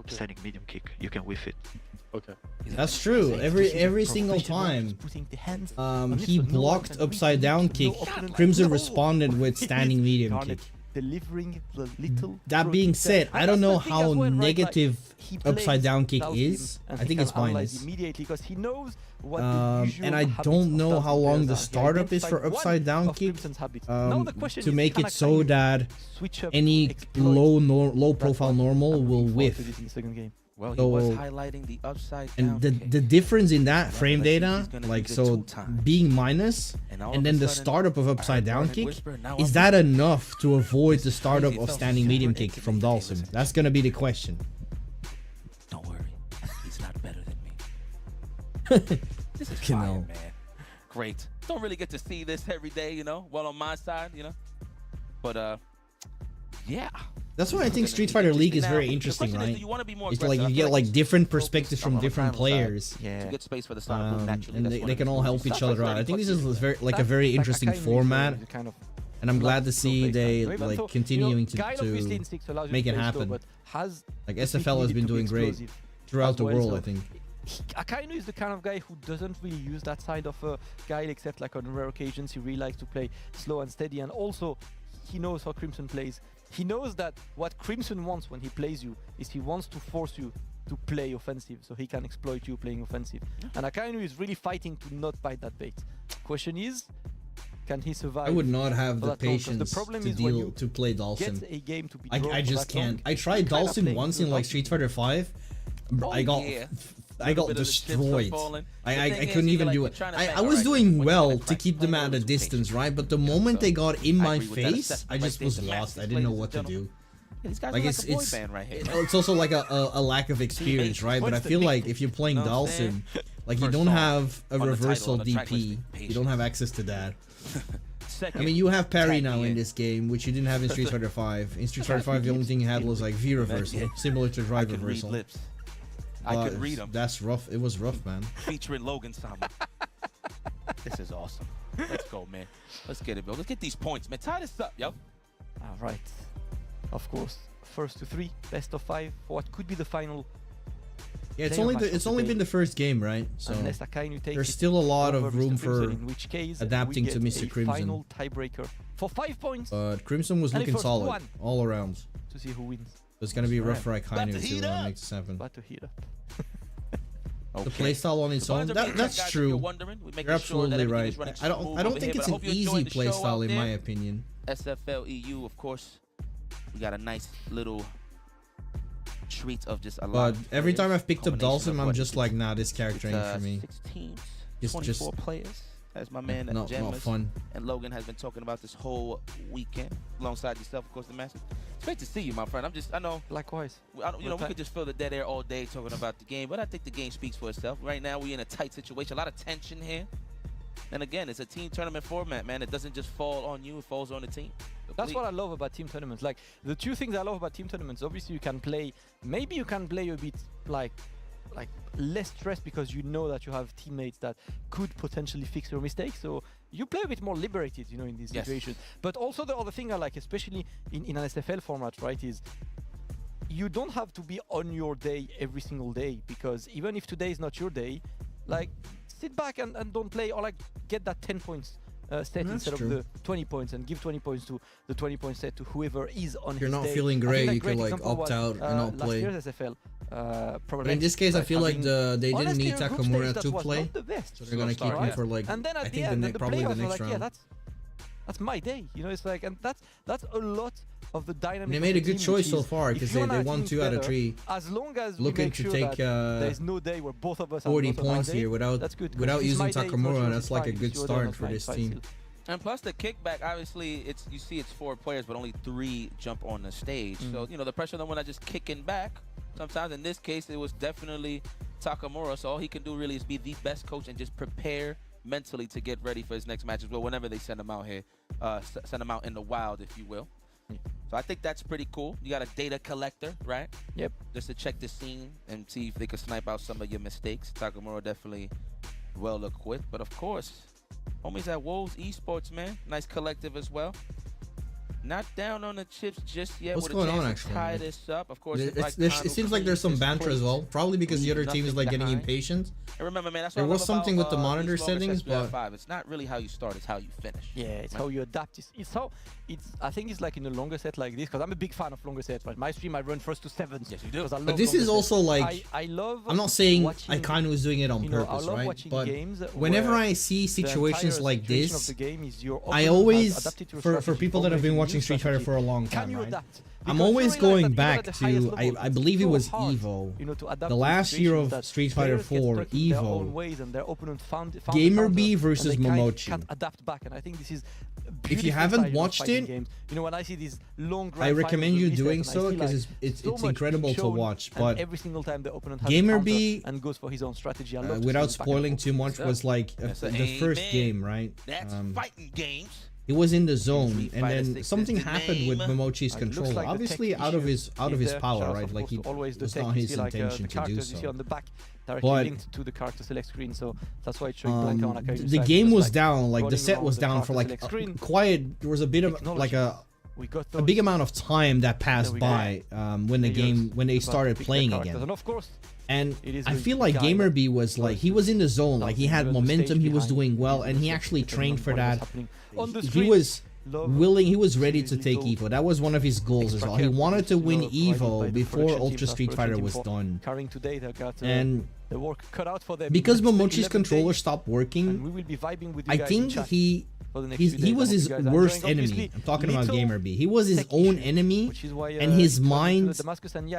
standing medium kick. You can whiff it. Okay. That's true. Every single time he blocked upside down kick, Crimson responded with standing medium kick. Delivering the little. That being said, I don't know how negative upside down kick is. I think it's minus. Immediately because he knows what and I don't know how long the startup is for upside down kick. To make it so that any low profile normal will whiff. Well, he was highlighting the upside down. And the difference in that frame data, like so being minus, and then the startup of upside down kick, is that enough to avoid the startup of standing medium kick from Dawson? That's gonna be the question. Don't worry, he's not better than me. This is fire, man. Great. Don't really get to see this every day, you know. Well, on my side, you know. But yeah. That's why I think Street Fighter League is very interesting, right? It's like you get like different perspectives from different players. Yeah. And they can all help each other out. I think this is a very interesting format, and I'm glad to see they like continuing to make it happen. Like SFL has been doing great throughout the world, I think. Akainu is the kind of guy who doesn't really use that side of a guy, except like on rare occasions. He really likes to play slow and steady, and also he knows how Crimson plays. He knows that what Crimson wants when he plays you is he wants to force you to play offensive, so he can exploit you playing offensive. And Akainu is really fighting to not bite that bait. Question is, can he survive? I would not have the patience to play Dawson. I just can't. I tried Dawson once in like Street Fighter 5. I got destroyed. I couldn't even do it. I was doing well to keep them at a distance, right? But the moment they got in my face, I just was lost. I didn't know what to do. Like it's also like a lack of experience, right? But I feel like if you're playing Dawson, like you don't have a reversal DP, you don't have access to that. I mean, you have parry now in this game, which you didn't have in Street Fighter 5. In Street Fighter 5, the only thing you had was like V reversal, similar to drive reversal. I could read them. That's rough. It was rough, man. Featuring Logan Sama. This is awesome. Let's go, man. Let's get it, bro. Let's get these points, man. Tie this up, yo. All right. Of course, first to 3, best of 5 for what could be the final. Yeah, it's only been the first game, right? So there's still a lot of room for adapting to Mr. Crimson. Final tiebreaker for 5 points. But Crimson was looking solid all around. To see who wins. It's gonna be rough for Akainu to make this happen. About to heat up. The playstyle on its own, that's true. You're absolutely right. I don't think it's an easy playstyle in my opinion. SFL EU, of course. We got a nice little treat of just a lot. But every time I've picked up Dhalsim, I'm just like, nah, this character ain't for me. 6 teams, 24 players. As my man not fun. And Logan has been talking about this whole weekend, alongside yourself, of course, the master. It's great to see you, my friend. I know. Likewise. We could just fill the dead air all day talking about the game, but I think the game speaks for itself. Right now, we're in a tight situation, a lot of tension here. And again, it's a team tournament format, man. It doesn't just fall on you, it falls on the team. That's what I love about team tournaments. Like, the two things I love about team tournaments, obviously you can play, maybe you can play a bit like less stress because you know that you have teammates that could potentially fix your mistakes. So you play a bit more liberated, you know, in these situations. But also the other thing I like, especially in an SFL format, right, is you don't have to be on your day every single day, because even if today is not your day, like, sit back and don't play, or like get that 10 points set instead of the 20 points, and give 20 points to the 20 point set to whoever is on his day. If you're not feeling great, you can like opt out and not play. Last year's SFL, but in this case, I feel like they didn't need Takamura to play, so they're gonna keep him for like, and then at I the end, think probably the next round. Yeah, that's my day, you know. It's like, and that's a lot of the dynamic. They made a good choice so far because they won 2 out of 3. As long as looking to take there's no day where both of us 40 points here without using Takamura, that's like a good start for this team. And plus the kickback, obviously, you see it's 4 players, but only 3 jump on the stage. So, you know, the pressure on them when I just kicking back. Sometimes in this case, it was definitely Takamura. So all he can do really is be the best coach and just prepare mentally to get ready for his next match as well, whenever they send him out here, send him out in the wild, if you will. So I think that's pretty cool. You got a data collector, right? Yep. Just to check the scene and see if they can snipe out some of your mistakes. Takamura definitely well equipped, but of course, homies at Wolves Esports, man. Nice collective as well. Not down on the chips just yet. What's going on, actually? Tie this up. Of course, it seems like there's some banter as well. Probably because the other team is like getting impatient. And remember, man, that's there was something with the monitor settings, but it's not really how you start; it's how you finish. Yeah, it's how you adapt. I think it's like in a longer set like this, because I'm a big fan of longer sets. Right, my stream I run first to 7s. Yes, you do. But this is also like I love. I'm not saying Akainu is doing it on purpose, right? But whenever I see situations like this, I always, for people that have been watching Street Fighter for a long time, right? I'm always going back to, I believe it was EVO, the last year of Street Fighter 4, EVO, GamerB versus Momochi. Adapt back, and I think this is if you haven't watched it, you know, when I see these long I recommend you doing so, because it's incredible to watch. But every single time the opponent has GamerB and goes for his own strategy, without spoiling too much, was like the first game, right? That's fighting games. He was in the zone, and then something happened with Momochi's controller. Like obviously, out of his power, right? Like it was not his intention to do so. Directly linked to the character select screen, so that's why it's showing blank on the game was down, like the set was down for like quiet. There was a bit of like a big amount of time that passed by when they started playing again. And of course, and I feel like GamerB was like, he was in the zone, like he had momentum, he was doing well, and he actually trained for that. He was willing, he was ready to take EVO. That was one of his goals as well. He wanted to win EVO before Ultra Street Fighter was done. And because Momochi's controller stopped working, I think he was his worst enemy. I'm talking about GamerB. He was his own enemy, and his mind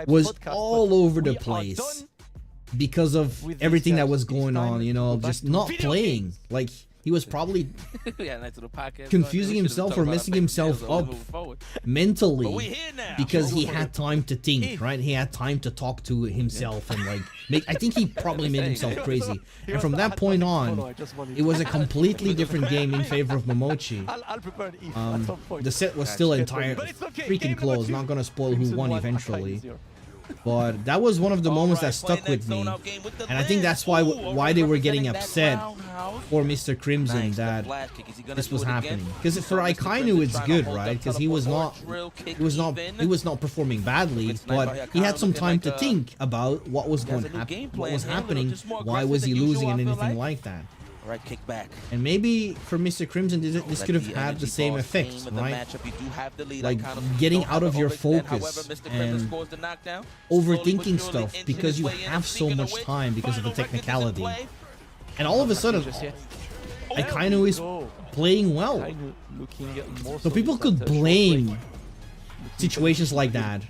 was all over the place because of everything that was going on, you know, just not playing. Like, he was probably Yeah, nice little podcast. confusing himself or messing himself up mentally But we here now. because he had time to think, right? He had time to talk to himself and like I think he probably made himself crazy. And from that point on, it was a completely different game in favor of Momochi. The set was still entirely freaking close. Not gonna spoil who won eventually. But that was one of the moments that stuck with me, and I think that's why they were getting upset for Mr. Crimson that this was happening. Because for Akainu it's good, right? Because he was not performing badly, but he had some time to think about what was happening, why was he losing, and anything like that. Right, kick back. And maybe for Mr. Crimson, this could have had the same effect, right? Like getting out of your focus and overthinking stuff because you have so much time because of the technicality. And all of a sudden, Akainu is playing well. So people could blame situations like that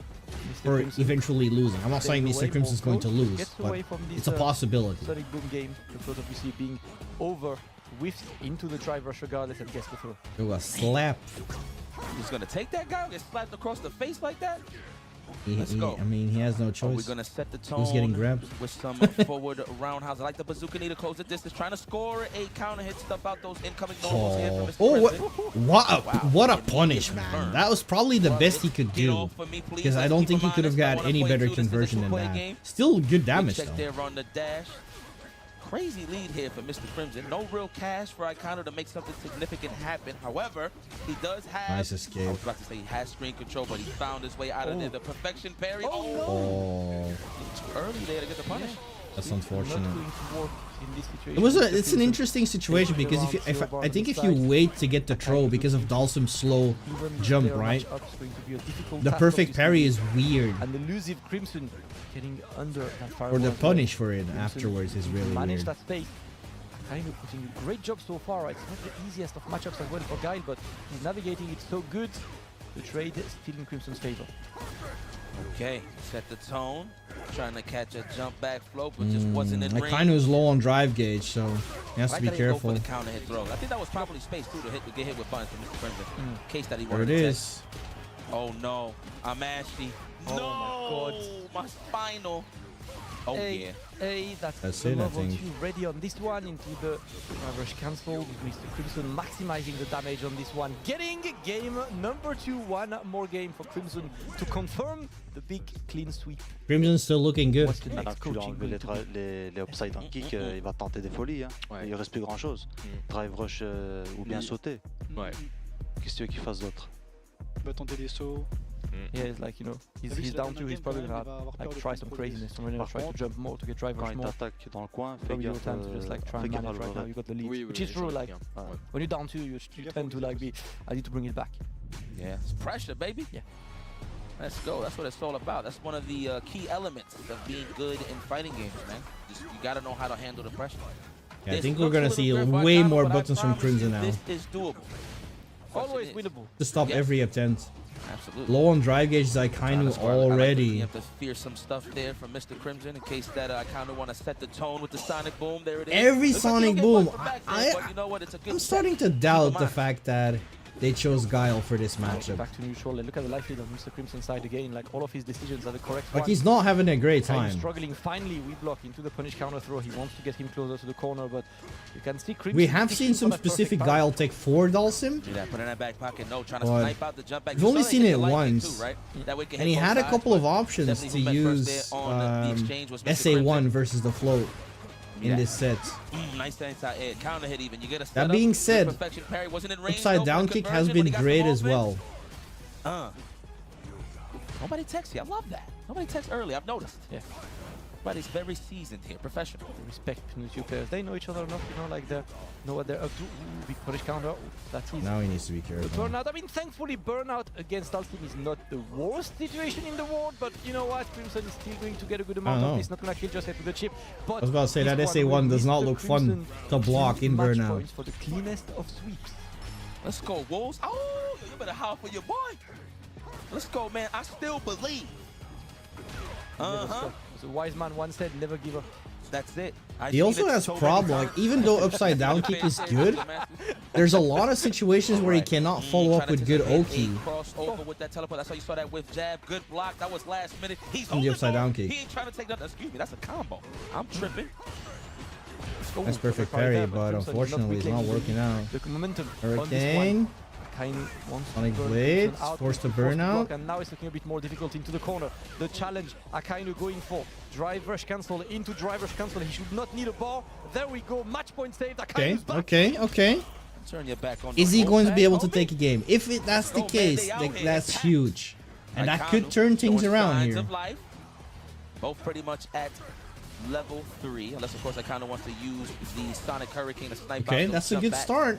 for eventually losing. I'm not saying Mr. Crimson's going to lose, but it's a possibility. Sonic Boom game, the thought of obviously being over, whiffed into the drive rush regardless and gets the throw. Oh, a slap. He's gonna take that guy, get slapped across the face like that? Let's go. I mean, he has no choice. We're gonna set the tone. Who's getting grabbed? With some forward roundhouse. I like the bazooka need to close the distance, trying to score a counter hit, stuff out those incoming normals here from Mr. What a punish, man. That was probably the best he could do. Because I don't think he could have got any better conversion than that. Still good damage, though. There on the dash. Crazy lead here for Mr. Crimson. No real cash for Akainu to make something significant happen. However, he does have... Nice escape. I was about to say he has screen control, but he found his way out of there. The perfection parry. Oh. Too early there to get the punish. That's unfortunate. It's an interesting situation because I think if you wait to get the throw because of Dalsim's slow jump, right? The perfect parry is weird. And the elusive Crimson getting under that Or the punish for it afterwards is really manage weird. that space. Akainu putting a great job so far. It's not the easiest of matchups as well for Guile, but he's navigating it so good. The trade is still in Crimson's favor. Okay, set the tone. Trying to catch a jump back flow, but just wasn't in range. Akainu is low on drive gauge, so he has to be careful. Go for the counter hit throw. I think that was probably space too to get hit with buttons from Mr. Crimson. Case that he There wanted it to is. take. Oh no, I'm ashy. Oh no, my God. My spinal. Oh yeah. That's it, I level think. 2 ready on this one into the rush cancelled. Mr. Crimson maximizing the damage on this one. Getting game number 2. One more game for Crimson to confirm the big clean sweep. Crimson's still looking good. Maintenant que tu lui as enlevé les upside en kick, il va tenter des folies. Hein. Il ne reste plus grand chose. Drive rush ou bien sauter. Qu'est-ce que tu veux qu'il fasse d'autre? Il va tenter des sauts. Yeah, it's like, you know, he's down to, he's probably gonna like try some craziness. So gonna try to jump more to get drive rush more. Quand il dans le coin, Probably your time to just like try and manage right now. You got the lead, which is true. Like when you're down 2, you tend to like be, I need to bring it back. Yeah, it's pressure, baby. Yeah. Let's go. That's what it's all about. That's one of the key elements of being good in fighting games, man. Just, you gotta know how to handle the pressure. Yeah, I think we're gonna see way more buttons from Crimson now. This is doable. Always winnable. To stop every attempt. Absolutely. Low on drive gauge is Akainu already. You have to fear some stuff there from Mr. Crimson in case that Akainu want to set the tone with the Sonic Boom. There it is. Every Sonic Boom. I'm starting to doubt the fact that they chose Guile for this matchup. Back to neutral and look at the life lead on Mr. Crimson's side again. Like all of his decisions are the correct Like ones. he's not having a great Kind of time. struggling. Finally, we block into the punish counter throw. He wants to get him closer to the corner, but you can see Crimson. We have seen some specific Guile tech for Dalsim. Do that. Put it in that back pocket. No, trying to But snipe out the jump back. we've only seen it once. Too, right? That way And he had a couple of options to use SA1 versus the float in this set. Nice inside air. Counter hit even. You get a That being said, upside down kick has been great as well. Nobody texts you. I love that. Nobody texts early. I've noticed. Yeah. Everybody's very seasoned here, professional. They respect the two players. They know each other enough, you know, like they know what they're up to. Ooh, big punish counter. Ooh, that's easy. Now he needs to be careful. Burnout. I mean, thankfully, burnout against Dalsim is not the worst situation in the world, but you know what? Crimson is still going to get a good amount of this. Not gonna kill just yet with the chip. But I was about to say that SA1 does not look fun to block in burnout. For the cleanest of sweeps. Let's go, Wolves. Oh, you better howl for your boy. Let's go, man. I still believe. As a wise man once said, never give up. That's it. He also has problem. Like, even though upside down kick is good, there's a lot of situations where he cannot follow up with good Oki. Crossover with that teleport. That's how you saw that with jab. Good block. That was last minute. He's On the upside down kick. He ain't trying to take that. Excuse me. That's a combo. I'm tripping. That's perfect parry, but unfortunately it's not working out. Hurricane. Sonic Blade, forced to burnout. And now it's looking a bit more difficult into the corner. The challenge, Akainu going for drive rush cancel into drive rush cancel. He should not need a bar. There we go, match point saved. Okay. Turn your back on. Is he going to be able to take a game? If that's the case, that's huge. And that could turn things around here. Both pretty much at level 3, unless of course I kind of want to use the Sonic Hurricane to snipe. Okay, that's a good start.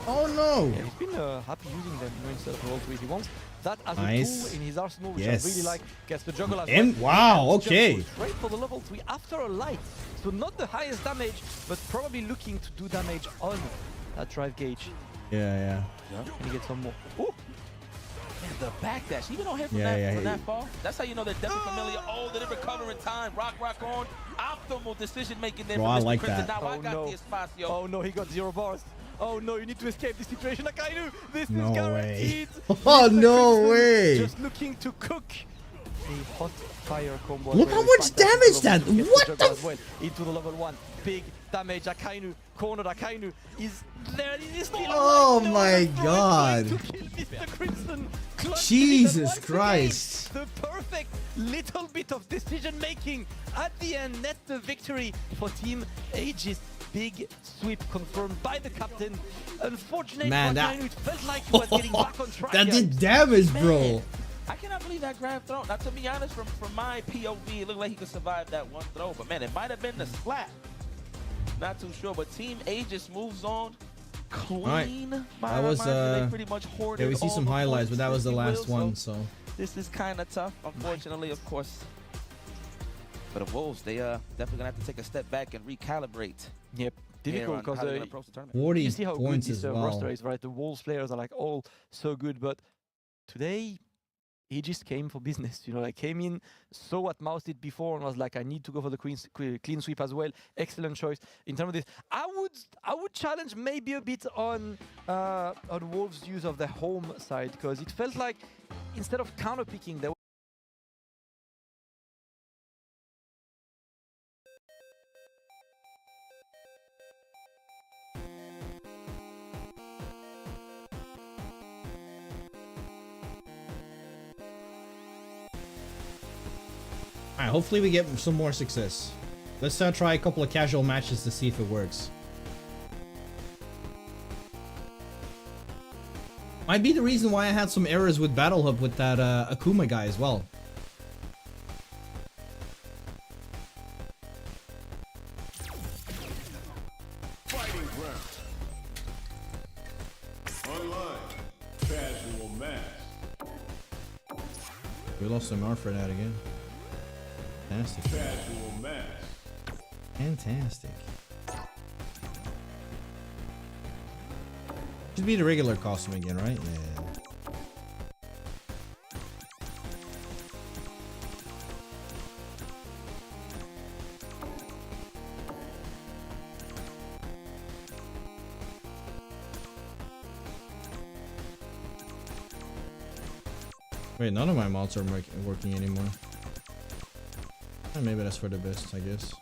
Oh no! Yeah, he's been happy using them, instead of roll 3. He wants that as a tool in his arsenal, which I really like. Gets the juggle as well. Wow, okay. Straight for the level 3 after a light. So not the highest damage, but probably looking to do damage on that drive gauge. Yeah. And he gets some more. Ooh. Man, the backdash, even on him from that far. That's how you know they're definitely familiar. Oh, they didn't recover in time. Rock on. Optimal decision making there. Bro, I like that. Now I got the Espacio. Oh no, he got 0 bars. Oh no, you need to escape this situation, Akainu. This No is guaranteed. Oh no way! Just looking to cook a hot fire combo. Look how much damage that! What the? Well, into the level 1, big damage. Akainu, cornered. Akainu is there. He is still Oh alive. my god! Jesus Christ! The perfect little bit of decision making at the end. Net the victory for Team Aegis. Big sweep confirmed by the captain. Unfortunately, it felt like he was getting back on track. That did damage, bro. I cannot believe that grab throw. Now, to be honest, from my POV, it looked like he could survive that one throw. But man, it might have been the slap. Not too sure. But Team Aegis moves on clean. That was they pretty much hoarded. Yeah, we see some highlights, but that was the last one. So this is kind of tough, unfortunately, of course. But the Wolves, they definitely gonna have to take a step back and recalibrate. Yep, difficult because 40 you see how points good this as well. roster is, right? The Wolves players are like all so good, but today Aegis came for business. You know, like came in, saw what Mouse did before, and was like, I need to go for the clean sweep as well. Excellent choice in terms of this. I would challenge maybe a bit on Wolves' use of the home side, because it felt like instead of counter picking, they Alright, hopefully we get some more success. Let's try a couple of casual matches to see if it works. Might be the reason why I had some errors with Battle Hub with that Akuma guy as well. Fighting ground. Online. Casual match. We lost some R for that again. Fantastic. Casual match. Fantastic. Should be the regular costume again, right? Yeah. Wait, none of my mods are working anymore. Maybe that's for the best, I guess.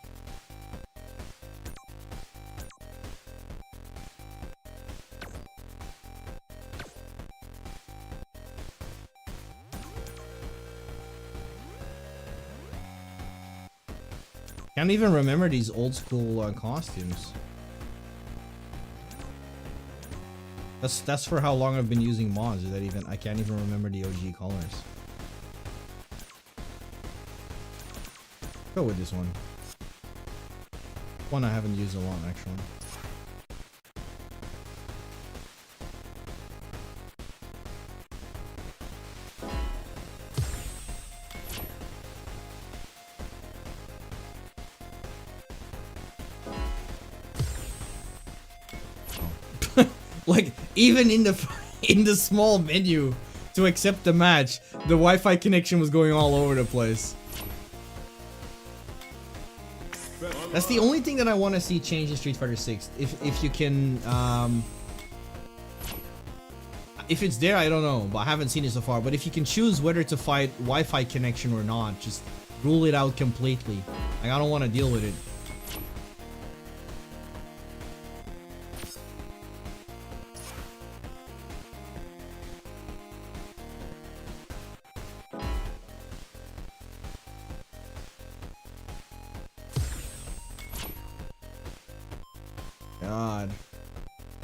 Can't even remember these old school costumes. That's for how long I've been using mods. Is that even? I can't even remember the OG colors. Go with this one. One I haven't used a lot, actually. Like, even in the small menu to accept the match, the Wi-Fi connection was going all over the place. Online. That's the only thing that I want to see change in Street Fighter 6. If you can, if it's there, I don't know, but I haven't seen it so far. But if you can choose whether to fight Wi-Fi connection or not, just rule it out completely. Like, I don't want to deal with it. God.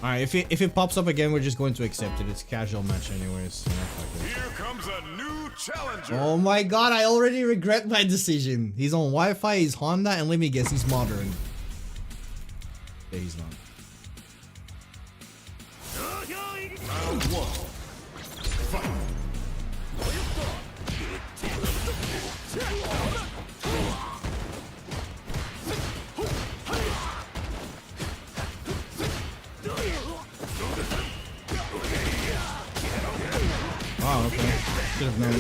Alright, if it pops up again, we're just going to accept it. It's a casual match anyways. Yeah, fuck it. Here comes a new challenger. Oh my god, I already regret my decision. He's on Wi-Fi, he's Honda, and let me guess, he's modern. Yeah, he's not. Round 1. Fight. Wow, okay. Should have known.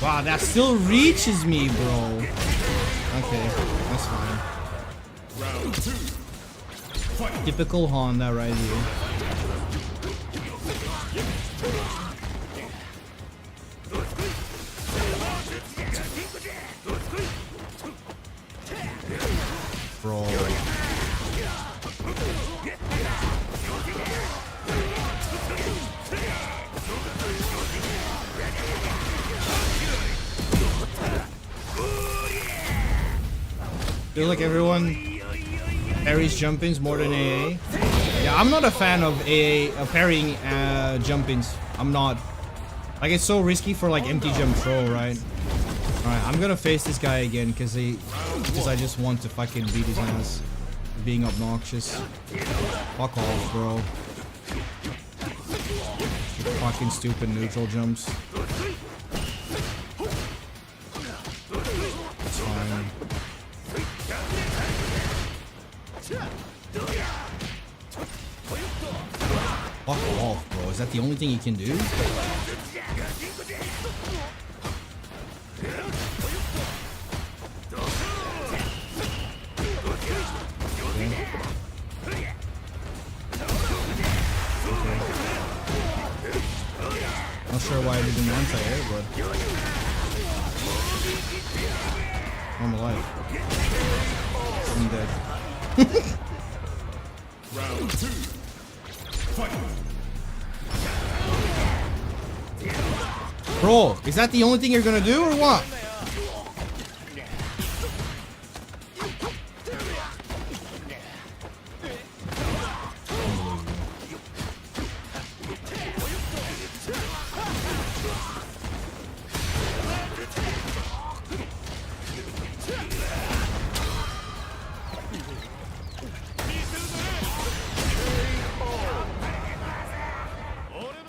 Wow, that still reaches me, bro. Okay, that's fine. Round 2. Fight. Typical Honda right here. Bro. Feel like everyone parries jump-ins more than AA. Yeah, I'm not a fan of AA parrying jump-ins. I'm not. Like, it's so risky for like empty jump throw, right? Alright, I'm gonna face this guy again because I just want to fucking beat his ass. Being obnoxious. Fuck off, bro. Fucking stupid neutral jumps. It's fine. Fuck off, bro. Is that the only thing you can do? Not sure why I didn't anti-air, but I'm alive. I'm dead. Round 2. Fight. Bro, is that the only thing you're gonna do or what?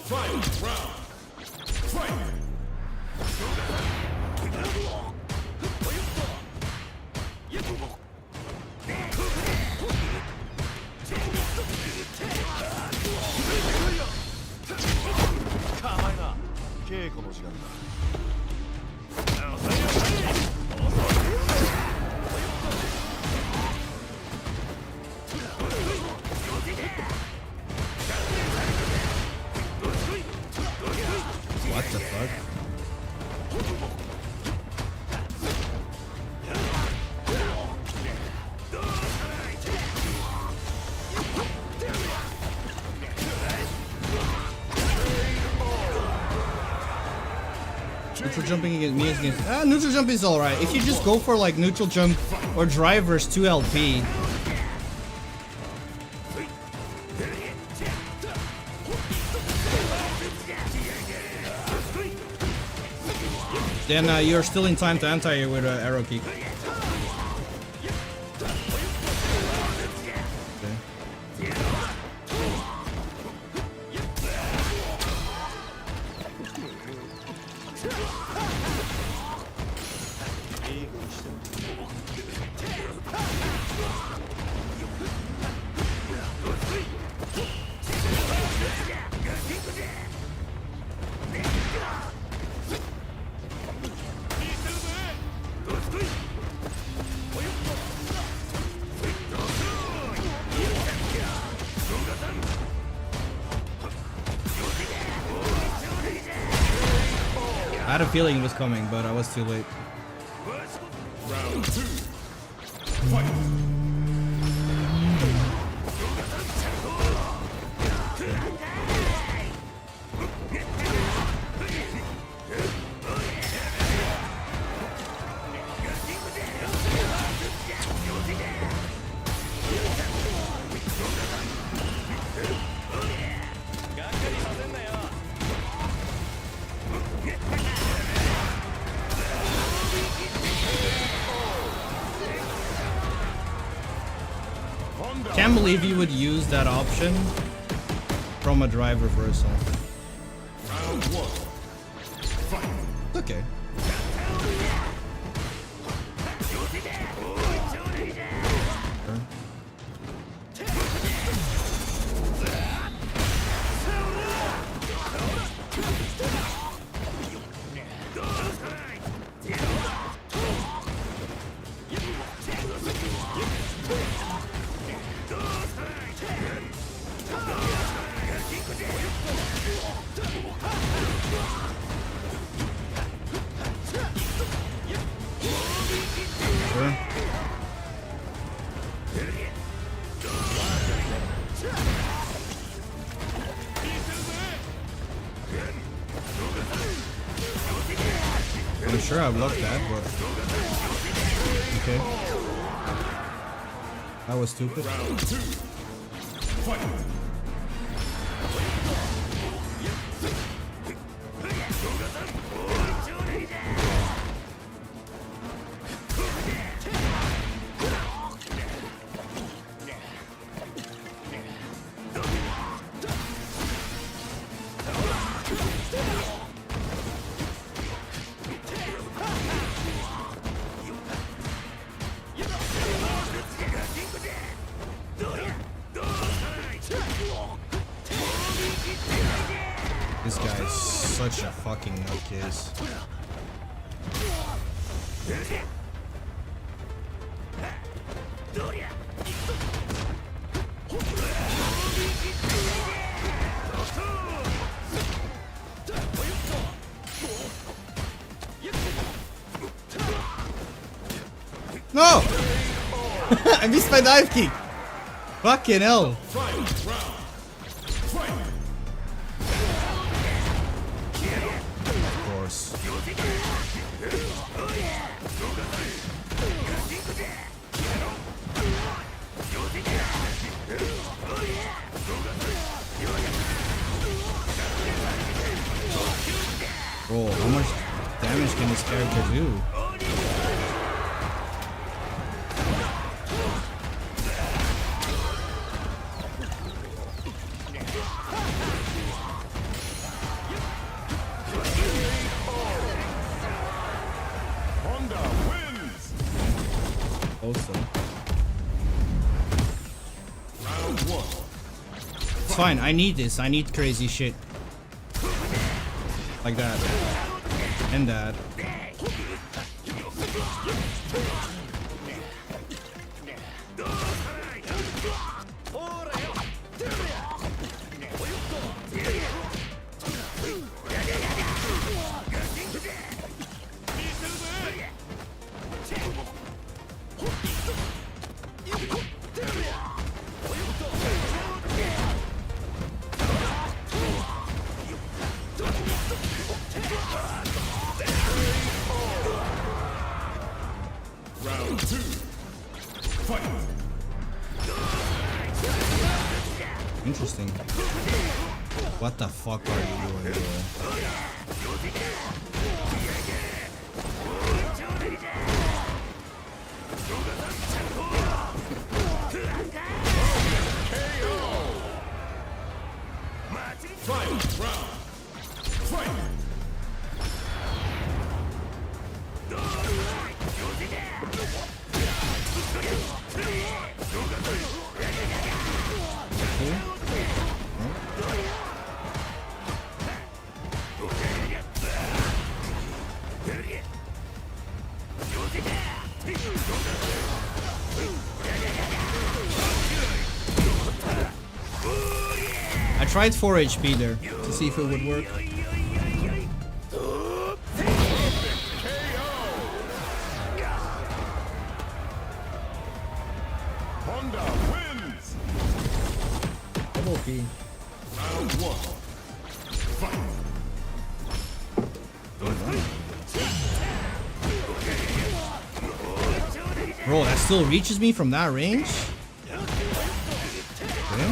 Fight. Round. Fight. What the fuck? Neutral jumping against me against neutral jump is alright. If you just go for like neutral jump or drivers 2 LP. Then you're still in time to anti-air with an arrow kick. I had a feeling it was coming, but I was too late. Round 2. Fight. Can't believe you would use that option from a drive reversal. Round 1. Fight. Okay. Sure. I'm sure I blocked that, but okay. That was stupid. Round 2. Fight. This guy is such a fucking nutcase. No! I missed my dive kick. Fucking hell. Of course. Bro, how much damage can this character do? Also. It's fine, I need this. I need crazy shit. Like that. And that. Round 2. Fight. Interesting. What the fuck are you doing, bro? Final round. Fight. I tried 4 HP there to see if it would work. Honda wins. Double P. Round 1. Fight. Bro, that still reaches me from that range? Okay.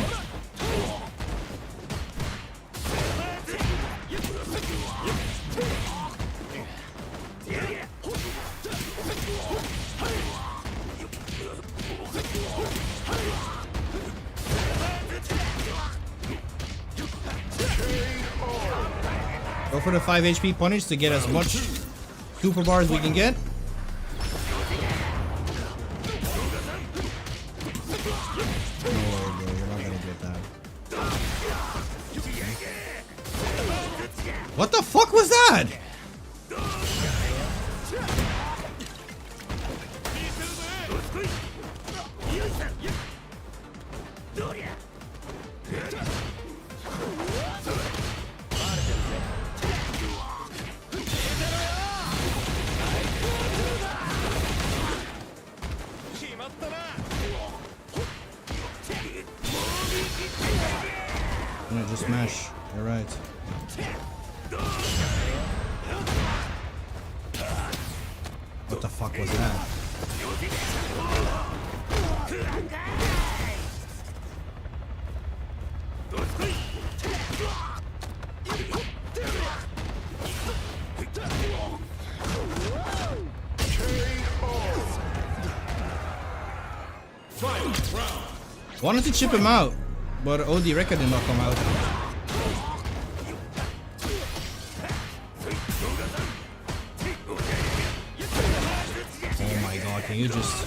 Go for the 5 HP punish to get as much super bar as we can get. No way, bro. You're not gonna get that. What the fuck was that? No, just smash. You're right. What the fuck was that? Wanted to chip him out, but OD record did not come out. Oh my god, can you just...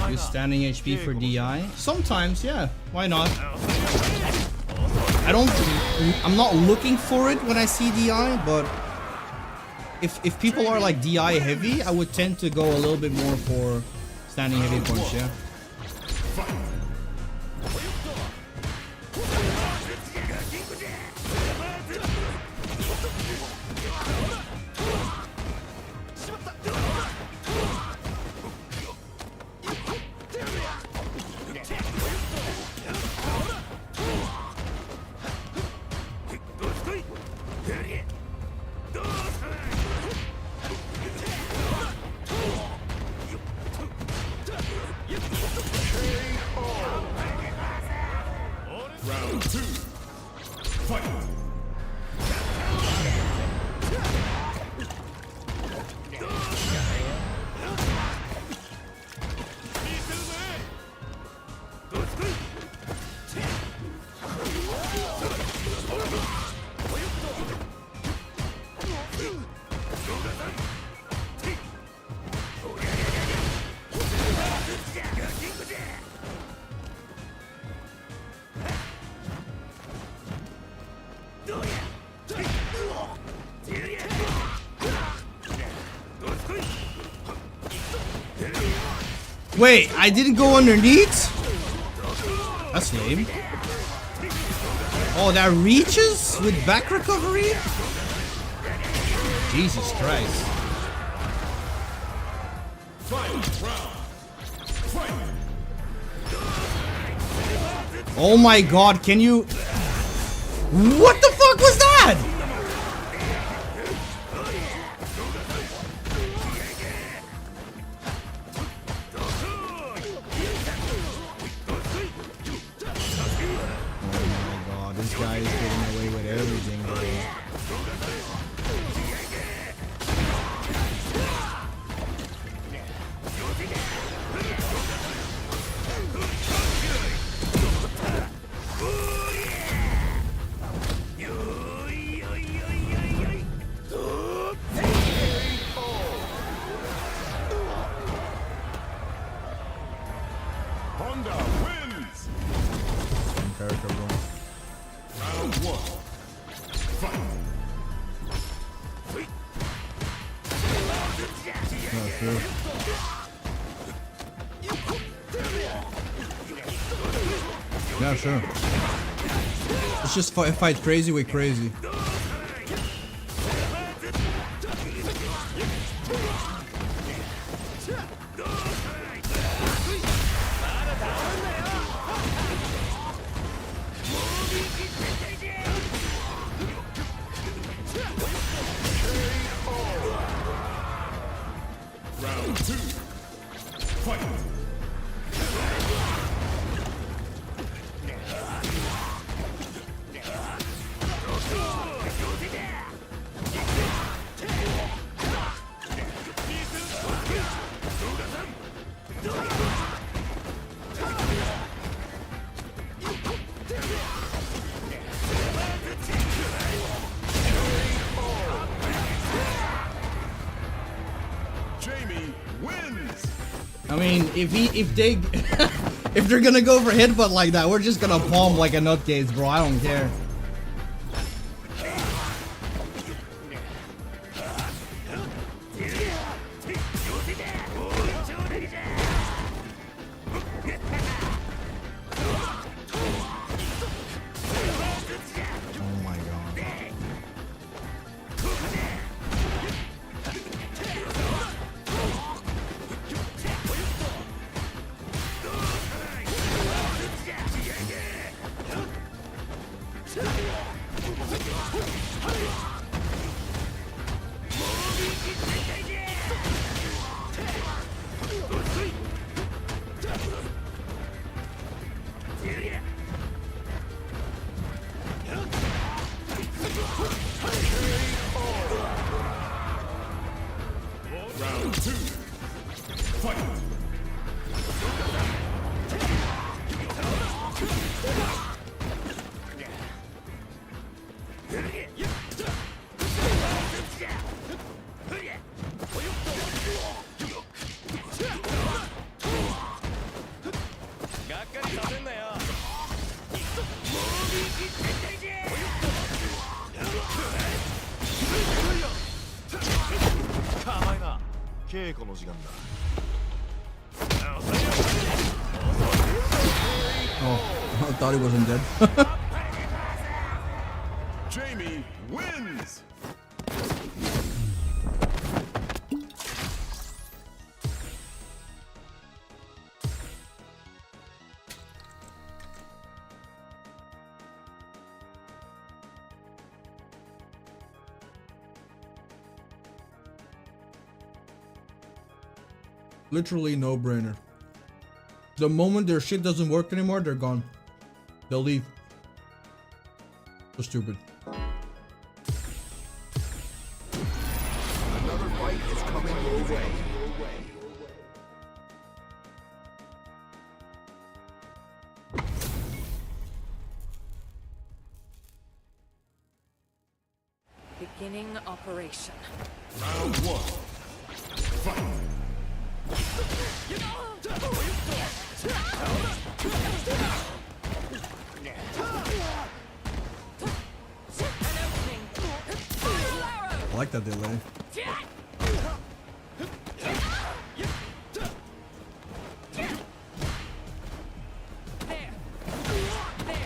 Use standing HP for DI? Sometimes, yeah. Why not? I'm not looking for it when I see DI, but if people are like DI heavy, I would tend to go a little bit more for standing heavy punch, yeah. Round 2. Fight. Wait, I didn't go underneath? That's lame. Oh, that reaches with back recovery? Jesus Christ. Oh my god, can you... What the fuck was that? This guy is getting away with everything, bro. one. Fight. Not sure. Yeah, sure. Let's just fight crazy with crazy. Round two. Fight. Jamie wins. I mean, if they if they're gonna go for headbutt like that, we're just gonna palm like a nutcase, bro. I don't care. Oh my god. Round two. Fight. Oh, I thought he wasn't dead. Jamie wins. Literally no brainer. The moment their shit doesn't work anymore, they're gone. They'll leave. So stupid. Another fight is coming your way. Beginning operation. Round one. Fight. I like that delay.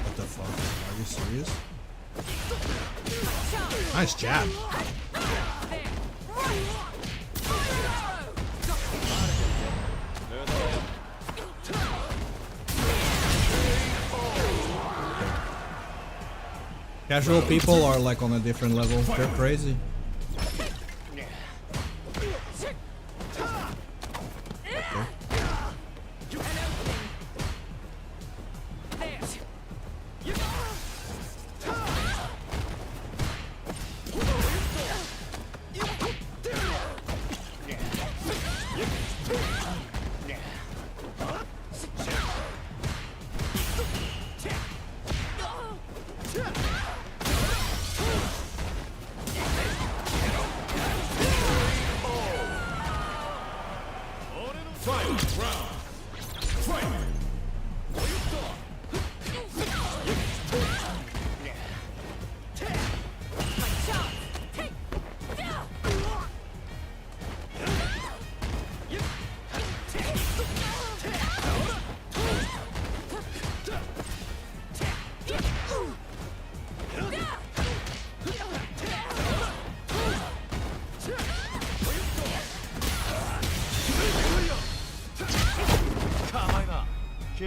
What the fuck? Are you serious? Nice jab. Casual people are like on a different level. They're crazy.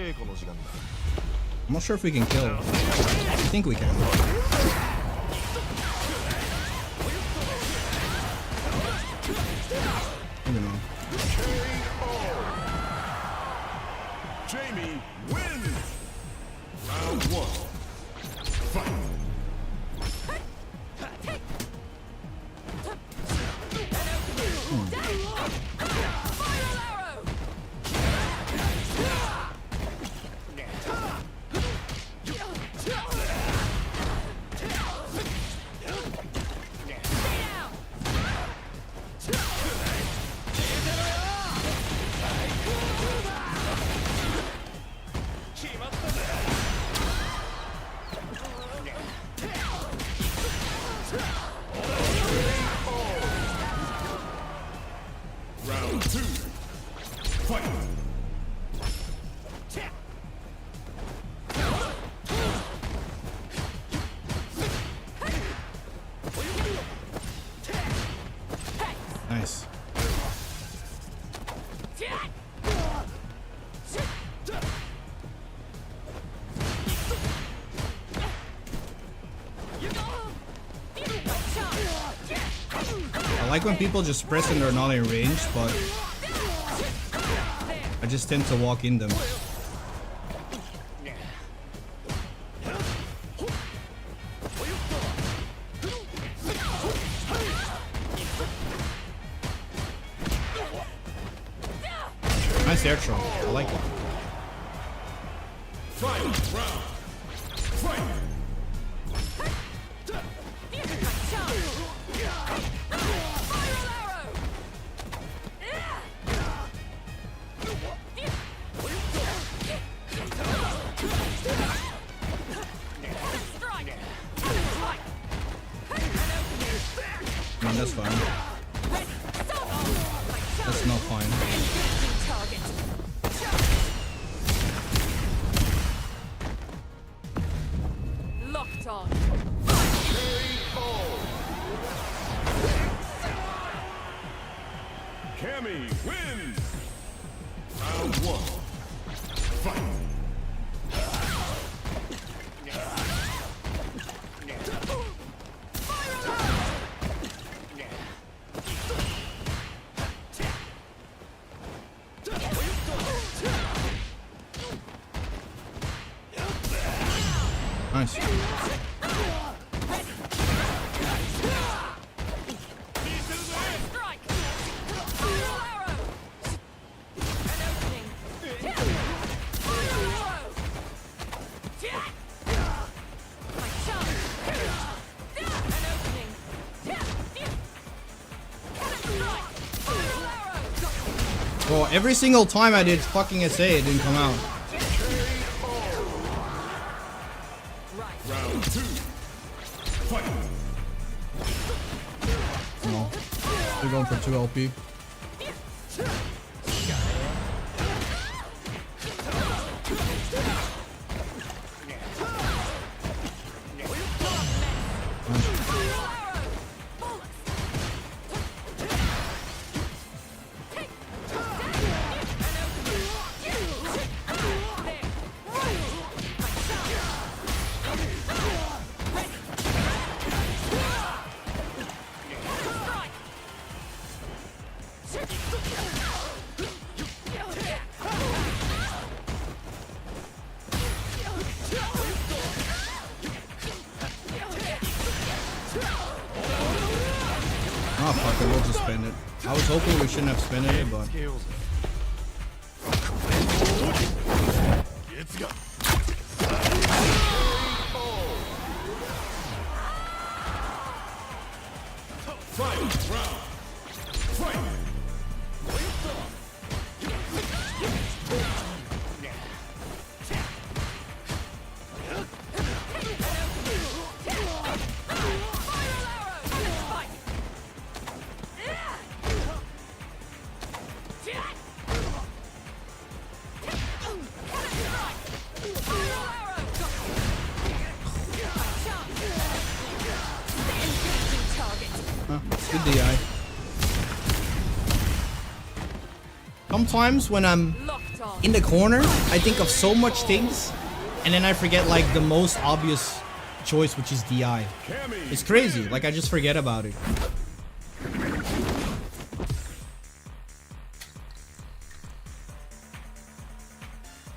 I'm not sure if we can kill. I think we can. I don't know. Jamie wins. Round 1. Fight. Round 2. Fight. Nice. I like when people just press and they're not in range, but I just tend to walk in them. Nice air throw. I like it. Fight round. Fight. I mean, that's fine. That's not fine. Locked on. Cammy wins. Round 1. Fight. Nice. Well, every single time I did fucking SA, it didn't come out. Round 2. Fight. No. They're going for 2 LP. Oh fuck it, we'll just spend it. I was hoping we shouldn't have spent it, but... Fight round. Fight. Good DI. Sometimes when I'm in the corner, I think of so much things, and then I forget like the most obvious choice, which is DI. It's crazy. Like I just forget about it.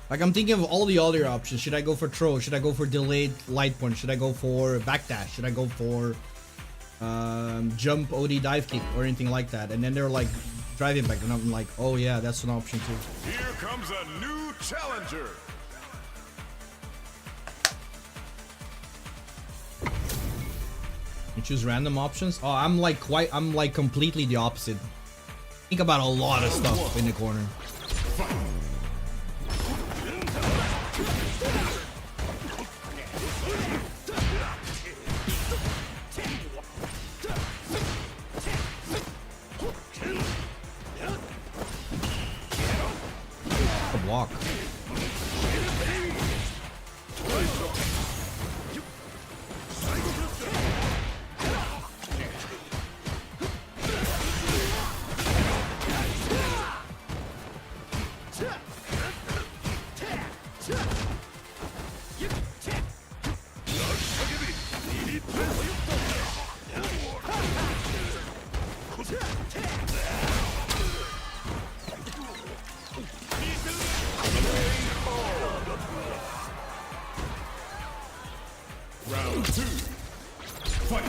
Like I'm thinking of all the other options. Should I go for throw? Should I go for delayed light punch? Should I go for backdash? Should I go for jump OD dive kick or anything like that? And then they're like driving back, and I'm like, oh yeah, that's an option too. Here comes a new challenger. You choose random options? Oh, I'm like completely the opposite. Think about a lot of stuff in the corner. A block. Round 2. Fight.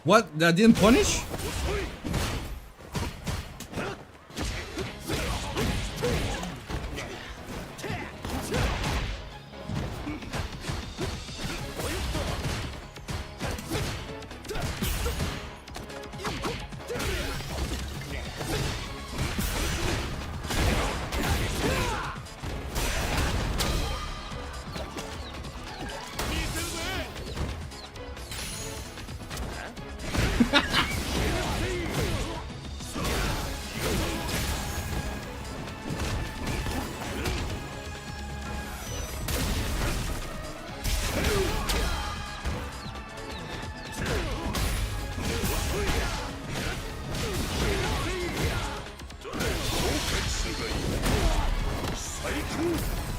What? That didn't punish?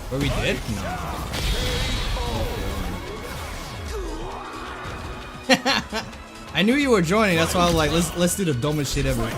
Where we did? No. I knew you were joining, that's why I was like, let's do the dumbest shit ever.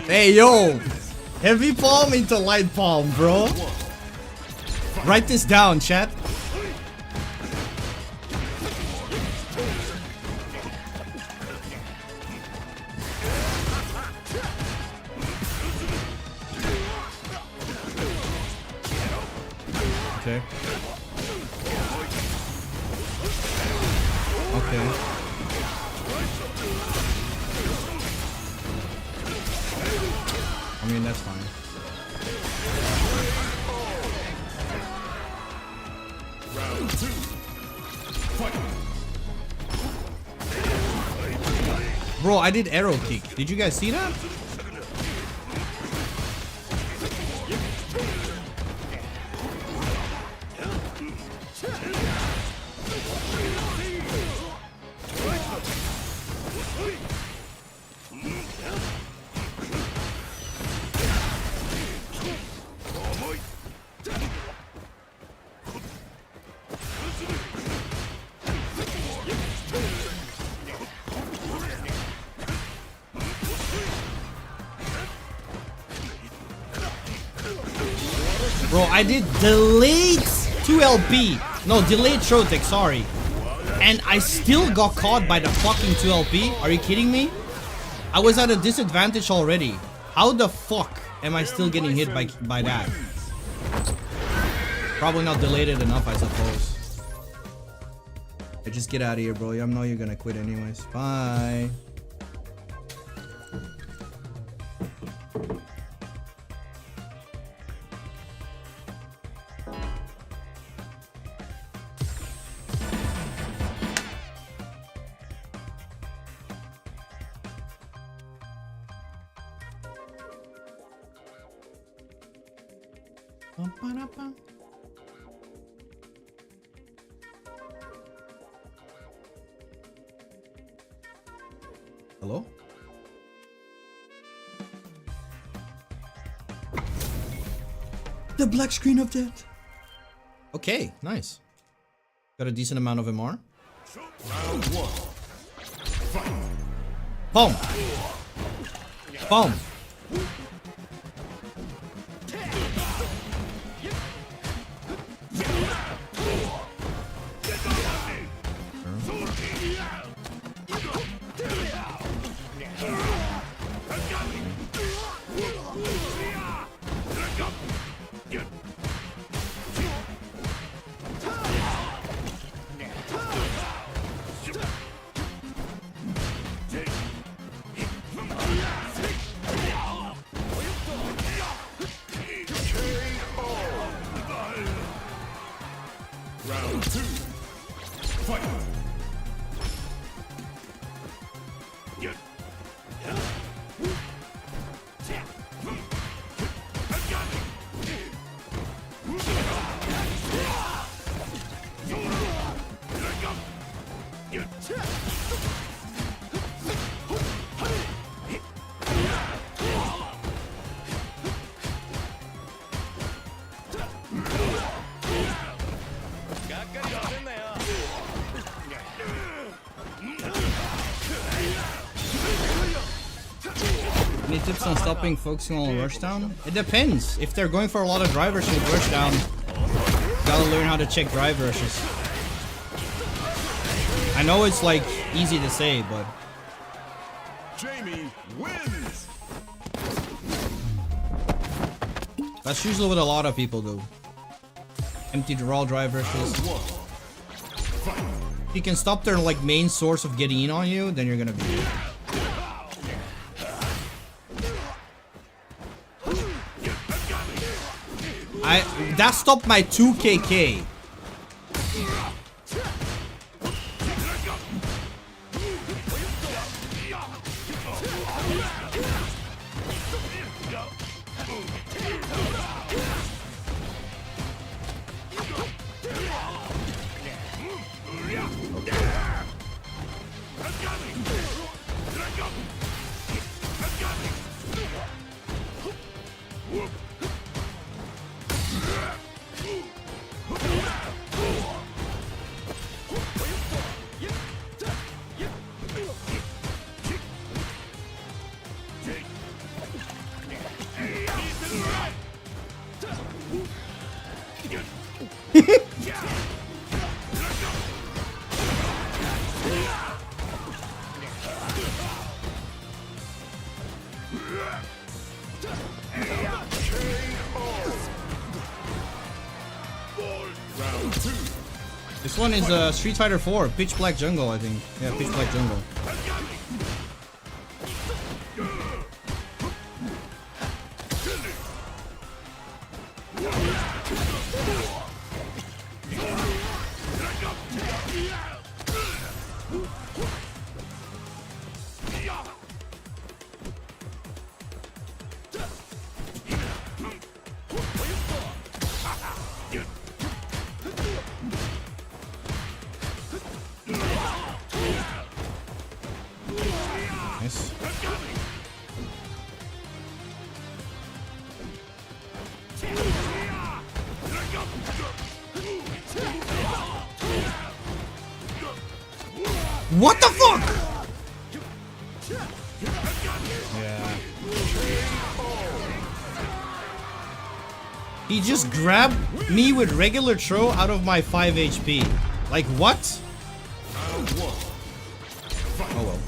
Hey yo, heavy palm into light palm, bro. Write this down, chat. Okay. Okay. I mean, that's fine. Round 2. Fight. Bro, I did arrow kick. Did you guys see that? Bro, I did delayed 2LP. No, delayed Trotek, sorry. And I still got caught by the fucking 2LP. Are you kidding me? I was at a disadvantage already. How the fuck am I still getting hit by that? Probably not delayed it enough, I suppose. Just get out of here, bro. I know you're gonna quit anyways. Bye. Hello? The black screen of death. Okay, nice. Got a decent amount of MR. Round one. Fight. Boom. Boom. Round two. Fight. Any tips on stopping focusing on rushdown? It depends. If they're going for a lot of drive rushes with rushdown, gotta learn how to check drive rushes. I know it's like easy to say, but Jamie wins. that's usually what a lot of people do. Empty draw drive rushes. If you can stop their like main source of getting in on you, then you're gonna be good. That stopped my 2KK. This one is Street Fighter 4, Pitch Black Jungle, I think. Yeah, Pitch Black Jungle. Nice. What the fuck? Yeah. He just grabbed me with regular throw out of my 5 HP. Like what? Oh well.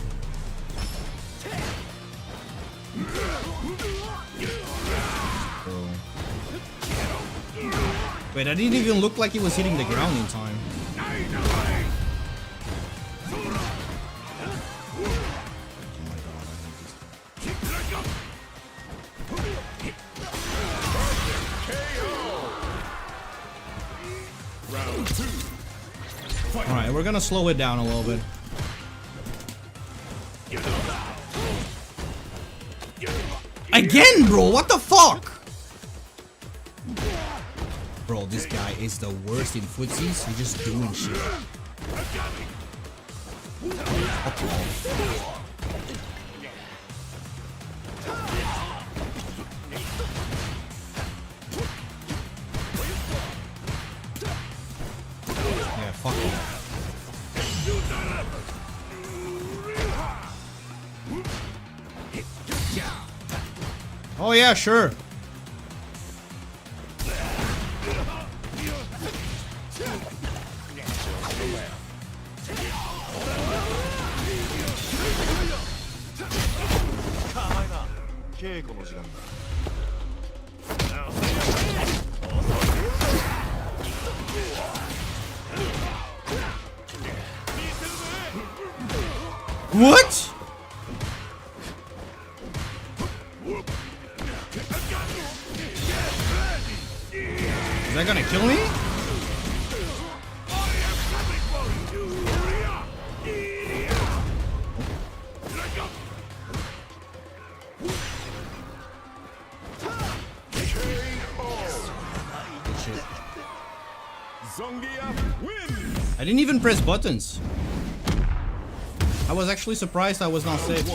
Wait, I didn't even look like he was hitting the ground in time. Alright, we're gonna slow it down a little bit. Again, bro, what the fuck? Bro, this guy is the worst in footsies. He's just doing shit. Yeah, fuck off. Oh yeah, sure. What? Is that gonna kill me? I didn't even press buttons. I was actually surprised I was not safe.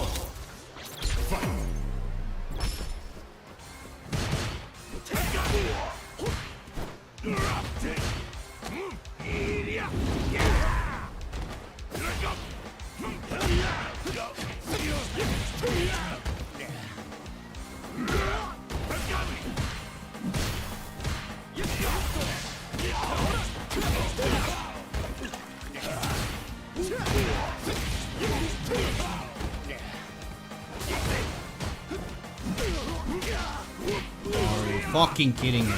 Are you fucking kidding me?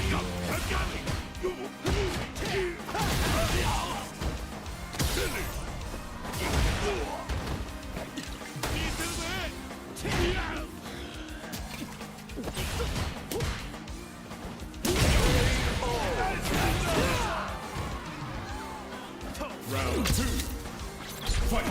Round 2. Fight.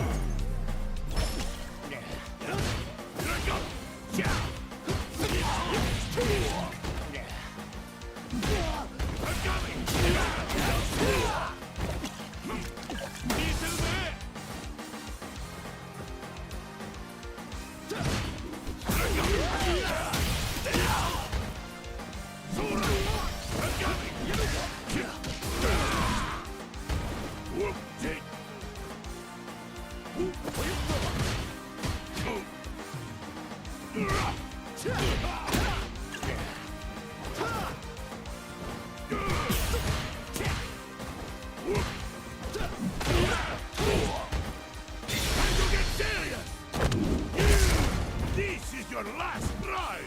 This is your last ride.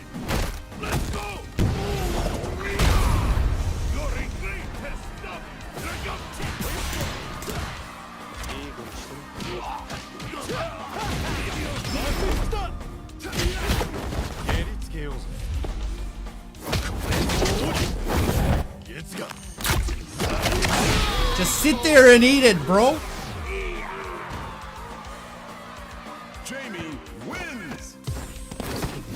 Let's go. Your great has stopped. Drag up. Just sit there and eat it, bro. Jamie wins.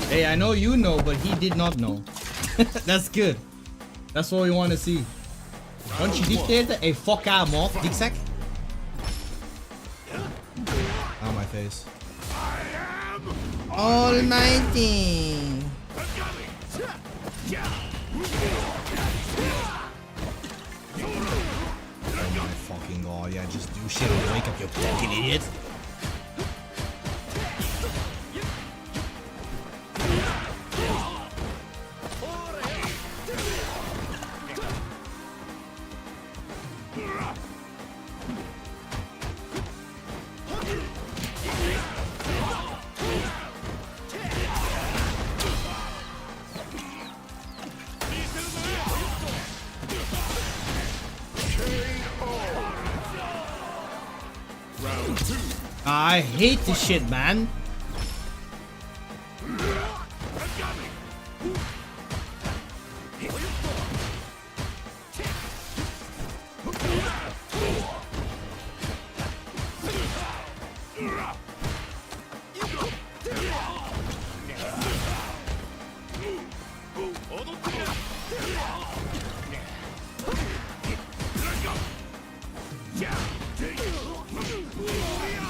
Hey, I know you know, but he did not know. That's good. That's what we want to see. Don't you dictate that? Hey, fuck out, moth, dick sack. On my face. Almighty. Oh my fucking god, yeah, just do shit and wake up, you fucking idiot. I hate this shit, man.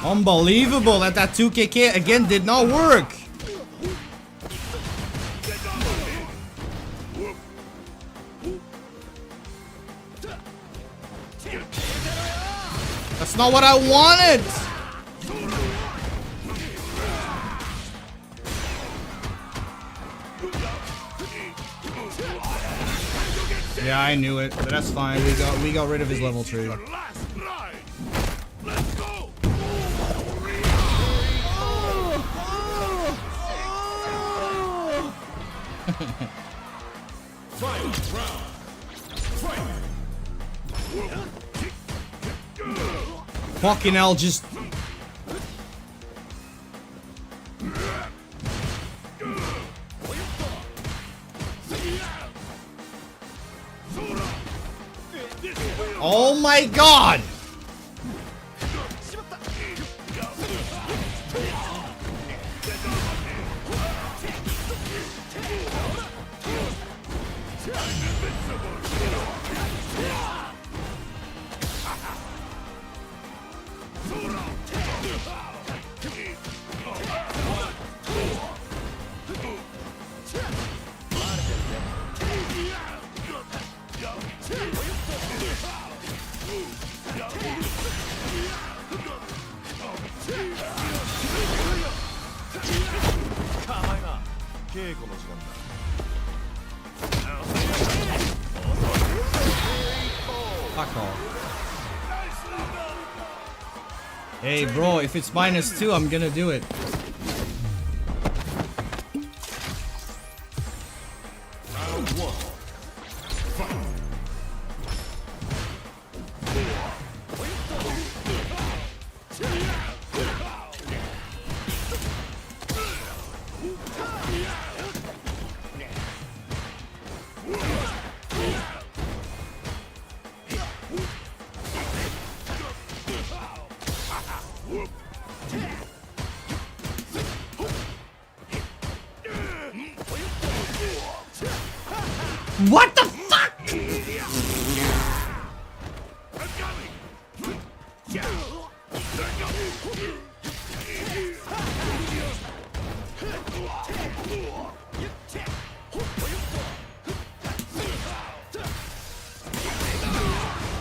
Unbelievable that 2KK again did not work. That's not what I wanted. Yeah, I knew it, but that's fine. We got rid of his level 3. Fucking hell, just... Oh my god! Fuck off. Hey bro, if it's -2, I'm gonna do it. Round 1. Fight. What the fuck?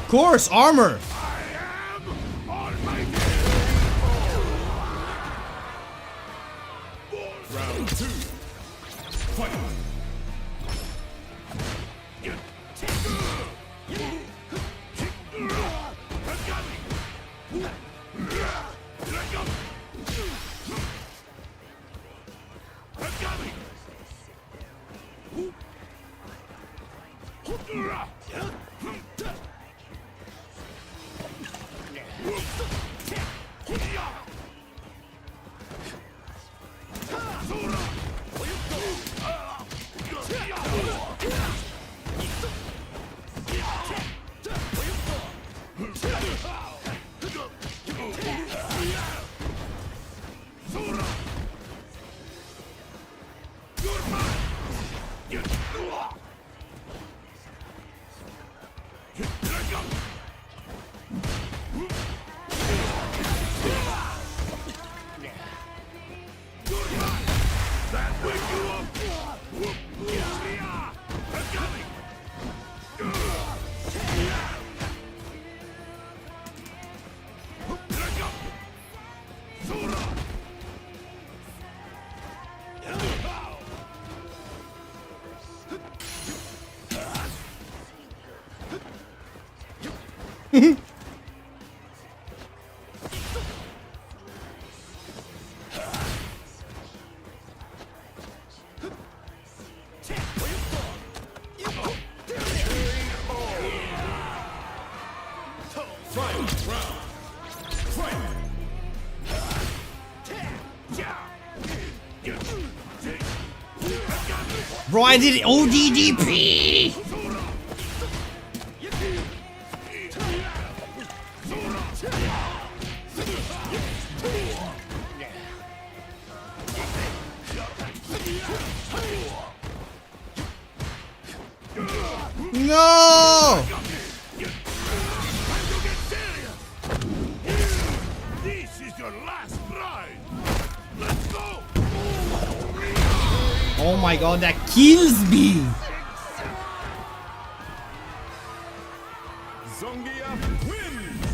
Of course, armor. Round 2. Fight. Bro, I did ODDP! No! This is your last ride. Let's go. Oh my god, that kills me! Zongia wins.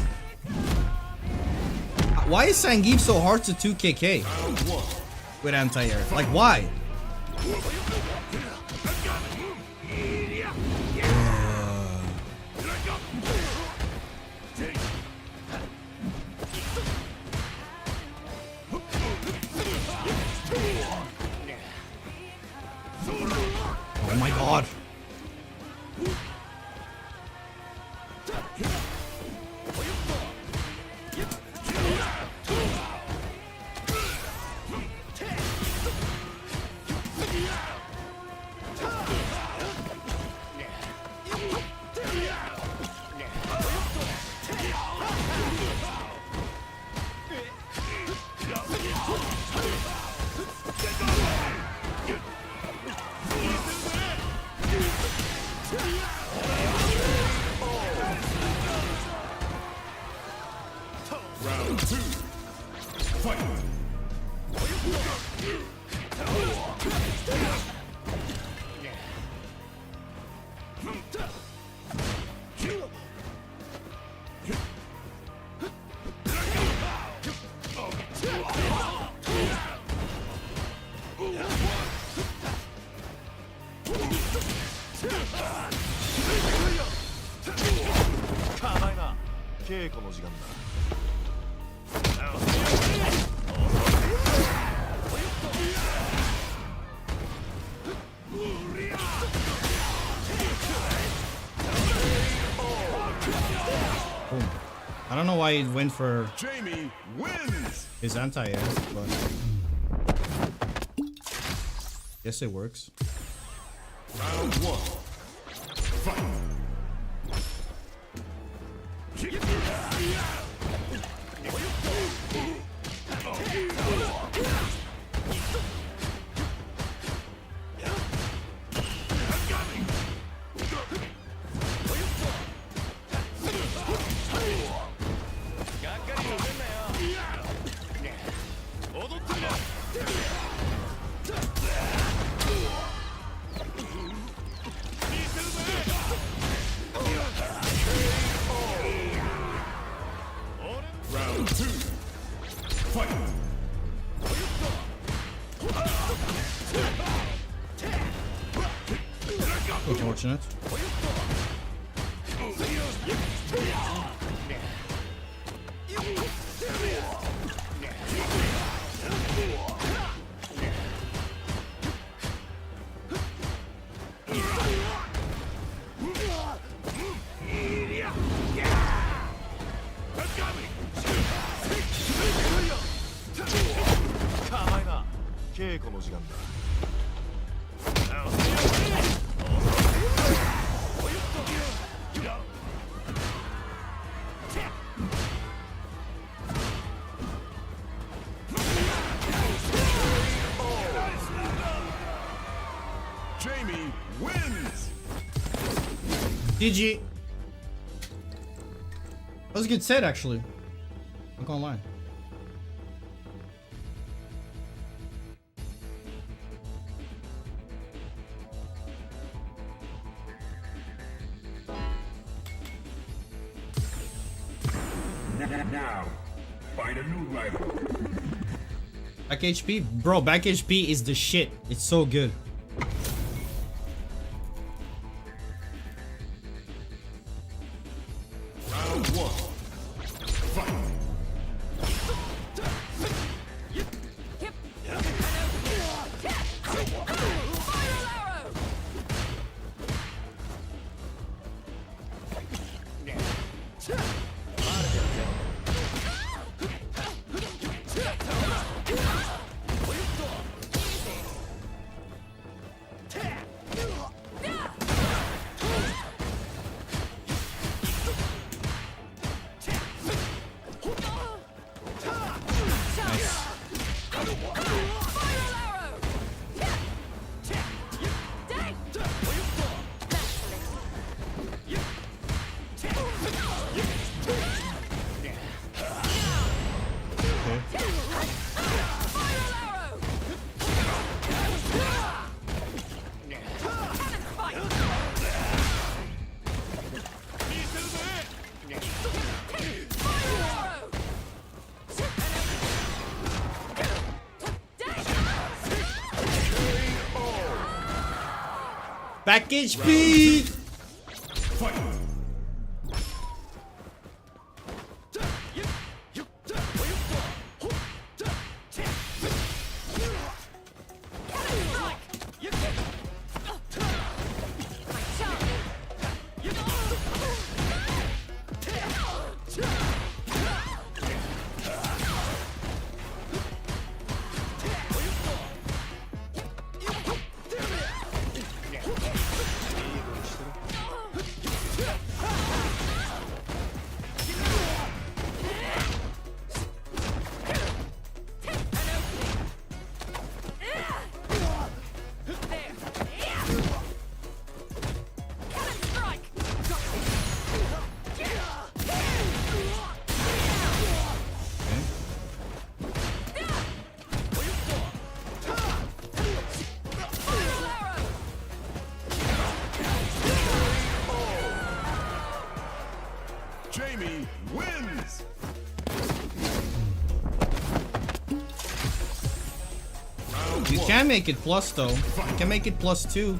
Why is Zangief so hard to 2KK with anti-air? Like, why? Oh my god. Round 2. Fight. I don't know why he went for Jamie wins. his anti-air, but guess it works. Round 1. Fight. Round 2. Fight. Unfortunate. Jamie wins. GG. That was a good set, actually. I'm not gonna lie. Now, find a new rival. Back HP? Bro, back HP is the shit. It's so good. Round 1. Fight. Back HP! Fight! Jamie wins! You can make it plus though. You can make it +2.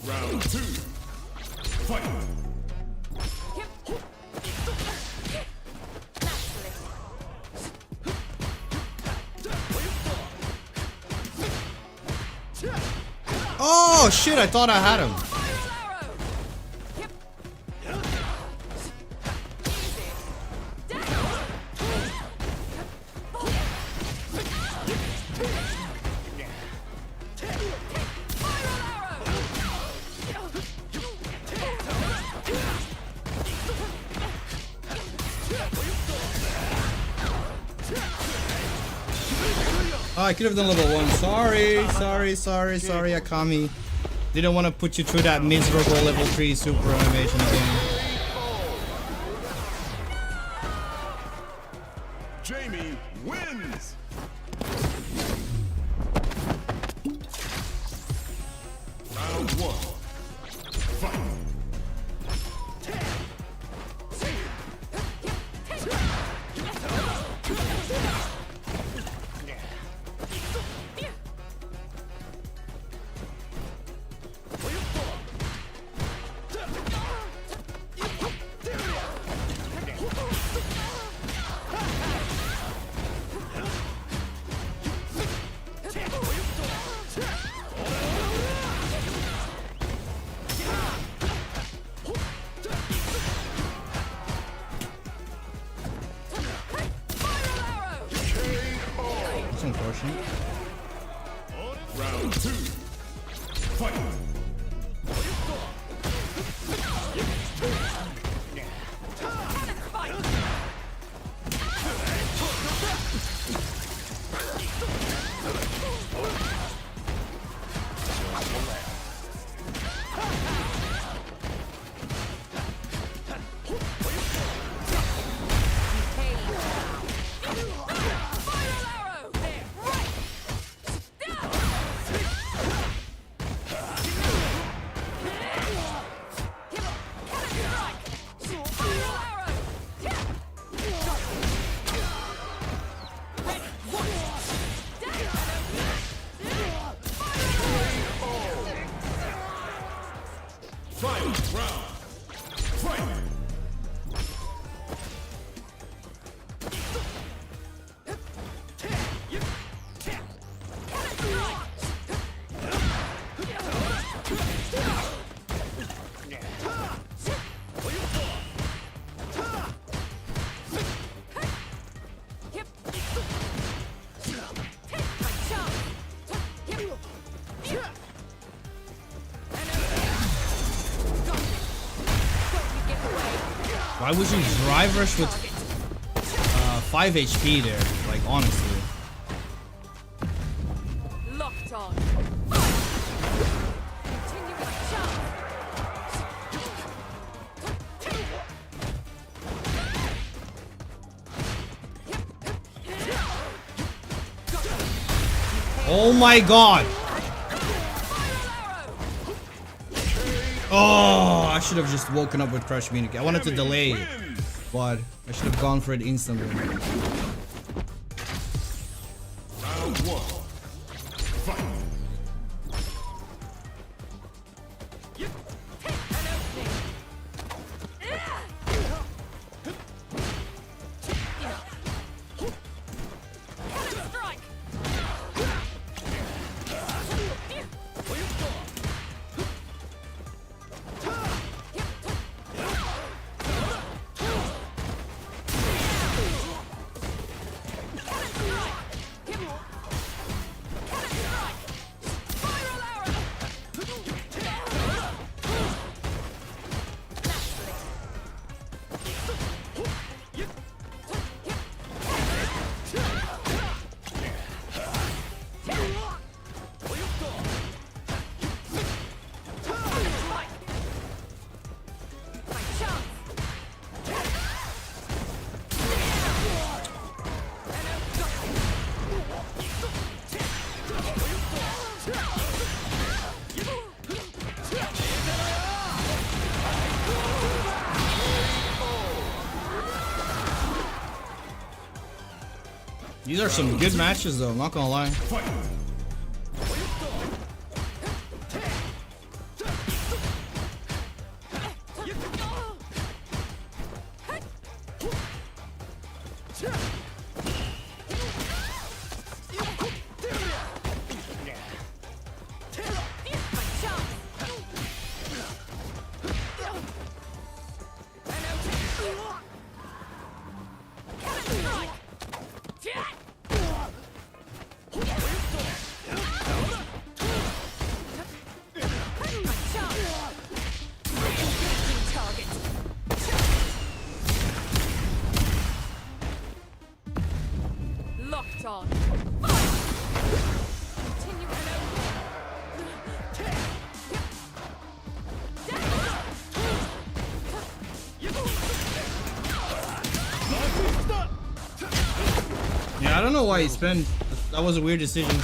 Round 2. Fight! Oh shit, I thought I had him. Oh, I could have done level 1. Sorry, Akami. Didn't want to put you through that miserable level 3 super animation again. Jamie wins! Round 1. Fight! That's unfortunate. Round 2. Fight! Why would you drive rush with 5 HP there? Like, honestly. Locked on. Continue with jump. Oh my god! Oh, I should have just woken up with Crush Communicate. I wanted to delay, but I should have gone for it instantly. Round 1. Fight. These are some good matches though, I'm not gonna lie. Locked on. Continue Yeah, I don't know why he spent. That was a weird decision.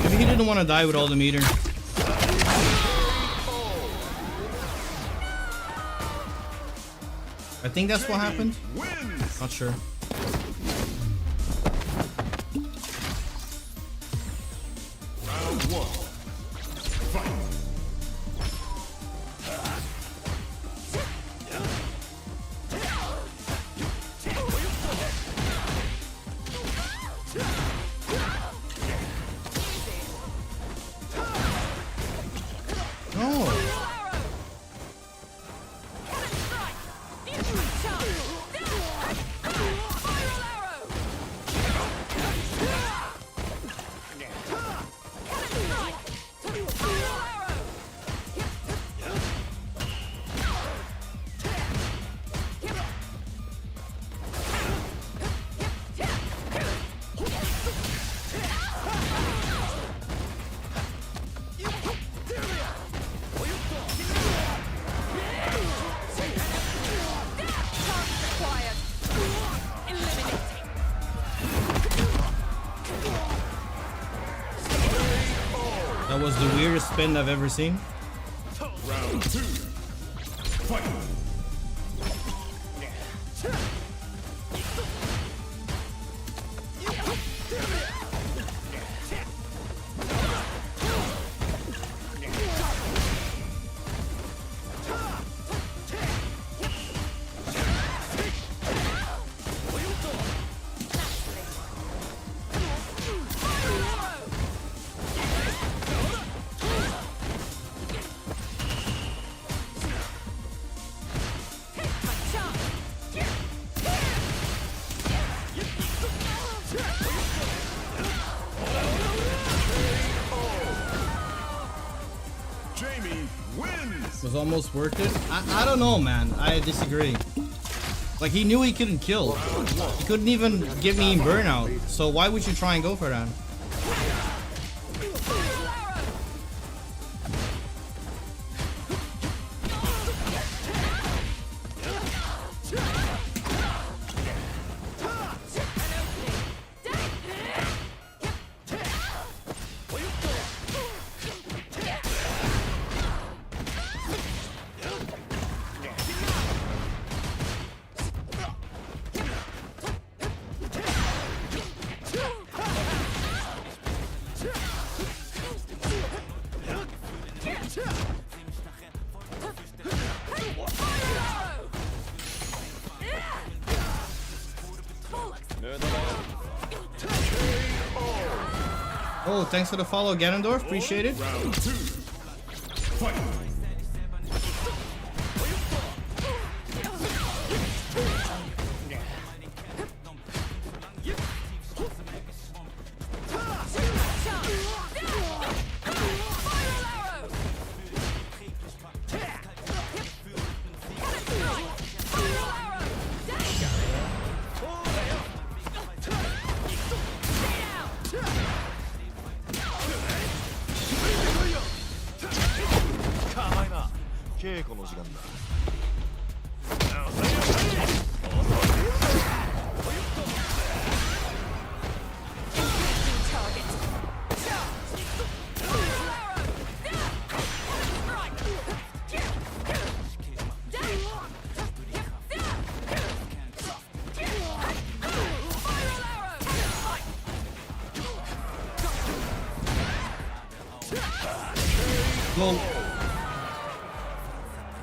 Maybe he didn't want to die with all the meter. I think that's what happened. Not sure. Round 1. Fight. No. That was the weirdest spin I've ever seen. Round 2. Fight. was almost worth it. I don't know, man. I disagree. Like, he knew he couldn't kill. He couldn't even get me in burnout. So why would you try and go for that? Oh, thanks for the follow, Ganondorf. Appreciate it. Round 2. Fight.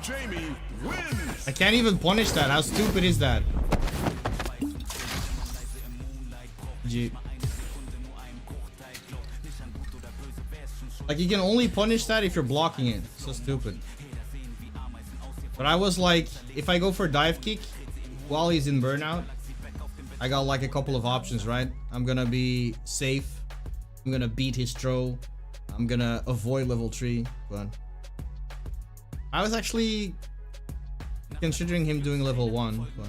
Jamie wins. I can't even punish that. How stupid is that? Like, you can only punish that if you're blocking it. So stupid. But I was like, if I go for dive kick while he's in burnout, I got like a couple of options, right? I'm gonna be safe. I'm gonna beat his throw. I'm gonna avoid level 3. But I was actually considering him doing level 1. But...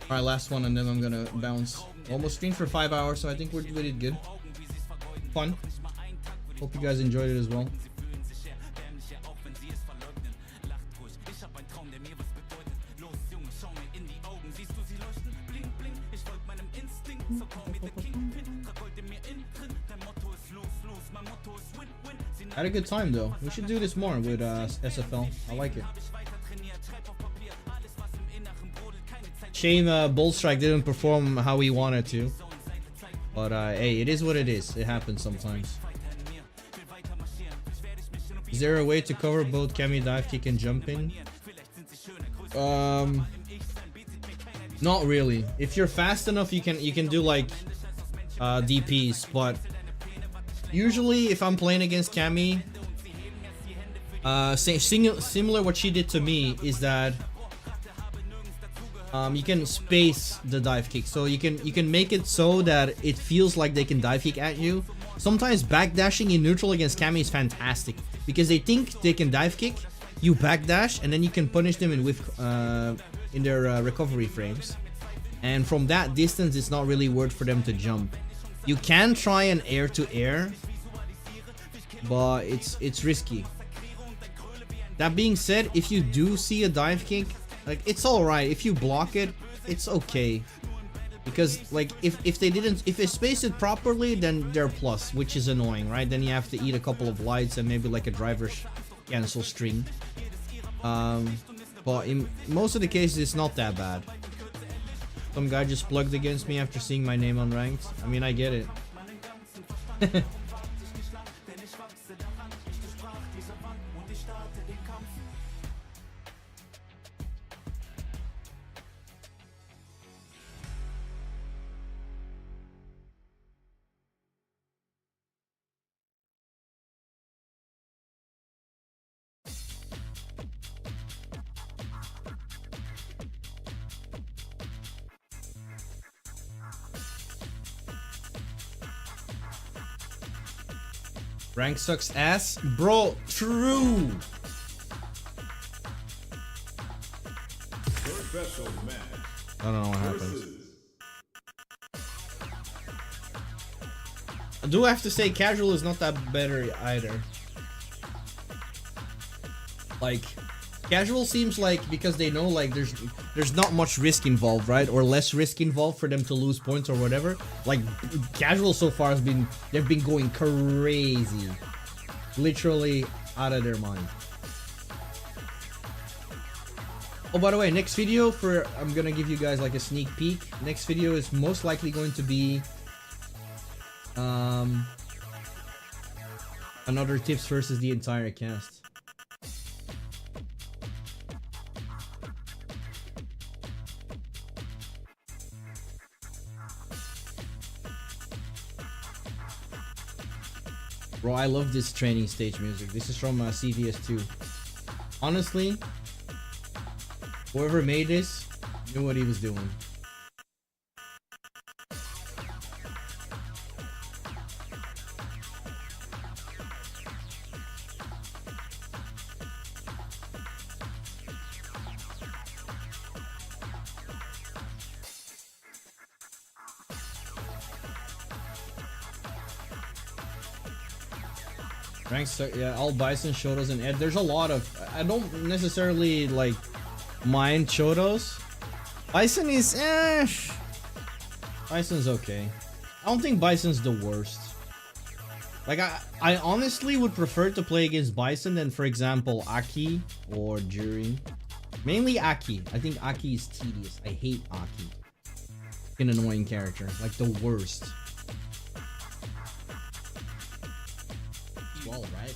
Alright, last one and then I'm gonna bounce. Almost streamed for 5 hours, so I think we did good. Fun. Hope you guys enjoyed it as well. Had a good time though. We should do this more with SFL. I like it. Shame Bolt Strike didn't perform how we wanted to. But hey, it is what it is. It happens sometimes. Is there a way to cover both Kami dive kick and jump in? Not really. If you're fast enough, you can do like DPs, but usually if I'm playing against Kami, similar what she did to me is that you can space the dive kick, so you can make it so that it feels like they can dive kick at you. Sometimes backdashing in neutral against Kami is fantastic because they think they can dive kick, you backdash, and then you can punish them in their recovery frames. And from that distance, it's not really worth for them to jump. You can try an air to air, but it's risky. That being said, if you do see a dive kick, like, it's all right. If you block it, it's okay. Because like if they space it properly, then they're plus, which is annoying, right? Then you have to eat a couple of lights and maybe like a driver's cancel string. But in most of the cases, it's not that bad. Some guy just plugged against me after seeing my name on ranked. I mean, I get it. Rank sucks ass. Bro, true. Special match. I don't know what happened. I do have to say, casual is not that better either. Like, casual seems like, because they know like there's not much risk involved, right? Or less risk involved for them to lose points or whatever. Like, casual so far has been, they've been going crazy. Literally out of their mind. Oh, by the way, next video I'm gonna give you guys like a sneak peek. Next video is most likely going to be another tips versus the entire cast. Bro, I love this training stage music. This is from CVS2. Honestly, whoever made this knew what he was doing. Ranks, yeah, all Bison, Shotos, and Ed. There's a lot of. I don't necessarily like mind Shotos. Bison is Bison's okay. I don't think Bison's the worst. Like I honestly would prefer to play against Bison than, for example, Aki or Jury. Mainly Aki. I think Aki is tedious. I hate Aki. An annoying character, like the worst. Well, right.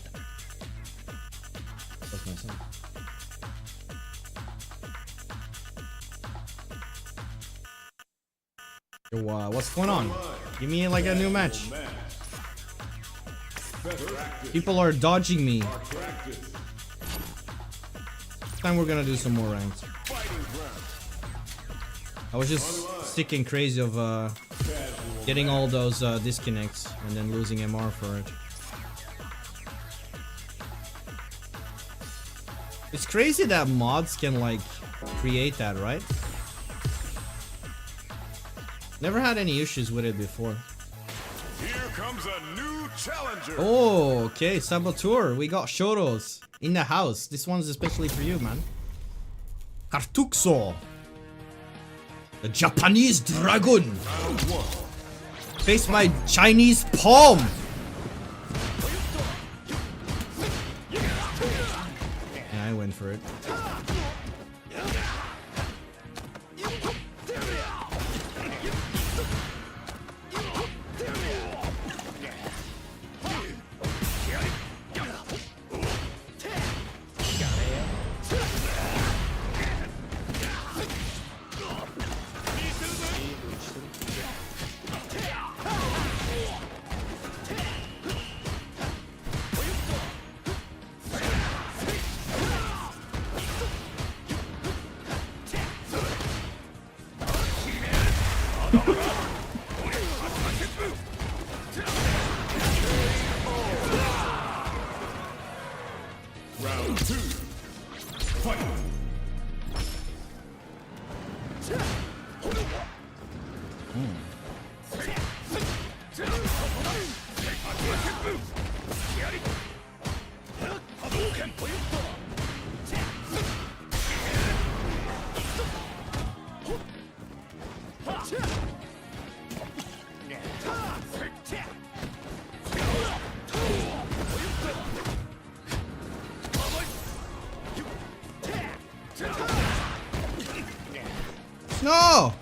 That's my son. Yo, what's going on? Give me like a new match. People are dodging me. This time we're gonna do some more ranks. I was just sick and crazy of getting all those disconnects and then losing MR for it. It's crazy that mods can like create that, right? Never had any issues with it before. Here comes a new challenger. Oh, okay, Saboteur. We got Shotos in the house. This one's especially for you, man. Kartukso, the Japanese dragon. Face my Chinese palm. I went for it. Round 2. Fight. No!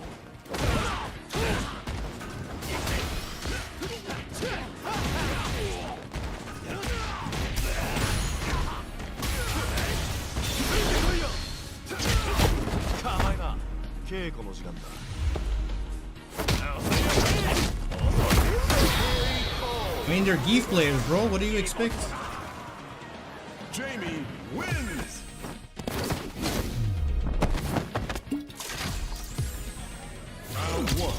I mean, they're Geef players, bro. What do you expect? Jamie wins. Round 1.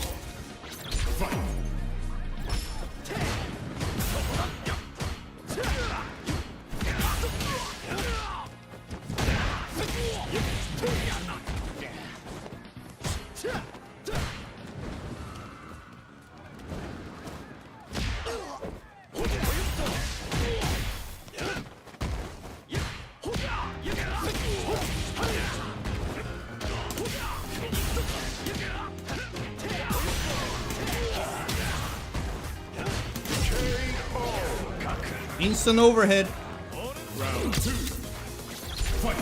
Fight. Instant overhead. Round 2. Fight.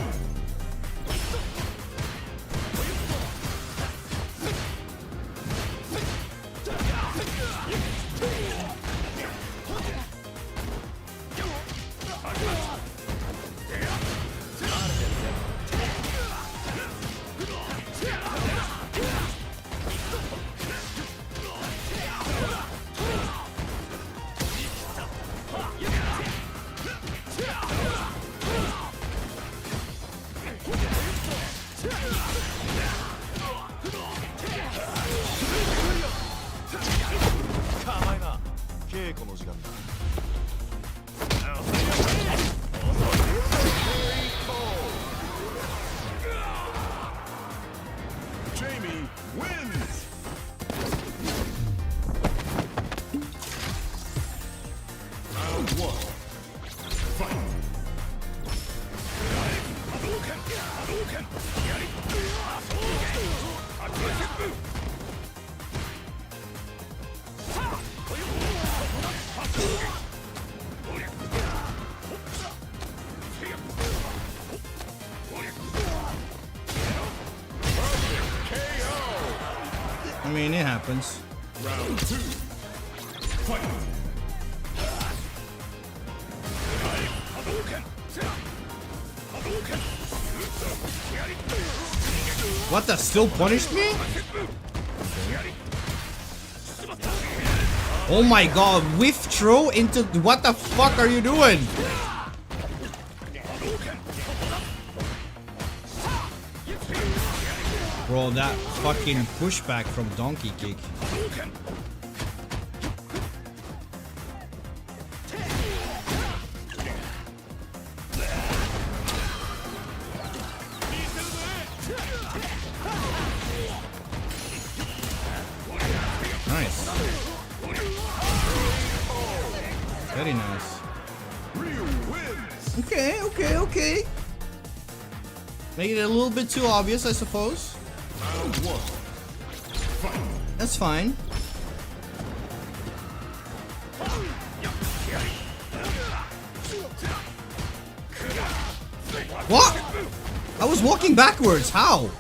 Jamie wins! Round 1. Fight! I mean, it happens. Round 2. Fight! What, that still punished me? Oh my god, whiff throw into... What the fuck are you doing? Bro, that fucking pushback from Donkey Kick. Nice. Very nice. Okay, okay, okay. Make it a little bit too obvious, I suppose. Round 1. Fight! That's fine. What? I was walking backwards. How?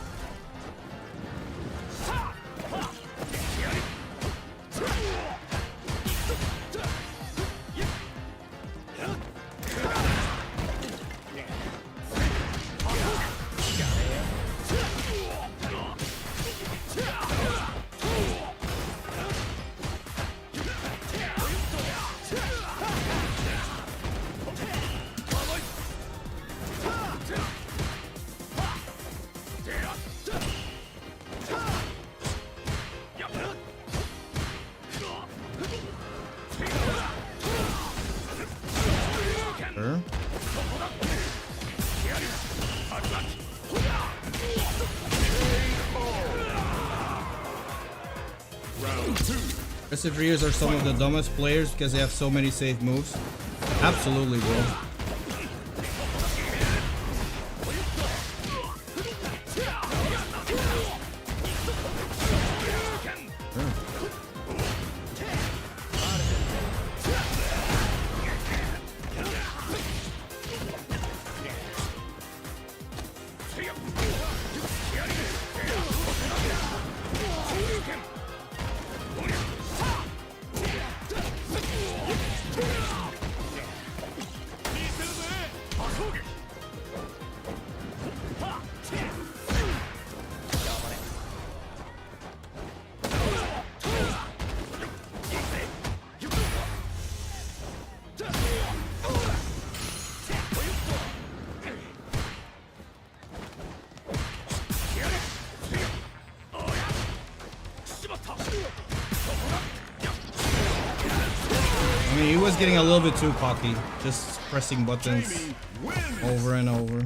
Sure. Round 2. Aggressive Ryus are some of the dumbest players because they have so many safe moves. Absolutely, bro. I mean, he was getting a little bit too cocky, just pressing buttons over and over.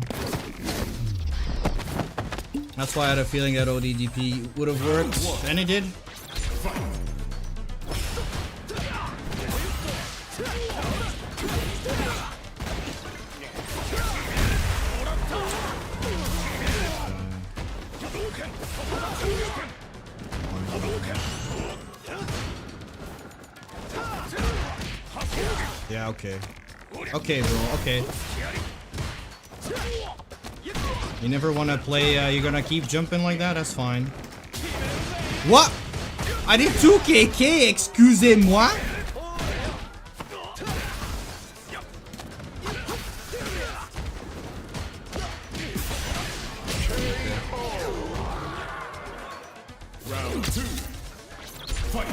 That's why I had a feeling that ODDP would have worked, and it did. Yeah, okay. Okay, bro. Okay. You never want to play. You're gonna keep jumping like that. That's fine. What? I did 2 KK. Excusez-moi. Round 2. Fight.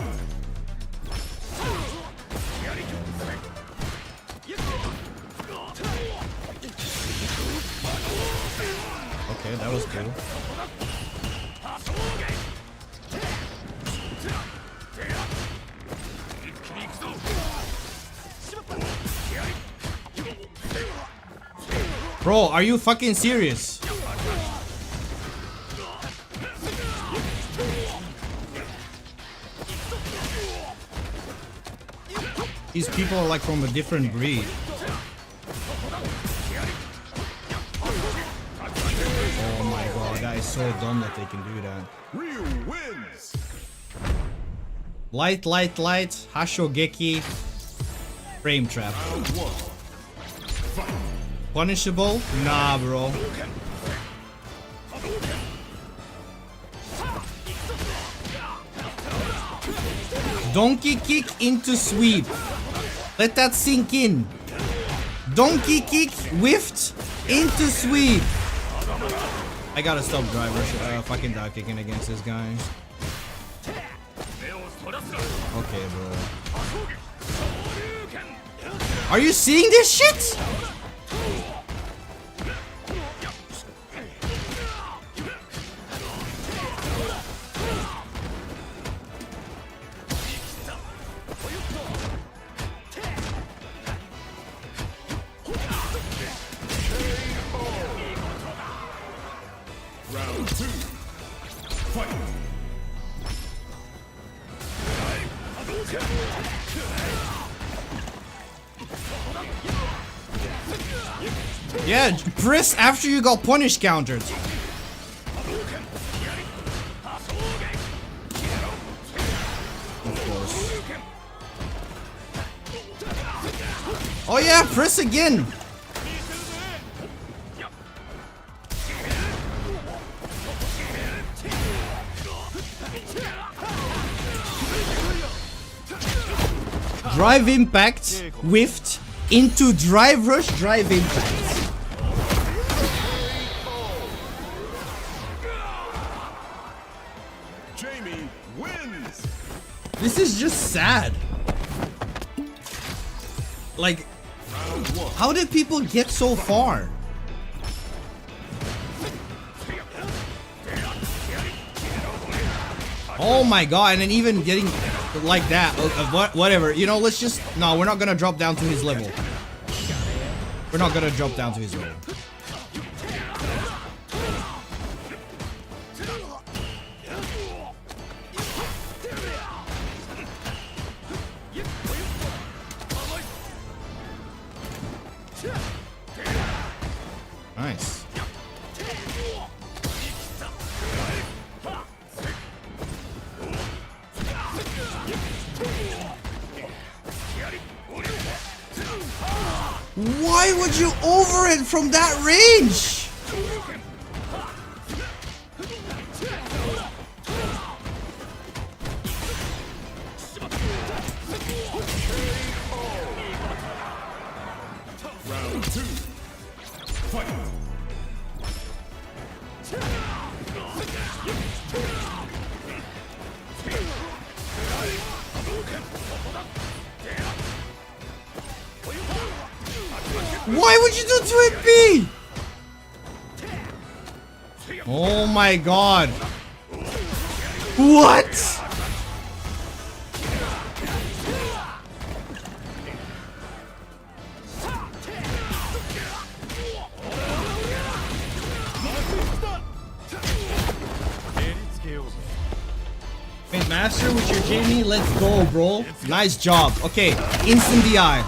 Okay, that was cool. Bro, are you fucking serious? These people are like from a different breed. Oh my god, that is so dumb that they can do that. Ryu wins. Light, light, light. Hashogeki. Frame trap. Punishable? Nah, bro. Donkey kick into sweep. Let that sink in. Donkey kick whiffed into sweep. I gotta stop driver fucking dive kicking against this guy. Okay, bro. Are you seeing this shit? Round 2. Fight. Yeah, press after you got punish countered. Of course. Oh yeah, press again. Drive impact, whiffed into drive rush, drive impact. Jamie wins. This is just sad. Like, how did people get so far? Oh my god, and then even getting like that, whatever, you know, let's just, no, we're not gonna drop down to his level. We're not gonna drop down to his level. Nice. Why would you over it from that range? Round 2. Fight. Why would you do 2HP? Oh my god. What? Wait, master with your Jamie, let's go, bro. Nice job. Okay, instant DI.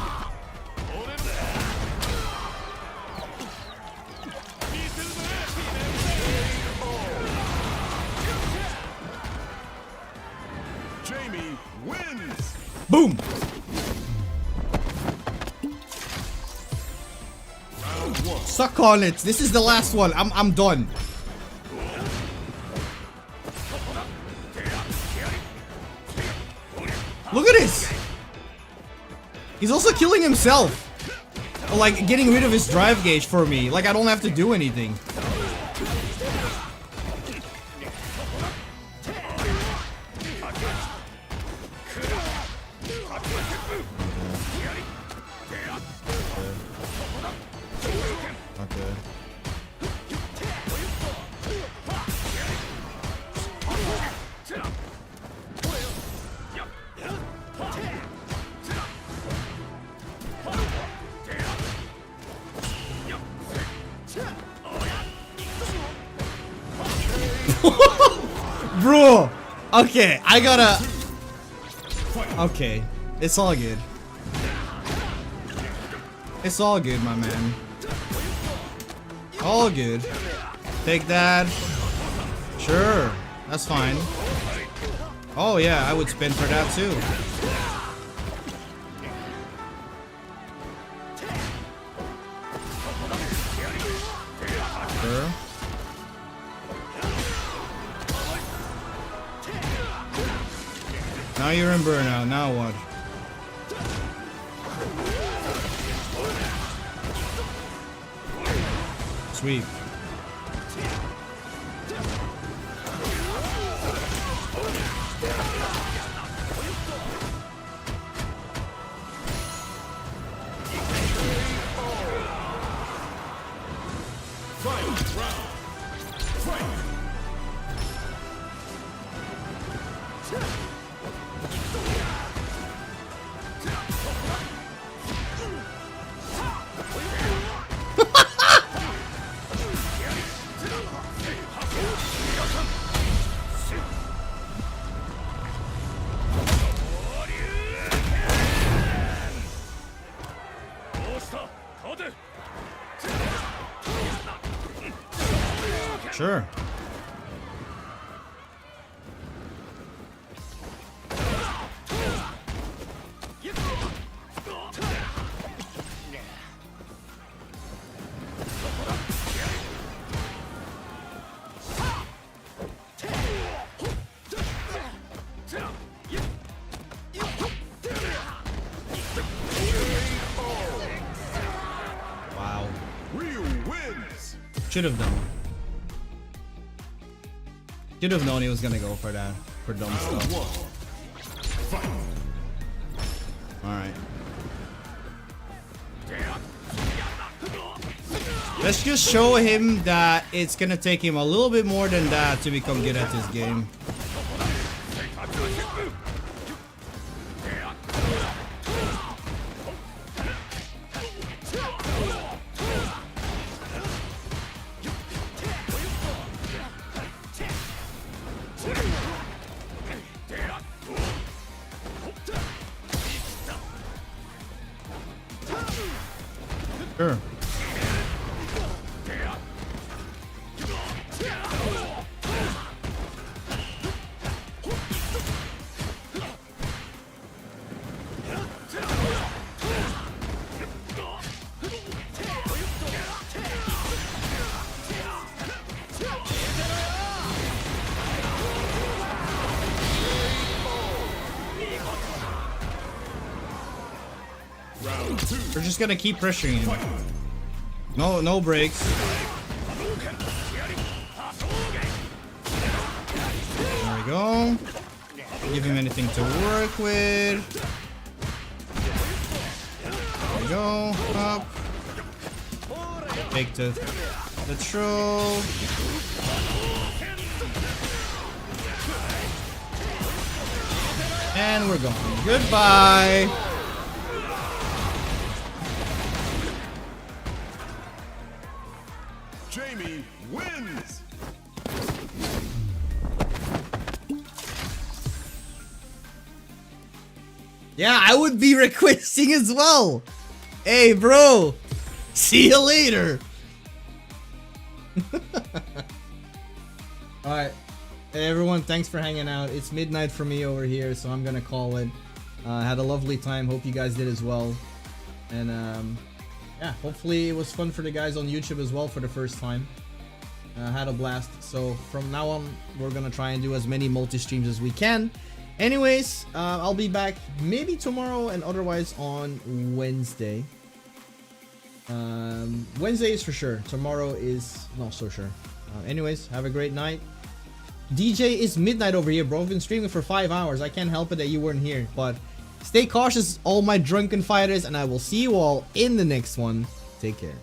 Jamie wins. Boom. Suck on it. This is the last one. I'm done. Look at this. He's also killing himself. Like getting rid of his drive gauge for me. Like I don't have to do anything. Bro, okay, I gotta. Okay, it's all good. It's all good, my man. All good. Take that. Sure, that's fine. Oh yeah, I would spin for that too. Sure. Now you're in burnout, now what? Sweep. Sure. Wow. Should have done. Should have known he was gonna go for that, for dumb stuff. Alright. Let's just show him that it's gonna take him a little bit more than that to become good at this game. Sure. We're just gonna keep pressuring him. No breaks. There we go. Give him anything to work with. There we go. Up. Take the throw. And we're gone. Goodbye. Jamie wins. Yeah, I would be requesting as well. Hey, bro. See you later. Alright. Hey, everyone. Thanks for hanging out. It's midnight for me over here, so I'm going to call it. Had a lovely time. Hope you guys did as well. And, yeah, yeah, hopefully it was fun for the guys on YouTube as well for the first time. Had a blast. So from now on, we're gonna try and do as many multi-streams as we can. Anyways, I'll be back maybe tomorrow and otherwise on Wednesday. Wednesday is for sure. Tomorrow is not so sure. Anyways, have a great night. DJ, is midnight over here, bro. I've been streaming for 5 hours. I can't help it that you weren't here, but stay cautious, all my drunken fighters, and I will see you all in the next one. Take care.